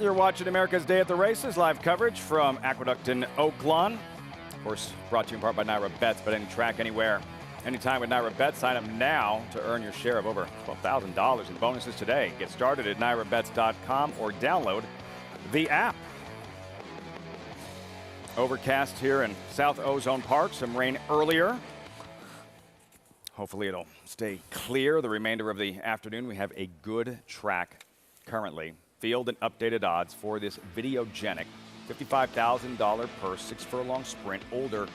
Speaker 20: You're watching America's Day at the Races, live coverage from Aqueduct in Oaklawn. Of course, brought to you in part by Naira Bets, but any track, anywhere, anytime with Naira Bets. Sign up now to earn your share of over $12,000 in bonuses today. Get started at nairabets.com or download the app. Overcast here in South Ozone Park. Some rain earlier. Hopefully it'll stay clear the remainder of the afternoon. We have a good track currently. Field and updated odds for this videogenic $55,000 purse, 6 furlong sprint, older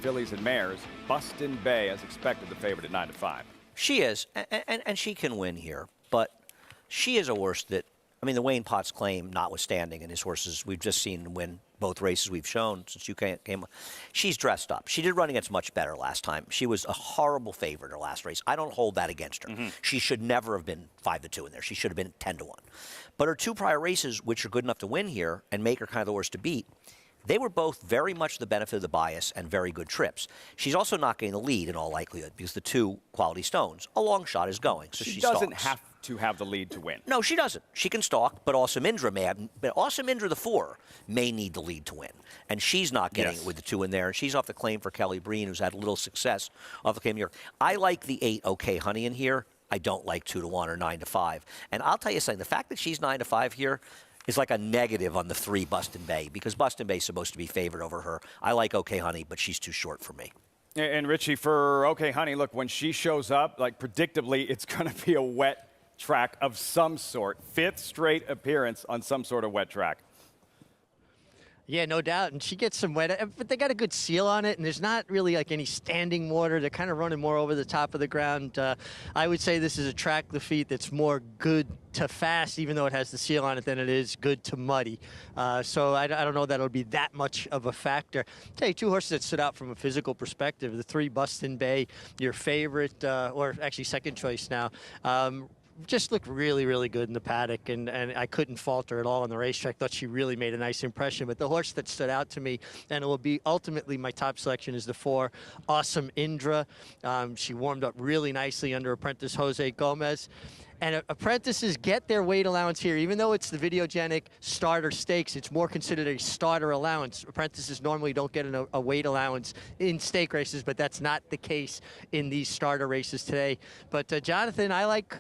Speaker 20: fillies and mares. Bustin Bay, as expected, the favorite at 9-5.
Speaker 7: She is, and she can win here, but she is a horse that, I mean, the Wayne Potts claim notwithstanding, and his horses, we've just seen win both races we've shown since you came. She's dressed up. She did run against much better last time. She was a horrible favorite her last race. I don't hold that against her. She should never have been 5-2 in there. She should have been 10-1. But her 2 prior races, which are good enough to win here and make her kind of the horse to beat, they were both very much the benefit of the bias and very good trips. She's also not getting the lead in all likelihood because the 2 quality stones, a long shot is going. So she
Speaker 20: doesn't
Speaker 7: stalks.
Speaker 20: have to have the lead to win.
Speaker 7: No, she doesn't. She can stalk, but Awesome Indra may have. But Awesome Indra, the 4, may need the lead to win. And she's not getting it with the 2 in there. And she's off the claim for Kelly Breen, who's had little success off the claim in New York. I like the 8 OK Honey in here. I don't like 2-1 or 9-5. And I'll tell you something, the fact that she's 9-5 here is like a negative on the 3 Bustin Bay, because Bustin Bay is supposed to be favored over her. I like OK Honey, but she's too short for me.
Speaker 20: And Richie, for OK Honey, look, when she shows up, like predictably, it's going to be a wet track of some sort. 5th straight appearance on some sort of wet track.
Speaker 5: Yeah, no doubt. And she gets some wet, but they got a good seal on it, and there's not really like any standing water. They're kind of running more over the top of the ground. I would say this is a track, Lafitte, that's more good to fast, even though it has the seal on it, than it is good to muddy. So I don't know that it'll be that much of a factor. I'll tell you 2 horses that stood out from a physical perspective. The 3 Bustin Bay, your favorite, or actually second choice now. Just looked really, really good in the paddock, and I couldn't fault her at all on the racetrack. Thought she really made a nice impression. But the horse that stood out to me, and it will be ultimately my top selection, is the 4, Awesome Indra. She warmed up really nicely under apprentice Jose Gomez. And apprentices get their weight allowance here. Even though it's the videogenic starter stakes, it's more considered a starter allowance. Apprentices normally don't get a weight allowance in stake races, but that's not the case in these starter races today. But Jonathan, I like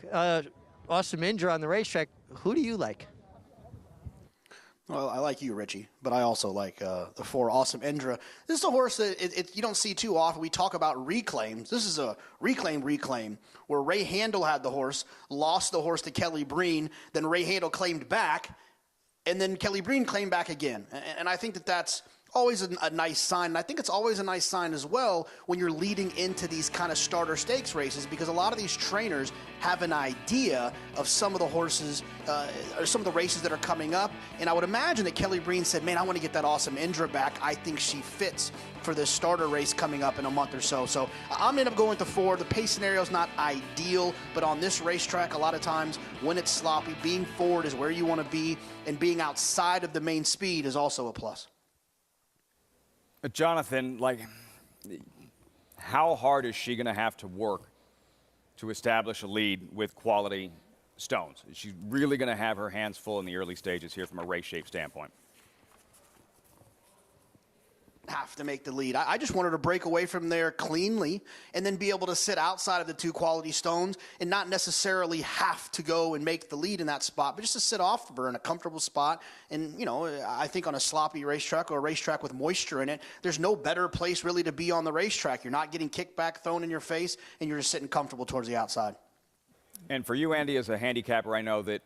Speaker 5: Awesome Indra on the racetrack. Who do you like?
Speaker 8: Well, I like you, Richie, but I also like the 4 Awesome Indra. This is a horse that you don't see too often. We talk about reclaims. This is a reclaim where Ray Handel had the horse, lost the horse to Kelly Breen, then Ray Handel claimed back, and then Kelly Breen claimed back again. And I think that that's always a nice sign. And I think it's always a nice sign as well when you're leading into these kind of starter stakes races, because a lot of these trainers have an idea of some of the horses or some of the races that are coming up. And I would imagine that Kelly Breen said, man, I want to get that Awesome Indra back. I think she fits for this starter race coming up in a month or so. So I'm end up going to 4. The pace scenario is not ideal, but on this racetrack, a lot of times when it's sloppy, being forward is where you want to be, and being outside of the main speed is also a plus.
Speaker 20: Jonathan, like, how hard is she going to have to work to establish a lead with quality stones? Is she really going to have her hands full in the early stages here from a race shape standpoint?
Speaker 8: Have to make the lead. I just wanted to break away from there cleanly and then be able to sit outside of the 2 quality stones and not necessarily have to go and make the lead in that spot, but just to sit off of her in a comfortable spot. And, you know, I think on a sloppy racetrack or a racetrack with moisture in it, there's no better place really to be on the racetrack. You're not getting kickback thrown in your face, and you're just sitting comfortable towards the outside.
Speaker 20: And for you, Andy, as a handicapper, I know that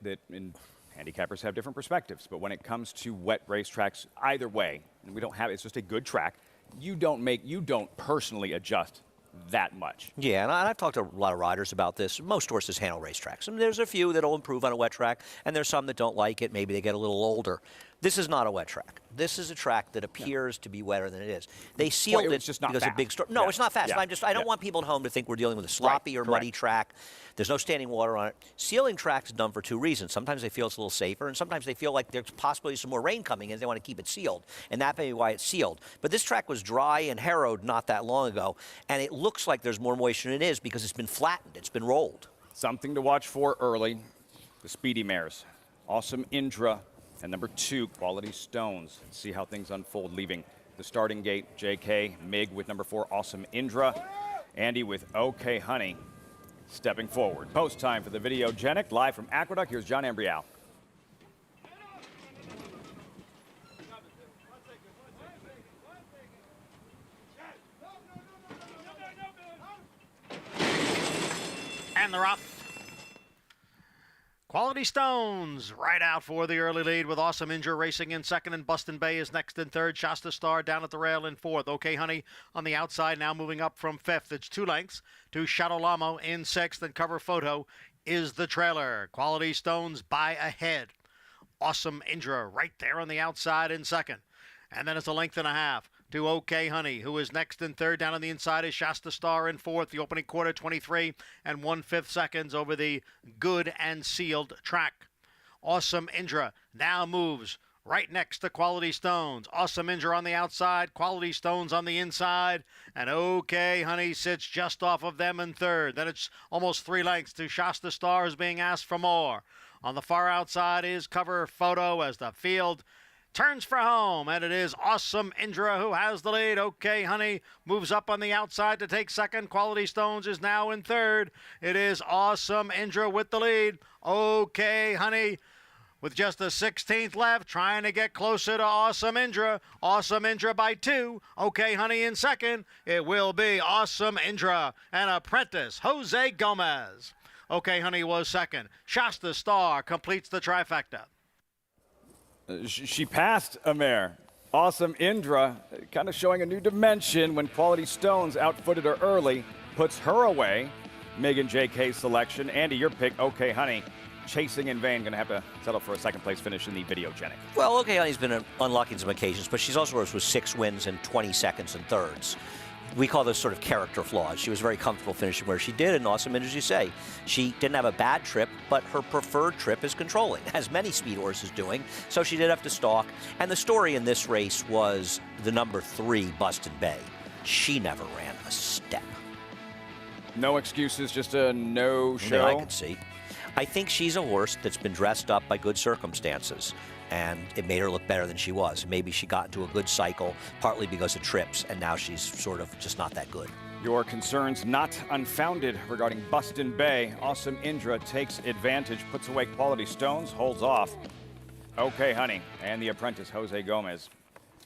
Speaker 20: handicappers have different perspectives, but when it comes to wet racetracks, either way, and we don't have, it's just a good track, you don't personally adjust that much.
Speaker 7: Yeah, and I've talked to a lot of riders about this. Most horses handle racetracks. I mean, there's a few that'll improve on a wet track, and there's some that don't like it. Maybe they get a little older. This is not a wet track. This is a track that appears to be wetter than it is. They sealed it
Speaker 20: just not
Speaker 7: because
Speaker 20: fast.
Speaker 7: of big storm. No, it's not fast. I don't want people at home to think we're dealing with a sloppy or muddy track. There's no standing water on it. Sealing tracks is done for 2 reasons. Sometimes they feel it's a little safer, and sometimes they feel like there's possibly some more rain coming in. They want to keep it sealed, and that may be why it's sealed. But this track was dry and harrowed not that long ago, and it looks like there's more moisture than it is because it's been flattened. It's been rolled.
Speaker 20: Something to watch for early, the speedy mares. Awesome Indra And number 2, Quality Stones. Let's see how things unfold, leaving the starting gate. JK, Mig with number 4, Awesome Indra. Andy with OK Honey stepping forward. Post time for the Videogenic. Live from Aqueduct, here's John Ambrial.
Speaker 6: And they're off. Quality Stones right out for the early lead with Awesome Indra racing in second, and Bustin' Bay is next in third. Shasta Star down at the rail in fourth. OK Honey on the outside now moving up from fifth. It's 2 lengths to Shadow Lamo in sixth, and Cover Photo is the trailer. Quality Stones by ahead. Awesome Indra right there on the outside in second. And then it's a length and a half to OK Honey, who is next in third. Down on the inside is Shasta Star in fourth. The opening quarter, 23 1/5 seconds over the good and sealed track. Awesome Indra now moves right next to Quality Stones. Awesome Indra on the outside, Quality Stones on the inside, and OK Honey sits just off of them in third. Then it's almost 3 lengths to Shasta Star, who's being asked for more. On the far outside is Cover Photo as the field turns for home, and it is Awesome Indra who has the lead. OK Honey moves up on the outside to take second. Quality Stones is now in third. It is Awesome Indra with the lead. OK Honey with just a 16th left, trying to get closer to Awesome Indra. Awesome Indra by 2. OK Honey in second. It will be Awesome Indra and apprentice Jose Gomez. OK Honey was second. Shasta Star completes the trifecta.
Speaker 20: She passed a mare. Awesome Indra kind of showing a new dimension when Quality Stones outfooted her early, puts her away. Megan JK selection. Andy, your pick, OK Honey, chasing in vain, going to have to settle for a second place finish in the Videogenic.
Speaker 7: Well, OK Honey's been unlucky on some occasions, but she's also raced with 6 wins and 20 seconds and thirds. We call those sort of character flaws. She was very comfortable finishing where she did, and Awesome Indra, as you say, she didn't have a bad trip, but her preferred trip is controlling, as many speed horses doing, so she did have to stalk. And the story in this race was the number 3, Bustin' Bay. She never ran a step.
Speaker 20: No excuses, just a no-show?
Speaker 7: That I could see. I think she's a horse that's been dressed up by good circumstances, and it made her look better than she was. Maybe she got into a good cycle, partly because of trips, and now she's sort of just not that good.
Speaker 20: Your concerns not unfounded regarding Bustin' Bay. Awesome Indra takes advantage, puts away Quality Stones, holds off OK Honey and the apprentice Jose Gomez.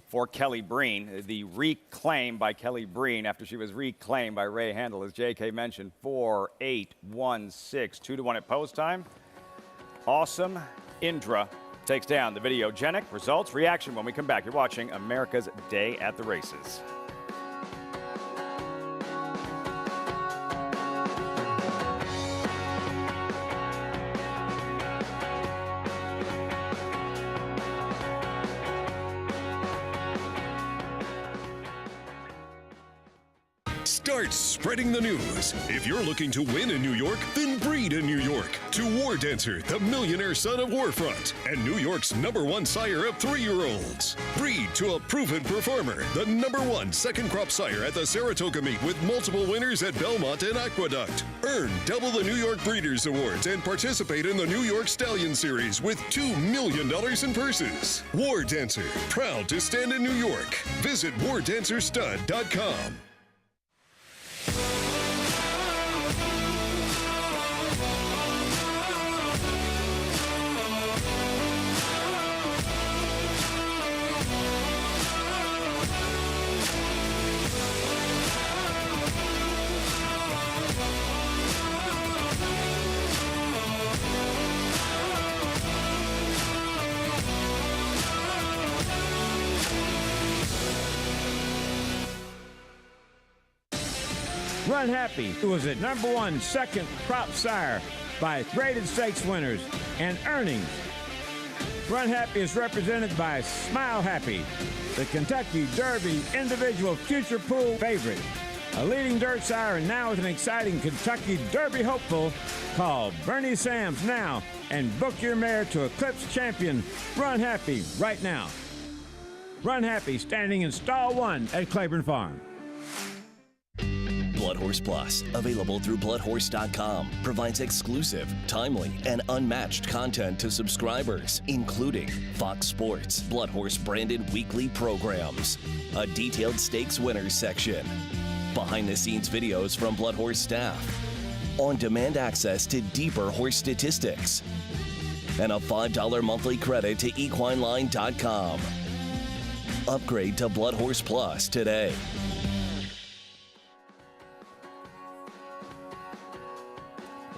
Speaker 20: For Kelly Breen, the reclaim by Kelly Breen after she was reclaimed by Ray Handel, as JK mentioned, 4-8-1-6, 2-1 at post time. Awesome Indra takes down the Videogenic. Results, reaction when we come back. You're watching America's Day at the Races.
Speaker 12: Start spreading the news. If you're looking to win in New York, then breed in New York. To War Dancer, the millionaire son of Warfront, and New York's #1 sire of 3-year-olds. Breed to a proven performer, the #1 second crop sire at the Saratoga meet with multiple winners at Belmont and Aqueduct. Earn double the New York Breeders' Awards and participate in the New York Stallion Series with $2 million in purses. War Dancer, proud to stand in New York. Visit wardancerstud.com.
Speaker 21: Run Happy, who was at #1 second crop sire by graded stakes winners and earnings. Run Happy is represented by Smile Happy, the Kentucky Derby individual future pool favorite. A leading dirt sire and now with an exciting Kentucky Derby hopeful. Call Bernie Sams now and book your mare to Eclipse champion Run Happy right now. Run Happy standing in stall 1 at Claiborne Farm.
Speaker 14: Blood Horse Plus, available through bloodhorse.com, provides exclusive, timely, and unmatched content to subscribers, including Fox Sports, Blood Horse branded weekly programs, a detailed stakes winners section, behind-the-scenes videos from Blood Horse staff, on-demand access to deeper horse statistics, and a $5 monthly credit to equineline.com. Upgrade to Blood Horse Plus today.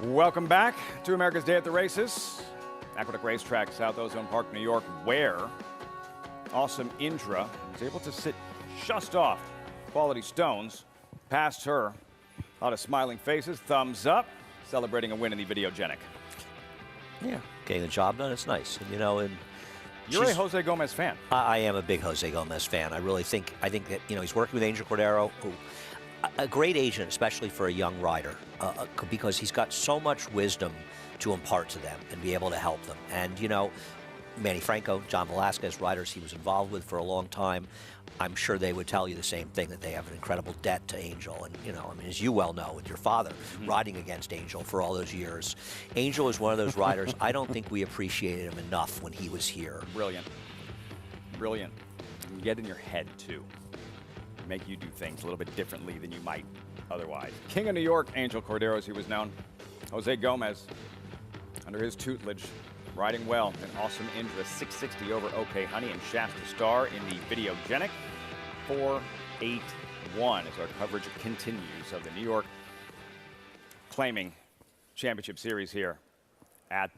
Speaker 20: Welcome back to America's Day at the Races. Aqueduct Racetrack, South Ozone Park, New York, where awesome Indra was able to sit just off Quality Stones. Past her, a lot of smiling faces, thumbs up, celebrating a win in the Videogenic.
Speaker 7: Yeah, getting the job done, it's nice. And, you know, and
Speaker 20: you're a Jose Gomez fan.
Speaker 7: I am a big Jose Gomez fan. I think that, you know, he's working with Angel Cordero, who, a great agent, especially for a young rider, because he's got so much wisdom to impart to them and be able to help them. And, you know, Manny Franco, John Velasquez, riders he was involved with for a long time, I'm sure they would tell you the same thing, that they have an incredible debt to Angel. And, you know, I mean, as you well know, with your father riding against Angel for all those years, Angel is one of those riders, I don't think we appreciated him enough when he was here.
Speaker 20: Brilliant. Brilliant. You get in your head, too. Make you do things a little bit differently than you might otherwise. King of New York, Angel Cordero, as he was known. Jose Gomez, under his tutelage, riding well. An awesome Indra 660 over OK Honey and Shasta Star in the Videogenic. 4-8-1 as our coverage continues of the New York claiming championship series here at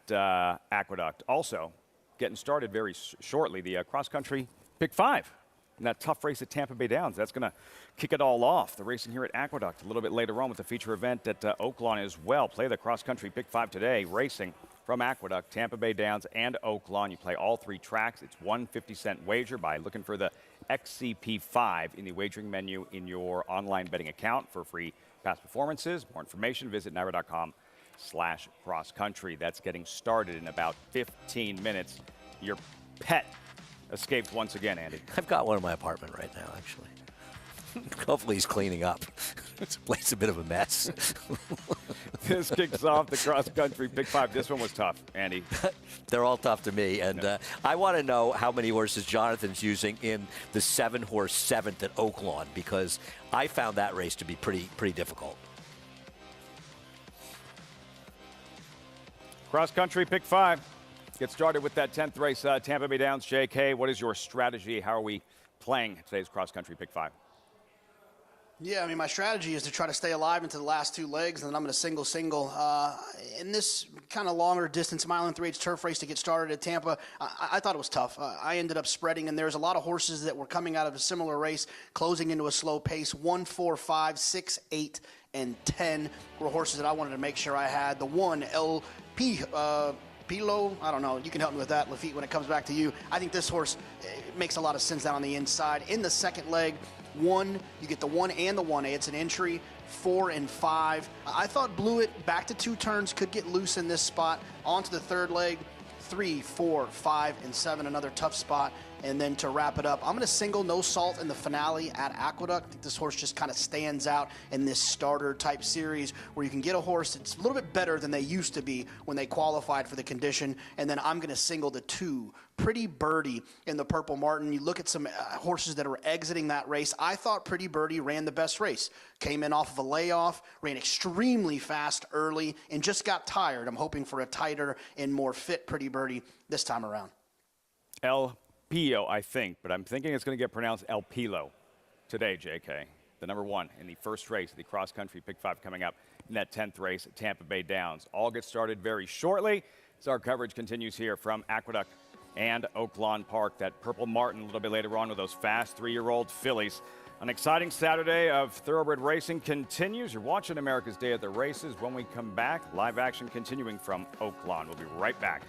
Speaker 20: Aqueduct. Also, getting started very shortly, the cross-country Pick 5. And that tough race at Tampa Bay Downs, that's going to kick it all off. The racing here at Aqueduct a little bit later on with the feature event at Oaklawn as well. Play the cross-country Pick 5 today, racing from Aqueduct, Tampa Bay Downs, and Oaklawn. You play all 3 tracks. It's 1 50-cent wager by looking for the XCP5 in the wagering menu in your online betting account for free past performances. More information, visit NYRA.com/cross-country. That's getting started in about 15 minutes. Your pet escaped once again, Andy.
Speaker 7: I've got one in my apartment right now, actually. Hopefully he's cleaning up. This place is a bit of a mess.
Speaker 20: This kicks off the cross-country Pick 5. This one was tough, Andy.
Speaker 7: They're all tough to me. And I want to know how many horses Jonathan's using in the 7-horse 7th at Oaklawn, because I found that race to be pretty difficult.
Speaker 20: Cross-country Pick 5. Get started with that 10th race, Tampa Bay Downs. JK, what is your strategy? How are we playing today's cross-country Pick 5?
Speaker 8: Yeah, I mean, my strategy is to try to stay alive into the last 2 legs, and then I'm going to single. In this kind of longer distance, mile and 3/8 turf race to get started at Tampa, I thought it was tough. I ended up spreading, and there's a lot of horses that were coming out of a similar race, closing into a slow pace. 1, 4, 5, 6, 8, and 10 were horses that I wanted to make sure I had. The 1, LP, Pilo, I don't know. You can help me with that, Lafitte, when it comes back to you. I think this horse makes a lot of sense down on the inside. In the second leg, 1, you get the 1 and the 1A. It's an entry. 4 and 5. I thought Blew It back to 2 turns could get loose in this spot. On to the third leg. 3, 4, 5, and 7. Another tough spot. And then to wrap it up, I'm going to single No Salt in the finale at Aqueduct. I think this horse just kind of stands out in this starter type series where you can get a horse that's a little bit better than they used to be when they qualified for the condition. And then I'm going to single the 2, Pretty Birdie in the Purple Martin. You look at some horses that are exiting that race. I thought Pretty Birdie ran the best race. Came in off of a layoff, ran extremely fast early, and just got tired. I'm hoping for a tighter and more fit Pretty Birdie this time around.
Speaker 20: El Pio, I think, but I'm thinking it's going to get pronounced El Pilo today, JK. The number 1 in the first race, the cross-country Pick 5 coming up in that 10th race at Tampa Bay Downs. All get started very shortly as our coverage continues here from Aqueduct and Oaklawn Park. That Purple Martin a little bit later on with those fast 3-year-old fillies. An exciting Saturday of thoroughbred racing continues. You're watching America's Day at the Races. When we come back, live action continuing from Oaklawn. We'll be right back.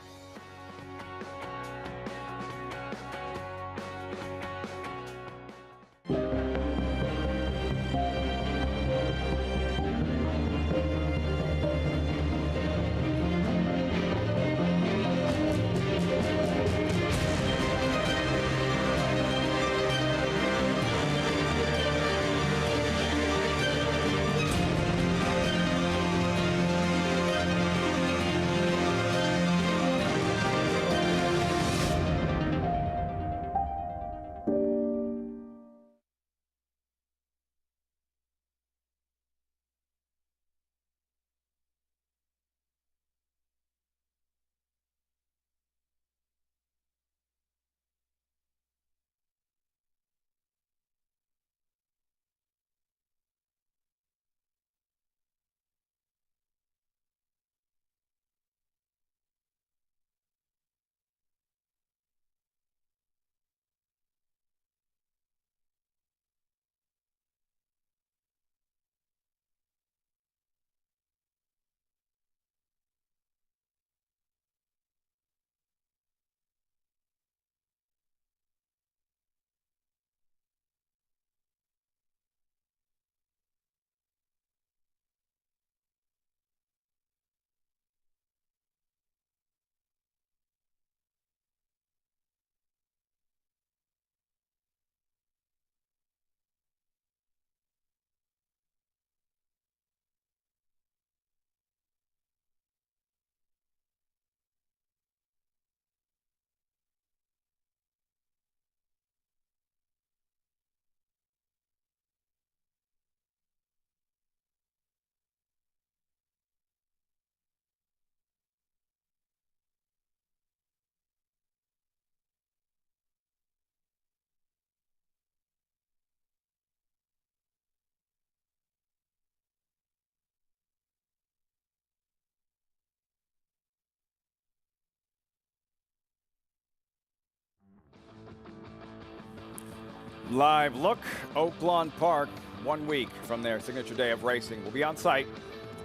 Speaker 20: Live look, Oaklawn Park, 1 week from their signature day of racing. We'll be on site.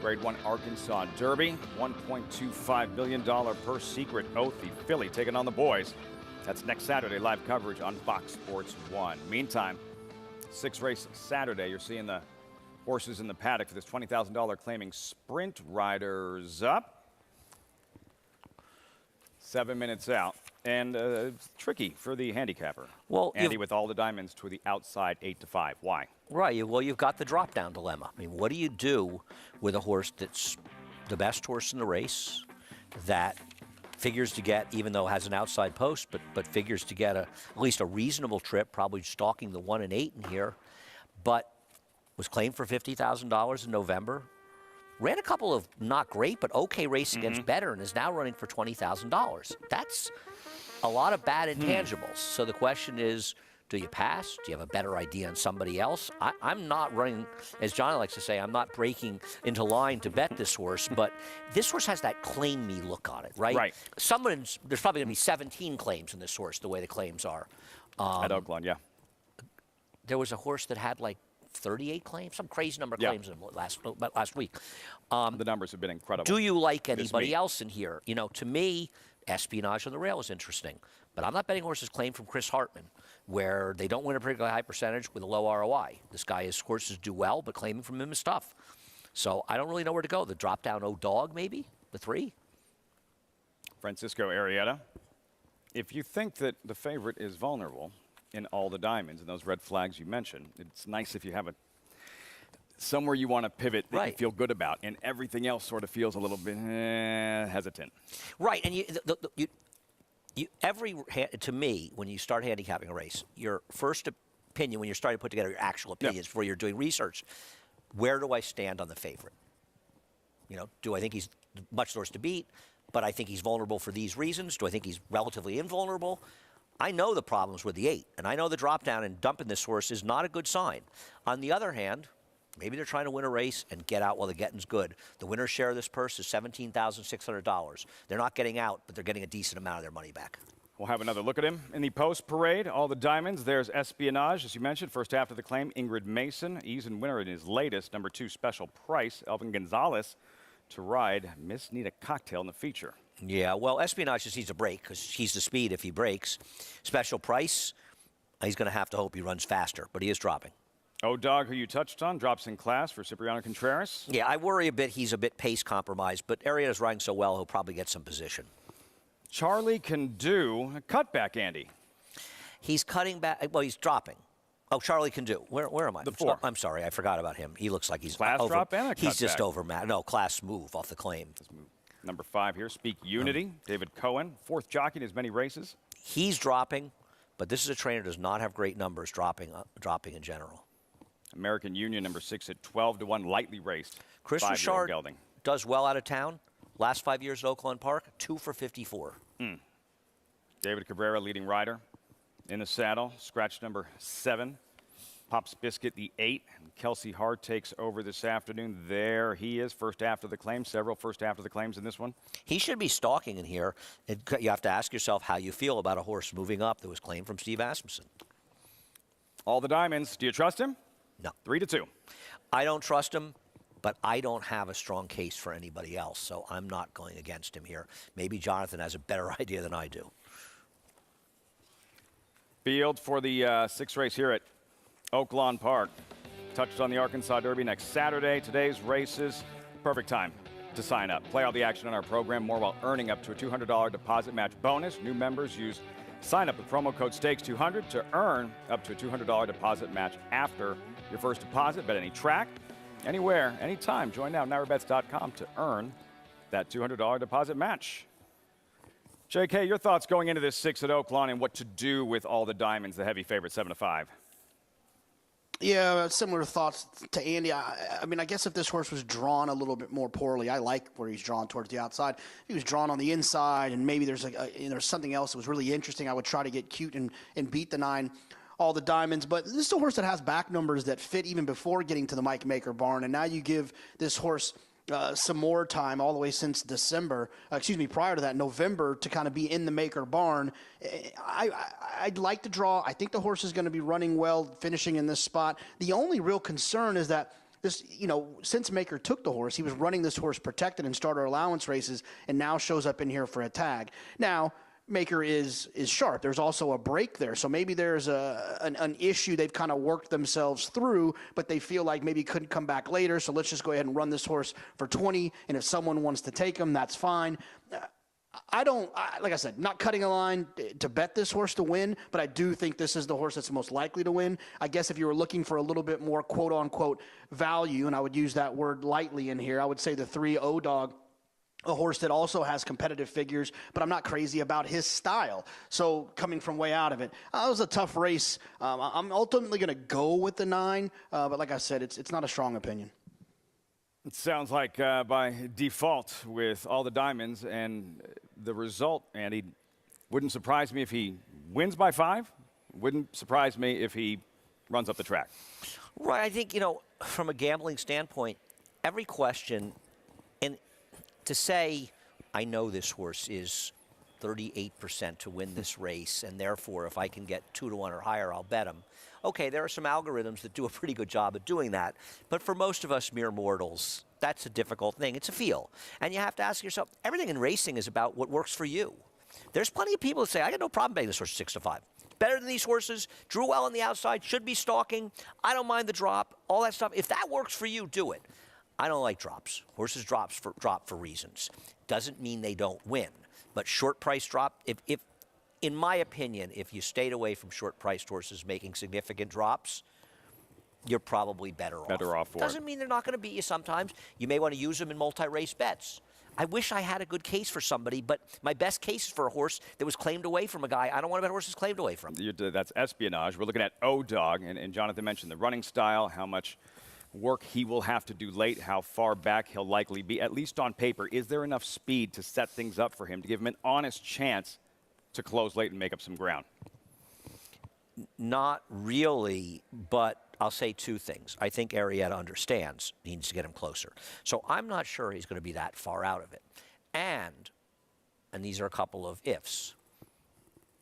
Speaker 20: Grade 1 Arkansas Derby, $1.25 billion per secret oath. The filly taking on the boys. That's next Saturday, live coverage on Fox Sports 1. Meantime, 6-race Saturday. You're seeing the horses in the paddock for this $20,000 claiming sprint riders up. 7 minutes out. And it's tricky for the handicapper.
Speaker 7: Well,
Speaker 20: Andy, with all the diamonds to the outside 8-5. Why?
Speaker 7: Right. Well, you've got the drop-down dilemma. I mean, what do you do with a horse that's the best horse in the race, that figures to get, even though it has an outside post, but figures to get at least a reasonable trip, probably stalking the 1 and 8 in here, but was claimed for $50,000 in November. Ran a couple of not great, but okay race against better, and is now running for $20,000. That's a lot of bad intangibles. So the question is, do you pass? Do you have a better idea on somebody else? I'm not running, as John likes to say, I'm not breaking into line to bet this horse, but this horse has that claim me look on it, right?
Speaker 20: Right.
Speaker 7: There's probably going to be 17 claims in this horse, the way the claims are.
Speaker 20: At Oaklawn, yeah.
Speaker 7: There was a horse that had like 38 claims, some crazy number of claims in him last week.
Speaker 20: The numbers have been incredible.
Speaker 7: Do you like anybody else in here? You know, to me, Espionage on the Rail is interesting, but I'm not betting horses claimed from Chris Hartman, where they don't win a particularly high percentage with a low ROI. This guy is horses do well, but claiming from him is tough. So I don't really know where to go. The drop down O-Dog, maybe the 3.
Speaker 20: Francisco Arrieta. If you think that the favorite is vulnerable in all the diamonds and those red flags you mentioned, it's nice if you have somewhere you want to pivot that you feel good about, and everything else sort of feels a little bit hesitant.
Speaker 7: Right, and to me, when you start handicapping a race, your first opinion when you're starting to put together your actual opinions before you're doing research, where do I stand on the favorite? You know, do I think he's much worse to beat, but I think he's vulnerable for these reasons? Do I think he's relatively invulnerable? I know the problems with the 8, and I know the drop down and dumping this horse is not a good sign. On the other hand, maybe they're trying to win a race and get out while the getting's good. The winner's share of this purse is $17,600. They're not getting out, but they're getting a decent amount of their money back.
Speaker 20: We'll have another look at him in the post parade. All the diamonds. There's Espionage, as you mentioned, first after the claim. Ingrid Mason, ease and winner in his latest, number 2 Special Price. Elvin Gonzalez to ride Miss Nita Cocktail in the feature.
Speaker 7: Yeah, well, Espionage just needs a break because he's the speed if he breaks. Special Price, he's going to have to hope he runs faster, but he is dropping.
Speaker 20: O-Dog, who you touched on, drops in class for Cipriano Contreras.
Speaker 7: Yeah, I worry a bit he's a bit pace compromised, but Arrieta's riding so well he'll probably get some position.
Speaker 20: Charlie can do a cutback, Andy.
Speaker 7: He's cutting back. Well, he's dropping. Oh, Charlie can do. Where am I?
Speaker 20: The 4.
Speaker 7: I'm sorry, I forgot about him. He looks like he's
Speaker 20: class
Speaker 7: over.
Speaker 20: Drop and a
Speaker 7: he's
Speaker 20: cutback.
Speaker 7: just over. No, class move off the claim.
Speaker 20: Number 5 here, Speak Unity. David Cohen, 4th jockey in as many races.
Speaker 7: He's dropping, but this is a trainer who does not have great numbers dropping in general.
Speaker 20: American Union, number 6 at 12-1, lightly raced.
Speaker 7: Chris Richard does well out of town. Last 5 years at Oaklawn Park, 2 for 54.
Speaker 20: David Cabrera, leading rider in the saddle. Scratch number 7. Pops Biscuit, the 8. Kelsey Hart takes over this afternoon. There he is, first after the claim. Several first after the claims in this one.
Speaker 7: He should be stalking in here. You have to ask yourself how you feel about a horse moving up that was claimed from Steve Asmussen.
Speaker 20: All the diamonds. Do you trust him?
Speaker 7: No.
Speaker 20: 3-2.
Speaker 7: I don't trust him, but I don't have a strong case for anybody else, so I'm not going against him here. Maybe Jonathan has a better idea than I do.
Speaker 20: Field for the 6th race here at Oaklawn Park. Touched on the Arkansas Derby next Saturday. Today's races, perfect time to sign up. Play all the action on our program, more while earning up to a $200 deposit match bonus. New members use sign up with promo code STAKES200 to earn up to a $200 deposit match after your first deposit. Bet any track, anywhere, anytime. Join now at NyraBets.com to earn that $200 deposit match. JK, your thoughts going into this 6 at Oaklawn and what to do with all the diamonds, the heavy favorite 7-5?
Speaker 8: Yeah, similar thoughts to Andy. I mean, I guess if this horse was drawn a little bit more poorly, I like where he's drawn towards the outside. If he was drawn on the inside, and maybe there's something else that was really interesting, I would try to get cute and beat the 9, all the diamonds. But this is a horse that has back numbers that fit even before getting to the Mike Maker barn, and now you give this horse some more time all the way since prior to that, November, to kind of be in the Maker barn. I'd like to draw. I think the horse is going to be running well, finishing in this spot. The only real concern is that since Maker took the horse, he was running this horse protected in starter allowance races and now shows up in here for a tag. Now, Maker is sharp. There's also a break there. So maybe there's an issue they've kind of worked themselves through, but they feel like maybe couldn't come back later. So let's just go ahead and run this horse for 20. And if someone wants to take him, that's fine. Like I said, not cutting a line to bet this horse to win, but I do think this is the horse that's most likely to win. I guess if you were looking for a little bit more quote-unquote value, and I would use that word lightly in here, I would say the 3 O-Dog, a horse that also has competitive figures, but I'm not crazy about his style. So coming from way out of it, it was a tough race. I'm ultimately going to go with the 9, but like I said, it's not a strong opinion.
Speaker 20: It sounds like by default with all the diamonds and the result, Andy, wouldn't surprise me if he wins by 5. Wouldn't surprise me if he runs up the track.
Speaker 7: Right. I think, from a gambling standpoint, every question, and to say, I know this horse is 38% to win this race, and therefore if I can get 2 to 1 or higher, I'll bet him. Okay, there are some algorithms that do a pretty good job of doing that, but for most of us mere mortals, that's a difficult thing. It's a feel. And you have to ask yourself, everything in racing is about what works for you. There's plenty of people that say, I got no problem betting this horse 6 to 5. Better than these horses, drew well on the outside, should be stalking, I don't mind the drop, all that stuff. If that works for you, do it. I don't like drops. Horses drop for reasons. Doesn't mean they don't win. But short price drop, if in my opinion, if you stayed away from short-priced horses making significant drops, you're probably better off. Doesn't mean they're not going to beat you sometimes. You may want to use them in multi-race bets. I wish I had a good case for somebody, but my best case is for a horse that was claimed away from a guy I don't want to bet horses claimed away from.
Speaker 20: That's espionage. We're looking at O-Dog, and Jonathan mentioned the running style, how much work he will have to do late, how far back he'll likely be, at least on paper. Is there enough speed to set things up for him, to give him an honest chance to close late and make up some ground?
Speaker 7: Not really, but I'll say 2 things. I think Arrieta understands he needs to get him closer. So I'm not sure he's going to be that far out of it. And these are a couple of ifs.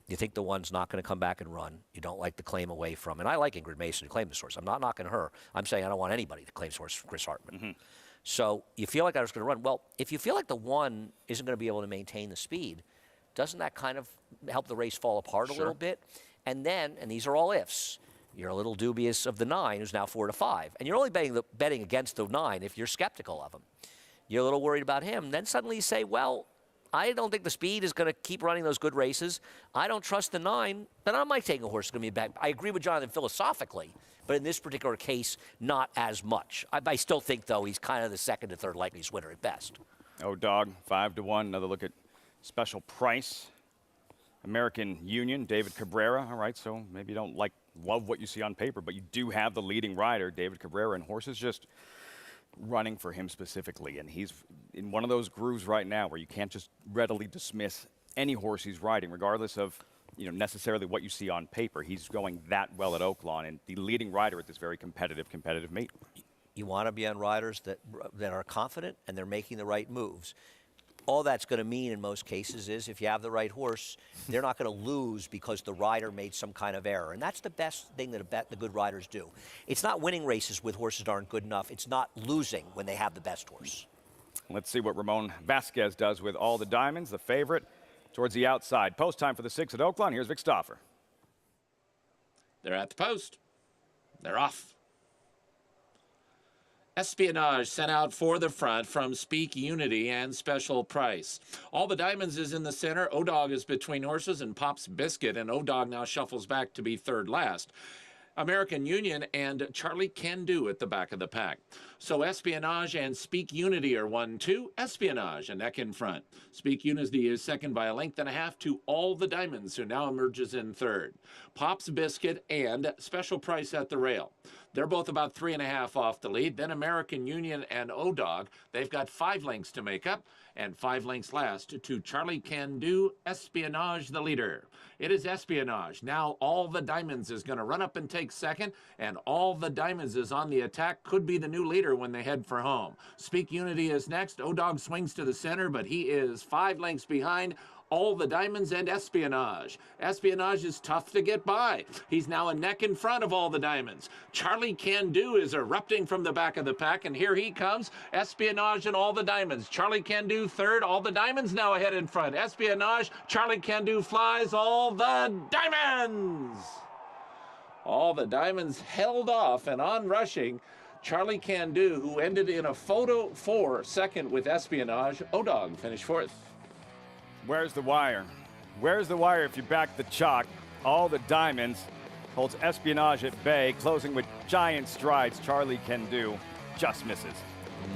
Speaker 7: You think the one's not going to come back and run. You don't like the claim away from. And I like Ingrid Mason to claim this horse. I'm not knocking her. I'm saying I don't want anybody to claim this horse from Chris Hartman. Mm-hmm. So you feel like I was going to run. Well, if you feel like the one isn't going to be able to maintain the speed, doesn't that kind of help the race fall apart a little bit? And then, and these are all ifs, you're a little dubious of the 9, who's now 4 to 5. And you're only betting against the 9 if you're skeptical of him. You're a little worried about him. Then suddenly you say, well, I don't think the speed is going to keep running those good races. I don't trust the 9. Then I might take a horse that's going to be back. I agree with Jonathan philosophically, but in this particular case, not as much. I still think, though, he's kind of the 2nd to 3rd likeliest winner at best.
Speaker 20: O-Dog, 5 to 1. Another look at Special Price. American Union, David Cabrera. All right, so maybe you don't love what you see on paper, but you do have the leading rider, David Cabrera, and horses just running for him specifically. And he's in one of those grooves right now where you can't just readily dismiss any horse he's riding, regardless of necessarily what you see on paper. He's going that well at Oaklawn and the leading rider at this very competitive meet.
Speaker 7: You want to be on riders that are confident and they're making the right moves. All that's going to mean in most cases is if you have the right horse, they're not going to lose because the rider made some kind of error. And that's the best thing that the good riders do. It's not winning races with horses that aren't good enough. It's not losing when they have the best horse.
Speaker 20: Let's see what Ramon Vasquez does with all the diamonds, the favorite, towards the outside. Post time for the 6 at Oaklawn. Here's Vic Stauffer.
Speaker 17: They're at the post. They're off. Espionage sent out for the front from Speak Unity and Special Price. All the diamonds is in the center. O-Dog is between horses and Pop's Biscuit, and O-Dog now shuffles back to be 3rd last. American Union and Charlie Can Do at the back of the pack. So Espionage and Speak Unity are 1-2. Espionage a neck in front. Speak Unity is 2nd by a length and a half to All the Diamonds, who now emerges in 3rd. Pop's Biscuit and Special Price at the rail. They're both about 3.5 off the lead. Then American Union and O-Dog, they've got 5 lengths to make up, and 5 lengths last to Charlie Can Do, Espionage the leader. It is Espionage. Now All the Diamonds is going to run up and take second, and All the Diamonds is on the attack. Could be the new leader when they head for home. Speak Unity is next. O-Dog swings to the center, but he is 5 lengths behind All the Diamonds and Espionage. Espionage is tough to get by. He's now a neck in front of All the Diamonds. Charlie Can Do is erupting from the back of the pack, and here he comes. Espionage and All the Diamonds. Charlie Can Do third. All the Diamonds now ahead in front. Espionage. Charlie Can Do flies. All the Diamonds. All the Diamonds held off and on rushing. Charlie Can Do, who ended in a photo for second with Espionage. O-Dog finished fourth.
Speaker 20: Where's the wire? Where's the wire if you back the chalk? All the Diamonds holds Espionage at bay, closing with giant strides. Charlie Can Do just misses.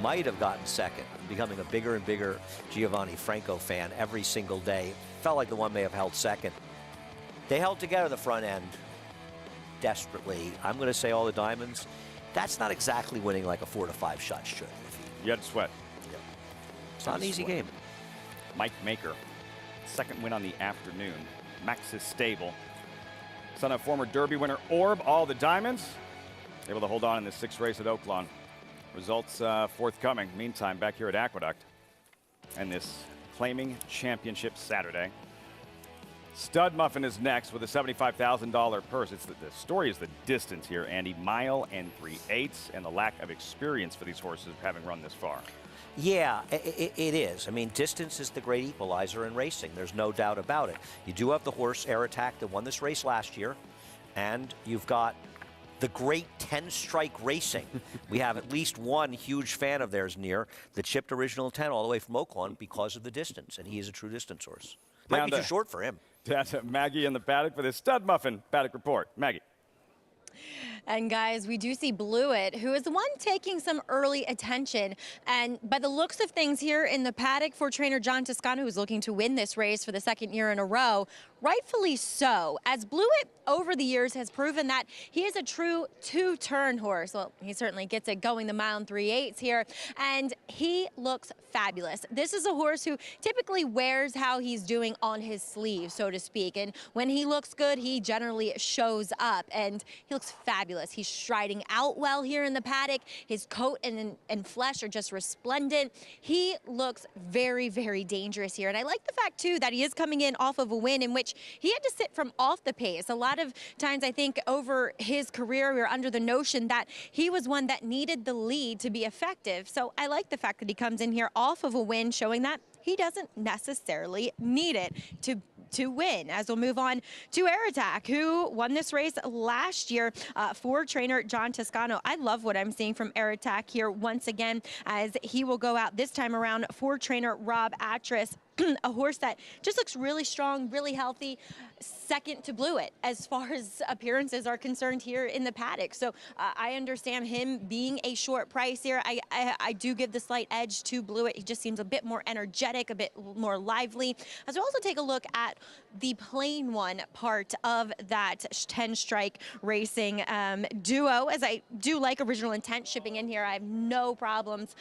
Speaker 7: Might have gotten second, becoming a bigger and bigger Giovanni Franco fan every single day. Felt like the one may have held second. They held together the front end desperately. I'm going to say All the Diamonds. That's not exactly winning like a 4 to 5 shot should.
Speaker 20: You had to sweat.
Speaker 7: Yep. It's not an easy game.
Speaker 20: Mike Maker, second win on the afternoon. Max's Stable. Son of former Derby winner Orb, All the Diamonds, able to hold on in the 6th race at Oaklawn. Results forthcoming. Meantime, back here at Aqueduct and this claiming championship Saturday. Stud Muffin is next with a $75,000 purse. The story is the distance here, Andy. 1 3/8 and the lack of experience for these horses having run this far.
Speaker 7: Yeah, it is. I mean, distance is the great equalizer in racing. There's no doubt about it. You do have the horse Air Attack that won this race last year, and you've got the great 10-strike racing. We have at least one huge fan of theirs near that shipped Original 10 all the way from Oaklawn because of the distance, and he is a true distance horse. Might be too short for him.
Speaker 20: That's Maggie in the paddock for this Stud Muffin paddock report. Maggie.
Speaker 1: And guys, we do see Blewett, who is the one taking some early attention. And by the looks of things here in the paddock for trainer John Toscano, who's looking to win this race for the 2nd year in a row, rightfully so, as Blewett over the years has proven that he is a true 2-turn horse. Well, he certainly gets it going the 1 3/8 here, and he looks fabulous. This is a horse who typically wears how he's doing on his sleeve, so to speak, and when he looks good, he generally shows up, and he looks fabulous. He's striding out well here in the paddock. His coat and flesh are just resplendent. He looks very, very dangerous here, and I like the fact, too, that he is coming in off of a win in which he had to sit from off the pace. A lot of times, I think, over his career, we were under the notion that he was one that needed the lead to be effective. So I like the fact that he comes in here off of a win, showing that he doesn't necessarily need it to win. As we'll move on to Air Attack, who won this race last year for trainer John Toscano. I love what I'm seeing from Air Attack here once again, as he will go out this time around for trainer Rob Atras. A horse that just looks really strong, really healthy, second to Blewett as far as appearances are concerned here in the paddock. So I understand him being a short price here. I do give the slight edge to Blewett. He just seems a bit more energetic, a bit more lively. As we also take a look at the plain one part of that 10-strike racing duo, as I do like Original Intent shipping in here. I have no problems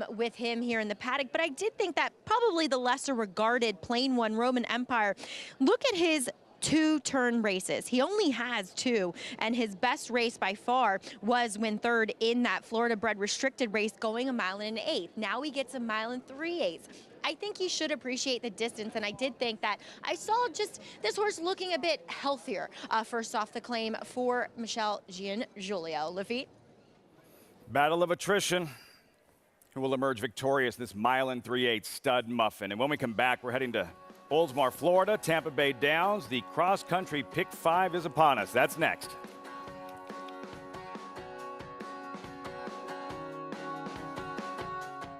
Speaker 1: with him here in the paddock, but I did think that probably the lesser regarded plain one Roman Empire. Look at his 2-turn races. He only has 2, and his best race by far was when 3rd in that Florida bred restricted race, going 1 1/8. Now he gets 1 3/8. I think he should appreciate the distance, and I did think that I saw just this horse looking a bit healthier first off the claim for Michelle Giangiulio. Lafitte?
Speaker 20: Battle of attrition. Who will emerge victorious this 1 3/8 Stud Muffin? And when we come back, we're heading to Oldsmar, Florida, Tampa Bay Downs. The cross-country Pick 5 is upon us. That's next.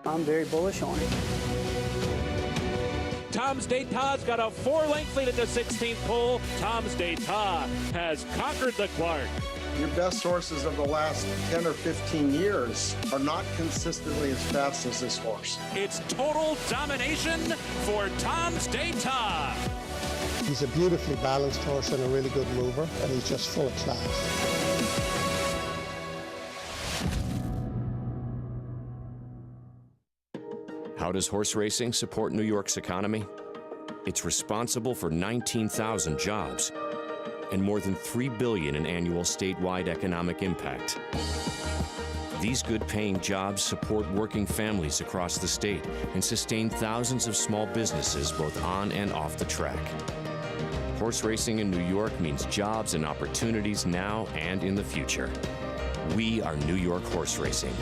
Speaker 11: I'm very bullish on it.
Speaker 3: Tom's D'Etat's got a 4-length lead at the 16th pole. Tom's D'Etat has conquered the Clark.
Speaker 15: Your best horses of the last 10 or 15 years are not consistently as fast as this horse.
Speaker 3: It's total domination for Tom's D'Etat.
Speaker 23: He's a beautifully balanced horse and a really good mover, and he's just full of class.
Speaker 2: How does horse racing support New York's economy? It's responsible for 19,000 jobs and more than $3 billion in annual statewide economic impact. These good-paying jobs support working families across the state and sustain thousands of small businesses both on and off the track. Horse racing in New York means jobs and opportunities now and in the future. We are New York horse racing.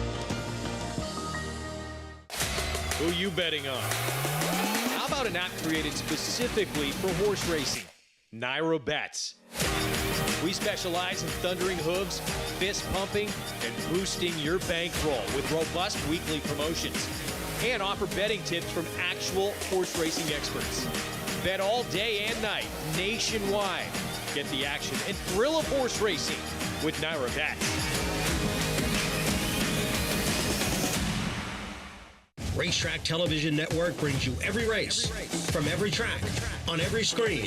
Speaker 10: Who you betting on? How about an app created specifically for horse racing? Naira Bets. We specialize in thundering hooves, fist pumping, and boosting your bankroll with robust weekly promotions and offer betting tips from actual horse racing experts. Bet all day and night nationwide. Get the action and thrill of horse racing with Naira Bets.
Speaker 22: Racetrack Television Network brings you every race, from every track, on every screen,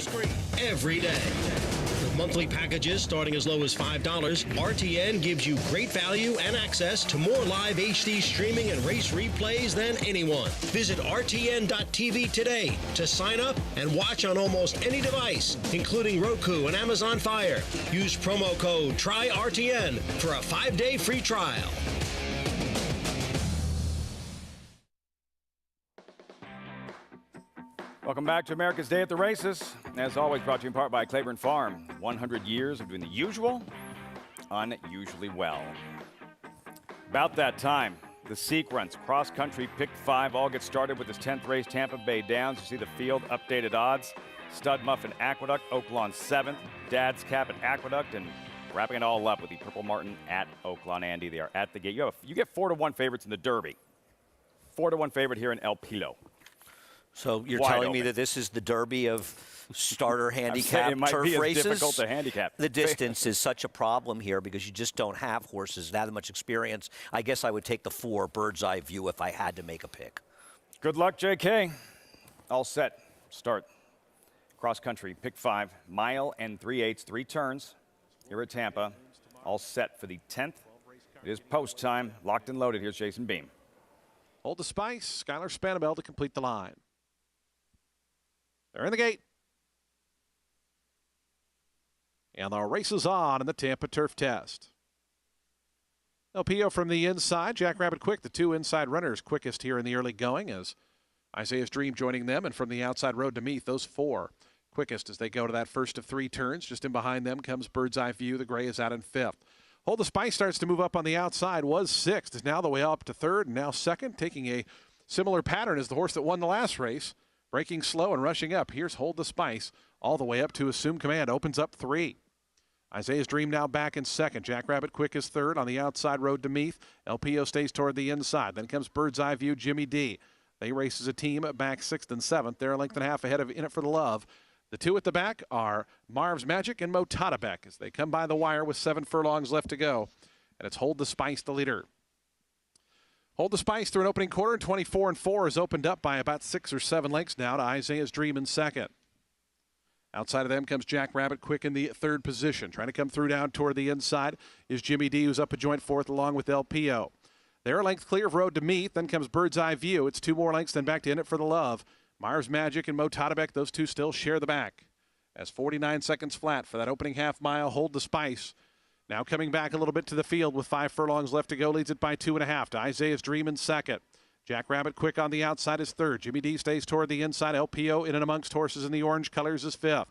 Speaker 22: every day. With monthly packages starting as low as $5, RTN gives you great value and access to more live HD streaming and race replays than anyone. Visit RTN.tv today to sign up and watch on almost any device, including Roku and Amazon Fire. Use promo code TRYRTN for a 5-day free trial.
Speaker 20: Welcome back to America's Day at the Races. As always, brought to you in part by Claiborne Farm. 100 years of doing the usual, unusually well. About that time, the sequence, cross-country, pick 5, all get started with this 10th race, Tampa Bay Downs. You see the field, updated odds. Stud Muffin Aqueduct, Oaklawn 7th, Dad's Cap at Aqueduct, and wrapping it all up with the Purple Martin at Oaklawn Andy. They are at the gate. You get 4-1 favorites in the Derby. 4-1 favorite here in El Pilo.
Speaker 7: So you're
Speaker 20: Wide
Speaker 7: telling
Speaker 20: open.
Speaker 7: me that this is the Derby of starter handicap
Speaker 20: it might
Speaker 7: turf
Speaker 20: be as
Speaker 7: races?
Speaker 20: difficult to handicap.
Speaker 7: The distance is such a problem here because you just don't have horses that much experience. I guess I would take the 4 bird's eye view if I had to make a pick.
Speaker 20: Good luck, JK. All set. Start. Cross country, pick 5, mile and 3/8, 3 turns here at Tampa. All set for the 10th. It is post time. Locked and loaded. Here's Jason Beam.
Speaker 11: Hold the spice. Skylar Spanabel to complete the line. They're in the gate. And the race is on in the Tampa Turf Test. LPO from the inside. Jackrabbit Quick, the 2 inside runners, quickest here in the early going as Isaiah's Dream joining them. And from the outside road to Meath, those 4 quickest as they go to that first of 3 turns. Just in behind them comes Bird's Eye View. The gray is out in 5th. Hold the Spice starts to move up on the outside. Was 6th. Is now the way up to 3rd and now 2nd. Taking a similar pattern as the horse that won the last race. Breaking slow and rushing up. Here's Hold the Spice all the way up to Assume Command. Opens up 3. Isaiah's Dream now back in 2nd. Jackrabbit Quick is 3rd on the outside road to Meath. LPO stays toward the inside. Then comes Bird's Eye View, Jimmy D. They race as a team back 6th and 7th. They're a length and a half ahead of In It for the Love. The 2 at the back are Marv's Magic and Motatabek as they come by the wire with 7 furlongs left to go. And it's Hold the Spice, the leader. Hold the Spice through an opening quarter, and 24-4 is opened up by about 6 or 7 lengths now to Isaiah's Dream in 2nd. Outside of them comes Jackrabbit Quick in the 3rd position. Trying to come through down toward the inside is Jimmy D, who's up a joint 4th along with LPO. They're a length clear of road to Meath. Then comes Bird's Eye View. It's 2 more lengths, then back to In It for the Love. Marv's Magic and Motatabek, those 2 still share the back. As 49 seconds flat for that opening half mile, Hold the Spice. Now coming back a little bit to the field with 5 furlongs left to go, leads it by 2.5 to Isaiah's Dream in 2nd. Jackrabbit Quick on the outside is 3rd. Jimmy D stays toward the inside. LPO in and amongst horses in the orange colors is 5th.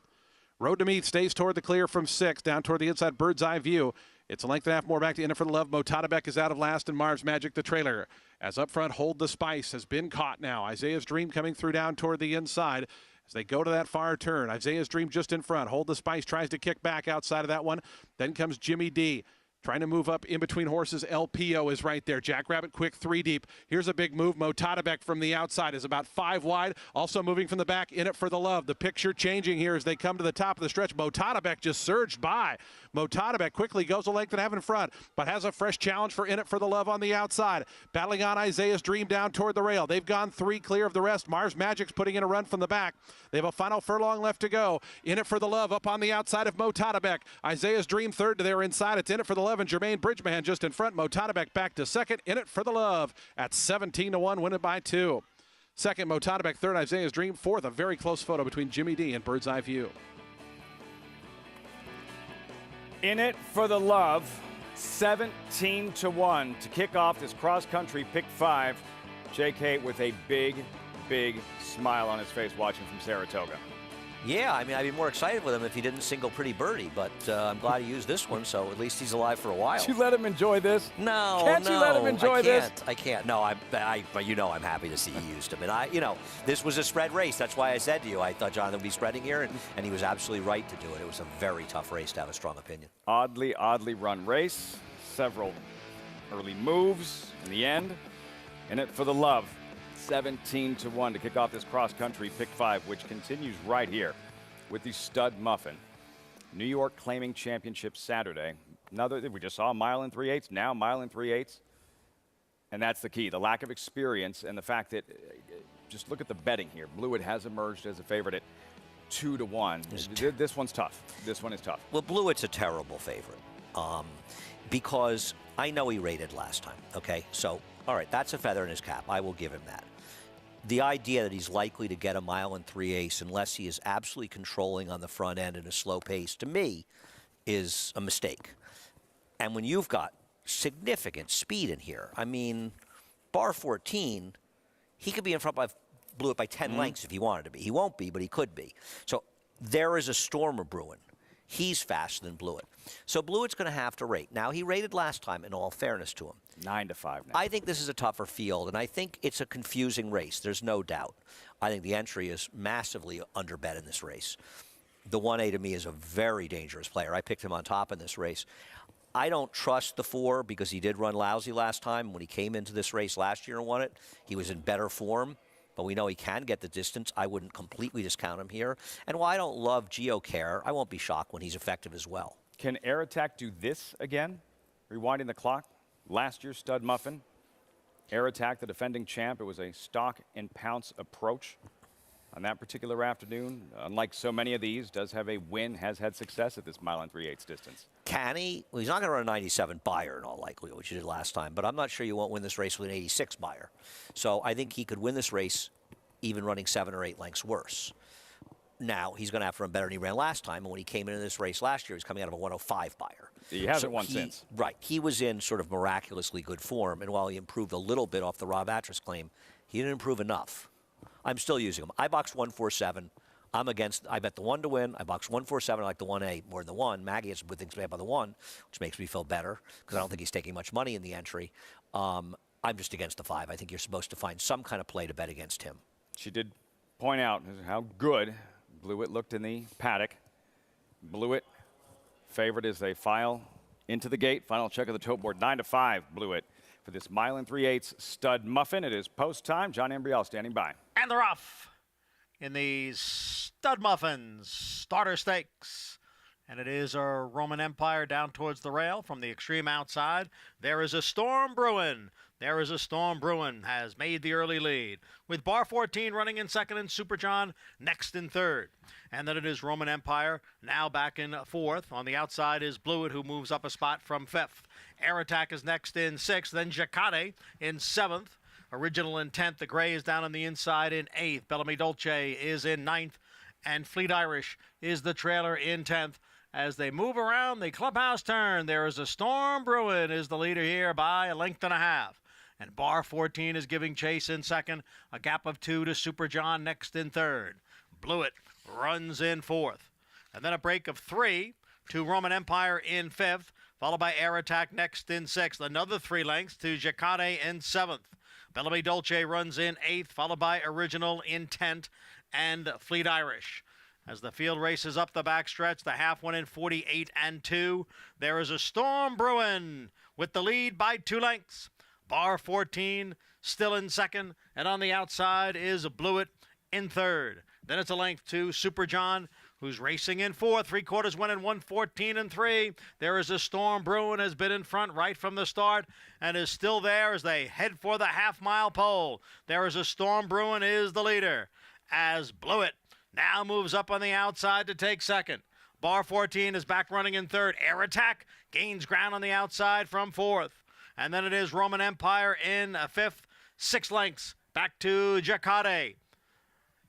Speaker 11: Road to Meath stays toward the clear from 6th. Down toward the inside, Bird's Eye View. It's a length and a half more back to In It for the Love. Motatabek is out of last, and Marv's Magic, the trailer. As up front, Hold the Spice has been caught now. Isaiah's Dream coming through down toward the inside. As they go to that far turn, Isaiah's Dream just in front. Hold the Spice tries to kick back outside of that one. Then comes Jimmy D. Trying to move up in between horses. LPO is right there. Jackrabbit Quick 3 deep. Here's a big move. Motatabek from the outside is about 5 wide. Also moving from the back, In It for the Love. The picture changing here as they come to the top of the stretch. Motatabek just surged by. Motatabek quickly goes a length and a half in front, but has a fresh challenge for In It for the Love on the outside. Battling on Isaiah's Dream down toward the rail. They've gone 3 clear of the rest. Mars Magic's putting in a run from the back. They have a final furlong left to go. In It for the Love up on the outside of Motatabek. Isaiah's Dream 3rd to their inside. It's In It for the Love and Jermaine Bridgeman just in front. Motatabek back to 2nd. In It for the Love at 17-1, win it by 2. Second, Mo Tadabek. Third, Isaiah's Dream. Fourth, a very close photo between Jimmy D and Bird's Eye View.
Speaker 20: In it for the love, 17-1 to kick off this cross-country pick 5. JK with a big, big smile on his face watching from Saratoga.
Speaker 7: Yeah, I mean, I'd be more excited with him if he didn't single Pretty Birdie, but I'm glad he used this one, so at least he's alive for a while.
Speaker 20: Can't you let him enjoy this?
Speaker 7: No,
Speaker 20: Can't you let him enjoy this?
Speaker 7: I can't. No, but you know I'm happy to see he used him. And this was a spread race. That's why I said to you, I thought Jonathan would be spreading here, and he was absolutely right to do it. It was a very tough race to have a strong opinion.
Speaker 20: Oddly run race. Several early moves in the end. In it for the love. 17-1 to kick off this cross-country pick 5, which continues right here with the stud muffin. New York claiming championship Saturday. We just saw a mile and 3/8, now mile and 3/8. And that's the key, the lack of experience and the fact that, just look at the betting here. Blewett has emerged as a favorite at 2-1. This one's tough. This one is tough.
Speaker 7: Well, Blewett's a terrible favorite because I know he rated last time, okay? So, all right, that's a feather in his cap. I will give him that. The idea that he's likely to get a mile and 3/8 unless he is absolutely controlling on the front end at a slow pace, to me, is a mistake. And when you've got significant speed in here, I mean, bar 14, he could be in front by Blewett by 10 lengths if he wanted to be. He won't be, but he could be. So there is a storm of brewing. He's faster than Blewett. So Blewett's going to have to rate. Now, he rated last time, in all fairness to him.
Speaker 20: 9-5 now.
Speaker 7: I think this is a tougher field, and I think it's a confusing race. There's no doubt. I think the entry is massively underbet in this race. The 1A to me is a very dangerous player. I picked him on top in this race. I don't trust the 4 because he did run lousy last time. When he came into this race last year and won it, he was in better form. But we know he can get the distance. I wouldn't completely discount him here. And while I don't love GeoCare, I won't be shocked when he's effective as well.
Speaker 20: Can Air Attack do this again? Rewinding the clock. Last year's stud muffin. Air Attack, the defending champ. It was a stock and pounce approach on that particular afternoon. Unlike so many of these, does have a win, has had success at this mile and 3/8 distance.
Speaker 7: Can he? Well, he's not going to run a 97 buyer in all likelihood, which he did last time, but I'm not sure you won't win this race with an 86 buyer. So I think he could win this race even running 7 or 8 lengths worse. Now, he's going to have to run better than he ran last time, and when he came into this race last year, he was coming out of a 105 buyer.
Speaker 20: He hasn't won since.
Speaker 7: Right. He was in sort of miraculously good form, and while he improved a little bit off the Rob Atras claim, he didn't improve enough. I'm still using him. I boxed 147. I bet the 1 to win. I boxed 147. I like the 1A more than the 1. Maggie has some good things to say about the 1, which makes me feel better because I don't think he's taking much money in the entry. I'm just against the 5. I think you're supposed to find some kind of play to bet against him.
Speaker 20: She did point out how good Blewett looked in the paddock. Blewett favored as they file into the gate. Final check of the tote board, 9-5 Blewett for this mile and 3/8 stud muffin. It is post time. John Ambriel standing by.
Speaker 6: And they're off in these stud muffins starter stakes. And it is a Roman Empire down towards the rail from the extreme outside. There is a storm brewing. There is a storm brewing, has made the early lead, with bar 14 running in second and Super John next in third. And then it is Roman Empire now back in fourth. On the outside is Blewett, who moves up a spot from fifth. Air Attack is next in sixth. Then Jacate in seventh. Original in 10th. The Gray is down on the inside in 8th. Bellamy Dolce is in 9th. And Fleet Irish is the trailer in 10th. As they move around the clubhouse turn, there is a storm brewing, is the leader here by a length and a half. And bar 14 is giving chase in second. A gap of 2 to Super John next in third. Blewett runs in fourth. And then a break of 3 to Roman Empire in fifth, followed by Air Attack next in sixth. Another 3 lengths to Jacate in seventh. Bellamy Dolce runs in 8th, followed by Original in 10th and Fleet Irish. As the field races up the backstretch, the half went in 48 and 2. There is a storm brewing with the lead by 2 lengths. Bar 14 still in second, and on the outside is Blewett in third. Then it's a length to Super John, who's racing in fourth. 3/4 went in 114 and 3. There is a storm brewing, has been in front right from the start and is still there as they head for the half-mile pole. There is a storm brewing, is the leader, as Blewett now moves up on the outside to take second. Bar 14 is back running in third. Air Attack gains ground on the outside from fourth. And then it is Roman Empire in fifth. 6 lengths Back to Jacare.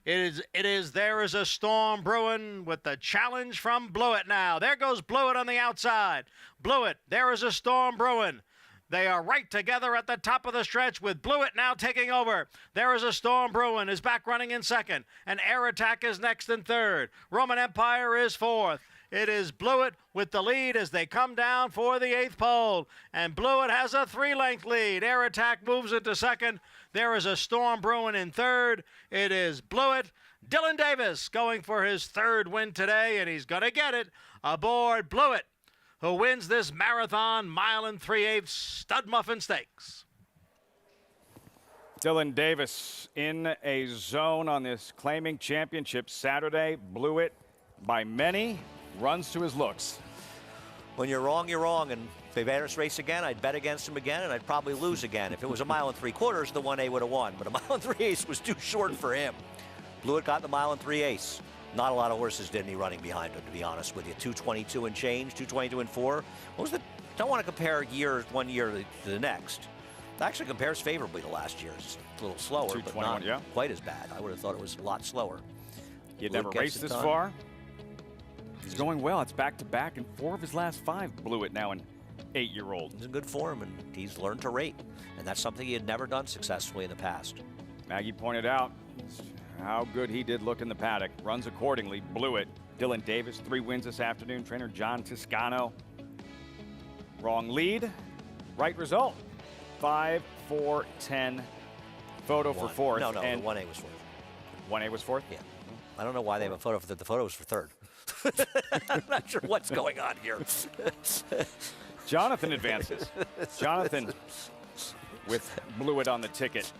Speaker 6: There is a storm brewing with the challenge from Blewett now. There goes Blewett on the outside. Blewett, there is a storm brewing. They are right together at the top of the stretch with Blewett now taking over. There is a storm brewing, is back running in second. And Air Attack is next in third. Roman Empire is fourth. It is Blewett with the lead as they come down for the 8th pole. And Blewett has a 3-length lead. Air Attack moves into second. There is a storm brewing in third. It is Blewett. Dylan Davis going for his 3rd win today, and he's going to get it aboard Blewett, who wins this marathon 1 3/8 Stud Muffin Stakes.
Speaker 20: Dylan Davis in a zone on this claiming championship Saturday. Blewett, by many, runs to his looks.
Speaker 7: When you're wrong, you're wrong. And if they made us race again, I'd bet against him again, and I'd probably lose again. If it was a 1 3/4, the 1A would have won. But a 1 3/8 was too short for him. Blewett got the 1 3/8. Not a lot of horses did any running behind him, to be honest with you. 222 and change, 222 and 4. What was the? Don't want to compare one year to the next. It actually compares favorably to last year. It's a little slower, but not quite as bad. I would have thought it was a lot slower.
Speaker 20: He'd never raced this far. He's going well. It's back-to-back in 4 of his last 5. Blewett now an 8-year-old.
Speaker 7: He's in good form, and he's learned to rate. And that's something he had never done successfully in the past.
Speaker 20: Maggie pointed out how good he did look in the paddock. Runs accordingly. Blewett. Dylan Davis, 3 wins this afternoon. Trainer John Toscano. Wrong lead. Right result. 5, 4, 10. Photo for 4th.
Speaker 7: No,
Speaker 20: and
Speaker 7: the 1A was 4th.
Speaker 20: 1A was 4th?
Speaker 7: Yeah. I don't know why they have a photo for that. The photo was for 3rd. I'm not sure what's going on here.
Speaker 20: Jonathan advances. Jonathan with Blewett on the ticket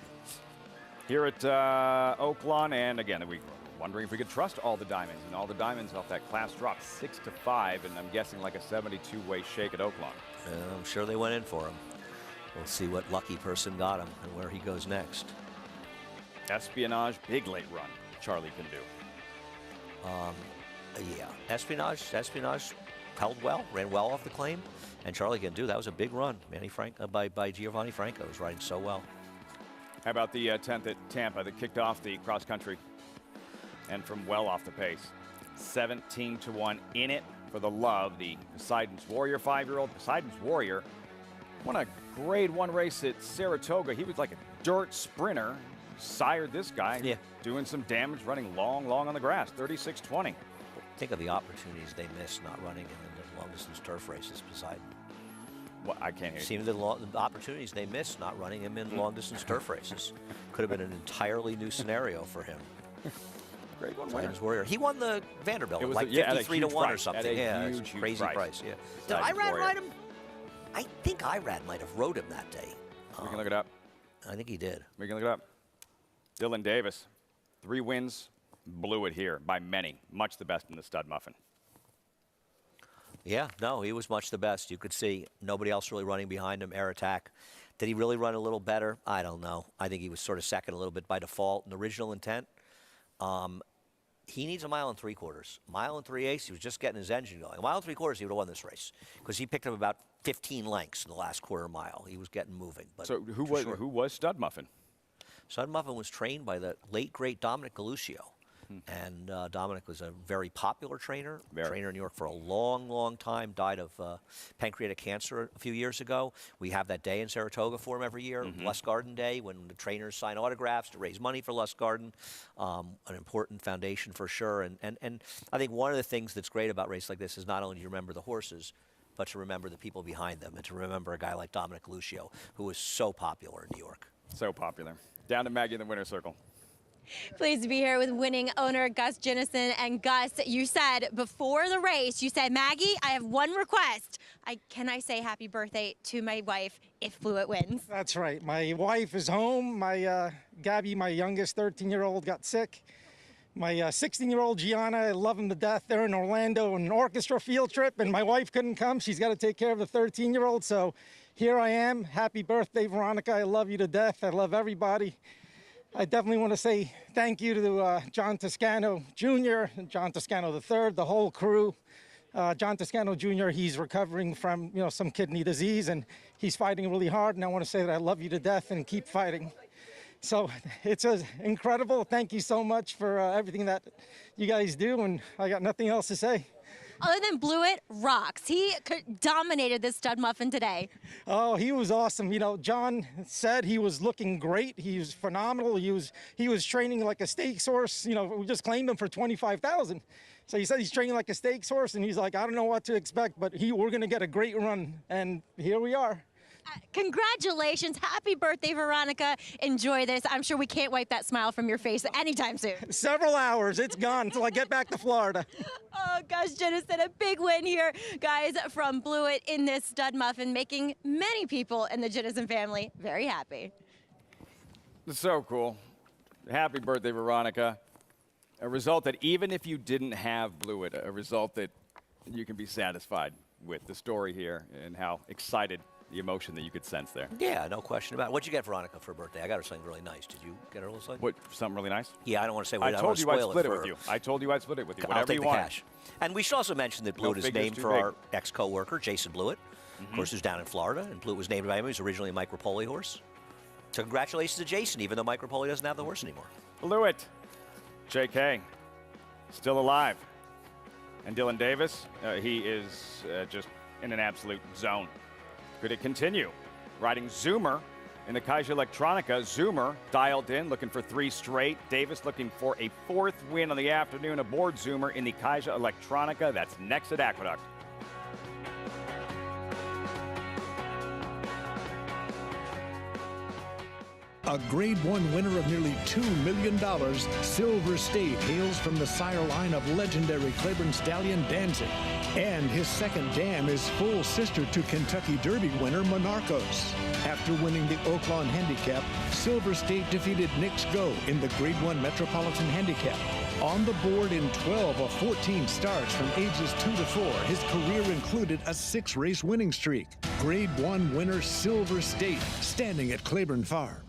Speaker 20: here at Oaklawn. And again, we were wondering if we could trust All the Diamonds. And All the Diamonds off that class drop 6-5, and I'm guessing like a 72-way shake at Oaklawn.
Speaker 7: I'm sure they went in for him. We'll see what lucky person got him and where he goes next.
Speaker 20: Espionage, big late run. Charlie can do.
Speaker 7: Yeah, Espionage held well, ran well off the claim, and Charlie can do. That was a big run. By Giovanni Franco was riding so well.
Speaker 20: How about the 10th at Tampa that kicked off the cross country and from well off the pace? 17-1 in it for the love. The Poseidon's Warrior 5-year-old. Poseidon's Warrior won a grade 1 race at Saratoga. He was like a dirt sprinter. Sired this guy, doing some damage, running long on the grass, 36-20.
Speaker 7: Think of the opportunities they missed not running in the long-distance turf races, Poseidon.
Speaker 20: Well, I can't hear you.
Speaker 7: See the opportunities they missed not running him in long-distance turf races. Could have been an entirely new scenario for him.
Speaker 20: Great one,
Speaker 7: Warrior. He won the Vanderbilt, like 53-1 or something. Yeah,
Speaker 20: huge
Speaker 7: crazy price. Yeah. Did Irad ride him? I think Irad might have rode him that day.
Speaker 20: We can look it up.
Speaker 7: I think he did.
Speaker 20: We can look it up. Dylan Davis, 3 wins, Blewett here by many. Much the best in the stud muffin.
Speaker 7: Yeah, no, he was much the best. You could see nobody else really running behind him. Air Attack. Did he really run a little better? I don't know. I think he was sort of second a little bit by default in original intent. He needs a 1 3/4. 1 3/8, he was just getting his engine going. 1 3/4, he would have won this race because he picked up about 15 lengths in the last quarter mile. He was getting moving. But
Speaker 20: so who was Stud Muffin?
Speaker 7: Stud Muffin was trained by the late, great Dominic Galuscio. And Dominic was a very popular trainer, trainer in New York for a long time, died of pancreatic cancer a few years ago. We have that day in Saratoga for him every year, Lust Garden Day, when the trainers sign autographs to raise money for Lust Garden, an important foundation for sure. And I think one of the things that's great about races like this is not only to remember the horses, but to remember the people behind them and to remember a guy like Dominic Galuscio, who was so popular in New York.
Speaker 20: So popular. Down to Maggie in the winner's circle.
Speaker 1: Pleased to be here with winning owner Gus Jinnison. And Gus, you said before the race, you said, Maggie, I have one request. Can I say happy birthday to my wife if Blewett wins?
Speaker 4: That's right. My wife is home. My Gabby, my youngest 13-year-old, got sick. My 16-year-old Gianna, I love him to death. They're in Orlando on an orchestra field trip, and my wife couldn't come. She's got to take care of the 13-year-old. So here I am. Happy birthday, Veronica. I love you to death. I love everybody. I definitely want to say thank you to John Toscano Jr., and John Toscano III, the whole crew. John Toscano Jr., he's recovering from some kidney disease, and he's fighting really hard. And I want to say that I love you to death and keep fighting. So it's incredible. Thank you so much for everything that you guys do, and I got nothing else to say.
Speaker 1: Other than Blewett rocks. He dominated this stud muffin today.
Speaker 4: Oh, he was awesome. You know, John said he was looking great. He was phenomenal. He was training like a stakes horse. You know, we just claimed him for $25,000. So he said he's training like a stakes horse, and he's like, I don't know what to expect, but we're going to get a great run, and here we are.
Speaker 1: Congratulations. Happy birthday, Veronica. Enjoy this. I'm sure we can't wipe that smile from your face anytime soon.
Speaker 4: Several hours. It's gone until I get back to Florida.
Speaker 1: Oh, gosh, Jennison, a big win here, guys, from Blewett in this stud muffin, making many people in the Jennison family very happy.
Speaker 20: So cool. Happy birthday, Veronica. A result that even if you didn't have Blewett, a result that you can be satisfied with. The story here and how excited, the emotion that you could sense there.
Speaker 7: Yeah, no question about it. What'd you get Veronica for her birthday? I got her something really nice. Did you get her a little something?
Speaker 20: What, something really nice?
Speaker 7: Yeah, I don't want to say what
Speaker 20: I told you I'd split it with you. I told you I'd split it with you.
Speaker 7: I'll
Speaker 20: Whatever
Speaker 7: take
Speaker 20: you
Speaker 7: the
Speaker 20: want.
Speaker 7: cash. And we should also mention that Blewett is named for our ex-co-worker, Jason Blewett, of course, who's down in Florida. And Blewett was named by him. He was originally a Mike Rapoli horse. So congratulations to Jason, even though Mike Rapoli doesn't have the horse anymore.
Speaker 20: Blewett. JK. Still alive. And Dylan Davis, he is just in an absolute zone. Could it continue? Riding Zoomer in the Kaija Electronica. Zoomer dialed in, looking for 3 straight. Davis looking for a 4th win on the afternoon aboard Zoomer in the Kaija Electronica. That's next at Aqueduct.
Speaker 9: A Grade 1 winner of nearly $2 million, Silver State hails from the sire line of legendary Claiborne stallion Danzig. And his second dam is full sister to Kentucky Derby winner Monarchos. After winning the Oaklawn Handicap, Silver State defeated Knicks Go in the Grade 1 Metropolitan Handicap. On the board in 12 of 14 starts from ages 2 to 4, his career included a 6-race winning streak. Grade 1 winner Silver State, standing at Claiborne Farm.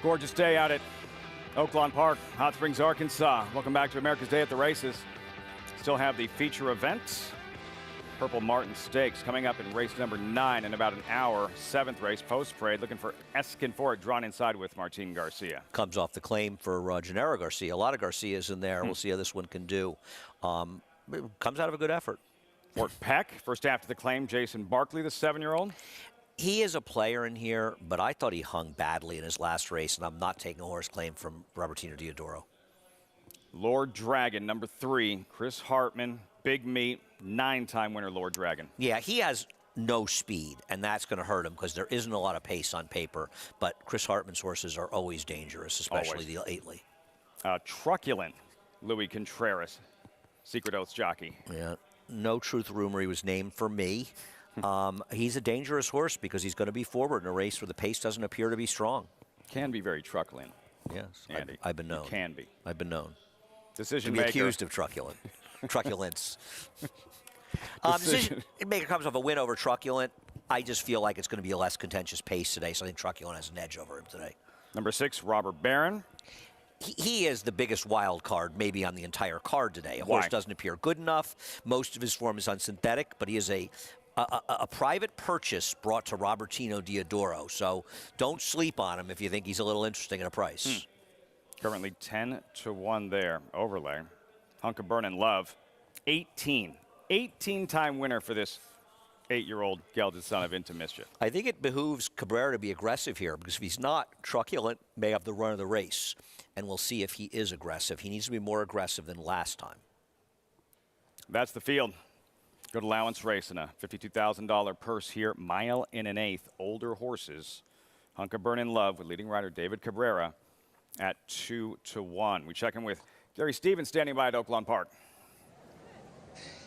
Speaker 20: Gorgeous day out at Oaklawn Park, Hot Springs, Arkansas. Welcome back to America's Day at the Races. Still have the feature event, Purple Martin Stakes, coming up in race number 9 in about an hour. 7th race, post-parade, looking for Eskin Ford, drawn inside with Martin Garcia.
Speaker 7: Comes off the claim for Gennaro Garcia. A lot of Garcias in there. We'll see how this one can do. It comes out of a good effort.
Speaker 20: Fort Peck, first after the claim, Jason Barkley, the 7-year-old.
Speaker 7: He is a player in here, but I thought he hung badly in his last race, and I'm not taking a horse claim from Robertino Diodoro.
Speaker 20: Lord Dragon, number 3, Chris Hartman, big meet, 9-time winner Lord Dragon.
Speaker 7: Yeah, he has no speed, and that's going to hurt him because there isn't a lot of pace on paper, but Chris Hartman's horses are always dangerous, especially the lately.
Speaker 20: Truculent, Louis Contreras, Secret Oaths jockey.
Speaker 7: Yeah, no truth rumor he was named for me. He's a dangerous horse because he's going to be forward in a race where the pace doesn't appear to be strong.
Speaker 20: Can be very truculent.
Speaker 7: Yes,
Speaker 20: Andy,
Speaker 7: I've been known.
Speaker 20: You can be.
Speaker 7: I've been known.
Speaker 20: Decision
Speaker 7: to be
Speaker 20: maker.
Speaker 7: accused of truculence. Decision maker comes off a win over Truculent. I just feel like it's going to be a less contentious pace today, so I think Truculent has an edge over him today.
Speaker 20: Number 6, Robert Barron.
Speaker 7: He is the biggest wild card maybe on the entire card today. A horse doesn't appear good enough. Most of his form is on synthetic, but he is a private purchase brought to Robertino Diodoro. So don't sleep on him if you think he's a little interesting at a price.
Speaker 20: Currently 10-1 there. Overlay. Hunk of Burnin' Love. 18-time winner for this 8-year-old gelded son of Into Mischief.
Speaker 7: I think it behooves Cabrera to be aggressive here, because if he's not, Truculent may have the run of the race. And we'll see if he is aggressive. He needs to be more aggressive than last time.
Speaker 20: That's the field. Good allowance race and a $52,000 purse here. Mile and an eighth. Older horses. Hunk of Burnin' Love with leading rider David Cabrera at 2-1. We check in with Gary Stevens standing by at Oaklawn Park.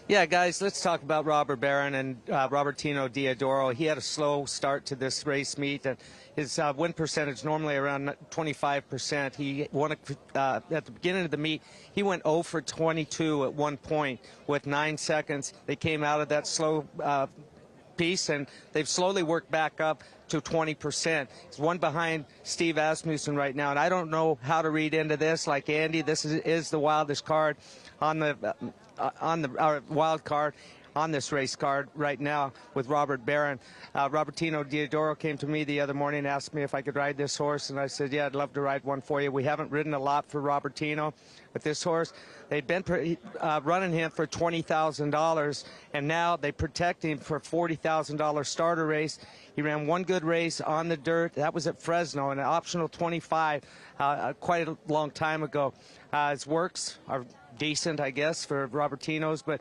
Speaker 16: Yeah, guys, let's talk about Robert Barron and Robertino Diodoro. He had a slow start to this race meet. And his win percentage normally around 25%. He won at the beginning of the meet. He went 0 for 22 at one point with 9 seconds. They came out of that slow piece, and they've slowly worked back up to 20%. He's one behind Steve Asmussen right now, and I don't know how to read into this. Like Andy, this is the wildest card on the wild card on this race card right now with Robert Barron. Robertino Diodoro came to me the other morning and asked me if I could ride this horse, and I said, yeah, I'd love to ride one for you. We haven't ridden a lot for Robertino with this horse. They'd been running him for $20,000, and now they protect him for $40,000 starter race. He ran one good race on the dirt. That was at Fresno, an optional 25 quite a long time ago. His works are decent, I guess, for Robertino's, but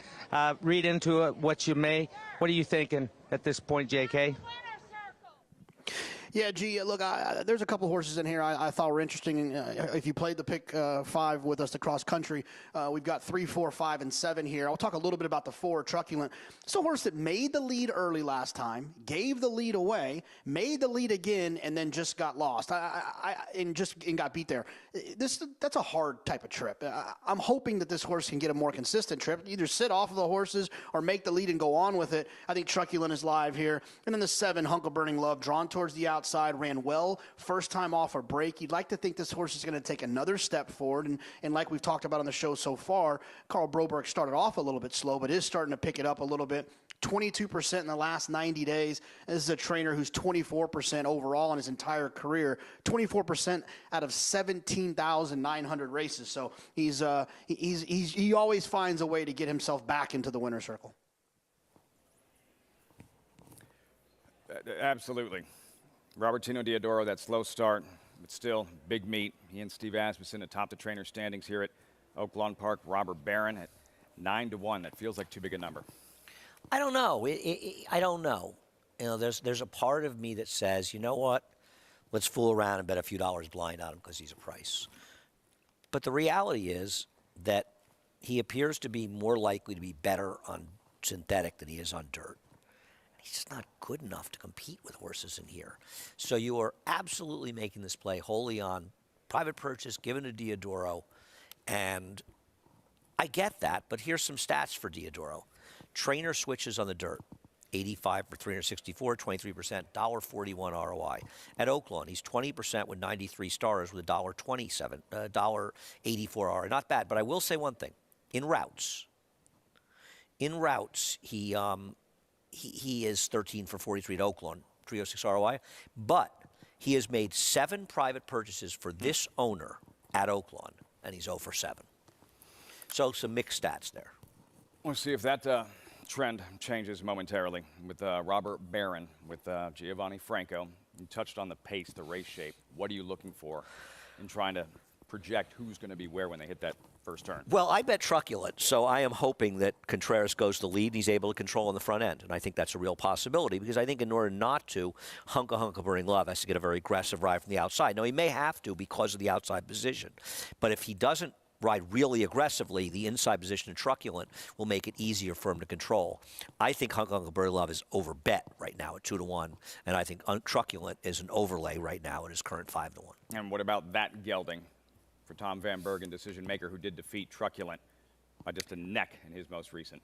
Speaker 16: read into it what you may. What are you thinking at this point, JK?
Speaker 8: Yeah, G, look, there's a couple horses in here I thought were interesting. If you played the pick 5 with us across country, we've got 3, 4, 5, and 7 here. I'll talk a little bit about the 4, Truculent. It's a horse that made the lead early last time, gave the lead away, made the lead again, and then just got lost and got beat there. That's a hard type of trip. I'm hoping that this horse can get a more consistent trip, either sit off of the horses or make the lead and go on with it. I think Truculent is live here. And then the 7, Hunk of Burning Love, drawn towards the outside, ran well, first time off a break. You'd like to think this horse is going to take another step forward. And like we've talked about on the show so far, Carl Broberg started off a little bit slow, but is starting to pick it up a little bit. 22% in the last 90 days. This is a trainer who's 24% overall in his entire career. 24% out of 17,900 races. So he always finds a way to get himself back into the winner's circle.
Speaker 20: Absolutely. Robertino Diodoro, that slow start, but still big meet. He and Steve Asmussen atop the trainer standings here at Oaklawn Park. Robert Barron at 9-1. That feels like too big a number.
Speaker 7: I don't know. I don't know. You know, there's a part of me that says, you know what? Let's fool around and bet a few dollars blind on him because he's a price. But the reality is that he appears to be more likely to be better on synthetic than he is on dirt. He's just not good enough to compete with horses in here. So you are absolutely making this play wholly on private purchase given to Diodoro. And I get that, but here's some stats for Diodoro. Trainer switches on the dirt, 85 for 364, 23%, $1.41 ROI. At Oaklawn, he's 20% with 93 stars with $1.27, $1.84 ROI. Not bad, but I will say one thing. In routes, he is 13 for 43 at Oaklawn, 306 ROI. But he has made 7 private purchases for this owner at Oaklawn, and he's 0 for 7. So some mixed stats there.
Speaker 20: We'll see if that trend changes momentarily with Robert Barron, with Giovanni Franco. You touched on the pace, the race shape. What are you looking for in trying to project who's going to be where when they hit that first turn?
Speaker 7: Well, I bet Truculent, so I am hoping that Contreras goes to the lead and he's able to control on the front end, and I think that's a real possibility because I think in order not to, Hunk of Burning Love has to get a very aggressive ride from the outside. Now, he may have to because of the outside position, but if he doesn't ride really aggressively, the inside position in Truculent will make it easier for him to control. I think Hunka Burning Love is overbet right now at 2-1, and I think Truculent is an overlay right now at his current 5-1.
Speaker 20: And what about that gelding for Tom Van Bergen, decision maker, who did defeat Truculent by just a neck in his most recent?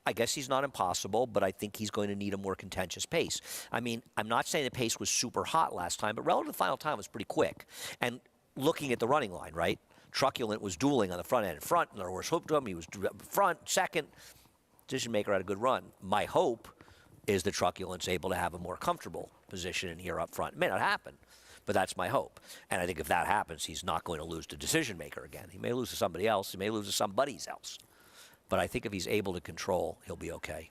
Speaker 7: I guess he's not impossible, but I think he's going to need a more contentious pace. I mean, I'm not saying the pace was super hot last time, but relative to the final time was pretty quick. And looking at the running line, right? Truculent was dueling on the front end. Front, in other words, hooked him. He was front, second. Decision maker had a good run. My hope is that Truculent's able to have a more comfortable position in here up front. It may not happen, but that's my hope. And I think if that happens, he's not going to lose to decision maker again. He may lose to somebody else. He may lose to somebody's else. But I think if he's able to control, he'll be okay.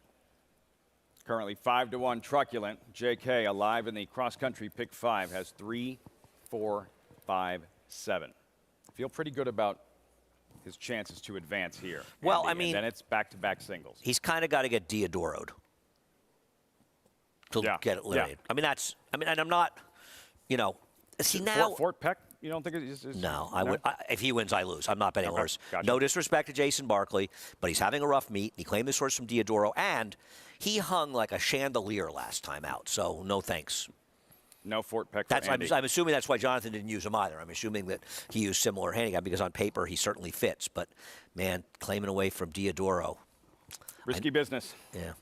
Speaker 20: Currently 5-1 Truculent. JK alive in the cross-country pick 5 has 3, 4, 5, 7. Feel pretty good about his chances to advance here.
Speaker 7: Well,
Speaker 20: Andy,
Speaker 7: I mean,
Speaker 20: and then it's back-to-back singles.
Speaker 7: He's kind of got to get Diodoro'd to get it eliminated.
Speaker 20: Yeah.
Speaker 7: I mean, and I'm not, see now.
Speaker 20: Fort Peck, you don't think it's
Speaker 7: No, I would. if he wins, I lose. I'm not betting horse.
Speaker 20: Gotcha.
Speaker 7: No disrespect to Jason Barkley, but he's having a rough meet. He claimed this horse from Diodoro, and he hung like a chandelier last time out. So no thanks.
Speaker 20: No Fort Peck for Andy.
Speaker 7: I'm assuming that's why Jonathan didn't use him either. I'm assuming that he used similar handicap because on paper he certainly fits. But man, claiming away from Diodoro,
Speaker 20: risky business.
Speaker 7: Yeah.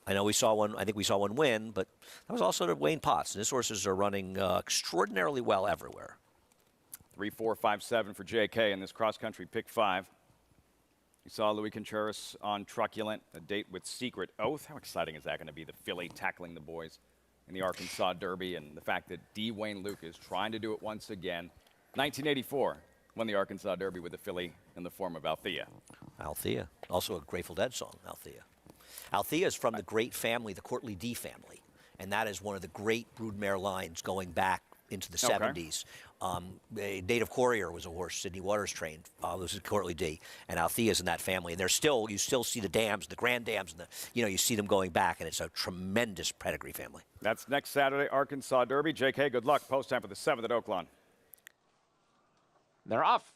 Speaker 7: I know we saw one. I think we saw one win, but that was also to Wayne Potts. And his horses are running extraordinarily well everywhere.
Speaker 20: 3, 4, 5, 7 for JK in this cross-country pick 5. You saw Louis Contreras on Truculent, a date with Secret Oath. How exciting is that going to be? The filly tackling the boys in the Arkansas Derby, and the fact that D. Wayne Luke is trying to do it once again. 1984 won the Arkansas Derby with the filly in the form of Althea.
Speaker 7: Althea, also a Grateful Dead song. Althea. Althea is from the great family, the Courtly D family, and that is one of the great broodmare lines going back into the 70s. Native Courier was a horse Sidney Waters trained. This is Courtly D, and Althea's in that family. And you still see the dams, the grand dams, and you see them going back, and it's a tremendous pedigree family.
Speaker 20: That's next Saturday, Arkansas Derby. JK, good luck. Post time for the 7th at Oaklawn.
Speaker 17: They're off.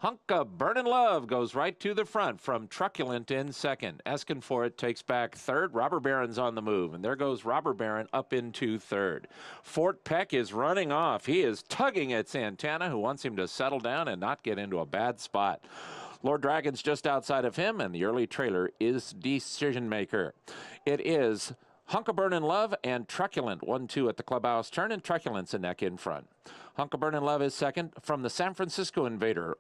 Speaker 17: Hunka Burning Love goes right to the front from Truculent in second. Asking for It takes back third. Robber Baron's on the move, and there goes Robber Baron up into third. Fort Peck is running off. He is tugging at Santana, who wants him to settle down and not get into a bad spot. Lord Dragon's just outside of him, and the early trailer is Decision Maker. It is Hunka Burning Love and Truculent, 1-2 at the clubhouse turn, and Truculent's a neck in front. Hunka Burning Love is second. From the San Francisco Invader,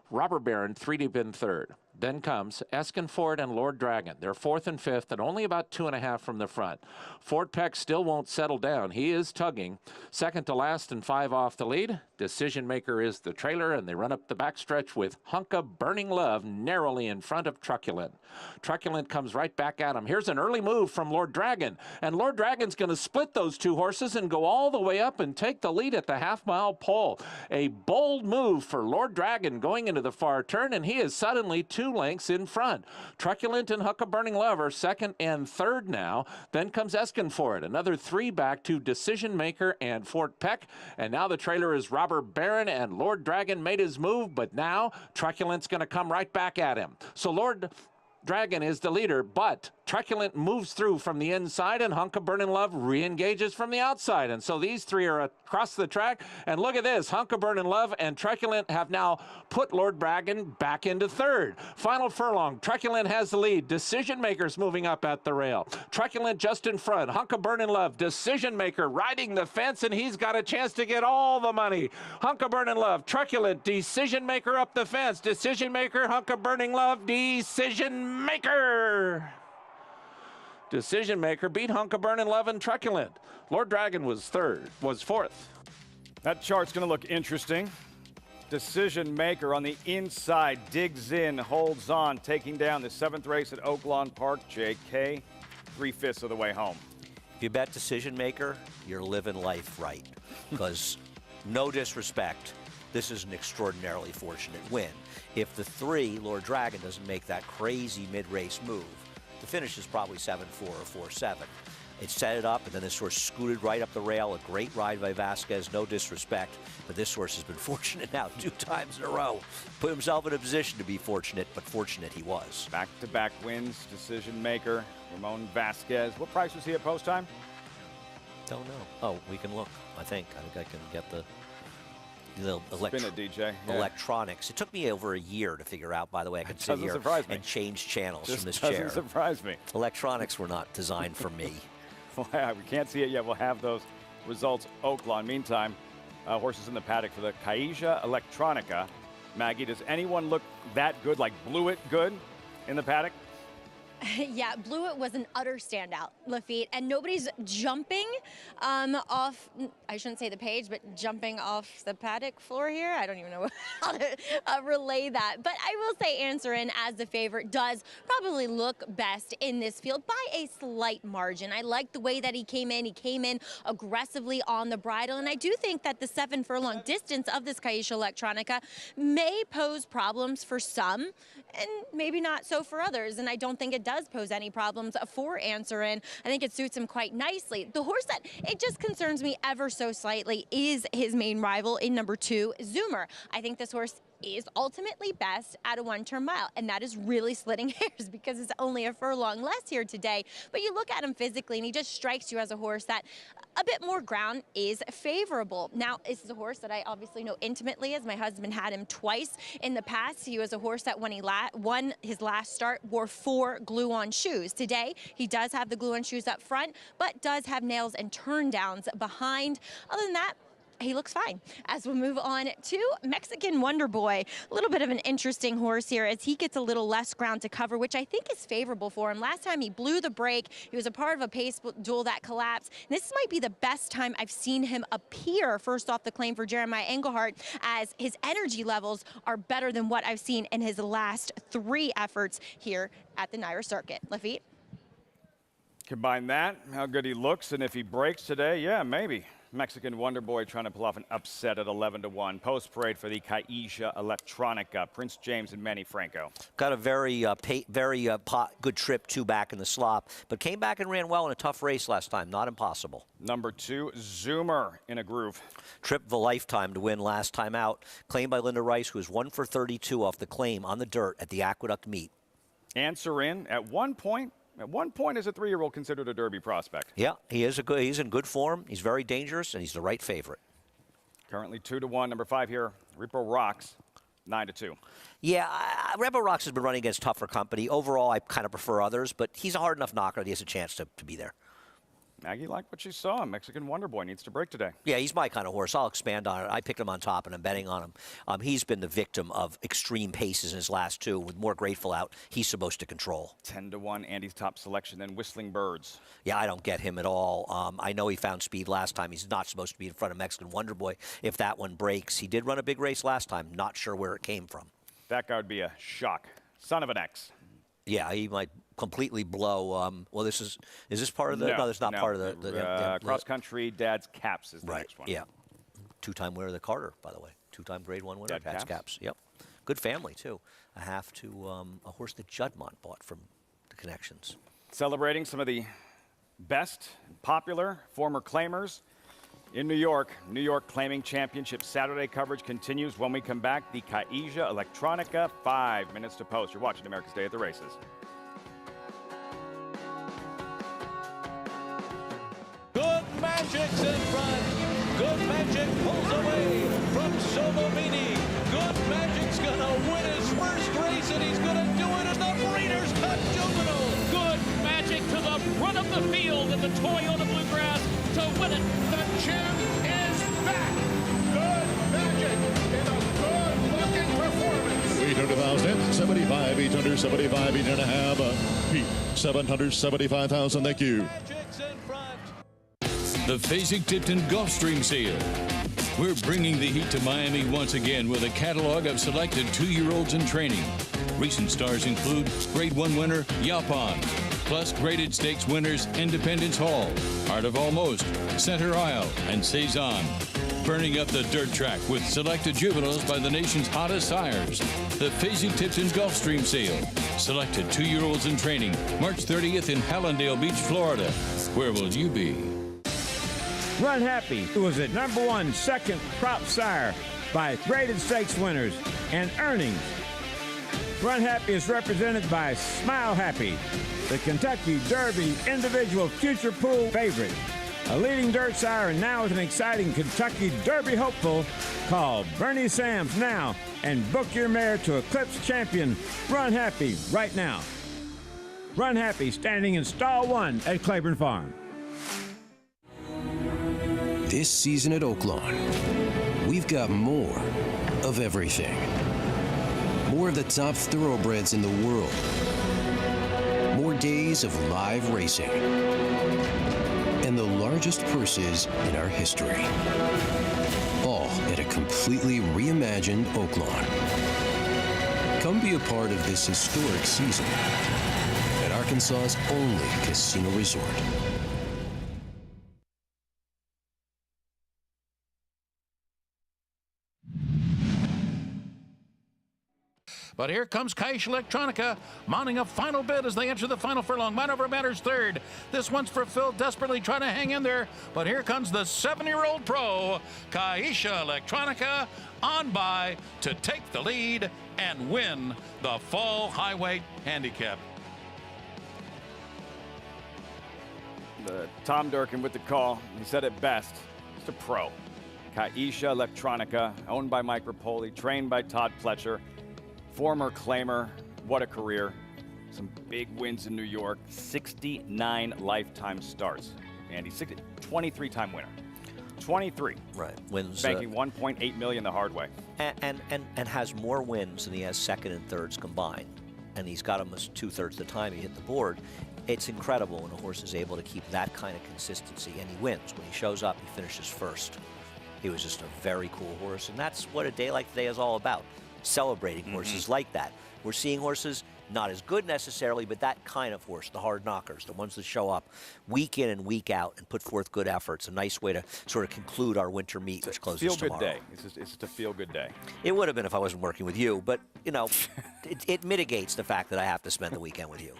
Speaker 17: Robber Baron 3 deep in third. Then comes Eskinford and Lord Dragon. They're fourth and fifth and only about 2.5 from the front. Fort Peck still won't settle down. He is tugging. Second to last and 5 off the lead. Decision Maker is the trailer, and they run up the backstretch with Hunka Burning Love narrowly in front of Truculent. Truculent comes right back at him. Here's an early move from Lord Dragon, and Lord Dragon's going to split those two horses and go all the way up and take the lead at the half-mile pole. A bold move for Lord Dragon going into the far turn, and he is suddenly 2 lengths in front. Truculent and Hunka Burning Love are second and third now. Then comes Eskinford, another 3 back to Decision Maker and Fort Peck. And now the trailer is Robber Baron, and Lord Dragon made his move, but now Truculent's going to come right back at him. So Lord Dragon is the leader, but Truculent moves through from the inside, and Hunka Burning Love re-engages from the outside. And so these three are across the track. And look at this. Hunka Burning Love and Truculent have now put Lord Dragon back into third. Final furlong. Truculent has the lead. Decision Maker's moving up at the rail. Truculent just in front. Hunka Burning Love. Decision Maker riding the fence, and he's got a chance to get all the money. Hunka Burning Love. Truculent. Decision Maker up the fence. Decision Maker. Hunka Burning Love. Decision Maker. Decision Maker beat Hunka Burning Love and Truculent. Lord Dragon was fourth.
Speaker 20: That chart's going to look interesting. Decision Maker on the inside, digs in, holds on, taking down the 7th race at Oaklawn Park. JK, 3/5 of the way home.
Speaker 7: If you bet Decision Maker, you're living life right. Because, no disrespect, this is an extraordinarily fortunate win. If the 3, Lord Dragon, doesn't make that crazy mid-race move, the finish is probably 7-4 or 4-7. It set it up, and then this horse scooted right up the rail. A great ride by Vasquez, no disrespect. But this horse has been fortunate now 2 times in a row. Put himself in a position to be fortunate, but fortunate he was.
Speaker 20: Back-to-back wins, decision maker, Ramon Vasquez. What price was he at post time?
Speaker 7: Don't know. Oh, we can look, I think. I think I can get the
Speaker 20: Spin it, DJ. Yeah.
Speaker 7: electronics. It took me over a year to figure out, by the way. I could sit here and change channels from this chair.
Speaker 20: Doesn't surprise me.
Speaker 7: Electronics were not designed for me.
Speaker 20: We can't see it yet. We'll have those results. Oaklawn. Meantime, horses in the paddock for the Xtra Electronica. Maggie, does anyone look that good, like Blew It good in the paddock?
Speaker 1: Yeah, Blew It was an utter standout, Lafitte, and nobody's jumping off, I shouldn't say the page, but jumping off the paddock floor here. I don't even know how to relay that. But I will say Answer In, as the favorite, does probably look best in this field by a slight margin. I like the way that he came in. He came in aggressively on the bridle, and I do think that the 7 furlong distance of this Xtra Electronica may pose problems for some, and maybe not so for others. And I don't think it does pose any problems for Answer In. I think it suits him quite nicely. The horse that it just concerns me ever so slightly is his main rival in number 2, Zoomer. I think this horse is ultimately best at a 1-turn mile, and that is really splitting hairs because it's only a furlong less here today. But you look at him physically, and he just strikes you as a horse that a bit more ground is favorable. Now, this is a horse that I obviously know intimately, as my husband had him twice in the past. He was a horse that when he won his last start, wore 4 glue-on shoes. Today, he does have the glue-on shoes up front, but does have nails and turn downs behind. Other than that, he looks fine. As we'll move on to Mexican Wonder Boy, a little bit of an interesting horse here as he gets a little less ground to cover, which I think is favorable for him. Last time he blew the break. He was a part of a pace duel that collapsed. And this might be the best time I've seen him appear first off the claim for Jeremiah Engelhardt, as his energy levels are better than what I've seen in his last 3 efforts here at the NYRA circuit. Lafitte?
Speaker 20: Combine that, how good he looks, and if he breaks today, yeah, maybe. Mexican Wonder Boy trying to pull off an upset at 11-1. Post parade for the Xtra Electronica. Prince James and Manny Franco.
Speaker 7: Got a very good trip, 2 back in the slop, but came back and ran well in a tough race last time. Not impossible.
Speaker 20: Number 2, Zoomer in a groove.
Speaker 7: Trip of a lifetime to win last time out. Claimed by Linda Rice, who was 1 for 32 off the claim on the dirt at the Aqueduct meet.
Speaker 20: Answer In at one point. At one point, as a 3-year-old, considered a Derby prospect.
Speaker 7: Yeah, he's in good form. He's very dangerous, and he's the right favorite.
Speaker 20: Currently 2-1. Number 5 here, Repo Rocks, 9-2.
Speaker 7: Yeah, Repo Rocks has been running against tougher company. Overall, I kind of prefer others, but he's a hard enough knocker that he has a chance to be there.
Speaker 20: Maggie liked what she saw. Mexican Wonder Boy needs to break today.
Speaker 7: Yeah, he's my kind of horse. I'll expand on it. I picked him on top, and I'm betting on him. He's been the victim of extreme paces in his last 2. With More Grateful out, he's supposed to control.
Speaker 20: 10-1, Andy's top selection, then Whistling Birds.
Speaker 7: Yeah, I don't get him at all. I know he found speed last time. He's not supposed to be in front of Mexican Wonder Boy if that one breaks. He did run a big race last time. Not sure where it came from.
Speaker 20: That guy would be a shock. Son of an X.
Speaker 7: Yeah, he might completely blow. Well, is this part of the? No, that's not part of the
Speaker 20: cross country. Dad's Caps is the next one.
Speaker 7: Yeah, 2-time winner of the Carter, by the way. 2-time Grade 1 winner. Dad's Caps. Yep, good family too. A half to a horse that Juddmonte bought from the Connections.
Speaker 20: Celebrating some of the best, popular former claimers in New York. New York Claiming Championship Saturday coverage continues when we come back. The Xtra Electronica, 5 minutes to post. You're watching America's Day at the Races.
Speaker 3: Good Magic's in front. Good Magic pulls away from Solomini. Good Magic's gonna win his first race, and he's gonna do it in the Breeders' Cup Juvenile.
Speaker 13: Good Magic to the front of the field in the Toyota Bluegrass to win it.
Speaker 18: The champ is back. Good Magic in a good-looking performance.
Speaker 19: 800,000, 75, 875, 8.5. Pete, 775,000. Thank you.
Speaker 23: The Fasig-Tipton Gulfstream Sale. We're bringing the heat to Miami once again with a catalog of selected 2-year-olds in training. Recent stars include Grade 1 winner Yapon, plus graded stakes winners Independence Hall, Heart of Almost, Center Isle, and Cezanne. burning up the dirt track with selected juveniles by the nation's hottest sires. The Phasey Tipton Gulfstream Sale. Selected 2-year-olds in training, March 30th in Hallandale Beach, Florida. Where will you be?
Speaker 5: Run Happy was at #1 second prop sire by graded stakes winners and earnings. Run Happy is represented by Smile Happy, the Kentucky Derby individual future pool favorite. A leading dirt sire and now with an exciting Kentucky Derby hopeful. Call Bernie Sams now and book your mare to Eclipse Champion Run Happy right now. Run Happy standing in stall 1 at Claiborne Farm.
Speaker 12: This season at Oaklawn, we've got more of everything. More of the top thoroughbreds in the world. More days of live racing. And the largest purses in our history. All at a completely reimagined Oaklawn. Come be a part of this historic season at Arkansas's only casino resort.
Speaker 21: But here comes Caixa Electronica, mounting a final bid as they enter the final furlong. Mine Over Matter's third. This one's for Phil, desperately trying to hang in there. But here comes the 7-year-old pro, Caixa Electronica, on by to take the lead and win the Fall Highway Handicap.
Speaker 20: Tom Durkin with the call. He said it best. It's a pro. Caixa Electronica, owned by Mike Rapoli, trained by Todd Pletcher. Former claimer, what a career. Some big wins in New York, 69 lifetime starts. And he's 23-time winner. 23.
Speaker 7: Right. Wins.
Speaker 20: Banking $1.8 million the hard way.
Speaker 7: And has more wins than he has second and thirds combined. And he's got almost 2/3 the time he hit the board. It's incredible when a horse is able to keep that kind of consistency, and he wins. When he shows up, he finishes first. He was just a very cool horse, and that's what a day like today is all about. Celebrating horses like that. We're seeing horses not as good necessarily, but that kind of horse, the hard knockers, the ones that show up week in and week out and put forth good efforts. A nice way to sort of conclude our winter meet, which closes tomorrow.
Speaker 20: Feel-good day. It's just a feel-good day.
Speaker 7: It would have been if I wasn't working with you, but, you know, it mitigates the fact that I have to spend the weekend with you.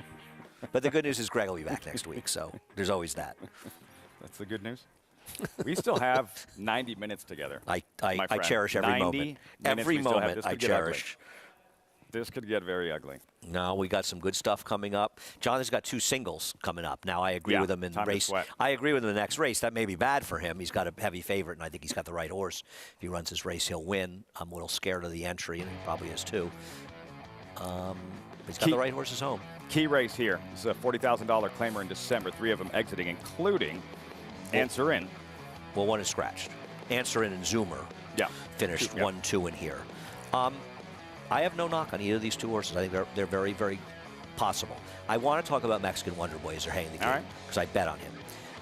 Speaker 7: But the good news is Greg will be back next week, so there's always that.
Speaker 20: That's the good news. We still have 90 minutes together.
Speaker 7: I cherish every moment. Every moment I cherish.
Speaker 20: This could get very ugly.
Speaker 7: No, we got some good stuff coming up. Jonathan's got 2 singles coming up. Now, I agree with him in the race. I agree with him in the next race. That may be bad for him. He's got a heavy favorite, and I think he's got the right horse. If he runs his race, he'll win. I'm a little scared of the entry, and he probably is too. He's got the right horses home.
Speaker 20: Key race here. This is a $40,000 claimer in December. 3 of them exiting, including Answer In.
Speaker 7: Well, 1 is scratched. Answer In and Zoomer finished 1-2 in here. I have no knock on either of these 2 horses. I think they're very, very possible. I want to talk about Mexican Wonder Boy as they're hanging the game because I bet on him.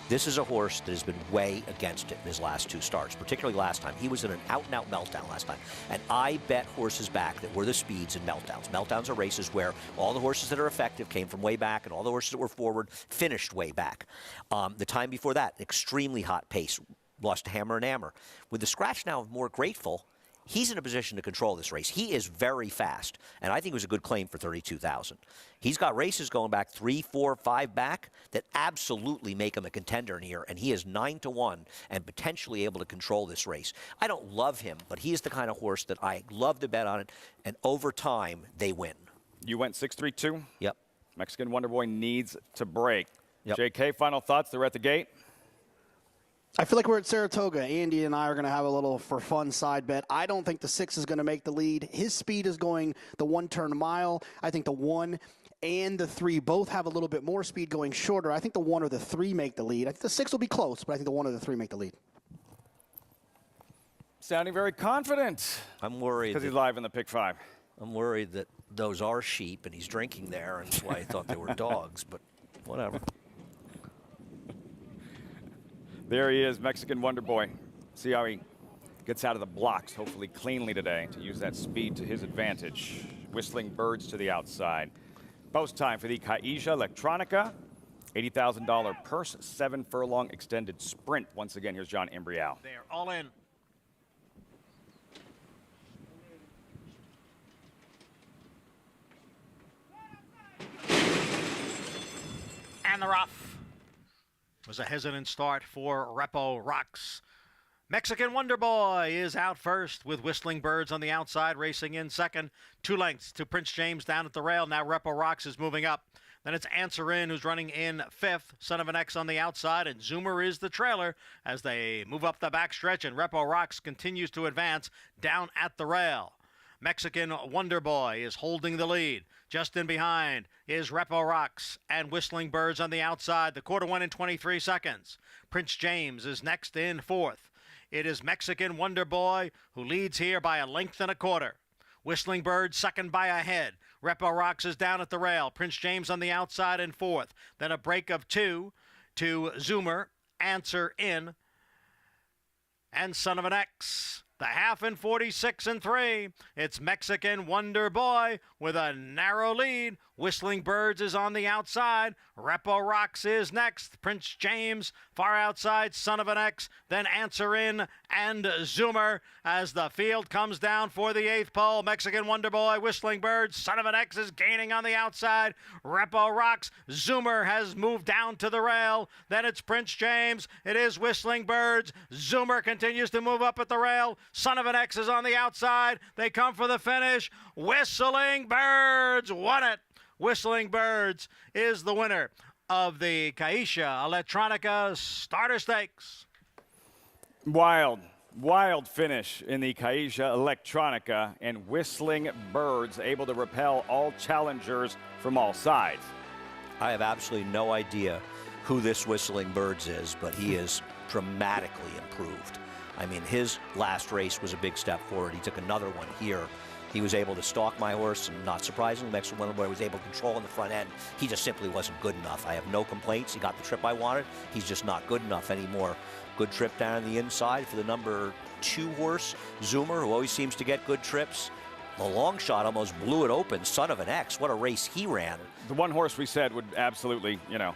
Speaker 7: This is a horse that has been way against it in his last 2 starts, particularly last time. He was in an out-and-out meltdown last time, and I bet horses back that were the speeds in meltdowns. Meltdowns are races where all the horses that are effective came from way back, and all the horses that were forward finished way back. The time before that, extremely hot pace, lost to Hammer and Hammer. With the scratch now of More Grateful, he's in a position to control this race. He is very fast, and I think it was a good claim for 32,000. He's got races going back 3, 4, 5 back that absolutely make him a contender in here, and he is 9-1 and potentially able to control this race. I don't love him, but he is the kind of horse that I love to bet on it, and over time, they win.
Speaker 20: You went 6-3-2?
Speaker 7: Yep.
Speaker 20: Mexican Wonder Boy needs to break.
Speaker 7: Yep.
Speaker 20: JK, final thoughts? They're at the gate.
Speaker 8: I feel like we're at Saratoga. Andy and I are going to have a little for fun side bet. I don't think the 6 is going to make the lead. His speed is going the 1-turn mile. I think the 1 and the 3 both have a little bit more speed going shorter. I think the 1 or the 3 make the lead. I think the 6 will be close, but I think the 1 or the 3 make the lead.
Speaker 20: Sounding very confident.
Speaker 7: I'm worried.
Speaker 20: Because he's live in the pick 5.
Speaker 7: I'm worried that those are sheep and he's drinking there, and that's why I thought they were dogs, but whatever.
Speaker 20: There he is, Mexican Wonder Boy. See how he gets out of the blocks, hopefully cleanly today, to use that speed to his advantage. Whistling Birds to the outside. Post time for the Caixa Electronica. $80,000 purse, 7 furlong extended sprint. Once again, here's John Imbrial.
Speaker 6: They're all in. And the rough. It was a hesitant start for Repo Rocks. Mexican Wonder Boy is out first with Whistling Birds on the outside, racing in second. 2 lengths to Prince James down at the rail. Now Repo Rocks is moving up. Then it's Answer In who's running in fifth. Son of an X on the outside, and Zoomer is the trailer as they move up the backstretch, and Repo Rocks continues to advance down at the rail. Mexican Wonder Boy is holding the lead. Just in behind is Repo Rocks and Whistling Birds on the outside. The quarter went in 23 seconds. Prince James is next in fourth. It is Mexican Wonder Boy who leads here by a length and a quarter. Whistling Birds second by a head. Repo Rocks is down at the rail. Prince James on the outside in fourth. Then a break of 2 to Zoomer, Answer In, and Son of an X. The half in 46 and 3. It's Mexican Wonder Boy with a narrow lead. Whistling Birds is on the outside. Repo Rocks is next. Prince James far outside. Son of an X. Then Answer In and Zoomer as the field comes down for the 8th pole. Mexican Wonder Boy, Whistling Birds, Son of an X is gaining on the outside. Repo Rocks. Zoomer has moved down to the rail. Then it's Prince James. It is Whistling Birds. Zoomer continues to move up at the rail. Son of an X is on the outside. They come for the finish. Whistling Birds won it. Whistling Birds is the winner of the Caixa Electronica Starter Stakes.
Speaker 20: Wild finish in the Caixa Electronica, and Whistling Birds able to repel all challengers from all sides.
Speaker 7: I have absolutely no idea who this Whistling Birds is, but he is dramatically improved. I mean, his last race was a big step forward. He took another one here. He was able to stalk my horse, and not surprisingly, Mexican Wonder Boy was able to control in the front end. He just simply wasn't good enough. I have no complaints. He got the trip I wanted. He's just not good enough anymore. Good trip down the inside for the number 2 horse, Zoomer, who always seems to get good trips. The long shot almost blew it open. Son of an X, what a race he ran.
Speaker 20: The one horse we said would absolutely, and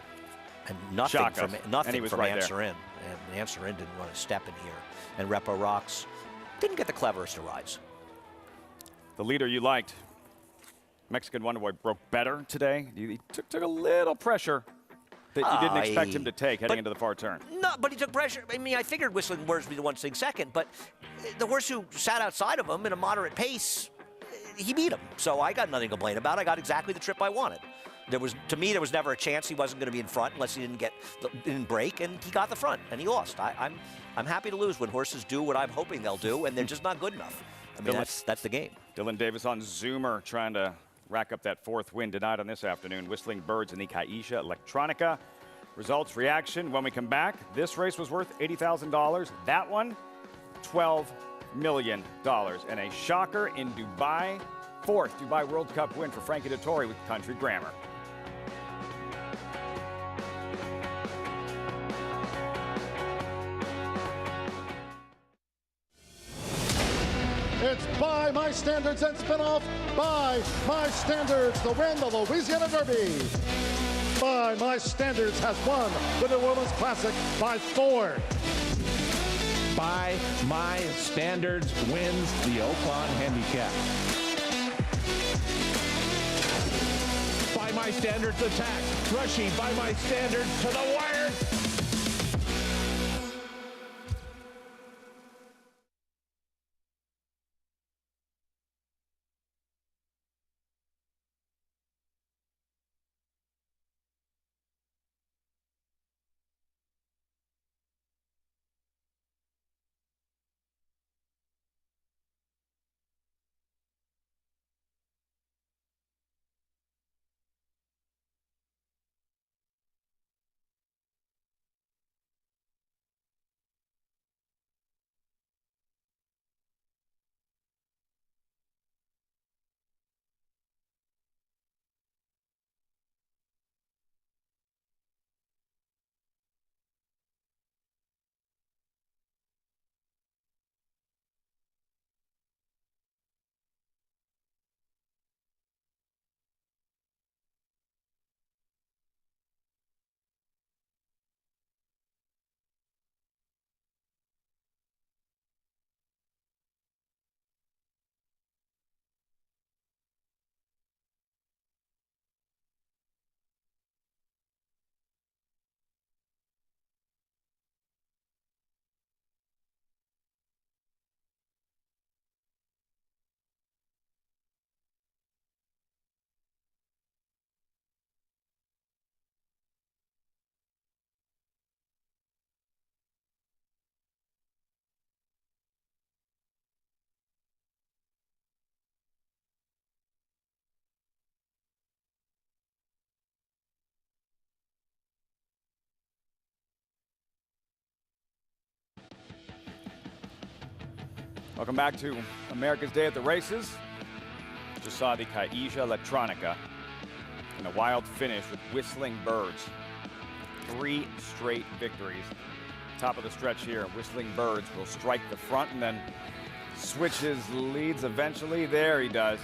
Speaker 7: nothing
Speaker 20: shock
Speaker 7: from
Speaker 20: us.
Speaker 7: nothing
Speaker 20: And he was
Speaker 7: from
Speaker 20: right
Speaker 7: Answer
Speaker 20: there.
Speaker 7: In. And Answer In didn't run a step in here. And Repo Rocks didn't get the cleverest of rides.
Speaker 20: The leader you liked, Mexican Wonder Boy, broke better today. He took a little pressure that you didn't expect him to take heading into the far turn.
Speaker 7: No, but he took pressure. I mean, I figured Whistling Birds would be the one sitting second, but the horse who sat outside of him in a moderate pace, he beat him. So I got nothing to complain about. I got exactly the trip I wanted. To me, there was never a chance he wasn't going to be in front unless he didn't break, and he got the front, and he lost. I'm happy to lose when horses do what I'm hoping they'll do, and they're just not good enough. I mean, that's the game.
Speaker 20: Dylan Davis on Zoomer trying to rack up that 4th win tonight on this afternoon. Whistling Birds in the Caixa Electronica. Results, reaction when we come back. This race was worth $80,000. That one, $12 million. And a shocker in Dubai. 4th Dubai World Cup win for Frankie Dettori with Country Grammar.
Speaker 18: It's By My Standards and spinoff By My Standards to win the Louisiana Derby. By My Standards has won the New Orleans Classic by 4.
Speaker 10: By My Standards wins the Oaklawn Handicap. By My Standards attack. Rushing By My Standards to the wire.
Speaker 20: Welcome back to America's Day at the Races. Just saw the Xtra Electronica in a wild finish with Whistling Birds. 3 straight victories. Top of the stretch here, Whistling Birds will strike the front and then switch his leads eventually. There he does.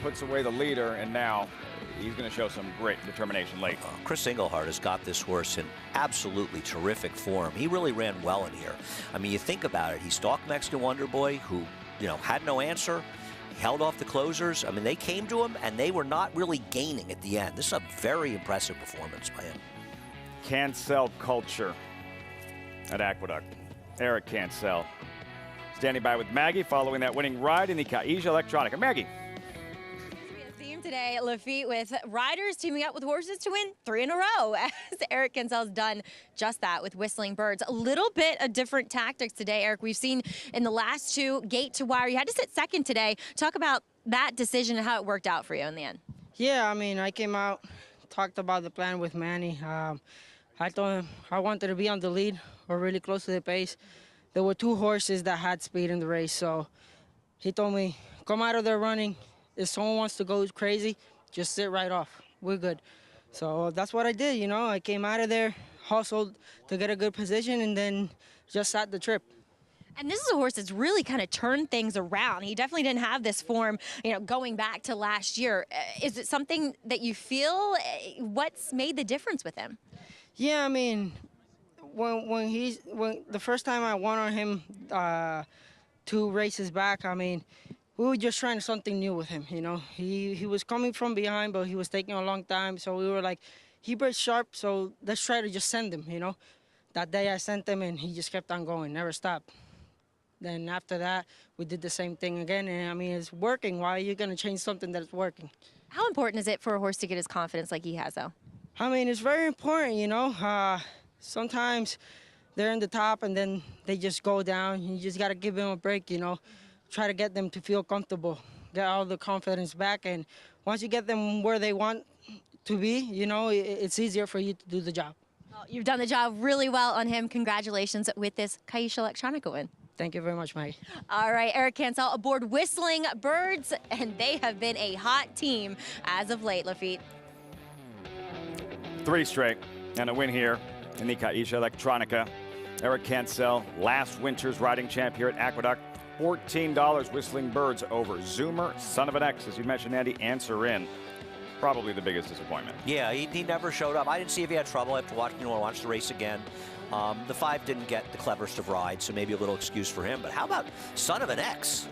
Speaker 20: Puts away the leader, and now he's going to show some great determination late.
Speaker 7: Chris Engelhardt has got this horse in absolutely terrific form. He really ran well in here. I mean, you think about it. He stalked Mexican Wonder Boy, who, had no answer. He held off the closers. I mean, they came to him, and they were not really gaining at the end. This is a very impressive performance by him.
Speaker 20: Cancel culture at Aqueduct. Eric Cancel standing by with Maggie following that winning ride in the Xtra Electronica. Maggie.
Speaker 1: Theme today, Lafitte, with riders teaming up with horses to win 3 in a row, as Eric Cancel's done just that with Whistling Birds. A little bit of different tactics today, Eric. We've seen in the last 2, gate to wire. You had to sit second today. Talk about that decision and how it worked out for you in the end.
Speaker 2: Yeah, I mean, I came out, talked about the plan with Manny. I told him I wanted to be on the lead or really close to the pace. There were 2 horses that had speed in the race, so he told me, come out of there running. If someone wants to go crazy, just sit right off. We're good. So that's what I did, I came out of there, hustled to get a good position, and then just sat the trip.
Speaker 1: And this is a horse that's really kind of turned things around. He definitely didn't have this form, going back to last year. Is it something that you feel? What's made the difference with him?
Speaker 2: Yeah, I mean, when the first time I won on him 2 races back, I mean, we were just trying something new with him, He was coming from behind, but he was taking a long time. So we were like, he breaks sharp, so let's try to just send him, That day I sent him, and he just kept on going, never stopped. Then after that, we did the same thing again, and I mean, it's working. Why are you going to change something that's working?
Speaker 1: How important is it for a horse to get his confidence like he has, though?
Speaker 2: I mean, it's very important, Sometimes they're in the top, and then they just go down. You just got to give them a break, Try to get them to feel comfortable, get all the confidence back, and once you get them where they want to be, it's easier for you to do the job.
Speaker 1: Well, you've done the job really well on him. Congratulations with this Xtra Electronica win.
Speaker 2: Thank you very much, Maggie.
Speaker 1: All right, Eric Cancel aboard Whistling Birds, and they have been a hot team as of late, Lafitte.
Speaker 20: 3 straight and a win here in the Xtra Electronica. Eric Cancel, last winter's riding champ here at Aqueduct. $14 Whistling Birds over Zoomer, Son of an X, as you mentioned, Andy, Answer In. Probably the biggest disappointment.
Speaker 7: Yeah, he never showed up. I didn't see if he had trouble after watching, I watched the race again. The 5 didn't get the cleverest of rides, so maybe a little excuse for him. But how about Son of an X?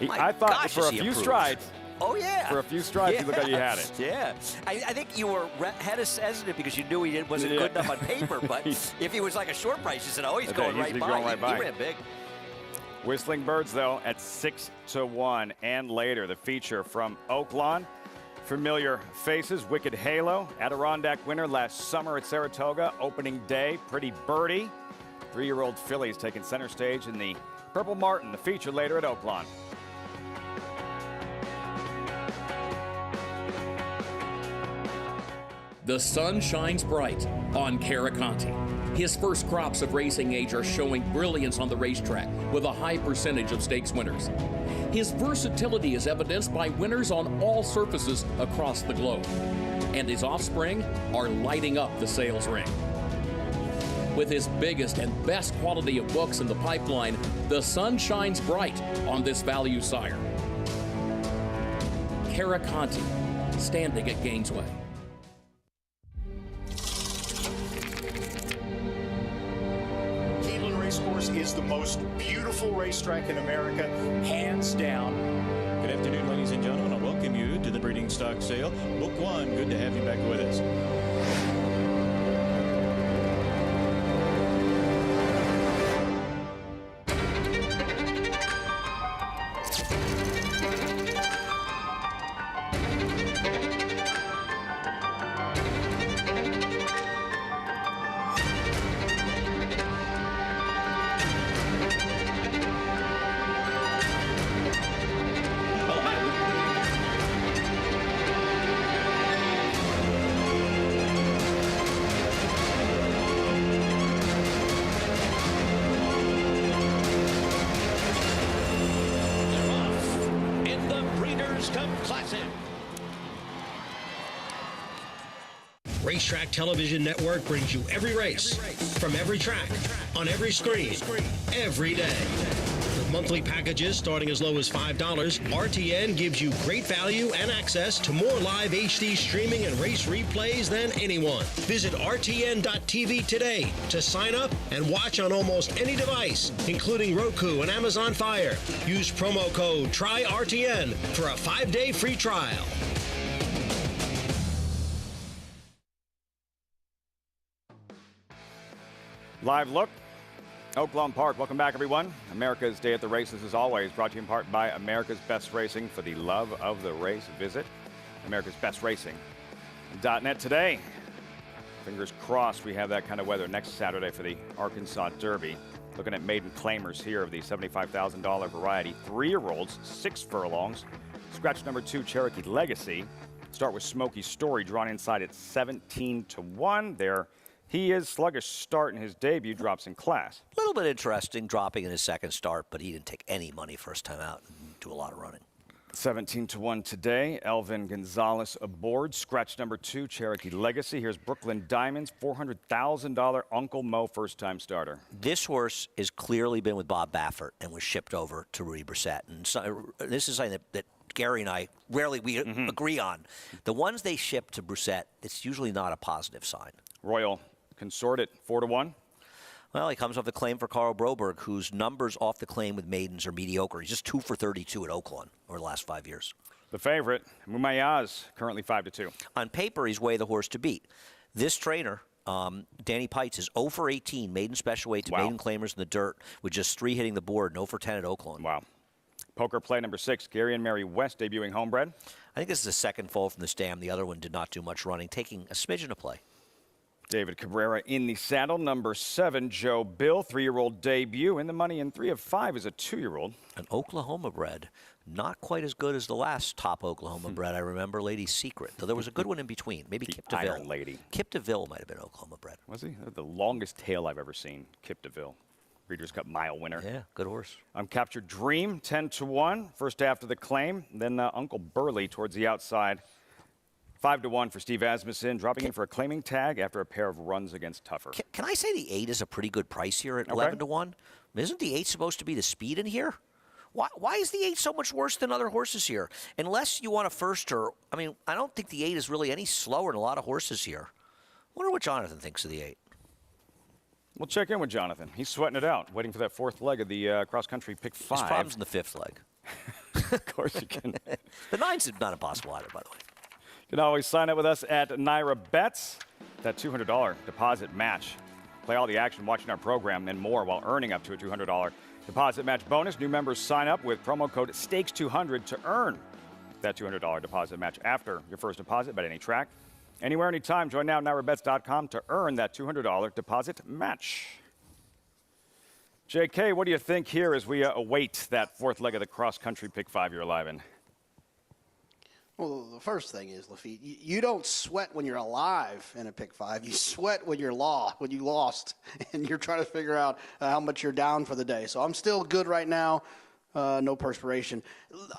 Speaker 20: I thought for a few strides.
Speaker 7: Oh, yeah.
Speaker 20: For a few strides, you look like you had it.
Speaker 7: Yeah. I think you were hesitant because you knew he wasn't good enough on paper. But if he was like a short price, you said, oh, he's going right by. He ran big.
Speaker 20: Whistling Birds, though, at 6-1 and later. The feature from Oaklawn. Familiar faces, Wicked Halo, Adirondack winner last summer at Saratoga, opening day, Pretty Birdie. 3-year-old fillies taking center stage in the Purple Martin, the feature later at Oaklawn.
Speaker 14: The sun shines bright on Caraconte. His first crops of racing age are showing brilliance on the racetrack with a high percentage of stakes winners. His versatility is evidenced by winners on all surfaces across the globe. And his offspring are lighting up the sales ring. With his biggest and best quality of books in the pipeline, the sun shines bright on this value sire. Caraconte, standing at Gainesway.
Speaker 15: Racecourse is the most beautiful racetrack in America, hands down.
Speaker 24: Good afternoon, ladies and gentlemen. I welcome you to the breeding stock sale. Book 1, good to have you back with us.
Speaker 3: Breeders' Cup Classic.
Speaker 4: Racetrack Television Network brings you every race, from every track, on every screen, every day. With monthly packages starting as low as $5, RTN gives you great value and access to more live HD streaming and race replays than anyone. Visit RTN.tv today to sign up and watch on almost any device, including Roku and Amazon Fire. Use promo code TRYRTN for a 5-day free trial.
Speaker 20: Live look, Oaklawn Park. Welcome back, everyone. America's Day at the Races, as always, brought to you in part by America's Best Racing. For the love of the race, visit americasbestracing.net today. Fingers crossed we have that kind of weather next Saturday for the Arkansas Derby. Looking at maiden claimers here of the $75,000 variety. 3-year-olds, 6 furlongs. Scratch number 2, Cherokee Legacy. Start with Smokey Story, drawn inside at 17-1. There. He is sluggish start in his debut, drops in class.
Speaker 7: A little bit interesting, dropping in his second start, but he didn't take any money first time out and do a lot of running.
Speaker 20: 17-1 today. Elvin Gonzalez aboard. Scratch number 2, Cherokee Legacy. Here's Brooklyn Diamonds, $400,000 Uncle Mo first-time starter.
Speaker 7: This horse has clearly been with Bob Baffert and was shipped over to Rudy Brissett. And so, this is something that Gary and I rarely agree on. The ones they ship to Brissett, it's usually not a positive sign.
Speaker 20: Royal Consort at 4-1.
Speaker 7: Well, he comes off the claim for Carl Broberg, whose numbers off the claim with maidens are mediocre. He's just 2 for 32 at Oaklawn over the last 5 years.
Speaker 20: The favorite, Mumayaz, currently 5-2.
Speaker 7: On paper, he's way the horse to beat. This trainer, Danny Pites, is 0 for 18 maiden special weight to maiden claimers in the dirt, with just 3 hitting the board, 0 for 10 at Oaklawn.
Speaker 20: Wow. Poker play number 6, Gary and Mary West, debuting homebred.
Speaker 7: I think this is the second foal from the stam. The other one did not do much running, taking a smidgen of play.
Speaker 20: David Cabrera in the saddle. Number 7, Joe Bill, 3-year-old debut. In the money in 3 of 5 is a 2-year-old.
Speaker 7: An Oklahoma bred. Not quite as good as the last top Oklahoma bred, I remember, Lady Secret. Though there was a good one in between. Maybe Kip DeVille.
Speaker 20: Iron Lady.
Speaker 7: Kip DeVille might have been Oklahoma bred.
Speaker 20: Was he? The longest tail I've ever seen, Kip DeVille. Breeders' Cup Mile winner.
Speaker 7: Yeah, good horse.
Speaker 20: Uncaptured Dream, 10-1. First after the claim. Then Uncle Burley towards the outside. 5-1 for Steve Asmussen, dropping in for a claiming tag after a pair of runs against Tougher.
Speaker 7: Can I say the 8 is a pretty good price here at 11-1? Isn't the 8 supposed to be the speed in here? Why is the 8 so much worse than other horses here? Unless you want a firster, I mean, I don't think the 8 is really any slower than a lot of horses here. I wonder what Jonathan thinks of the 8.
Speaker 20: We'll check in with Jonathan. He's sweating it out, waiting for that 4th leg of the cross-country pick 5.
Speaker 7: His problem's in the 5th leg.
Speaker 20: Of course you can.
Speaker 7: The 9's not impossible either, by the way.
Speaker 20: You can always sign up with us at Naira Bets. That $200 deposit match. Play all the action watching our program and more while earning up to a $200 deposit match bonus. New members sign up with promo code STAKES200 to earn that $200 deposit match after your first deposit. Bet any track, anywhere, anytime. Join now at NairaBets.com to earn that $200 deposit match. JK, what do you think here as we await that 4th leg of the cross-country pick 5 you're alive in?
Speaker 8: Well, the first thing is, Lafitte, you don't sweat when you're alive in a pick 5. You sweat when you lost, and you're trying to figure out how much you're down for the day. So I'm still good right now. No perspiration.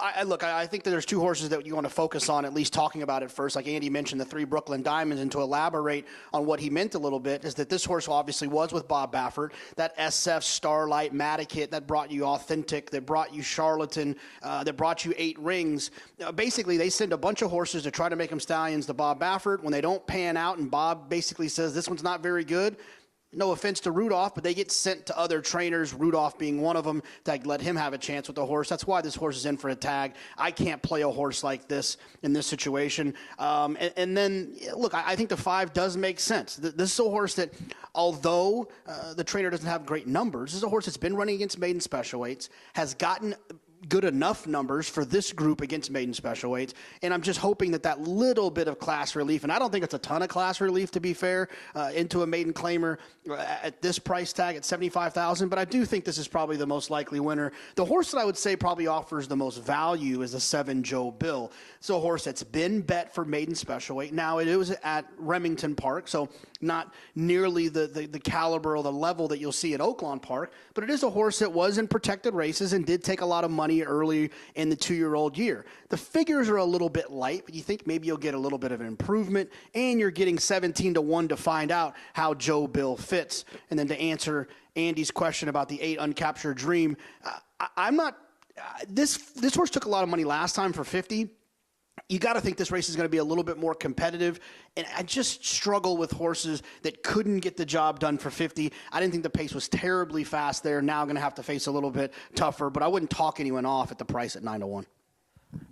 Speaker 8: I think that there's 2 horses that you want to focus on, at least talking about it first. Like Andy mentioned, the 3 Brooklyn Diamonds, and to elaborate on what he meant a little bit is that this horse obviously was with Bob Baffert. That SF Starlight Matic that brought you Authentic, that brought you Charlatan, that brought you 8 Rings. Basically, they send a bunch of horses to try to make them stallions to Bob Baffert. When they don't pan out and Bob basically says this one's not very good, no offense to Rudolph, but they get sent to other trainers, Rudolph being one of them, to let him have a chance with the horse. That's why this horse is in for a tag. I can't play a horse like this in this situation. And then, look, I think the 5 does make sense. This is a horse that, although the trainer doesn't have great numbers, this is a horse that's been running against maiden special weights, has gotten good enough numbers for this group against maiden special weights, and I'm just hoping that that little bit of class relief, and I don't think it's a ton of class relief, to be fair, into a maiden claimer at this price tag at $75,000, but I do think this is probably the most likely winner. The horse that I would say probably offers the most value is the 7 Joe Bill. It's a horse that's been bet for maiden special weight. Now, it was at Remington Park, so not nearly the caliber or the level that you'll see at Oaklawn Park, but it is a horse that was in protected races and did take a lot of money money early in the 2-year-old year. The figures are a little bit light, but you think maybe you'll get a little bit of an improvement, and you're getting 17-1 to find out how Joe Bill fits. And then to answer Andy's question about the 8 uncaptured dream, I'm not this horse took a lot of money last time for 50. You got to think this race is going to be a little bit more competitive, and I just struggle with horses that couldn't get the job done for 50. I didn't think the pace was terribly fast there. Now I'm going to have to face a little bit tougher, but I wouldn't talk anyone off at the price at 9-1.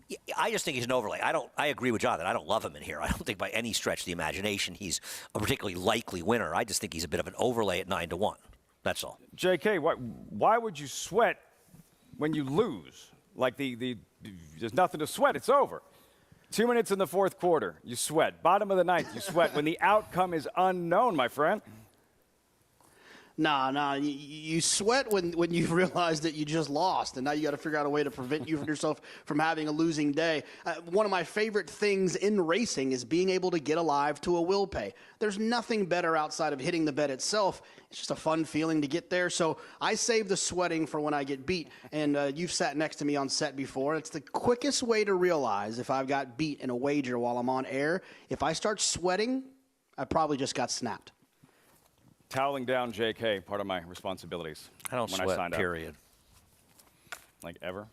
Speaker 7: Yeah, I just think he's an overlay. I agree with Jonathan. I don't love him in here. I don't think by any stretch of the imagination he's a particularly likely winner. I just think he's a bit of an overlay at 9-1. That's all.
Speaker 20: JK, why would you sweat when you lose? Like there's nothing to sweat. It's over. 2 minutes in the fourth quarter, you sweat. Bottom of the ninth, you sweat. When the outcome is unknown, my friend.
Speaker 8: Nah. You sweat when you realize that you just lost, and now you got to figure out a way to prevent yourself from having a losing day. One of my favorite things in racing is being able to get alive to a will pay. There's nothing better outside of hitting the bet itself. It's just a fun feeling to get there. So I save the sweating for when I get beat. And you've sat next to me on set before. It's the quickest way to realize if I've got beat in a wager while I'm on air. If I start sweating, I probably just got snapped.
Speaker 20: Toweling down, JK, part of my responsibilities.
Speaker 7: I don't sweat, period.
Speaker 20: Like ever?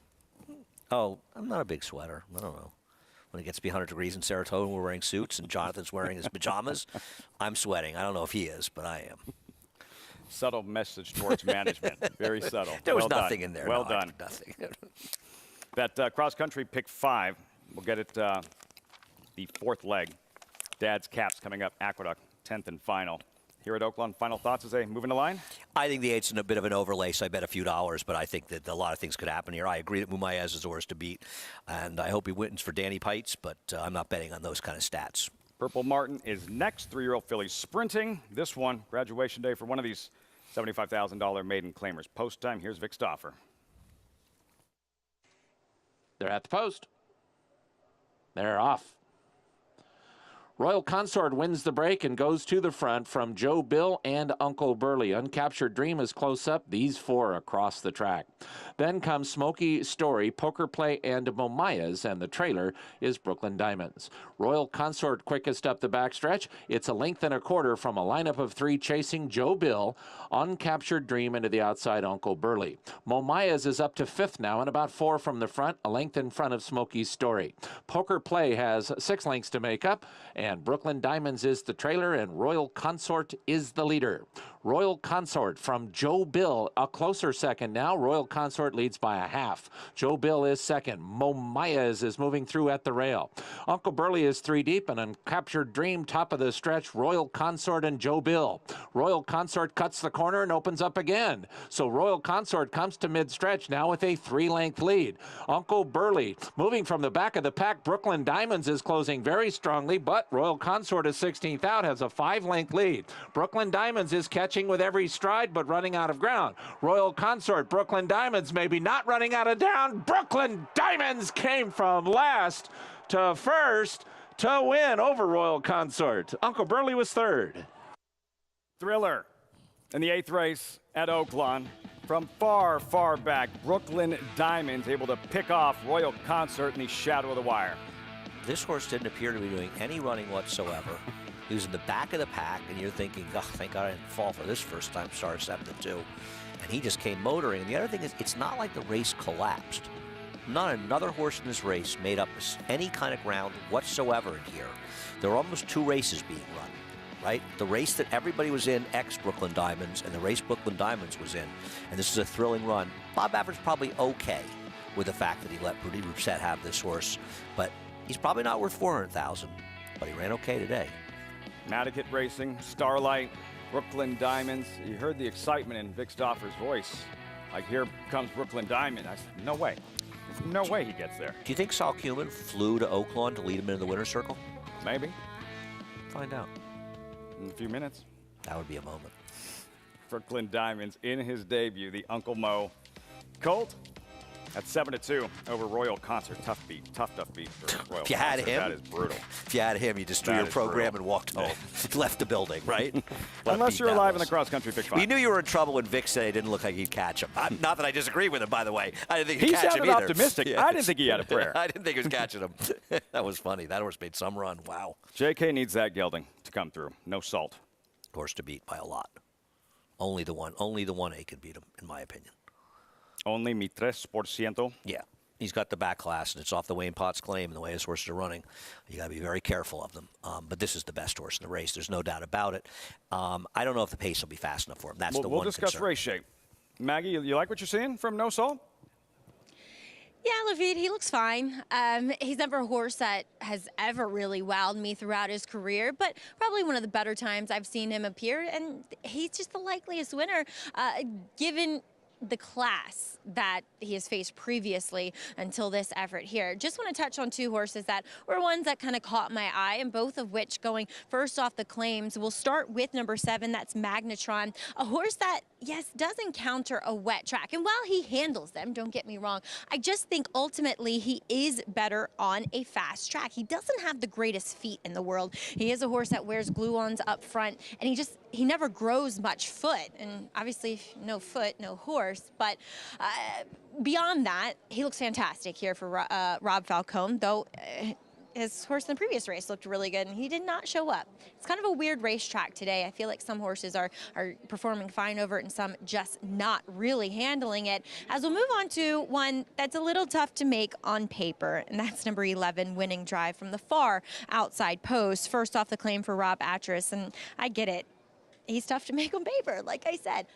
Speaker 7: Oh, I'm not a big sweater. I don't know. When it gets to be 100 degrees in Saratoga, we're wearing suits, and Jonathan's wearing his pajamas. I'm sweating. I don't know if he is, but I am.
Speaker 20: Subtle message towards management. Very subtle.
Speaker 7: There was nothing in there.
Speaker 20: Well
Speaker 7: no,
Speaker 20: done.
Speaker 7: Nothing.
Speaker 20: That cross-country pick 5. We'll get it the fourth leg. Dad's Caps coming up. Aqueduct, 10th and final. Here at Oaklawn, final thoughts as they move into line?
Speaker 7: I think the 8's in a bit of an overlay, so I bet a few dollars, but I think that a lot of things could happen here. I agree that Mumaez is the horse to beat, and I hope he wins for Danny Pites, but I'm not betting on those kind of stats.
Speaker 20: Purple Martin is next. 3-year-old filly sprinting. This one, graduation day for one of these $75,000 maiden claimers. Post time, here's Vic Stauffer.
Speaker 17: They're at the post. They're off. Royal Consort wins the break and goes to the front from Joe Bill and Uncle Burley. Uncaptured Dream is close up. These 4 across the track. Then comes Smoky Story, Poker Play, and Momayas, and the trailer is Brooklyn Diamonds. Royal Consort quickest up the backstretch. It's a length and a quarter from a lineup of 3 chasing Joe Bill. Uncaptured Dream into the outside Uncle Burley. Momayas is up to 5th now and about 4 from the front, a length in front of Smoky Story. Poker Play has 6 lengths to make up, and Brooklyn Diamonds is the trailer, and Royal Consort is the leader. Royal Consort from Joe Bill, a closer second now. Royal Consort leads by a half. Joe Bill is second. Momayas is moving through at the rail. Uncle Burley is 3 deep, and Uncaptured Dream top of the stretch. Royal Consort and Joe Bill. Royal Consort cuts the corner and opens up again. So Royal Consort comes to mid-stretch now with a 3-length lead. Uncle Burley moving from the back of the pack. Brooklyn Diamonds is closing very strongly, but Royal Consort is 16th out, has a 5-length lead. Brooklyn Diamonds is catching with every stride, but running out of ground. Royal Consort, Brooklyn Diamonds maybe not running out of down. Brooklyn Diamonds came from last to first to win over Royal Consort. Uncle Burley was 3rd.
Speaker 20: Thriller in the 8th race at Oaklawn. From far, far back, Brooklyn Diamonds able to pick off Royal Consort in the shadow of the wire.
Speaker 7: This horse didn't appear to be doing any running whatsoever. He was in the back of the pack, and you're thinking, oh, thank God I didn't fall for this first time, start 7-2. And he just came motoring. And the other thing is, it's not like the race collapsed. Not another horse in this race made up any kind of ground whatsoever in here. There were almost 2 races being run, right? The race that everybody was in, ex-Brooklyn Diamonds, and the race Brooklyn Diamonds was in. And this is a thrilling run. Bob Baffert's probably okay with the fact that he let Rudy Rousset have this horse, but he's probably not worth $400,000, but he ran okay today.
Speaker 20: Matticat Racing, Starlight, Brooklyn Diamonds. You heard the excitement in Vic Stauffer's voice. Like, here comes Brooklyn Diamond. I said, no way. There's no way he gets there.
Speaker 7: Do you think Sal Cumin flew to Oaklawn to lead him into the winner's circle?
Speaker 20: Maybe.
Speaker 7: Find out.
Speaker 20: In a few minutes.
Speaker 7: That would be a moment.
Speaker 20: Brooklyn Diamonds in his debut, the Uncle Mo Colt. At 7-2 over Royal Concert. Tough beat for Royal
Speaker 7: If you had
Speaker 20: Concert.
Speaker 7: him,
Speaker 20: That is brutal.
Speaker 7: If you had him, you just threw your program and walked home. Left the building, right?
Speaker 20: Unless you're alive in the cross-country Big Five.
Speaker 7: You knew you were in trouble when Vic said it didn't look like he'd catch him. Not that I disagree with him, by the way. I didn't think he'd
Speaker 20: He
Speaker 7: catch him
Speaker 20: sounded
Speaker 7: either.
Speaker 20: optimistic. I didn't think he had a prayer.
Speaker 7: I didn't think he was catching him. That was funny. That horse made some run. Wow.
Speaker 20: JK needs that gelding to come through. No salt.
Speaker 7: Horse to beat by a lot. Only the 1A can beat him, in my opinion.
Speaker 20: Only mi 3%.
Speaker 7: Yeah. He's got the back class, and it's off the Wayne Potts claim, and the way his horses are running. You got to be very careful of them. But this is the best horse in the race. There's no doubt about it. I don't know if the pace will be fast enough for him. That's the one
Speaker 20: We'll discuss
Speaker 7: concern.
Speaker 20: race shape. Maggie, you like what you're seeing from No Salt?
Speaker 1: Yeah, Lavid, he looks fine. He's never a horse that has ever really wowed me throughout his career, but probably one of the better times I've seen him appear, and he's just the likeliest winner, given the class that he has faced previously until this effort here. Just want to touch on two horses that were ones that kind of caught my eye, and both of which going first off the claims. We'll start with number 7, that's Magnetron, a horse that, yes, does encounter a wet track. And while he handles them, don't get me wrong, I just think ultimately he is better on a fast track. He doesn't have the greatest feet in the world. He is a horse that wears glue-ons up front, and he never grows much foot. And obviously, no foot, no horse. But beyond that, he looks fantastic here for Rob Falcone, though his horse in the previous race looked really good, and he did not show up. It's kind of a weird racetrack today. I feel like some horses are performing fine over it and some just not really handling it. As we'll move on to one that's a little tough to make on paper, and that's number 11, Winning Drive from the far outside post. First off the claim for Rob Atras, and I get it. He's tough to make on paper, like I said.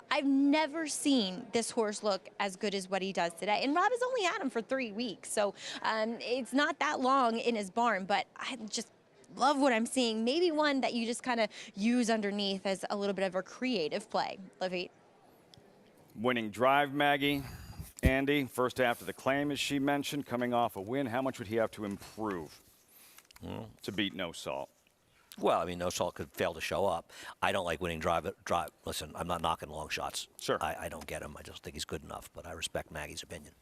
Speaker 1: I've never seen this horse look as good as what he does today. And Rob has only had him for 3 weeks, so it's not that long in his barn, but I just love what I'm seeing. Maybe one that you just kind of use underneath as a little bit of a creative play. Livy.
Speaker 20: Winning Drive, Maggie. Andy, first after the claim, as she mentioned, coming off a win. How much would he have to improve to beat No Salt?
Speaker 7: Well, I mean, No Salt could fail to show up. I don't like Winning Drive. Listen, I'm not knocking long shots.
Speaker 20: Sure.
Speaker 7: I don't get him. I just think he's good enough, but I respect Maggie's opinion.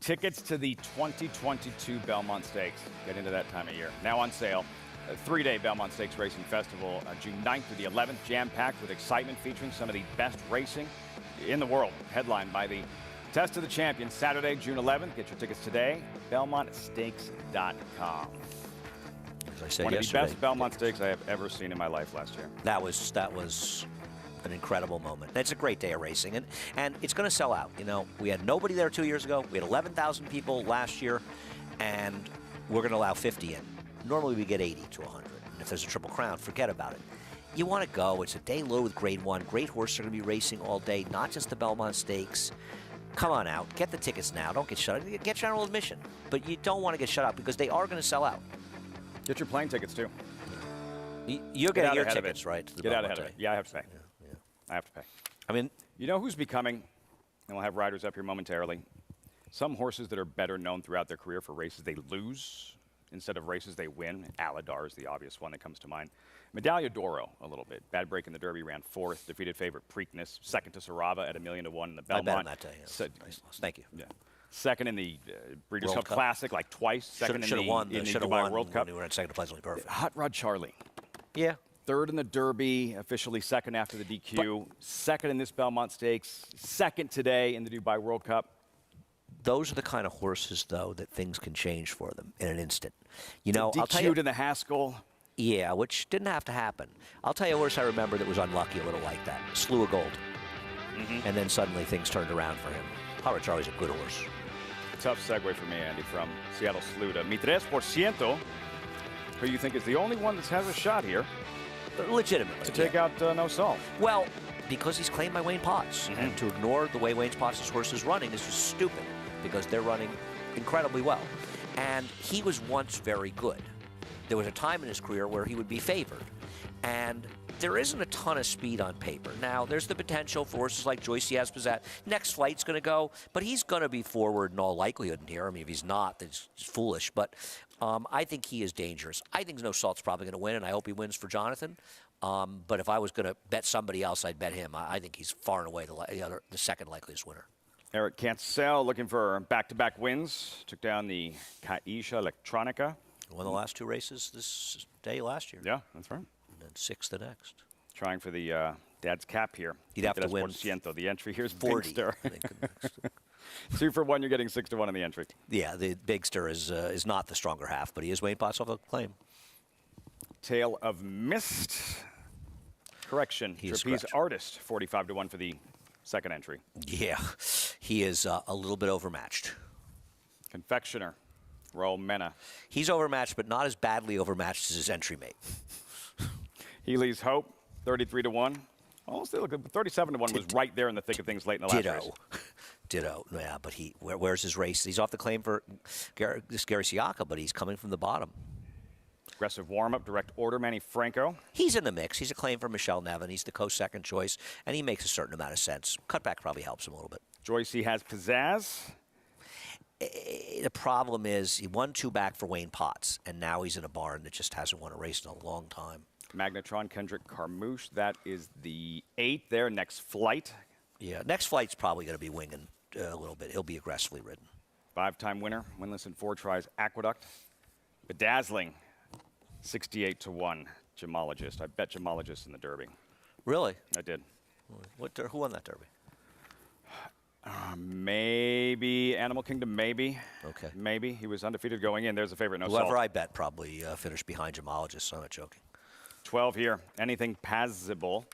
Speaker 20: Tickets to the 2022 Belmont Stakes. Get into that time of year. Now on sale. A 3-day Belmont Stakes Racing Festival, June 9th through the 11th, jam-packed with excitement featuring some of the best racing in the world. Headlined by the Test of the Champions, Saturday, June 11th. Get your tickets today, BelmontStakes.com.
Speaker 7: As I said
Speaker 20: One
Speaker 7: yesterday,
Speaker 20: of the best Belmont Stakes I have ever seen in my life last year.
Speaker 7: That was an incredible moment. It's a great day of racing, and it's going to sell out. You know, we had nobody there 2 years ago. We had 11,000 people last year, and we're going to allow 50 in. Normally we get 80 to 100, and if there's a Triple Crown, forget about it. You want to go. It's a day low with Grade 1. Great horses are going to be racing all day, not just the Belmont Stakes. Come on out. Get the tickets now. Don't get shut out. Get general admission, but you don't want to get shut out because they are going to sell out.
Speaker 20: Get your plane tickets, too.
Speaker 7: You're getting your tickets, right?
Speaker 20: Get out ahead of it. Yeah, I have to pay.
Speaker 7: Yeah.
Speaker 20: I have to pay.
Speaker 7: I mean,
Speaker 20: you know who's becoming, and we'll have riders up here momentarily, some horses that are better known throughout their career for races they lose instead of races they win. Aladar is the obvious one that comes to mind. Medaglia d'Oro, a little bit. Bad break in the Derby, ran 4th. Defeated favorite Preakness. Second to Sarava at $1,000,000 to 1 in the Belmont.
Speaker 7: I bet on that day. Yeah. Nice loss. Thank you.
Speaker 20: Yeah. Second in the Breeders'
Speaker 7: World
Speaker 20: Cup Classic, like twice. Second in the Dubai World Cup.
Speaker 7: When we were in second place, only perfect.
Speaker 20: Hot Rod Charlie.
Speaker 7: Yeah.
Speaker 20: Third in the Derby, officially second after the DQ. Second in this Belmont Stakes. Second today in the Dubai World Cup.
Speaker 7: Those are the kind of horses, though, that things can change for them in an instant. You know,
Speaker 20: DQ'd
Speaker 7: I'll tell you,
Speaker 20: in the Haskell.
Speaker 7: Yeah, which didn't have to happen. I'll tell you a horse I remember that was unlucky a little like that. Slew of Gold. And then suddenly things turned around for him. Hot Rod Charlie's a good horse.
Speaker 20: Tough segue for me, Andy, from Seattle Slew to Mi 3%, who you think is the only one that has a shot here.
Speaker 7: Legitimately.
Speaker 20: To take out No Salt.
Speaker 7: Well, because he's claimed by Wayne Potts. And to ignore the way Wayne Potts' horse is running is just stupid, because they're running incredibly well. And he was once very good. There was a time in his career where he would be favored. And there isn't a ton of speed on paper. Now, there's the potential for horses like Joyce Yazbazat. Next Flight's going to go, but he's going to be forward in all likelihood in here. I mean, if he's not, then it's foolish. But I think he is dangerous. I think No Salt's probably going to win, and I hope he wins for Jonathan. But if I was going to bet somebody else, I'd bet him. I think he's far and away the second likeliest winner.
Speaker 20: Eric Cancel looking for back-to-back wins. Took down the Xtra Electronica.
Speaker 7: Won the last 2 races this day last year.
Speaker 20: Yeah, that's right.
Speaker 7: And then 6 the next.
Speaker 20: Trying for the Dad's cap here.
Speaker 7: He'd have to win.
Speaker 20: The entry here's
Speaker 7: 40.
Speaker 20: Bigster. 2 for 1, you're getting 6 to 1 in the entry.
Speaker 7: Yeah, the Bigster is not the stronger half, but he is Wayne Potts off a claim.
Speaker 20: Tale of Mist. Correction. Trapeze Artist, 45 to 1 for the second entry.
Speaker 7: Yeah, he is a little bit overmatched.
Speaker 20: Confectioner, Raul Mena.
Speaker 7: He's overmatched, but not as badly overmatched as his entry mate.
Speaker 20: Healy's Hope, 33 to 1. Oh, still look good. 37 to 1 was right there in the thick of things late in the last race.
Speaker 7: Ditto. Yeah, but where's his race? He's off the claim for Gary Siaka, but he's coming from the bottom.
Speaker 20: Aggressive warm-up, direct order, Manny Franco.
Speaker 7: He's in the mix. He's a claim for Michelle Nevin. He's the co-second choice, and he makes a certain amount of sense. Cutback probably helps him a little bit.
Speaker 20: Joyce has pizzazz.
Speaker 7: The problem is he won 2 back for Wayne Potts, and now he's in a barn that just hasn't won a race in a long time.
Speaker 20: Magnetron, Kendrick Carmouche. That is the 8th there. Next Flight.
Speaker 7: Yeah, Next Flight's probably going to be winging a little bit. He'll be aggressively ridden.
Speaker 20: 5-time winner, winless in 4 tries, Aqueduct. Bedazzling, 68 to 1. Gemologist. I bet Gemologist in the Derby.
Speaker 7: Really?
Speaker 20: I did.
Speaker 7: Who won that Derby?
Speaker 20: Maybe Animal Kingdom, maybe.
Speaker 7: Okay.
Speaker 20: Maybe. He was undefeated going in. There's a favorite, no
Speaker 7: Whoever
Speaker 20: salt.
Speaker 7: I bet probably finished behind Gemologist, so I'm not joking.
Speaker 20: 12 here. Anything passable.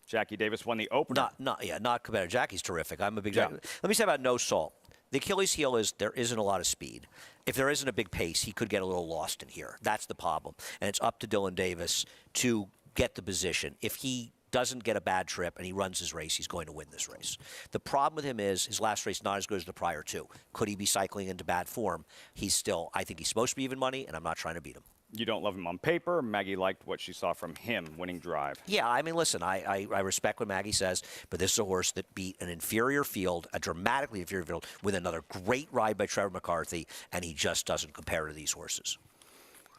Speaker 20: Jackie Davis won the opener.
Speaker 7: Not competitive. Jackie's terrific. I'm a big Jackie. Let me say about no salt. The Achilles heel is there isn't a lot of speed. If there isn't a big pace, he could get a little lost in here. That's the problem. And it's up to Dylan Davis to get the position. If he doesn't get a bad trip and he runs his race, he's going to win this race. The problem with him is his last race not as good as the prior 2. Could he be cycling into bad form? I think he's supposed to be even money, and I'm not trying to beat him.
Speaker 20: You don't love him on paper. Maggie liked what she saw from him winning Drive.
Speaker 7: Yeah, I mean, listen, I respect what Maggie says, but this is a horse that beat an inferior field, a dramatically inferior field, with another great ride by Trevor McCarthy, and he just doesn't compare to these horses.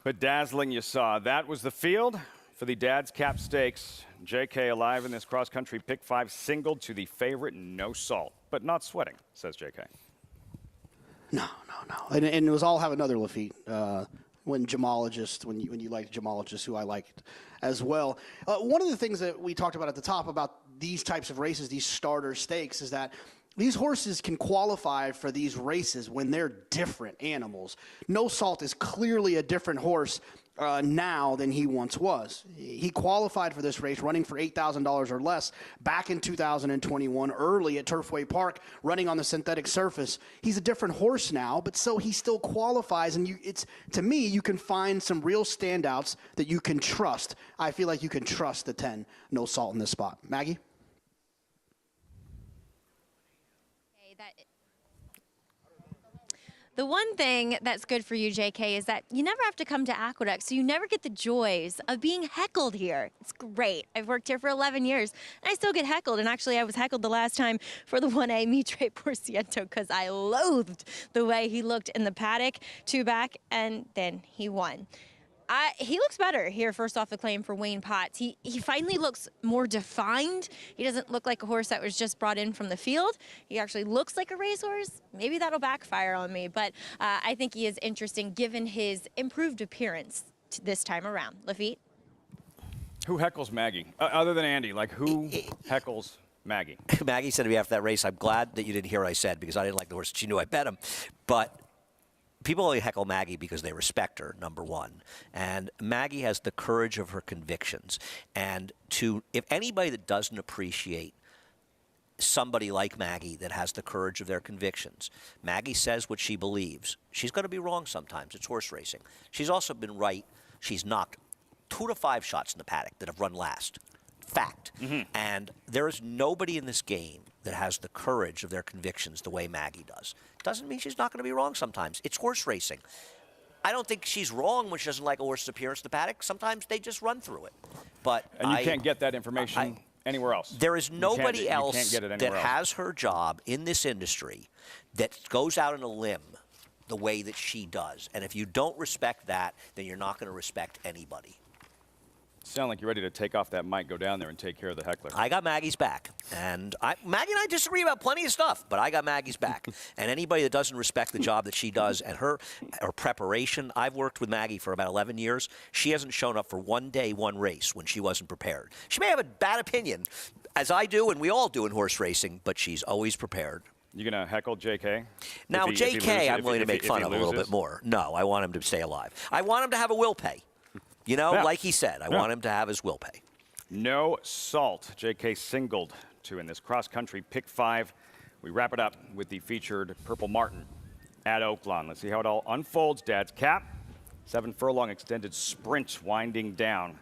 Speaker 20: Bedazzling, you saw. That was the field for the Dad's Cap Stakes. JK alive in this cross-country pick 5, singled to the favorite, no salt, but not sweating, says JK.
Speaker 8: No. And it was all have another Lafitte. When you liked Gemologist, who I liked as well. One of the things that we talked about at the top about these types of races, these starter stakes, is that these horses can qualify for these races when they're different animals. No Salt is clearly a different horse now than he once was. He qualified for this race running for $8,000 or less back in 2021 early at Turfway Park, running on the synthetic surface. He's a different horse now, but so he still qualifies, and to me, you can find some real standouts that you can trust. I feel like you can trust the 10 No Salt in this spot. Maggie?
Speaker 1: The one thing that's good for you, JK, is that you never have to come to Aqueduct, so you never get the joys of being heckled here. It's great. I've worked here for 11 years, and I still get heckled. And actually, I was heckled the last time for the 1A Mitre Porciento because I loathed the way he looked in the paddock, 2 back, and then he won. He looks better here, first off the claim for Wayne Potts. He finally looks more defined. He doesn't look like a horse that was just brought in from the field. He actually looks like a racehorse. Maybe that'll backfire on me, but I think he is interesting given his improved appearance this time around. Lafitte?
Speaker 20: Who heckles Maggie? Other than Andy, who heckles Maggie?
Speaker 7: Maggie said to me after that race, I'm glad that you didn't hear what I said because I didn't like the horse. She knew I bet him. But people only heckle Maggie because they respect her, number one. And Maggie has the courage of her convictions. And if anybody that doesn't appreciate somebody like Maggie that has the courage of their convictions, Maggie says what she believes. She's going to be wrong sometimes. It's horse racing. She's also been right. She's knocked 2 to 5 shots in the paddock that have run last. Fact. Mm-hmm. And there is nobody in this game that has the courage of their convictions the way Maggie does. Doesn't mean she's not going to be wrong sometimes. It's horse racing. I don't think she's wrong when she doesn't like a horse's appearance in the paddock. Sometimes they just run through it.
Speaker 20: And you can't get that information anywhere else.
Speaker 7: There is nobody else that has her job in this industry that goes out on a limb the way that she does. And if you don't respect that, then you're not going to respect anybody.
Speaker 20: sound like you're ready to take off that mic, go down there and take care of the heckler.
Speaker 7: I got Maggie's back. And Maggie and I disagree about plenty of stuff, but I got Maggie's back. And anybody that doesn't respect the job that she does and her preparation, I've worked with Maggie for about 11 years. She hasn't shown up for one day, one race when she wasn't prepared. She may have a bad opinion, as I do and we all do in horse racing, but she's always prepared.
Speaker 20: You going to heckle JK?
Speaker 7: Now, JK, I'm willing to make fun of a little bit more. No, I want him to stay alive. I want him to have a will pay. You know, like he said, I want him to have his will pay.
Speaker 20: No salt. JK singled to in this cross-country pick 5. We wrap it up with the featured Purple Martin at Oaklawn. Let's see how it all unfolds. Dad's Cap, 7 furlong extended sprint winding down.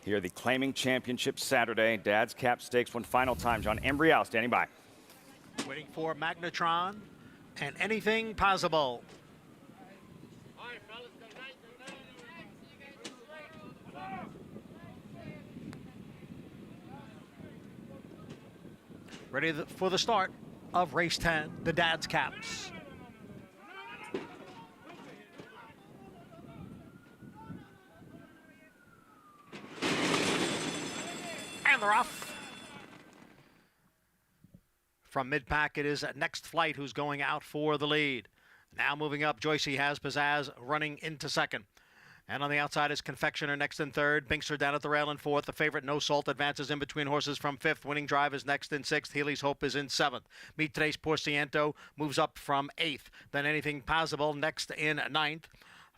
Speaker 20: Here, the claiming championship Saturday. Dad's Cap Stakes one final time. John Embrial standing by.
Speaker 6: Waiting for Magnetron and anything possible. Ready for the start of race 10, the Dad's Caps. And they're off. From mid-pack, it is Next Flight who's going out for the lead. Now moving up, Joycey has Pizzazz running into second. And on the outside is Confectioner next in third. Binkster down at the rail in fourth. The favorite No Salt advances in between horses from fifth. Winning Drive is next in sixth. Healy's Hope is in seventh. Meet Tres Por Ciento moves up from eighth. Then Anything Possible next in ninth,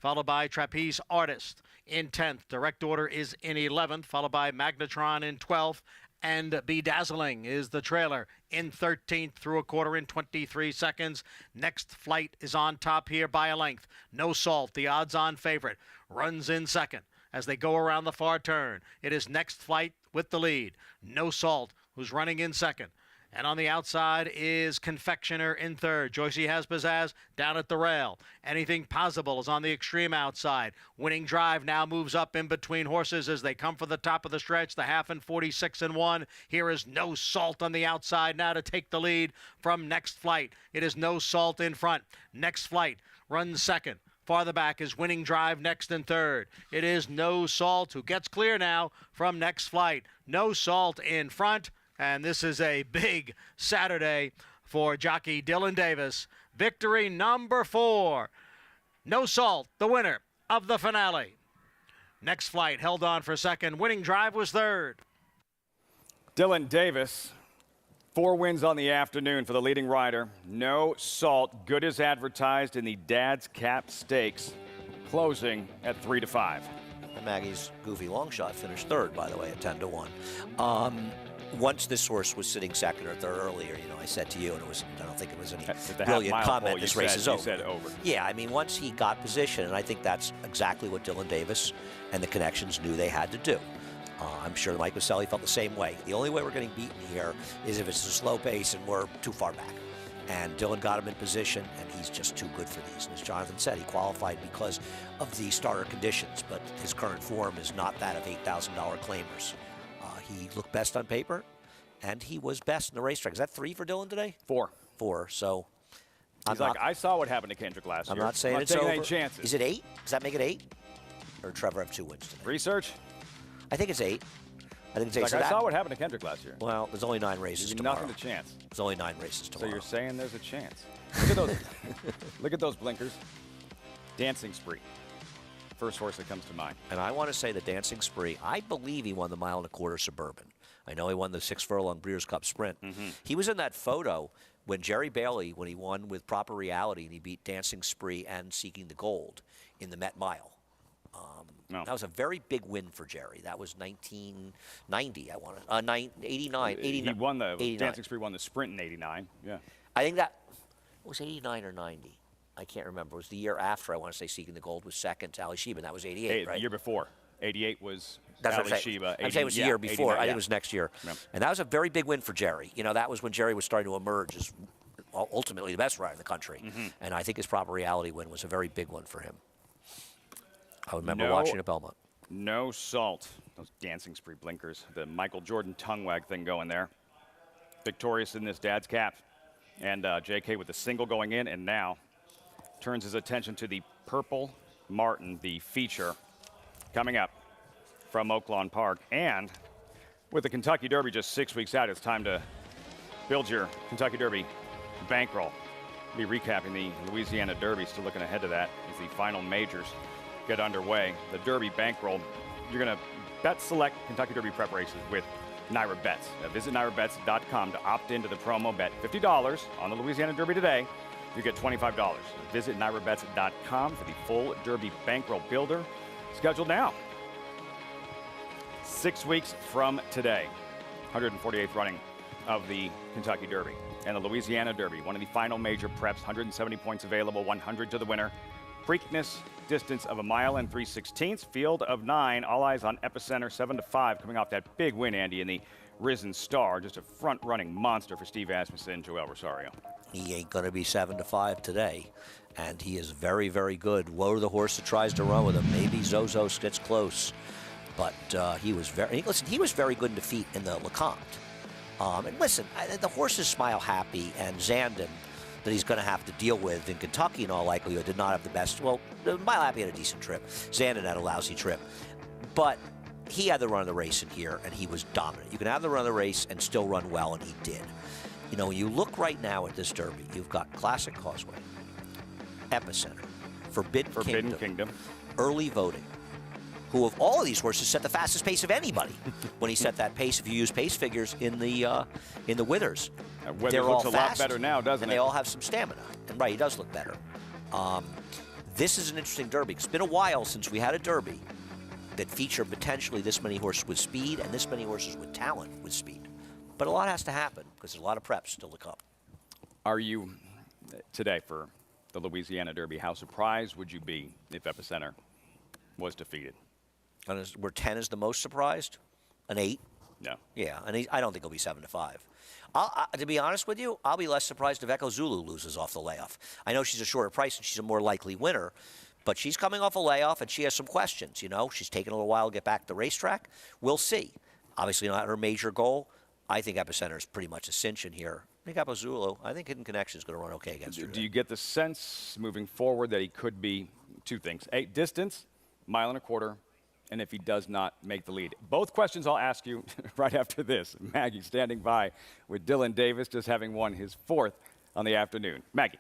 Speaker 6: followed by Trapeze Artist in 10th. Direct Order is in 11th, followed by Magnetron in 12th. And Bedazzling is the trailer in 13th through a quarter in 23 seconds. Next Flight is on top here by a length. No Salt, the odds-on favorite, runs in second as they go around the far turn. It is Next Flight with the lead. No Salt, who's running in second. And on the outside is Confectioner in third. Joycey has Pizzazz down at the rail. Anything Possible is on the extreme outside. Winning Drive now moves up in between horses as they come for the top of the stretch. The half and 46-1. Here is No Salt on the outside now to take the lead from Next Flight. It is No Salt in front. Next Flight runs second. Farther back is Winning Drive next and third. It is No Salt who gets clear now from Next Flight. No Salt in front. And this is a big Saturday for jockey Dylan Davis. Victory number 4. No Salt, the winner of the finale. Next Flight held on for second. Winning Drive was third.
Speaker 20: Dylan Davis, 4 wins on the afternoon for the leading rider. No Salt, good as advertised in the Dad's Cap Stakes, closing at 3-5.
Speaker 7: Maggie's Goofy Longshot finished third, by the way, at 10-1. Once this horse was sitting second or third earlier, you know, I said to you, and I don't think it was any brilliant comment, this race is over.
Speaker 20: You said over.
Speaker 7: Yeah, I mean, once he got position, and I think that's exactly what Dylan Davis and the connections knew they had to do. I'm sure Mike Maselli felt the same way. The only way we're getting beaten here is if it's a slow pace and we're too far back. And Dylan got him in position, and he's just too good for these. And as Jonathan said, he qualified because of the starter conditions, but his current form is not that of $8,000 claimers. He looked best on paper, and he was best in the racetrack. Is that 3 for Dylan today?
Speaker 20: 4.
Speaker 7: 4. So
Speaker 20: I saw what happened to Kendrick last year.
Speaker 7: I'm not saying it's
Speaker 20: taking
Speaker 7: over.
Speaker 20: Any chances.
Speaker 7: Is it 8? Does that make it 8? Or Trevor have 2 wins today?
Speaker 20: Research?
Speaker 7: I think it's 8. I think it's 8.
Speaker 20: I saw what happened to Kendrick last year.
Speaker 7: Well, there's only 9 races tomorrow.
Speaker 20: Nothing to chance.
Speaker 7: There's only 9 races tomorrow.
Speaker 20: So you're saying there's a chance. Look at those. Look at those blinkers. Dancing Spree. First horse that comes to mind.
Speaker 7: And I want to say the Dancing Spree, I believe he won the 1.25 mile Suburban. I know he won the 6 furlong Breeders' Cup Sprint. He was in that photo when Jerry Bailey, when he won with Proper Reality, and he beat Dancing Spree and Seeking the Gold in the Met Mile. That was a very big win for Jerry. That was 1990, I want to. 89.
Speaker 20: He won the 89. Dancing Spree won the Sprint in '89. Yeah.
Speaker 7: I think that was 89 or 90. I can't remember. It was the year after, I want to say, Seeking the Gold was second to Ali Sheba, and that was 88, right?
Speaker 20: The year before. 88 was
Speaker 7: That's
Speaker 20: Ali Sheba.
Speaker 7: I'm saying it was the year before. I think it was next year.
Speaker 20: Yeah.
Speaker 7: And that was a very big win for Jerry. You know, that was when Jerry was starting to emerge as ultimately the best rider in the country. And I think his Proper Reality win was a very big one for him. I remember watching at Belmont.
Speaker 20: No Salt. Those Dancing Spree blinkers. The Michael Jordan tongue wag thing going there. Victorious in this Dad's Cap. And JK with the single going in, and now turns his attention to the Purple Martin, the feature. Coming up, from Oaklawn Park. And with the Kentucky Derby just 6 weeks out, it's time to build your Kentucky Derby bankroll. We'll be recapping the Louisiana Derby, still looking ahead to that as the final majors get underway. The Derby bankroll, you're going to bet select Kentucky Derby preparations with Naira Bets. Now visit NairaBets.com to opt into the promo. Bet $50 on the Louisiana Derby today. You get $25. Visit NairaBets.com for the full Derby bankroll builder. Scheduled now. 6 weeks from today, 148th running of the Kentucky Derby. And the Louisiana Derby, one of the final major preps, 170 points available, 100 to the winner. Preakness, distance of 1 mile and 3/16, field of 9. All eyes on Epicenter, 7-5, coming off that big win, Andy, in the Risen Star. Just a front-running monster for Steve Asmussen and Joel Rosario.
Speaker 7: He ain't going to be 7-5 today, and he is very, very good. Woe to the horse that tries to run with him. Maybe Zozos gets close, but he was very good in defeat in the LeCompte. And listen, the horses Smile Happy and Zandon that he's going to have to deal with in Kentucky in all likelihood did not have the best. Well, Smile Happy had a decent trip. Zandon had a lousy trip. But he had the run of the race in here, and he was dominant. You can have the run of the race and still run well, and he did. You know, when you look right now at this Derby, you've got Classic Causeway, Epicenter, Forbidden Kingdom, Early Voting, who of all of these horses set the fastest pace of anybody when he set that pace. If you use pace figures in the Withers,
Speaker 20: Withers looks a lot better now, doesn't
Speaker 7: and
Speaker 20: it?
Speaker 7: they all have some stamina. And right, he does look better. This is an interesting Derby. It's been a while since we had a Derby that featured potentially this many horses with speed and this many horses with talent with speed. But a lot has to happen because there's a lot of preps still to come.
Speaker 20: Are you, today for the Louisiana Derby, how surprised would you be if Epicenter was defeated?
Speaker 7: Where 10 is the most surprised? An 8?
Speaker 20: No.
Speaker 7: Yeah, and I don't think he'll be 7-5. To be honest with you, I'll be less surprised if Echo Zulu loses off the layoff. I know she's a shorter price and she's a more likely winner, but she's coming off a layoff and she has some questions, you know. She's taken a little while to get back to the racetrack. We'll see. Obviously not her major goal. I think Epicenter is pretty much a cinch in here. I think Apozzulo, I think Hidden Connection is going to run okay against her.
Speaker 20: Do you get the sense moving forward that he could be two things? Distance, 1.25 miles, and if he does not make the lead. Both questions I'll ask you right after this. Maggie standing by with Dylan Davis just having won his 4th on the afternoon. Maggie.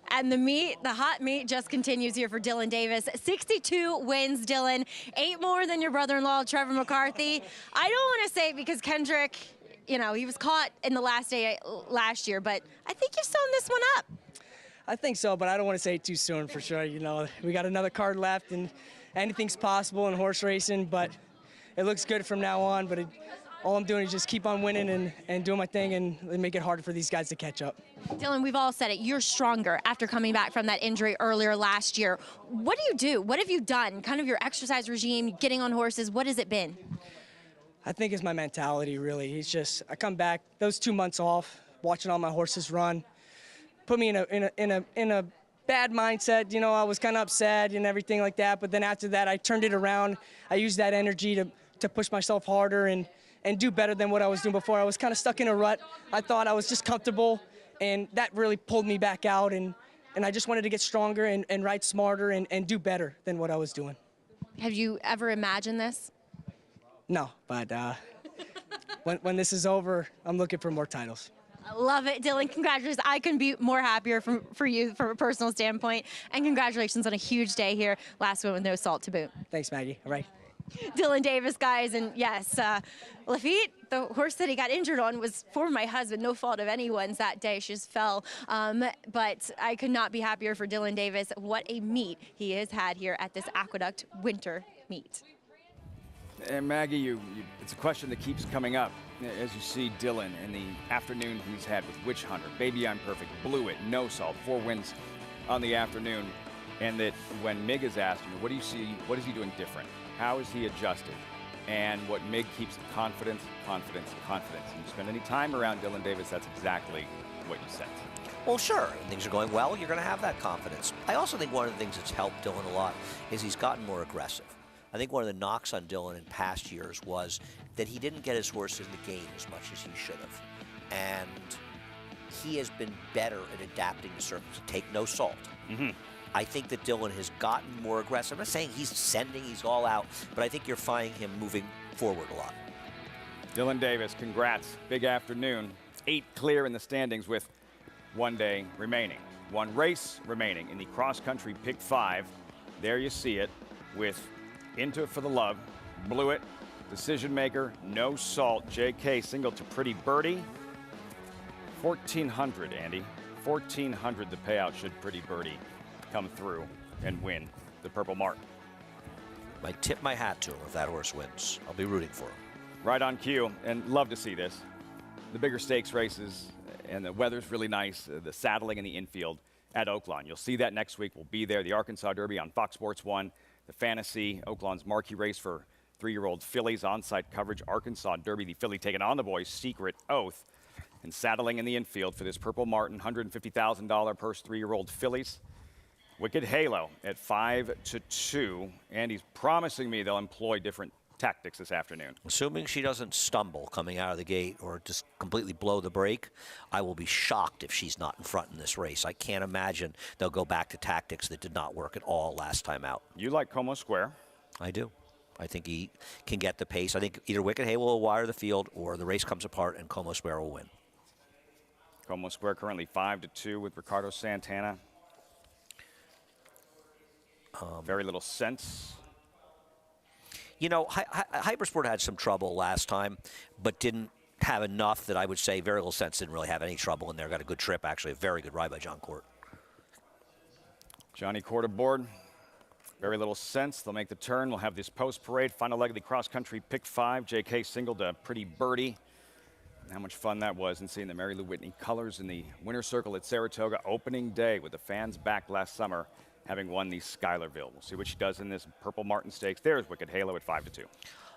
Speaker 1: And the hot meat just continues here for Dylan Davis. 62 wins, Dylan. 8 more than your brother-in-law, Trevor McCarthy. I don't want to say it because Kendrick, you know, he was caught in the last day last year, but I think you've sewn this one up.
Speaker 2: I think so, but I don't want to say it too soon for sure. You know, we got another card left, and anything's possible in horse racing, but it looks good from now on. But all I'm doing is just keep on winning and doing my thing and make it harder for these guys to catch up.
Speaker 1: Dylan, we've all said it. You're stronger after coming back from that injury earlier last year. What do? What have you done? Kind of your exercise regime, getting on horses, what has it been?
Speaker 2: I think it's my mentality, really. It's just, I come back, those 2 months off, watching all my horses run, put me in a bad mindset. You know, I was kind of upset and everything like that, but then after that, I turned it around. I used that energy to push myself harder and do better than what I was doing before. I was kind of stuck in a rut. I thought I was just comfortable, and that really pulled me back out, and I just wanted to get stronger and ride smarter and do better than what I was doing.
Speaker 1: Have you ever imagined this?
Speaker 2: No, but when this is over, I'm looking for more titles.
Speaker 1: I love it, Dylan. Congratulations. I couldn't be more happier for you from a personal standpoint. And congratulations on a huge day here. Last one with no salt to boot.
Speaker 2: Thanks, Maggie. All right.
Speaker 1: Dylan Davis, guys. And yes, Lafitte, the horse that he got injured on, was for my husband. No fault of anyone's that day. She just fell. But I could not be happier for Dylan Davis. What a meet he has had here at this Aqueduct Winter Meet.
Speaker 20: And Maggie, it's a question that keeps coming up as you see Dylan in the afternoon he's had with Witch Hunter, Baby I'm Perfect, Blew It, No Salt, 4 wins on the afternoon. And that when Mig is asked, what do you see, what is he doing different? How is he adjusted? And what Mig keeps confidence, confidence, confidence. And you spend any time around Dylan Davis, that's exactly what you sense.
Speaker 7: Well, sure. When things are going well, you're going to have that confidence. I also think one of the things that's helped Dylan a lot is he's gotten more aggressive. I think one of the knocks on Dylan in past years was that he didn't get his horse in the game as much as he should have. And he has been better at adapting to circumstances. Take No Salt. I think that Dylan has gotten more aggressive. I'm not saying he's he's all out, but I think you're finding him moving forward a lot.
Speaker 20: Dylan Davis, congrats. Big afternoon. 8 clear in the standings with 1 day remaining. 1 race remaining in the cross-country Pick 5. There you see it with Into It for the Love. Blew it. Decision maker, no salt. JK single to Pretty Birdie. 1,400, Andy. 1,400 the payout should Pretty Birdie come through and win the Purple Martin.
Speaker 7: I tip my hat to him if that horse wins. I'll be rooting for him.
Speaker 20: Right on cue, and love to see this. The bigger stakes races, and the weather's really nice. The saddling in the infield at Oaklawn. You'll see that next week. We'll be there. The Arkansas Derby on Fox Sports 1. The Fantasy, Oaklawn's marquee race for 3-year-old fillies. On-site coverage, Arkansas Derby. The filly taking on the boys, Secret Oath. And saddling in the infield for this Purple Martin, $150,000 purse, 3-year-old fillies. Wicked Halo at 5-2. And he's promising me they'll employ different tactics this afternoon.
Speaker 7: Assuming she doesn't stumble coming out of the gate or just completely blow the brake, I will be shocked if she's not in front in this race. I can't imagine they'll go back to tactics that did not work at all last time out.
Speaker 20: You like Como Square?
Speaker 7: I do. I think he can get the pace. I think either Wicked Halo will wire the field or the race comes apart and Como Square will win.
Speaker 20: Como Square currently 5-2 with Ricardo Santana. Very little sense.
Speaker 7: You know, Hypersport had some trouble last time, but didn't have enough that I would say Very Little Sense didn't really have any trouble in there. Got a good trip, actually. A very good ride by John Court.
Speaker 20: Johnny Court aboard. Very Little Sense. They'll make the turn. We'll have this post parade. Final leg of the cross-country Pick 5. JK singled a Pretty Birdie. How much fun that was, and seeing the Mary Lou Whitney colors in the winner's circle at Saratoga opening day with the fans back last summer, having won the Schuylerville. We'll see what she does in this Purple Martin Stakes. There's Wicked Halo at 5-2.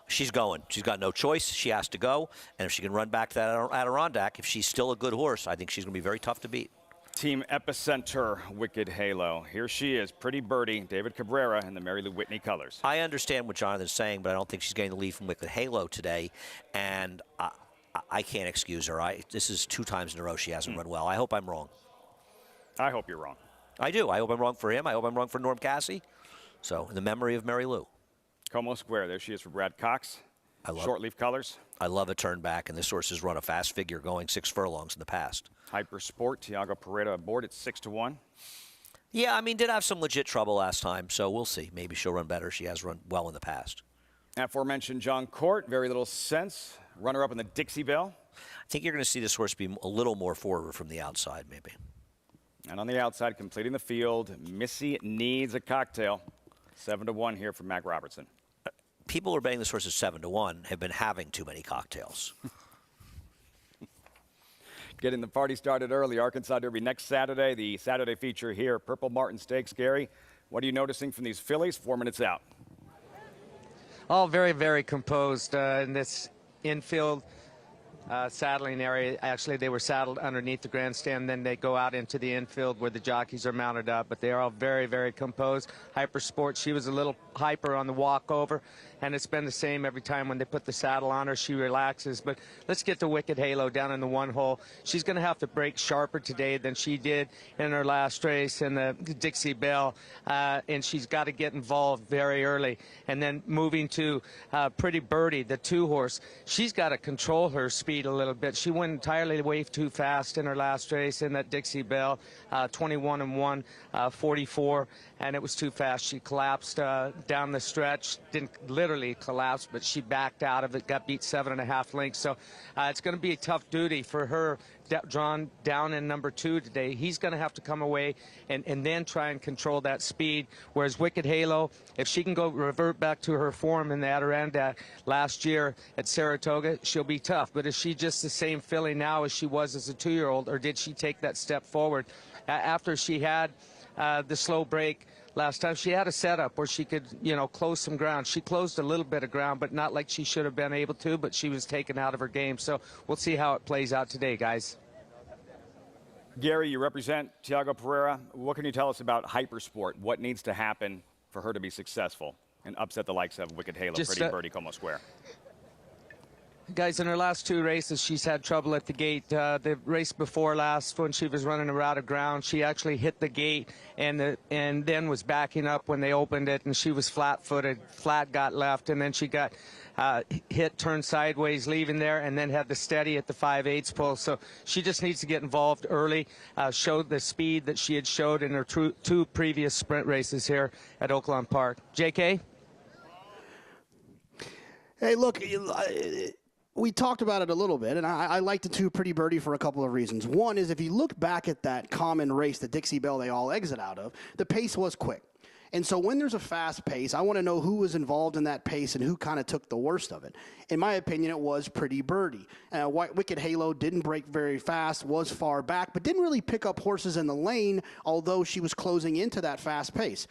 Speaker 7: She's going. She's got no choice. She has to go. And if she can run back to that Adirondack, if she's still a good horse, I think she's going to be very tough to beat.
Speaker 20: Team Epicenter, Wicked Halo. Here she is, Pretty Birdie, David Cabrera, and the Mary Lou Whitney colors.
Speaker 7: I understand what Jonathan's saying, but I don't think she's getting the lead from Wicked Halo today. And I can't excuse her. This is 2 times in a row she hasn't run well. I hope I'm wrong.
Speaker 20: I hope you're wrong.
Speaker 7: I do. I hope I'm wrong for him. I hope I'm wrong for Norm Cassie. So, in the memory of Mary Lou.
Speaker 20: Como Square. There she is for Brad Cox. Short leaf colors.
Speaker 7: I love a turn back, and this horse has run a fast figure going 6 furlongs in the past.
Speaker 20: Hyper Sport. Tiago Pereira aboard at 6-1.
Speaker 7: Yeah, I mean, did have some legit trouble last time, so we'll see. Maybe she'll run better. She has run well in the past.
Speaker 20: Aforementioned John Court. Very Little Sense. Runner-up in the Dixie Belle.
Speaker 7: I think you're going to see this horse be a little more forward from the outside, maybe.
Speaker 20: And on the outside, completing the field, Missy Needs a Cocktail. 7-1 here from Mac Robertson.
Speaker 7: People who are betting this horse at 7-1 have been having too many cocktails.
Speaker 20: Getting the party started early. Arkansas Derby next Saturday. The Saturday feature here, Purple Martin Stakes. Gary, what are you noticing from these fillies 4 minutes out?
Speaker 9: All very, very composed in this infield saddling area. Actually, they were saddled underneath the grandstand. Then they go out into the infield where the jockeys are mounted up. But they are all very, very composed. Hyper Sport, she was a little hyper on the walkover. And it's been the same every time when they put the saddle on her. She relaxes. But let's get to Wicked Halo down in the 1 hole. She's going to have to break sharper today than she did in her last race in the Dixie Belle. And she's got to get involved very early. And then moving to Pretty Birdie, the 2-horse. She's got to control her speed a little bit. She went entirely way too fast in her last race in that Dixie Belle. 21-1, 44. And it was too fast. She collapsed down the stretch. Didn't literally collapse, but she backed out of it, got beat 7.5 lengths. So it's going to be a tough duty for her drawn down in number 2 today. He's going to have to come away and then try and control that speed. Whereas Wicked Halo, if she can go revert back to her form in the Adirondack last year at Saratoga, she'll be tough. But is she just the same filly now as she was as a 2-year-old, or did she take that step forward? After she had the slow break last time, she had a setup where she could, close some ground. She closed a little bit of ground, but not like she should have been able to, but she was taken out of her game. So we'll see how it plays out today, guys.
Speaker 20: Gary, you represent Tiago Pereira. What can you tell us about Hypersport? What needs to happen for her to be successful and upset the likes of Wicked Halo, Pretty Birdie, Como Square?
Speaker 9: Guys, in her last 2 races, she's had trouble at the gate. The race before last, when she was running around of ground, she actually hit the gate and then was backing up when they opened it, and she was flat-footed. Flat got left, and then she got hit, turned sideways, leaving there, and then had the steady at the 5/8 pull. So she just needs to get involved early, showed the speed that she had showed in her 2 previous sprint races here at Oaklawn Park. JK?
Speaker 8: Hey, look, we talked about it a little bit, and I like the 2 Pretty Birdie for a couple of reasons. One is if you look back at that common race, the Dixie Belle they all exit out of, the pace was quick. And so when there's a fast pace, I want to know who was involved in that pace and who kind of took the worst of it. In my opinion, it was Pretty Birdie. Wicked Halo didn't break very fast, was far back, but didn't really pick up horses in the lane, although she was closing into that fast pace.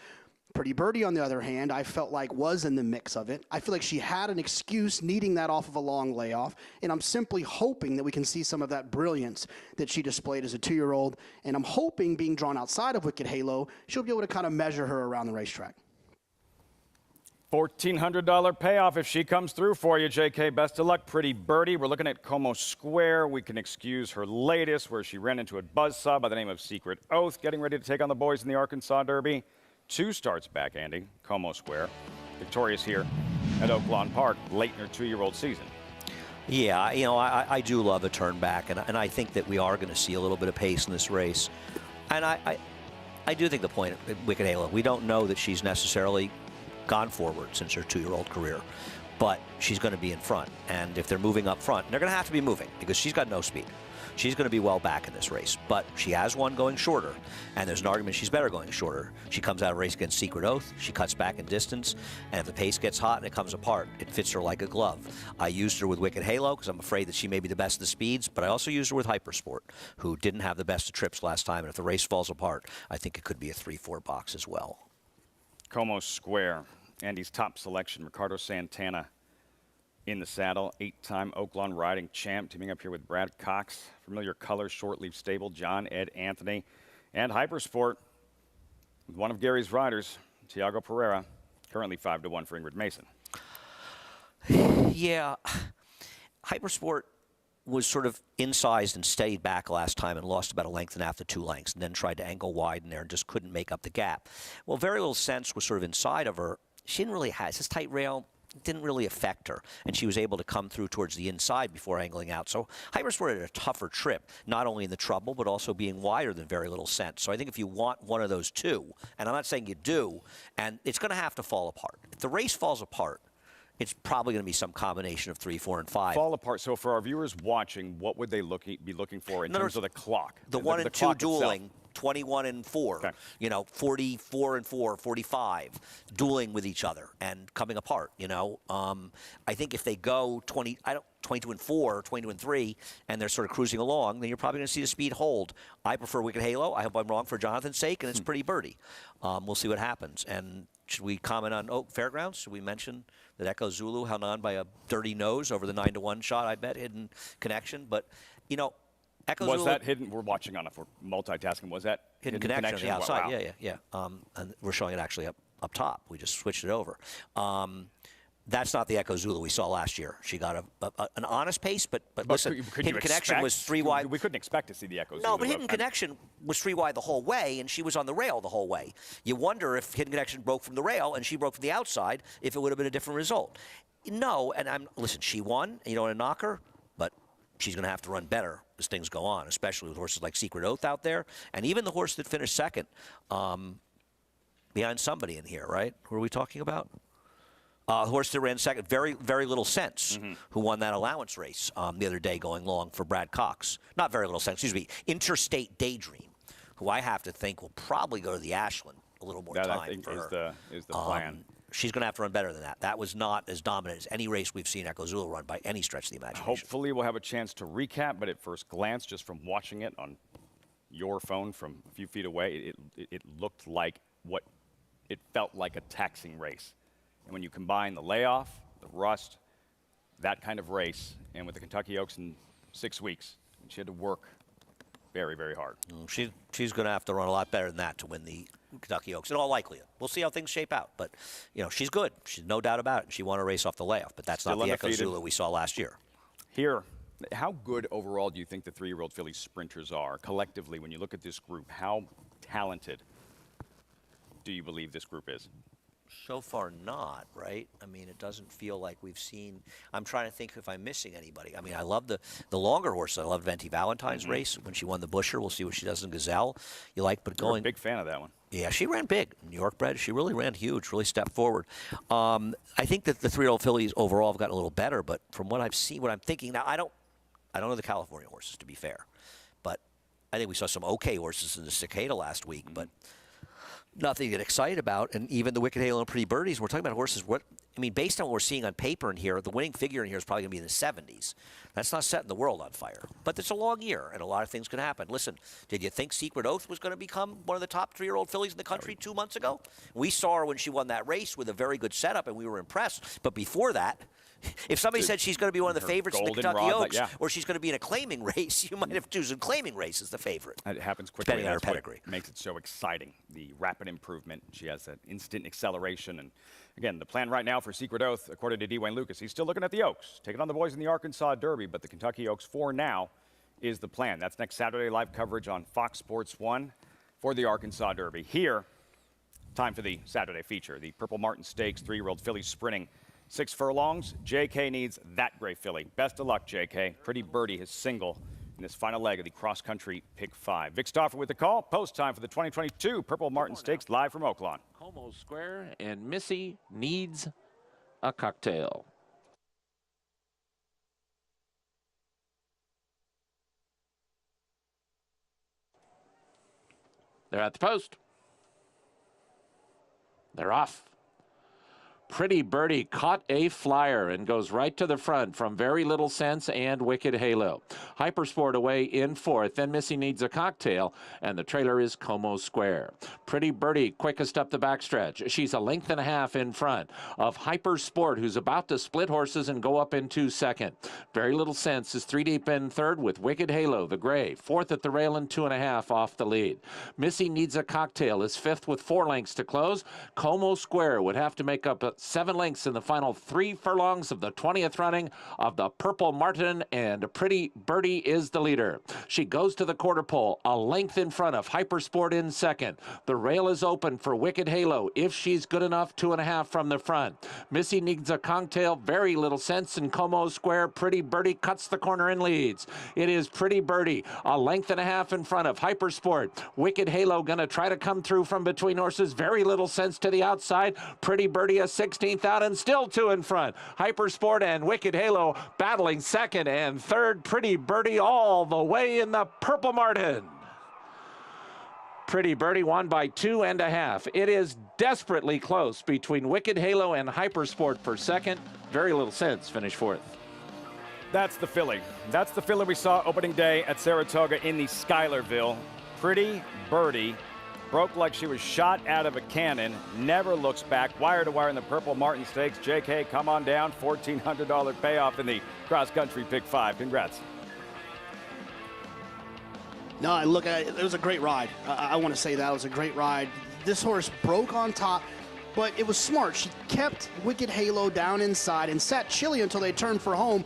Speaker 8: Pretty Birdie, on the other hand, I felt like was in the mix of it. I feel like she had an excuse needing that off of a long layoff, and I'm simply hoping that we can see some of that brilliance that she displayed as a 2-year-old, and I'm hoping, being drawn outside of Wicked Halo, she'll be able to kind of measure her around the racetrack.
Speaker 20: $1,400 payoff if she comes through for you, JK. Best of luck, Pretty Birdie. We're looking at Como Square. We can excuse her latest, where she ran into a buzzsaw by the name of Secret Oath, getting ready to take on the boys in the Arkansas Derby. 2 starts back, Andy, Como Square. Victorious here at Oaklawn Park, late in her 2-year-old season.
Speaker 7: Yeah, you know, I do love a turn back, and I think that we are going to see a little bit of pace in this race. And I do think the point at Wicked Halo, we don't know that she's necessarily gone forward since her 2-year-old career, but she's going to be in front. And if they're moving up front, they're going to have to be moving because she's got no speed. She's going to be well back in this race, but she has one going shorter, and there's an argument she's better going shorter. She comes out of a race against Secret Oath, she cuts back in distance, and if the pace gets hot and it comes apart, it fits her like a glove. I used her with Wicked Halo because I'm afraid that she may be the best of the speeds, but I also used her with Hypersport, who didn't have the best of trips last time, and if the race falls apart, I think it could be a 3-4 box as well.
Speaker 20: Como Square, Andy's top selection, Ricardo Santana in the saddle, 8-time Oaklawn riding champ, teaming up here with Brad Cox. Familiar colors, short-leaf stable, John Ed Anthony. And Hypersport with one of Gary's riders, Tiago Pereira, currently 5-1 for Ingrid Mason.
Speaker 7: Yeah, Hypersport was sort of incised and stayed back last time and lost about a length and a half to 2 lengths, and then tried to angle wide in there and just couldn't make up the gap. Well, Very Little Sense was sort of inside of her. She didn't really have this tight rail. Didn't really affect her, and she was able to come through towards the inside before angling out. So Hypersport had a tougher trip, not only in the trouble, but also being wider than Very Little Sense. So I think if you want one of those 2, and I'm not saying you do, and it's going to have to fall apart. If the race falls apart, it's probably going to be some combination of 3, 4, and 5.
Speaker 20: Fall apart. So for our viewers watching, what would they be looking for in terms of the clock?
Speaker 7: The 1 and 2 dueling. 21 and 4, okay. You know, 44 and 4, 45, dueling with each other and coming apart, you know. I think if they go 22 and 4, 22 and 3, and they're sort of cruising along, then you're probably going to see the speed hold. I prefer Wicked Halo. I hope I'm wrong for Jonathan's sake, and it's Pretty Birdie. We'll see what happens. And should we comment on Oak Fairgrounds? Should we mention that Echo Zulu held on by a dirty nose over the 9-1 shot, I bet, Hidden Connection. But, you know,
Speaker 20: Was that hidden? We're watching on it for multitasking. Was that
Speaker 7: hidden connection on the outside? Wow. Yeah. And we're showing it actually up top. We just switched it over. That's not the Echo Zulu we saw last year. She got an honest pace, but listen, Hidden Connection was 3 wide.
Speaker 20: We couldn't expect to see the Echo Zulu.
Speaker 7: No, but Hidden Connection was 3 wide the whole way, and she was on the rail the whole way. You wonder if Hidden Connection broke from the rail and she broke from the outside, if it would have been a different result. No, and listen, she won, and you don't want to knock her, but she's going to have to run better as things go on, especially with horses like Secret Oath out there, and even the horse that finished second behind somebody in here, right? Who are we talking about? The horse that ran second, Very Little Sense, who won that allowance race the other day going long for Brad Cox. Not Very Little Sense, excuse me, Interstate Daydream, who I have to think will probably go to the Ashland a little more time
Speaker 20: I think
Speaker 7: for
Speaker 20: is
Speaker 7: her.
Speaker 20: Is the plan.
Speaker 7: She's going to have to run better than that. That was not as dominant as any race we've seen Echo Zulu run by any stretch of the imagination.
Speaker 20: Hopefully we'll have a chance to recap, but at first glance, just from watching it on your phone from a few feet away, it looked like it felt like a taxing race. And when you combine the layoff, the rust, that kind of race, and with the Kentucky Oaks in 6 weeks, she had to work very, very hard.
Speaker 7: She's going to have to run a lot better than that to win the Kentucky Oaks, in all likelihood. We'll see how things shape out. But, you know, she's good. She's no doubt about it. She won a race off the layoff, but that's not the Echo Zulu we saw last year.
Speaker 20: Here, how good overall do you think the 3-year-old filly sprinters are collectively when you look at this group? How talented do you believe this group is?
Speaker 7: So far, not, right? I mean, it doesn't feel like we've seen. I'm trying to think if I'm missing anybody. I mean, I love the longer horses. I love Venti Valentine's race when she won the Busher. We'll see what she does in Gazelle. You like, but
Speaker 20: You're
Speaker 7: going.
Speaker 20: a big fan of that one.
Speaker 7: Yeah, she ran big. New York bred. She really ran huge, really stepped forward. I think that the 3-year-old fillies overall have gotten a little better, but from what I've seen, what I'm thinking now, I don't know the California horses, to be fair. But I think we saw some okay horses in the Cicada last week, but nothing to get excited about. And even the Wicked Halo and Pretty Birdies, we're talking about horses. Based on what we're seeing on paper in here, the winning figure in here is probably going to be in the 70s. That's not setting the world on fire. But it's a long year, and a lot of things can happen. Listen, did you think Secret Oath was going to become one of the top 3-year-old fillies in the country 2 months ago? We saw her when she won that race with a very good setup, and we were impressed. But before that, if somebody said she's going to be one of the favorites in the Kentucky Oaks, or she's going to be in a claiming race, you might have chosen claiming race as the favorite.
Speaker 20: It happens quickly.
Speaker 7: Depending on her pedigree.
Speaker 20: Makes it so exciting. The rapid improvement. She has that instant acceleration. And again, the plan right now for Secret Oath, according to Dwayne Lucas, he's still looking at the Oaks, taking on the boys in the Arkansas Derby, but the Kentucky Oaks for now is the plan. That's next Saturday, live coverage on Fox Sports 1 for the Arkansas Derby. Here, time for the Saturday feature, the Purple Martin Stakes 3-year-old filly sprinting 6 furlongs. JK needs that gray filly. Best of luck, JK. Pretty Birdie, his single in this final leg of the cross-country Pick 5. Vic Stauffer with the call. Post time for the 2022 Purple Martin Stakes live from Oaklawn.
Speaker 17: Como Square, and Missy needs a cocktail. They're at the post. They're off. Pretty Birdie caught a flyer and goes right to the front from Very Little Sense and Wicked Halo. Hypersport away in 4th. Then Missy Needs a Cocktail, and the trailer is Como Square. Pretty Birdie quickest up the backstretch. She's a length and a half in front of Hypersport, who's about to split horses and go up into 2nd. Very Little Sense is 3 deep in 3rd with Wicked Halo, the gray. 4th at the rail and 2.5 off the lead. Missy Needs a Cocktail is 5th with 4 lengths to close. Como Square would have to make up 7 lengths in the final 3 furlongs of the 20th running of the Purple Martin, and Pretty Birdie is the leader. She goes to the quarter pole, a length in front of Hypersport in 2nd. The rail is open for Wicked Halo if she's good enough, 2.5 from the front. Missy Needs a Cocktail, Very Little Sense, and Como Square. Pretty Birdie cuts the corner and leads. It is Pretty Birdie, a length and a half in front of Hypersport. Wicked Halo going to try to come through from between horses. Very Little Sense to the outside. Pretty Birdie a 16th out and still 2 in front. Hypersport and Wicked Halo battling 2nd and 3rd. Pretty Birdie all the way in the Purple Martin. Pretty Birdie won by 2.5. It is desperately close between Wicked Halo and Hypersport for 2nd. Very Little Sense finished 4th.
Speaker 20: That's the filly. That's the filly we saw opening day at Saratoga in the Schuylerville. Pretty Birdie broke like she was shot out of a cannon, never looks back, wire to wire in the Purple Martin Stakes. JK, come on down, $1,400 payoff in the cross-country Pick 5. Congrats.
Speaker 8: No, look, it was a great ride. I want to say that it was a great ride. This horse broke on top, but it was smart. She kept Wicked Halo down inside and sat chilly until they turned for home.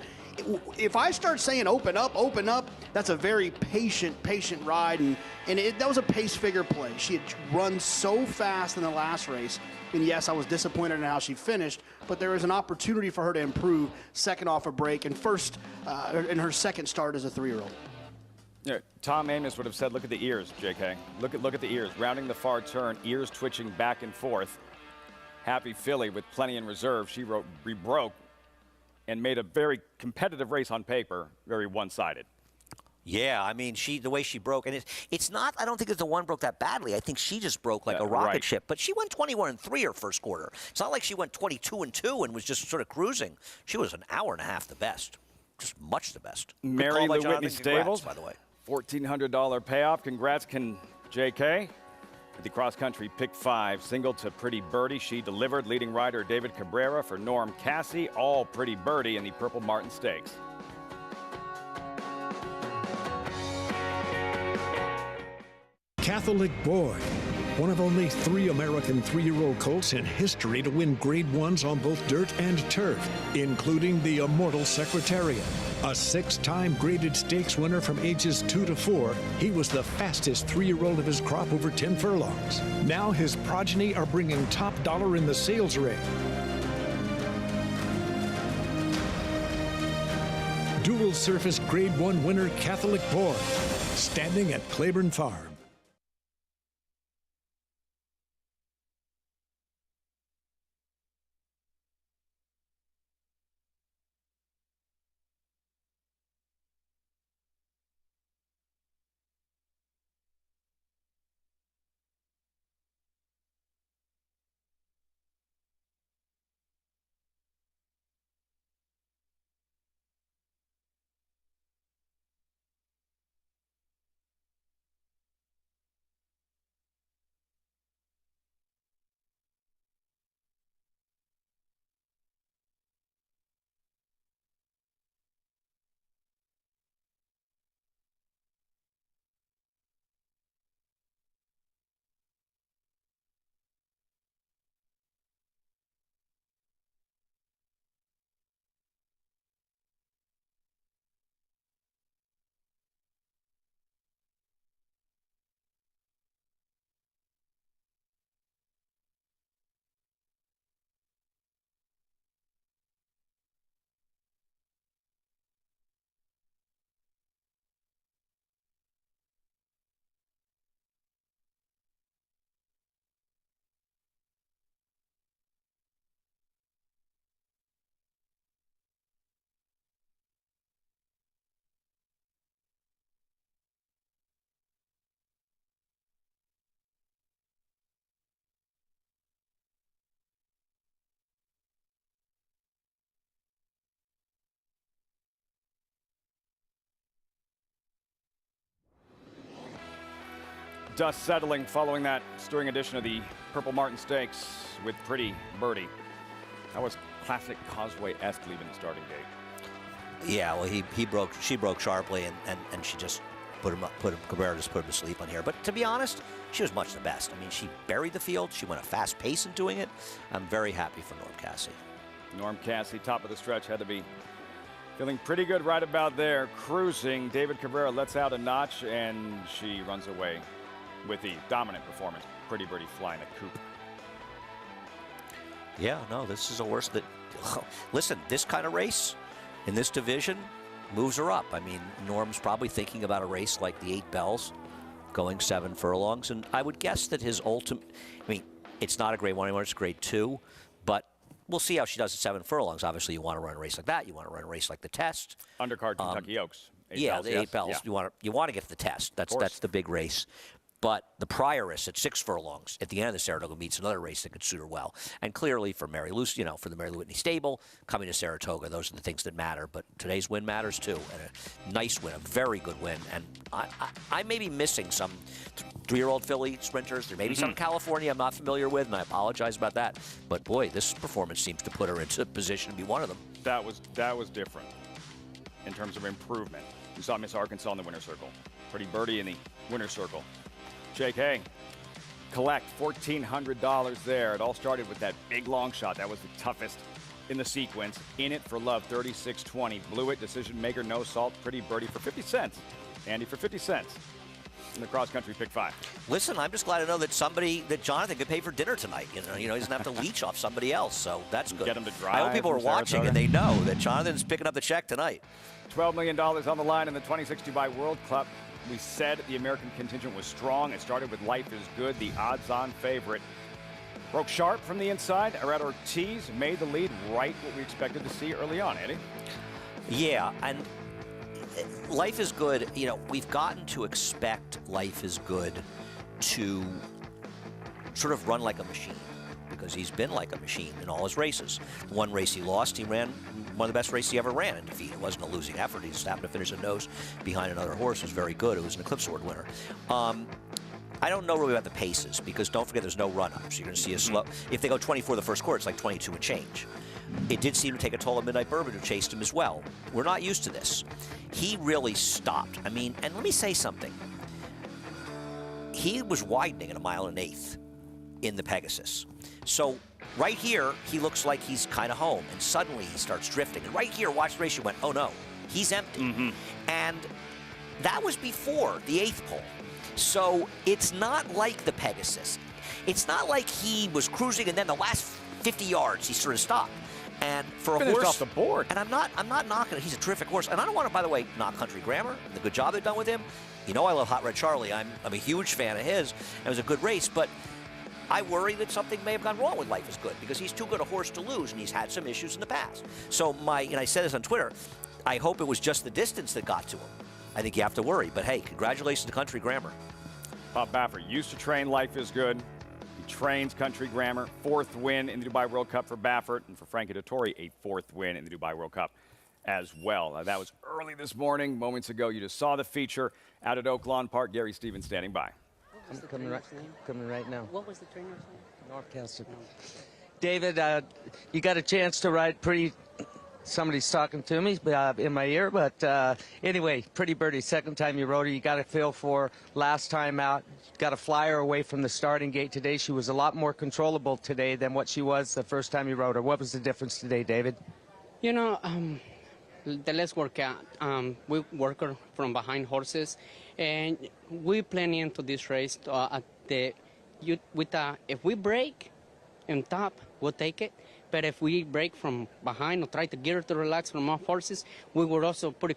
Speaker 8: If I start saying open up, that's a very patient ride, and that was a pace figure play. She had run so fast in the last race, and yes, I was disappointed in how she finished, but there was an opportunity for her to improve 2nd off a break and in her 2nd start as a 3-year-old.
Speaker 20: Yeah, Tom Amos would have said, look at the ears, JK. Look at the ears. Rounding the far turn, ears twitching back and forth. Happy filly with plenty in reserve. She broke and made a very competitive race on paper, very one-sided.
Speaker 7: Yeah, I mean, the way she broke, and it's not, I don't think it's the one broke that badly. I think she just broke like a rocket ship. But she went 21-3 her first quarter. It's not like she went 22-2 and was just sort of cruising. She was an hour and a half the best, just much the best.
Speaker 20: Mary Lou Whitney Stables,
Speaker 7: by the way.
Speaker 20: $1,400 payoff. Congrats, JK. At the cross-country Pick 5, single to Pretty Birdie. She delivered. Leading rider David Cabrera for Norm Cassie. All Pretty Birdie in the Purple Martin Stakes.
Speaker 11: Catholic boy one of only 3 American 3-year-old colts in history to win Grade 1s on both dirt and turf, including the immortal Secretariat. A 6-time graded stakes winner from ages 2 to 4, he was the fastest 3-year-old of his crop over 10 furlongs. Now his progeny are bringing top dollar in the sales ring. Dual surface Grade 1 winner Catholic Born, standing at Claiborne Farm.
Speaker 20: Dust settling following that stirring edition of the Purple Martin Stakes with Pretty Birdie. That was classic Causeway-esque leaving the starting gate.
Speaker 7: Yeah, well, she broke sharply, and she just Cabrera just put him to sleep on here. But to be honest, she was much the best. I mean, she buried the field. She went a fast pace in doing it. I'm very happy for Norm Cassie.
Speaker 20: Norm Cassie, top of the stretch, had to be feeling pretty good right about there. Cruising, David Cabrera lets out a notch, and she runs away with the dominant performance. Pretty Birdie flying a coop.
Speaker 7: Yeah, no, this is a horse that, listen, this kind of race in this division moves her up. I mean, Norm's probably thinking about a race like the 8 Bells, going 7 furlongs, and I would guess that his ultimate, I mean, it's not a Grade 1 anymore, it's Grade 2, but we'll see how she does at 7 furlongs. Obviously, you want to run a race like that. You want to run a race like the Test.
Speaker 20: Undercard Kentucky Oaks.
Speaker 7: The 8 Bells. Yeah. You want to get to the Test. That's the big race. But the Prioress at 6 furlongs at the end of the Saratoga meets another race that could suit her well. And clearly for Mary Lou, for the Mary Lou Whitney stable, coming to Saratoga, those are the things that matter. But today's win matters too. And a nice win, a very good win. And I may be missing some 3-year-old filly sprinters. There may be some in California I'm not familiar with, and I apologize about that. But boy, this performance seems to put her into position to be one of them.
Speaker 20: That was different in terms of improvement. We saw Miss Arkansas in the winner's circle. Pretty Birdie in the winner's circle. Jake Hay, collect $1,400 there. It all started with that big long shot. That was the toughest in the sequence. In It for Love, 36.20. Blew it, decision maker, no salt. Pretty Birdie for 50 cents. Andy for 50 cents in the cross-country pick 5.
Speaker 7: Listen, I'm just glad to know that Jonathan could pay for dinner tonight. He doesn't have to leech off somebody else, so that's good.
Speaker 20: Get him to drive.
Speaker 7: I hope people are watching and they know that Jonathan's picking up the check tonight.
Speaker 20: $12 million on the line in the 26 Dubai World Cup. We said the American contingent was strong. It started with Life is Good, the odds-on favorite. Broke sharp from the inside. Arad Ortiz made the lead, right what we expected to see early on, Eddie.
Speaker 7: Yeah, and Life is Good, we've gotten to expect Life is Good to sort of run like a machine, because he's been like a machine in all his races. One race he lost, he ran one of the best races he ever ran in defeat. It wasn't a losing effort. He just happened to finish a nose behind another horse. It was very good. It was an Eclipse Award winner. I don't know really about the paces, because don't forget there's no run-up. So you're going to see a slow. If they go 24 the first quarter, it's like 22 and change. It did seem to take a toll of Midnight Bourbon, who chased him as well. We're not used to this. He really stopped. I mean, and let me say something. he was widening at 1 1/8 in the Pegasus. So right here, he looks like he's kind of home, and suddenly he starts drifting. And right here, watch the race, you went, oh no, he's empty. And that was before the 8th pole. So it's not like the Pegasus. It's not like he was cruising and then the last 50 yards he sort of stopped. And for a horse
Speaker 20: off the board.
Speaker 7: And I'm not knocking it. He's a terrific horse. And I don't want to, by the way, knock Country Grammar, the good job they've done with him. You know I love Hot Red Charlie. I'm a huge fan of his. It was a good race, but I worry that something may have gone wrong with Life is Good because he's too good a horse to lose, and he's had some issues in the past. So and I said this on Twitter, I hope it was just the distance that got to him. I think you have to worry. But hey, congratulations to Country Grammar.
Speaker 20: Bob Baffert used to train Life is Good. He trains Country Grammar. 4th win in the Dubai World Cup for Baffert, and for Frankie Dettori, a 4th win in the Dubai World Cup as well. That was early this morning. Moments ago, you just saw the feature out at Oaklawn Park. Gary Stevens standing by.
Speaker 9: I'm coming right now.
Speaker 13: What was the trainer's name?
Speaker 9: Northcaster. David, you got a chance to ride pretty. Somebody's talking to me in my ear, but anyway, Pretty Birdie, 2nd time you rode her. You got a feel for last time out. Got a flyer away from the starting gate today. She was a lot more controllable today than what she was the first time you rode her. What was the difference today, David?
Speaker 13: You know, the less workout. We work her from behind horses, and we plan into this race if we break on top, we'll take it. But if we break from behind or try to get her to relax from off horses, we were also pretty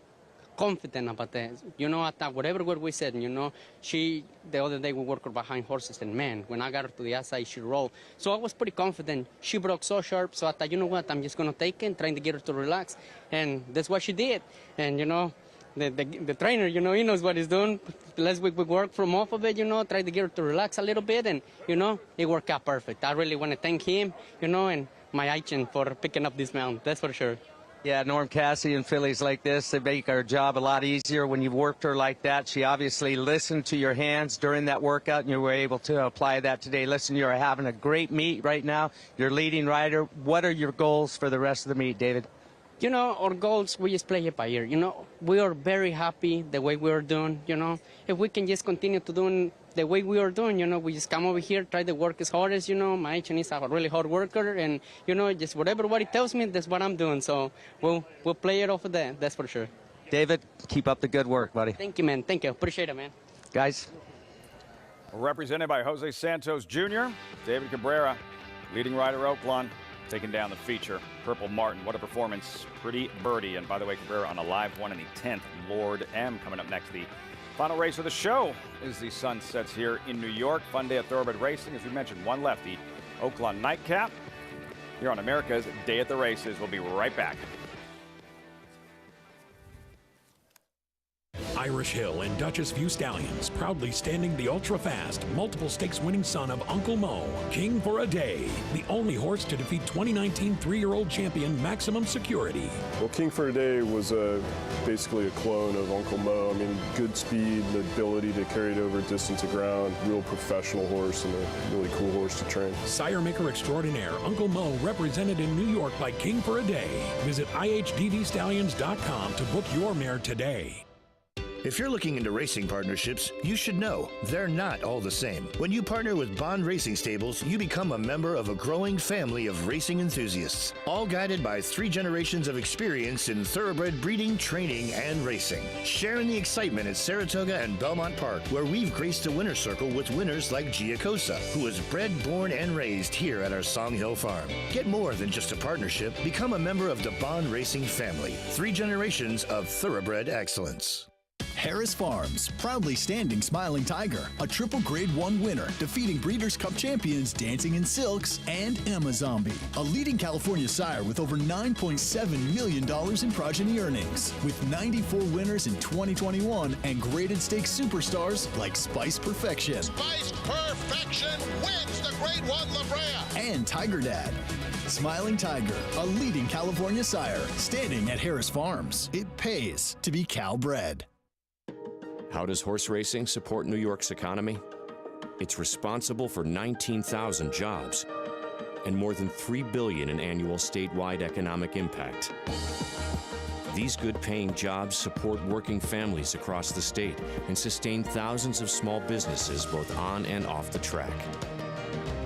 Speaker 13: confident about that. You know, at whatever word we said, you know, the other day we worked her behind horses, and man, when I got her to the outside, she rolled. So I was pretty confident. She broke so sharp, so I thought, you know what, I'm just going to take it, trying to get her to relax. And that's what she did. And, you know, the trainer, you know, he knows what he's doing. Last week we worked from off of it, you know, tried to get her to relax a little bit, and, you know, it worked out perfect. I really want to thank him, you know, and my agent for picking up this mount, that's for sure.
Speaker 9: Yeah, Norm Cassidy and fillies like this, they make our job a lot easier when you've worked her like that. She obviously listened to your hands during that workout, and you were able to apply that today. Listen, you're having a great meet right now. You're leading rider. What are your goals for the rest of the meet, David?
Speaker 13: You know, our goals, we just play it by ear. You know, we are very happy the way we are doing, you know. If we can just continue to do the way we are doing, you know, we just come over here, try to work as hard as, you know. My agent is a really hard worker, and, you know, just whatever he tells me, that's what I'm doing. So we'll play it off of that, that's for sure.
Speaker 9: David, keep up the good work, buddy.
Speaker 13: Thank you, man. Thank you. Appreciate it, man.
Speaker 9: Guys.
Speaker 20: Represented by Jose Santos Jr., David Cabrera, leading rider Oaklawn, taking down the feature. Purple Martin, what a performance. Pretty Birdie. And by the way, Cabrera on a live one in the 10th. Lord M coming up next. The final race of the show as the sun sets here in New York. Fun day of thoroughbred racing. As we mentioned, one left, the Oaklawn Nightcap. Here on America's Day at the Races. We'll be right back.
Speaker 16: Irish Hill and Duchess View Stallions, proudly standing the ultra-fast, multiple stakes-winning son of Uncle Mo, King for a Day, the only horse to defeat 2019 3-year-old champion Maximum Security.
Speaker 19: Well, King for a Day was basically a clone of Uncle Mo. I mean, good speed, the ability to carry it over distance of ground, real professional horse and a really cool horse to train.
Speaker 16: Sire maker extraordinaire Uncle Mo, represented in New York by King for a Day. Visit ihdvstallions.com to book your mare today.
Speaker 22: If you're looking into racing partnerships, you should know they're not all the same. When you partner with Bond Racing Stables, you become a member of a growing family of racing enthusiasts, all guided by 3 generations of experience in thoroughbred breeding, training, and racing. Sharing the excitement at Saratoga and Belmont Park, where we've graced the winner's circle with winners like Giacosa, who was bred, born, and raised here at our Song Hill farm. Get more than just a partnership. Become a member of the Bond Racing family. 3 generations of thoroughbred excellence.
Speaker 25: Harris Farms, proudly standing Smiling Tiger, a triple Grade 1 winner, defeating Breeders' Cup champions Dancing in Silks and Emma Zombie, a leading California sire with over $9.7 million in progeny earnings, with 94 winners in 2021 and graded stakes superstars like Spice Perfection.
Speaker 18: Spice Perfection wins the Grade 1 La Brea.
Speaker 25: And Tiger Dad. Smiling Tiger, a leading California sire, standing at Harris Farms. It pays to be Cal-bred.
Speaker 26: How does horse racing support New York's economy? It's responsible for 19,000 jobs and more than $3 billion in annual statewide economic impact. These good-paying jobs support working families across the state and sustain thousands of small businesses both on and off the track.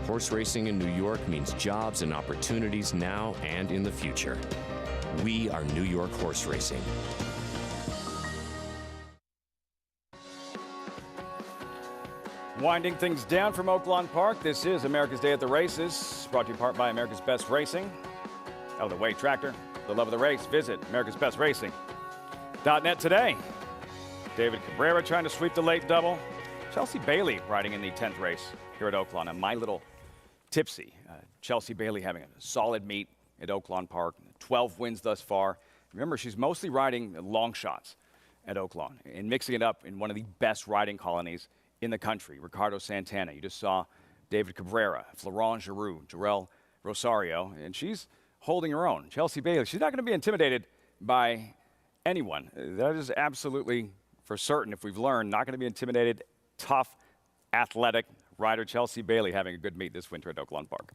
Speaker 26: Horse racing in New York means jobs and opportunities now and in the future. We are New York horse racing.
Speaker 20: Winding things down from Oaklawn Park, this is America's Day at the Races, brought to you in part by America's Best Racing. Out of the way, tractor, the love of the race. Visit americasbestracing.net today. David Cabrera trying to sweep the late double. Chelsea Bailey riding in the 10th race here at Oaklawn. And my little tipsy. Chelsea Bailey having a solid meet at Oaklawn Park. 12 wins thus far. Remember, she's mostly riding long shots at Oaklawn and mixing it up in one of the best riding colonies in the country. Ricardo Santana. You just saw David Cabrera, Florent Giroux, Jarrell Rosario, and she's holding her own. Chelsea Bailey, she's not going to be intimidated by anyone. That is absolutely for certain. If we've learned, not going to be intimidated. Tough, athletic rider Chelsea Bailey having a good meet this winter at Oaklawn Park.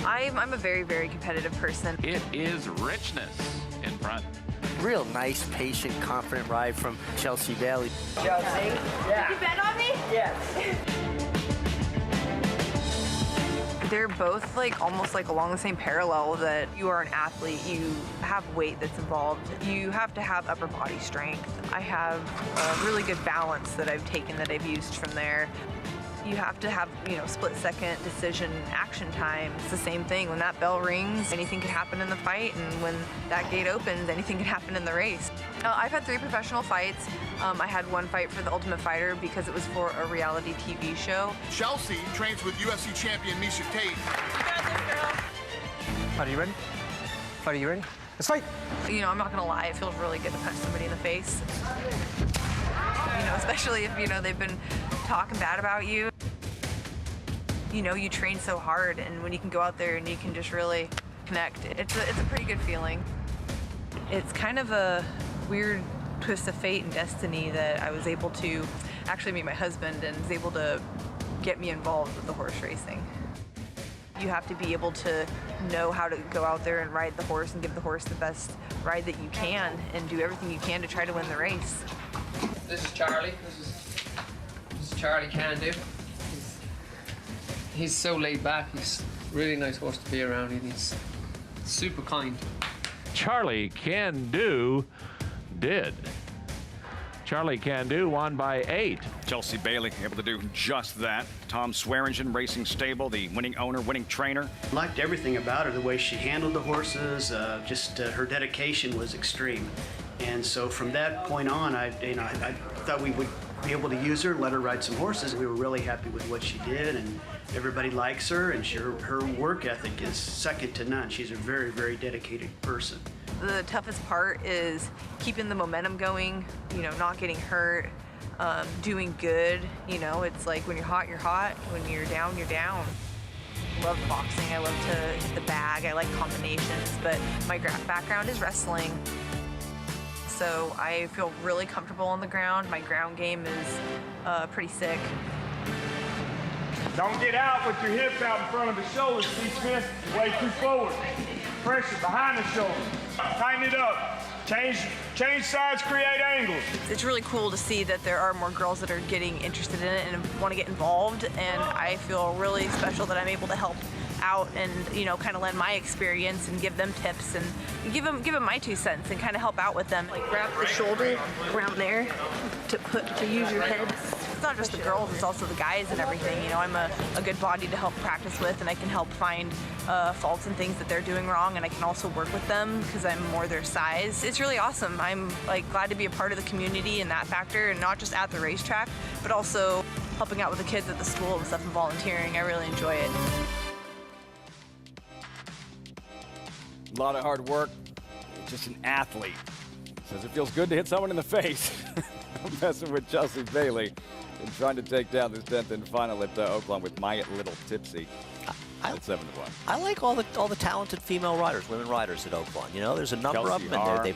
Speaker 5: I'm a very, very competitive person.
Speaker 17: It is richness in front.
Speaker 10: Real nice, patient, confident ride from Chelsea Bailey.
Speaker 5: Chelsea? Yeah. Did you bet on me? Yes. They're both almost along the same parallel that you are an athlete, you have weight that's involved, you have to have upper body strength. I have a really good balance that I've taken that I've used from there. You have to have, split-second decision action time. It's the same thing. When that bell rings, anything can happen in the fight, and when that gate opens, anything can happen in the race. I've had 3 professional fights. I had one fight for the Ultimate Fighter because it was for a reality TV show.
Speaker 18: Chelsea trains with UFC champion Misha Tate.
Speaker 5: You got this, girl.
Speaker 10: Are you ready? Are you ready? Let's fight.
Speaker 5: I'm not gonna lie, it feels really good to punch somebody in the face. Especially if, they've been talking bad about you. You train so hard, and when you can go out there and you can just really connect, it's a pretty good feeling. It's kind of a weird twist of fate and destiny that I was able to actually meet my husband and was able to get me involved with the horse racing. You have to be able to know how to go out there and ride the horse and give the horse the best ride that you can and do everything you can to try to win the race.
Speaker 12: This is Charlie. This is Charlie Can Do. He's so laid back. He's a really nice horse to be around, and he's super kind.
Speaker 17: Charlie Can Do did. Charlie Can Do won by 8.
Speaker 20: Chelsea Bailey able to do just that. Tom Swearingen Racing Stable, the winning owner, winning trainer.
Speaker 14: Liked everything about her, the way she handled the horses, her dedication was extreme. And so from that point on, I thought we would be able to use her, let her ride some horses. We were really happy with what she did, and everybody likes her, and her work ethic is second to none. She's a very, very dedicated person.
Speaker 5: The toughest part is keeping the momentum going, not getting hurt, doing good. It's like when you're hot, you're hot. When you're down, you're down. I love boxing. I love to hit the bag. I like combinations, but my background is wrestling. So I feel really comfortable on the ground. My ground game is pretty sick.
Speaker 21: Don't get out with your hip out in front of the shoulders, Steve Smith. You're way too forward. Pressure behind the shoulders. Tighten it up. Change sides, create angles.
Speaker 5: It's really cool to see that there are more girls that are getting interested in it and want to get involved, and I feel really special that I'm able to help out and kind of lend my experience and give them tips and give them my 2 cents and kind of help out with them. Like wrap the shoulder around there to use your head. It's not just the girls, it's also the guys and everything. I'm a good body to help practice with, and I can help find faults and things that they're doing wrong, and I can also work with them because I'm more their size. It's really awesome. I'm glad to be a part of the community in that factor, and not just at the racetrack, but also helping out with the kids at the school and stuff and volunteering. I really enjoy it.
Speaker 20: A lot of hard work. Just an athlete. Says it feels good to hit someone in the face. Messing with Chelsea Bailey and trying to take down this 10th and final at Oaklawn with my little tipsy at 7-1.
Speaker 7: I like all the talented female riders, women riders at Oaklawn. There's a number of them, and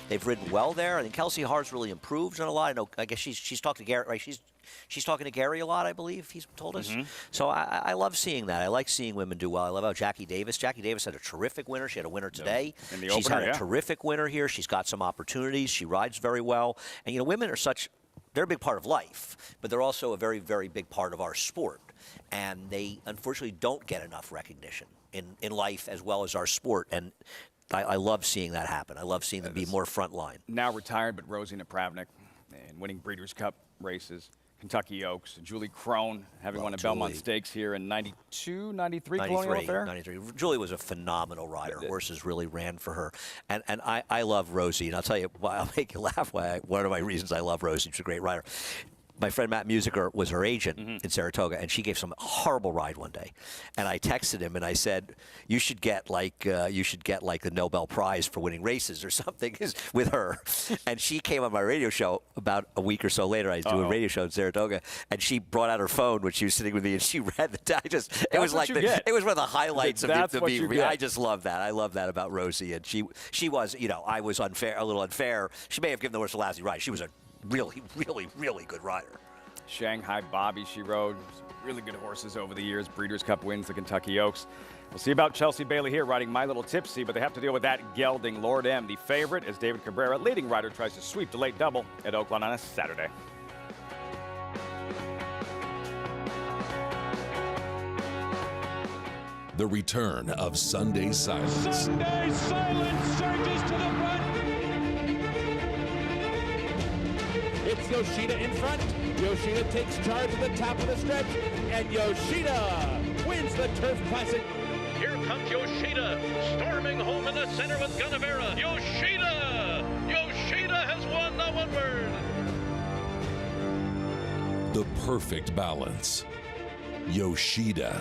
Speaker 7: they've ridden well there. I think Kelsey Haar's really improved on a lot. I guess she's talked to Garrett, right? She's talking to Gary a lot, I believe he's told us. So I love seeing that. I like seeing women do well. I love how Jackie Davis had a terrific winner. She had a winner today.
Speaker 20: In the
Speaker 7: She's
Speaker 20: opener,
Speaker 7: had a terrific winner here. She's got some opportunities. She rides very well. And, you know, women are they're a big part of life, but they're also a very, very big part of our sport. And they, unfortunately, don't get enough recognition in life as well as our sport. And I love seeing that happen. I love seeing them be more front line.
Speaker 20: Now retired, but Rosie Napravnik and winning Breeders' Cup races. Kentucky Oaks, Julie Crone having won a Belmont Stakes here in 92, 93 Colonial Affair?
Speaker 7: 93. Julie was a phenomenal rider. Horses really ran for her. And I love Rosie. And I'll tell you, I'll make you laugh. One of my reasons I love Rosie, she's a great rider. My friend Matt Musiker was her agent in Saratoga, and she gave some horrible ride one day. And I texted him and I said, "You should get like the Nobel Prize for winning races or something with her." And she came on my radio show about a week or so later. I was doing a radio show in Saratoga, and she brought out her phone when she was sitting with me, and she read the digest. It was like it was one of the highlights of the meeting. I just love that. I love that about Rosie, and she was, you know, I was a little unfair. She may have given the horse a lousy ride. She was a really, really, really good rider.
Speaker 20: Shanghai Bobby, she rode some really good horses over the years. Breeders' Cup wins the Kentucky Oaks. We'll see about Chelsea Bailey here riding My Little Tipsy, but they have to deal with that gelding Lord M, the favorite, as David Cabrera, leading rider, tries to sweep the late double at Oaklawn on a Saturday.
Speaker 3: The return of Sunday Silence.
Speaker 4: Sunday Silence surges to the front. It's Yoshida in front. Yoshida takes charge at the top of the stretch, and Yoshida wins the Turf Classic.
Speaker 6: Here comes Yoshida, storming home in the center with Gunnevera. Yoshida! Yoshida has won the one-word.
Speaker 3: The perfect balance. Yoshida.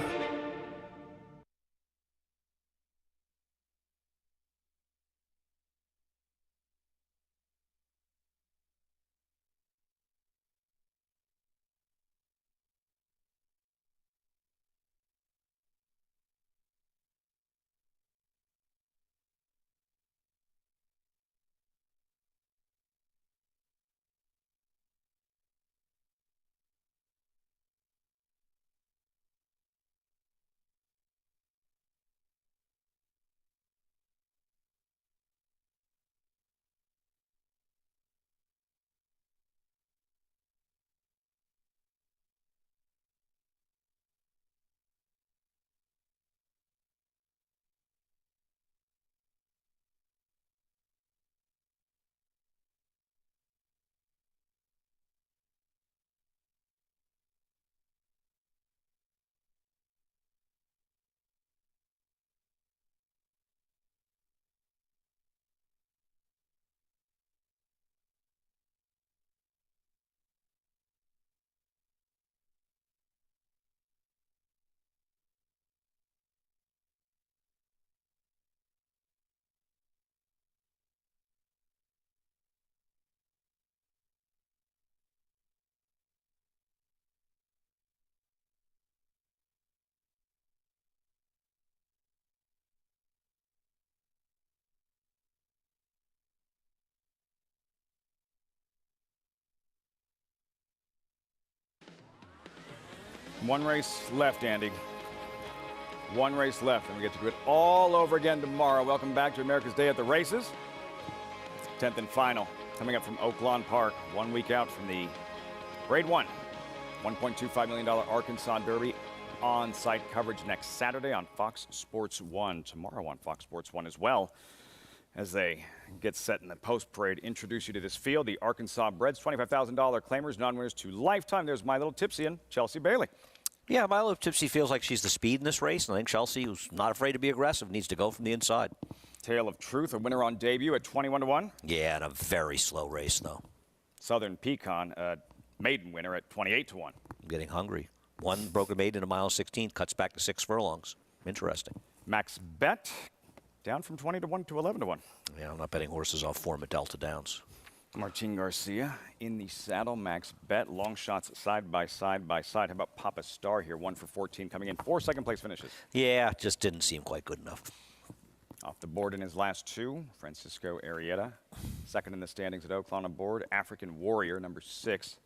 Speaker 20: One race left, Andy. One race left, and we get to do it all over again tomorrow. Welcome back to America's Day at the Races. 10th and final, coming up from Oaklawn Park, 1 week out from the Grade 1, $1.25 million Arkansas Derby. On-site coverage next Saturday on Fox Sports 1. Tomorrow on Fox Sports 1 as well, as they get set in the post-parade. Introduce you to this field, the Arkansas Breds, $25,000 claimers, non-winners to lifetime. There's My Little Tipsy and Chelsea Bailey.
Speaker 7: Yeah, My Little Tipsy feels like she's the speed in this race, and I think Chelsea, who's not afraid to be aggressive, needs to go from the inside.
Speaker 20: Tale of Truth, a winner on debut at 21-1.
Speaker 7: Yeah, and a very slow race, though.
Speaker 20: Southern Pecan, a maiden winner at 28-1.
Speaker 7: I'm getting hungry. One broken maiden in a mile 16, cuts back to 6 furlongs. Interesting.
Speaker 20: Max Bet, down from 20-1 to 11-1.
Speaker 7: Yeah, I'm not betting horses off form at Delta Downs.
Speaker 20: Martin Garcia in the saddle. Max Bet, long shots side by side by side. How about Papa Star here? 1 for 14 coming in. 4 second-place finishes.
Speaker 7: Yeah, just didn't seem quite good enough.
Speaker 20: Off the board in his last 2, Francisco Arrieta. Second in the standings at Oaklawn aboard. African Warrior, number 6.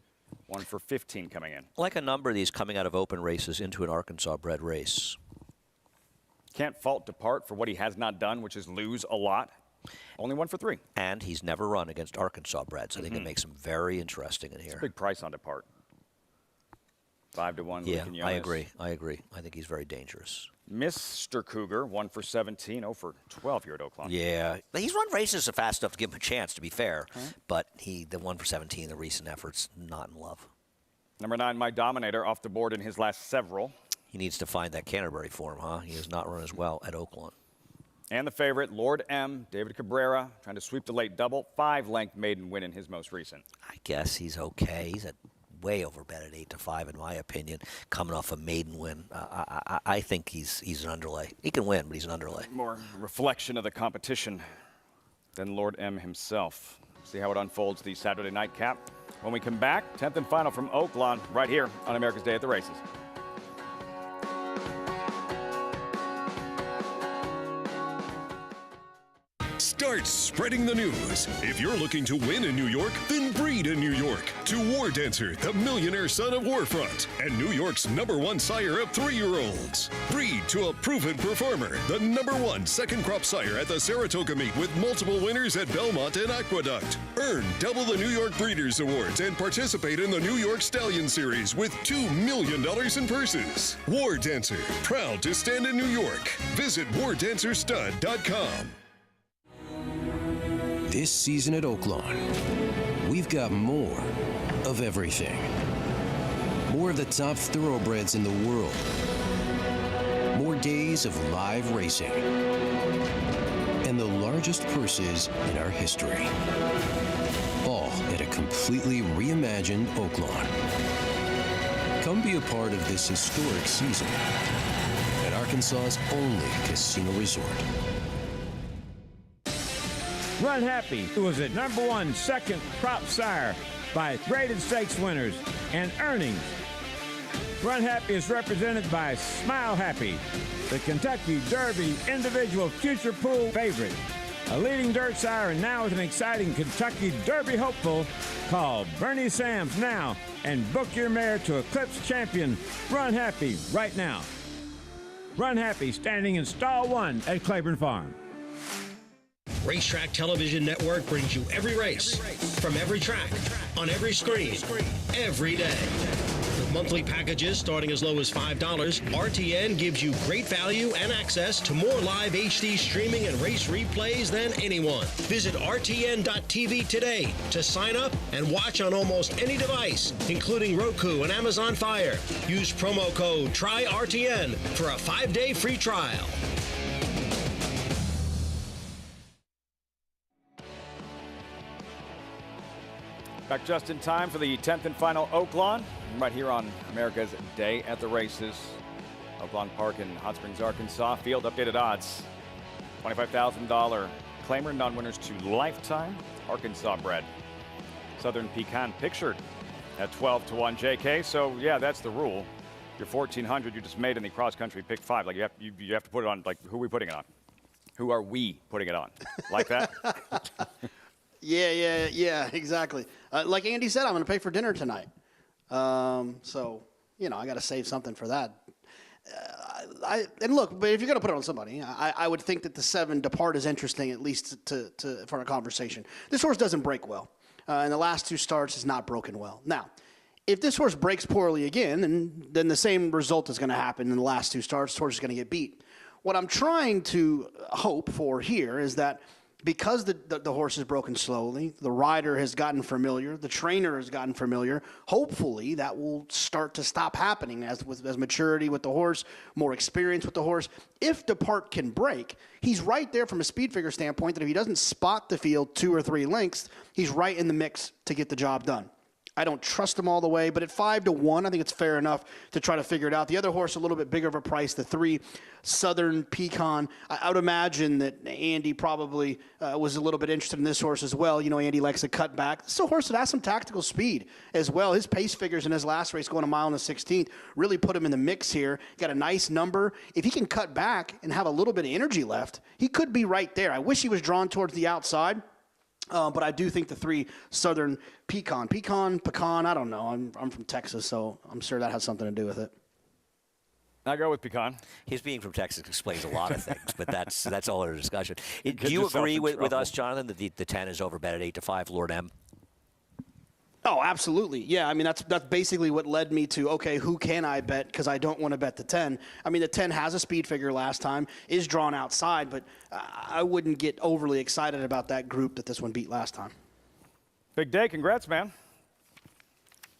Speaker 20: 1 for 15 coming in.
Speaker 7: I like a number of these coming out of open races into an Arkansas-bred race.
Speaker 20: Can't fault Depart for what he has not done, which is lose a lot. Only 1 for 3.
Speaker 7: And he's never run against Arkansas breds. I think it makes him very interesting in here.
Speaker 20: It's a big price on Depart. 5-1.
Speaker 7: Yeah, I agree. I think he's very dangerous.
Speaker 20: Mr. Cougar, 1 for 17, 0 for 12 here at Oaklawn.
Speaker 7: Yeah, he's run races fast enough to give him a chance, to be fair. But the 1 for 17, the recent efforts, not in love.
Speaker 20: Number 9, My Dominator, off the board in his last several.
Speaker 7: He needs to find that Canterbury form, huh? He has not run as well at Oaklawn.
Speaker 20: And the favorite, Lord M, David Cabrera, trying to sweep the late double. 5-length maiden win in his most recent.
Speaker 7: I guess he's okay. He's way overbet at 8-5, in my opinion, coming off a maiden win. I think he's an underlay. He can win, but he's an underlay.
Speaker 20: More reflection of the competition than Lord M himself. See how it unfolds the Saturday night cap. When we come back, 10th and final from Oaklawn, right here on America's Day at the Races.
Speaker 1: Start spreading the news. If you're looking to win in New York, then breed in New York. To War Dancer, the millionaire son of Warfront, and New York's #1 sire of 3-year-olds. Breed to a proven performer, the #1 second crop sire at the Saratoga meet with multiple winners at Belmont and Aqueduct. Earn double the New York Breeders' Awards and participate in the New York Stallion Series with $2 million in purses. War Dancer, proud to stand in New York. Visit wardancerstud.com.
Speaker 2: This season at Oaklawn, we've got more of everything. More of the top thoroughbreds in the world. More days of live racing. And the largest purses in our history. All at a completely reimagined Oaklawn. Come be a part of this historic season at Arkansas's only casino resort.
Speaker 21: Run Happy, who was at #1 second crop sire by graded stakes winners and earnings. Run Happy is represented by Smile Happy, the Kentucky Derby individual future pool favorite. A leading dirt sire and now with an exciting Kentucky Derby hopeful called Bernie Sams now and book your mare to Eclipse champion Run Happy right now. Run Happy standing in stall 1 at Claiborne Farm.
Speaker 8: Racetrack Television Network brings you every race, from every track, on every screen, every day. With monthly packages starting as low as $5, RTN gives you great value and access to more live HD streaming and race replays than anyone. Visit RTN.tv today to sign up and watch on almost any device, including Roku and Amazon Fire. Use promo code TRYRTN for a 5-day free trial.
Speaker 20: Back just in time for the 10th and final Oaklawn, right here on America's Day at the Races. Oaklawn Park in Hot Springs, Arkansas. Field updated odds. $25,000 claimer non-winners to lifetime Arkansas bred. Southern Pecan pictured at 12-1 JK. So yeah, that's the rule. Your 1,400 you just made in the cross country pick 5. Like you have to put it on. Like, who are we putting it on? Who are we putting it on? Like that?
Speaker 15: Yeah, exactly. Like Andy said, I'm going to pay for dinner tonight. So, you know, I got to save something for that. And look, but if you're going to put it on somebody, I would think that the 7 Depart is interesting, at least for a conversation. This horse doesn't break well. In the last 2 starts, has not broken well. Now, if this horse breaks poorly again, then the same result is going to happen in the last 2 starts. The horse is going to get beat. What I'm trying to hope for here is that because the horse has broken slowly, the rider has gotten familiar, the trainer has gotten familiar, hopefully that will start to stop happening as maturity with the horse, more experience with the horse. If Depart can break, he's right there from a speed figure standpoint that if he doesn't spot the field 2 or 3 lengths, he's right in the mix to get the job done. I don't trust him all the way, but at 5-1, I think it's fair enough to try to figure it out. The other horse, a little bit bigger of a price, the 3 Southern Pecan. I would imagine that Andy probably was a little bit interested in this horse as well. You know, Andy likes to cut back. This is a horse that has some tactical speed as well. His pace figures in his last race, going a mile and a 16th, really put him in the mix here. Got a nice number. If he can cut back and have a little bit of energy left, he could be right there. I wish he was drawn towards the outside. But I do think the 3 Southern Pecan, I don't know. I'm from Texas, so I'm sure that has something to do with it.
Speaker 20: I go with Pecan.
Speaker 7: His being from Texas explains a lot of things, but that's all our discussion. Do you agree with us, Jonathan, that the 10 is overbet at 8-5, Lord M?
Speaker 15: Oh, absolutely. Yeah, I mean, that's basically what led me to, okay, who can I bet? Because I don't want to bet the 10. I mean, the 10 has a speed figure last time, is drawn outside, but I wouldn't get overly excited about that group that this one beat last time.
Speaker 20: Big day. Congrats, man.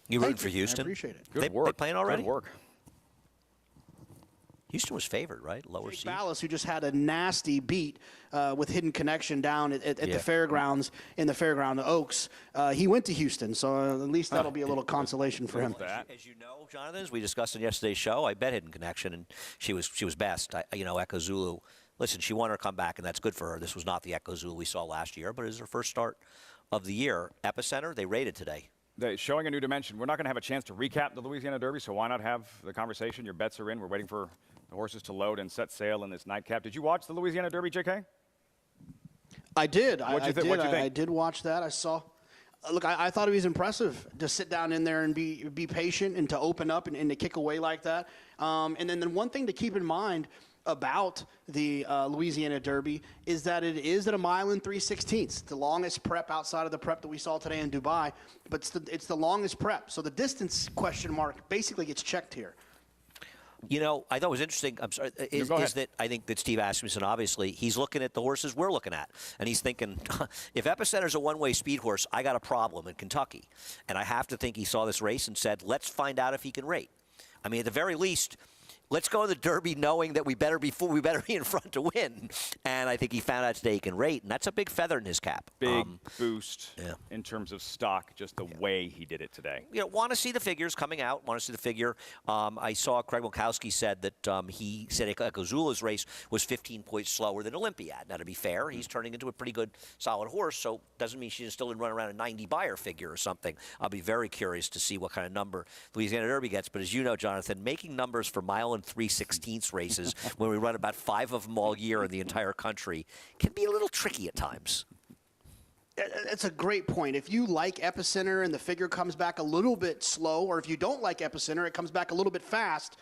Speaker 7: You rooting for Houston?
Speaker 15: I appreciate it.
Speaker 20: Good work.
Speaker 7: They playing already?
Speaker 20: Good work.
Speaker 7: Houston was favored, right? Lower seed.
Speaker 15: Ballas, who just had a nasty beat with Hidden Connection down at the fairgrounds, in the fairground, the Oaks. He went to Houston, so at least that'll be a little consolation for him.
Speaker 7: As you know, Jonathan, as we discussed in yesterday's show, I bet Hidden Connection, and she was best. Echo Zulu. Listen, she won her comeback, and that's good for her. This was not the Echo Zulu we saw last year, but it is her first start of the year. Epicenter, they rated today.
Speaker 20: They're showing a new dimension. We're not going to have a chance to recap the Louisiana Derby, so why not have the conversation? Your bets are in. We're waiting for the horses to load and set sail in this nightcap. Did you watch the Louisiana Derby, JK?
Speaker 15: I did.
Speaker 20: What'd you think?
Speaker 15: I did watch that. I saw. Look, I thought it was impressive to sit down in there and be patient and to open up and to kick away like that. And then the one thing to keep in mind about the Louisiana Derby is that it is at 1 mile and 3/16. The longest prep outside of the prep that we saw today in Dubai, but it's the longest prep. So the distance question mark basically gets checked here.
Speaker 7: I thought it was interesting. I'm sorry. Is that I think that Steve Asmussen, obviously, he's looking at the horses we're looking at, and he's thinking, if Epicenter's a one-way speed horse, I got a problem in Kentucky, and I have to think he saw this race and said, let's find out if he can rate. I mean, at the very least, let's go to the Derby knowing that we better be in front to win. And I think he found out today he can rate, and that's a big feather in his cap.
Speaker 20: Big boost in terms of stock, just the way he did it today.
Speaker 7: Want to see the figures coming out, want to see the figure. I saw Craig Wilkowski said that he said Ekozula's race was 15 points slower than Olympiad. Now, to be fair, he's turning into a pretty good, solid horse, so doesn't mean she still didn't run around a 90 buyer figure or something. I'll be very curious to see what kind of number Louisiana Derby gets. But as you know, Jonathan, making numbers for mile and 3/16 races when we run about 5 of them all year in the entire country can be a little tricky at times.
Speaker 15: It's a great point. If you like Epicenter and the figure comes back a little bit slow, or if you don't like Epicenter, it comes back a little bit fast,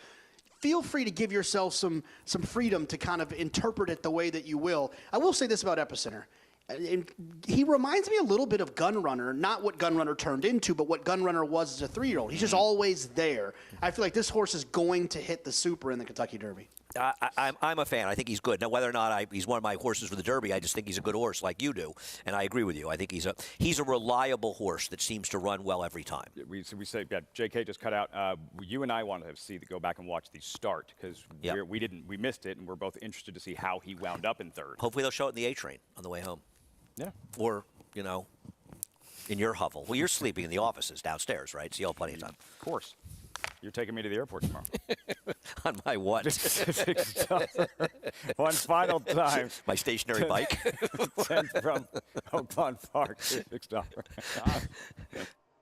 Speaker 15: feel free to give yourself some freedom to kind of interpret it the way that you will. I will say this about Epicenter. And he reminds me a little bit of Gunrunner, not what Gunrunner turned into, but what Gunrunner was as a 3-year-old. He's just always there. I feel like this horse is going to hit the super in the Kentucky Derby.
Speaker 7: I'm a fan. I think he's good. Now, whether or not he's one of my horses for the Derby, I just think he's a good horse like you do, and I agree with you. I think he's a reliable horse that seems to run well every time.
Speaker 20: We say, JK just cut out. You and I wanted to go back and watch the start because we missed it, and we're both interested to see how he wound up in third.
Speaker 7: Hopefully they'll show it in the A train on the way home.
Speaker 20: Yeah.
Speaker 7: Or, in your hovel. Well, you're sleeping in the offices downstairs, right? So you'll have plenty of time.
Speaker 20: Of course. You're taking me to the airport tomorrow.
Speaker 7: On my what?
Speaker 20: One final time.
Speaker 7: My stationary bike.
Speaker 20: 10 from Oaklawn Park. $6.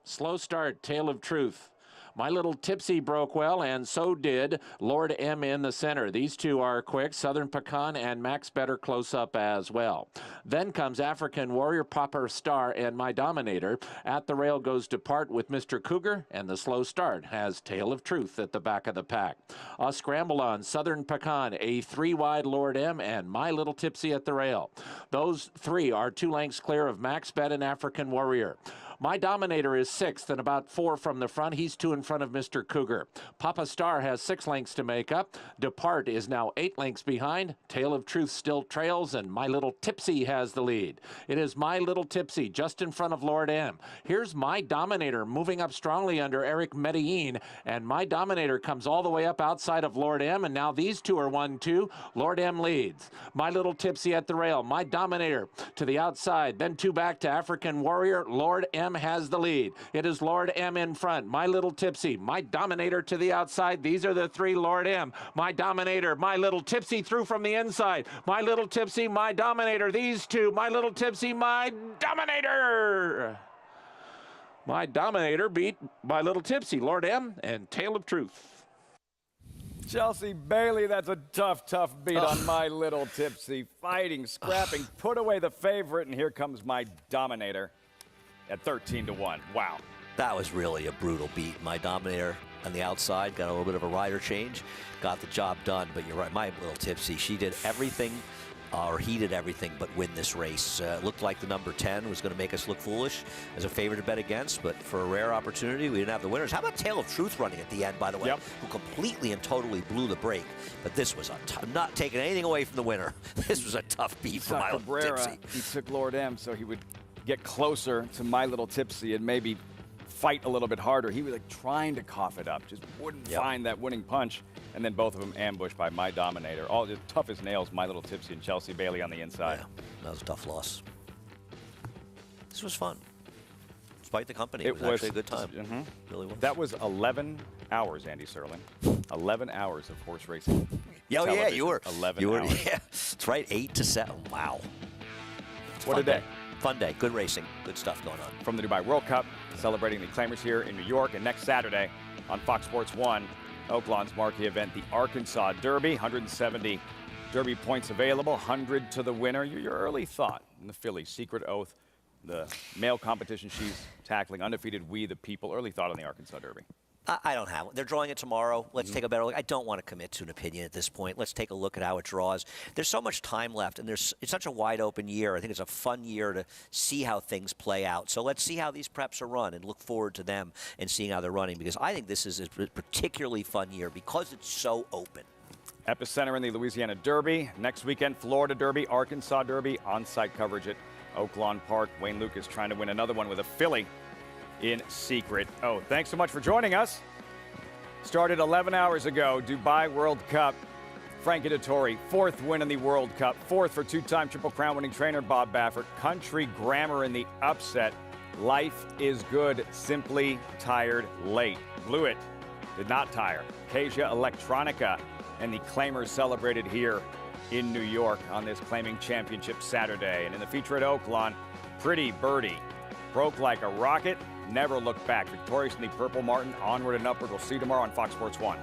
Speaker 17: Slow start, Tale of Truth. My Little Tipsy broke well, and so did Lord M in the center. These two are quick. Southern Pecan and Max Better close up as well. Then comes African Warrior, Papa Star, and My Dominator. At the rail goes Depart with Mr. Cougar, and the slow start has Tale of Truth at the back of the pack. A scramble on Southern Pecan, a 3-wide Lord M, and My Little Tipsy at the rail. Those 3 are 2 lengths clear of Max Bet and African Warrior. My Dominator is 6th and about 4 from the front. He's 2 in front of Mr. Cougar. Papa Star has 6 lengths to make up. Depart is now 8 lengths behind. Tale of Truth still trails, and My Little Tipsy has the lead. It is My Little Tipsy just in front of Lord M. Here's My Dominator moving up strongly under Eric Medellin, and My Dominator comes all the way up outside of Lord M, and now these two are 1-2. Lord M leads. My Little Tipsy at the rail. My Dominator to the outside, then 2 back to African Warrior. Lord M has the lead. It is Lord M in front. My Little Tipsy, My Dominator to the outside. These are the 3. Lord M, My Dominator, My Little Tipsy through from the inside. My Little Tipsy, My Dominator. These 2. My Little Tipsy, My Dominator. My Dominator beat My Little Tipsy, Lord M, and Tale of Truth.
Speaker 20: Chelsea Bailey, that's a tough, tough beat on My Little Tipsy. Fighting, scrapping, put away the favorite, and here comes My Dominator at 13-1. Wow.
Speaker 7: That was really a brutal beat. My Dominator on the outside got a little bit of a rider change, got the job done. But you're right, My Little Tipsy, she did everything, or he did everything but win this race. Looked like the number 10 was going to make us look foolish as a favorite to bet against, but for a rare opportunity, we didn't have the winners. How about Tale of Truth running at the end, by the way, who completely and totally blew the break. But this was not taking anything away from the winner. This was a tough beat for My Little Tipsy.
Speaker 20: He took Lord M so he would get closer to My Little Tipsy and maybe fight a little bit harder. He was like trying to cough it up, just wouldn't find that winning punch. And then both of them ambushed by My Dominator. All the tough as nails, My Little Tipsy and Chelsea Bailey on the inside.
Speaker 7: Yeah, that was a tough loss. This was fun. Despite the company, it was actually a good time. Really was.
Speaker 20: That was 11 hours, Andy Serling. 11 hours of horse racing.
Speaker 7: Yeah, you were.
Speaker 20: 11 hours.
Speaker 7: Yeah, that's right, 8 to 7. Wow.
Speaker 20: What a day.
Speaker 7: Fun day. Good racing. Good stuff going on.
Speaker 20: From the Dubai World Cup, celebrating the Claimers here in New York. And next Saturday on Fox Sports 1, Oaklawn's marquee event, the Arkansas Derby. 170 Derby points available, 100 to the winner. Your early thought in the filly, Secret Oath, the male competition she's tackling, undefeated We the People. Early thought on the Arkansas Derby.
Speaker 7: I don't have it. They're drawing it tomorrow. Let's take a better look. I don't want to commit to an opinion at this point. Let's take a look at how it draws. There's so much time left, and it's such a wide open year. I think it's a fun year to see how things play out. So let's see how these preps are run and look forward to them and seeing how they're running, because I think this is a particularly fun year because it's so open.
Speaker 20: Epicenter in the Louisiana Derby. Next weekend, Florida Derby, Arkansas Derby, on-site coverage at Oaklawn Park. Wayne Lucas trying to win another one with a filly in Secret Oath. Thanks so much for joining us. Started 11 hours ago, Dubai World Cup. Frank Dettori, 4th win in the World Cup. 4th for 2-time Triple Crown winning trainer Bob Baffert. Country Grammar in the upset. Life is Good, Simply Tired Late. Blew it, did not tire. Acacia Electronica and the Claimers celebrated here in New York on this Claiming Championship Saturday. And in the feature at Oaklawn, Pretty Birdie broke like a rocket, never looked back. Victorious in the Purple Martin, onward and upward. We'll see you tomorrow on Fox Sports 1.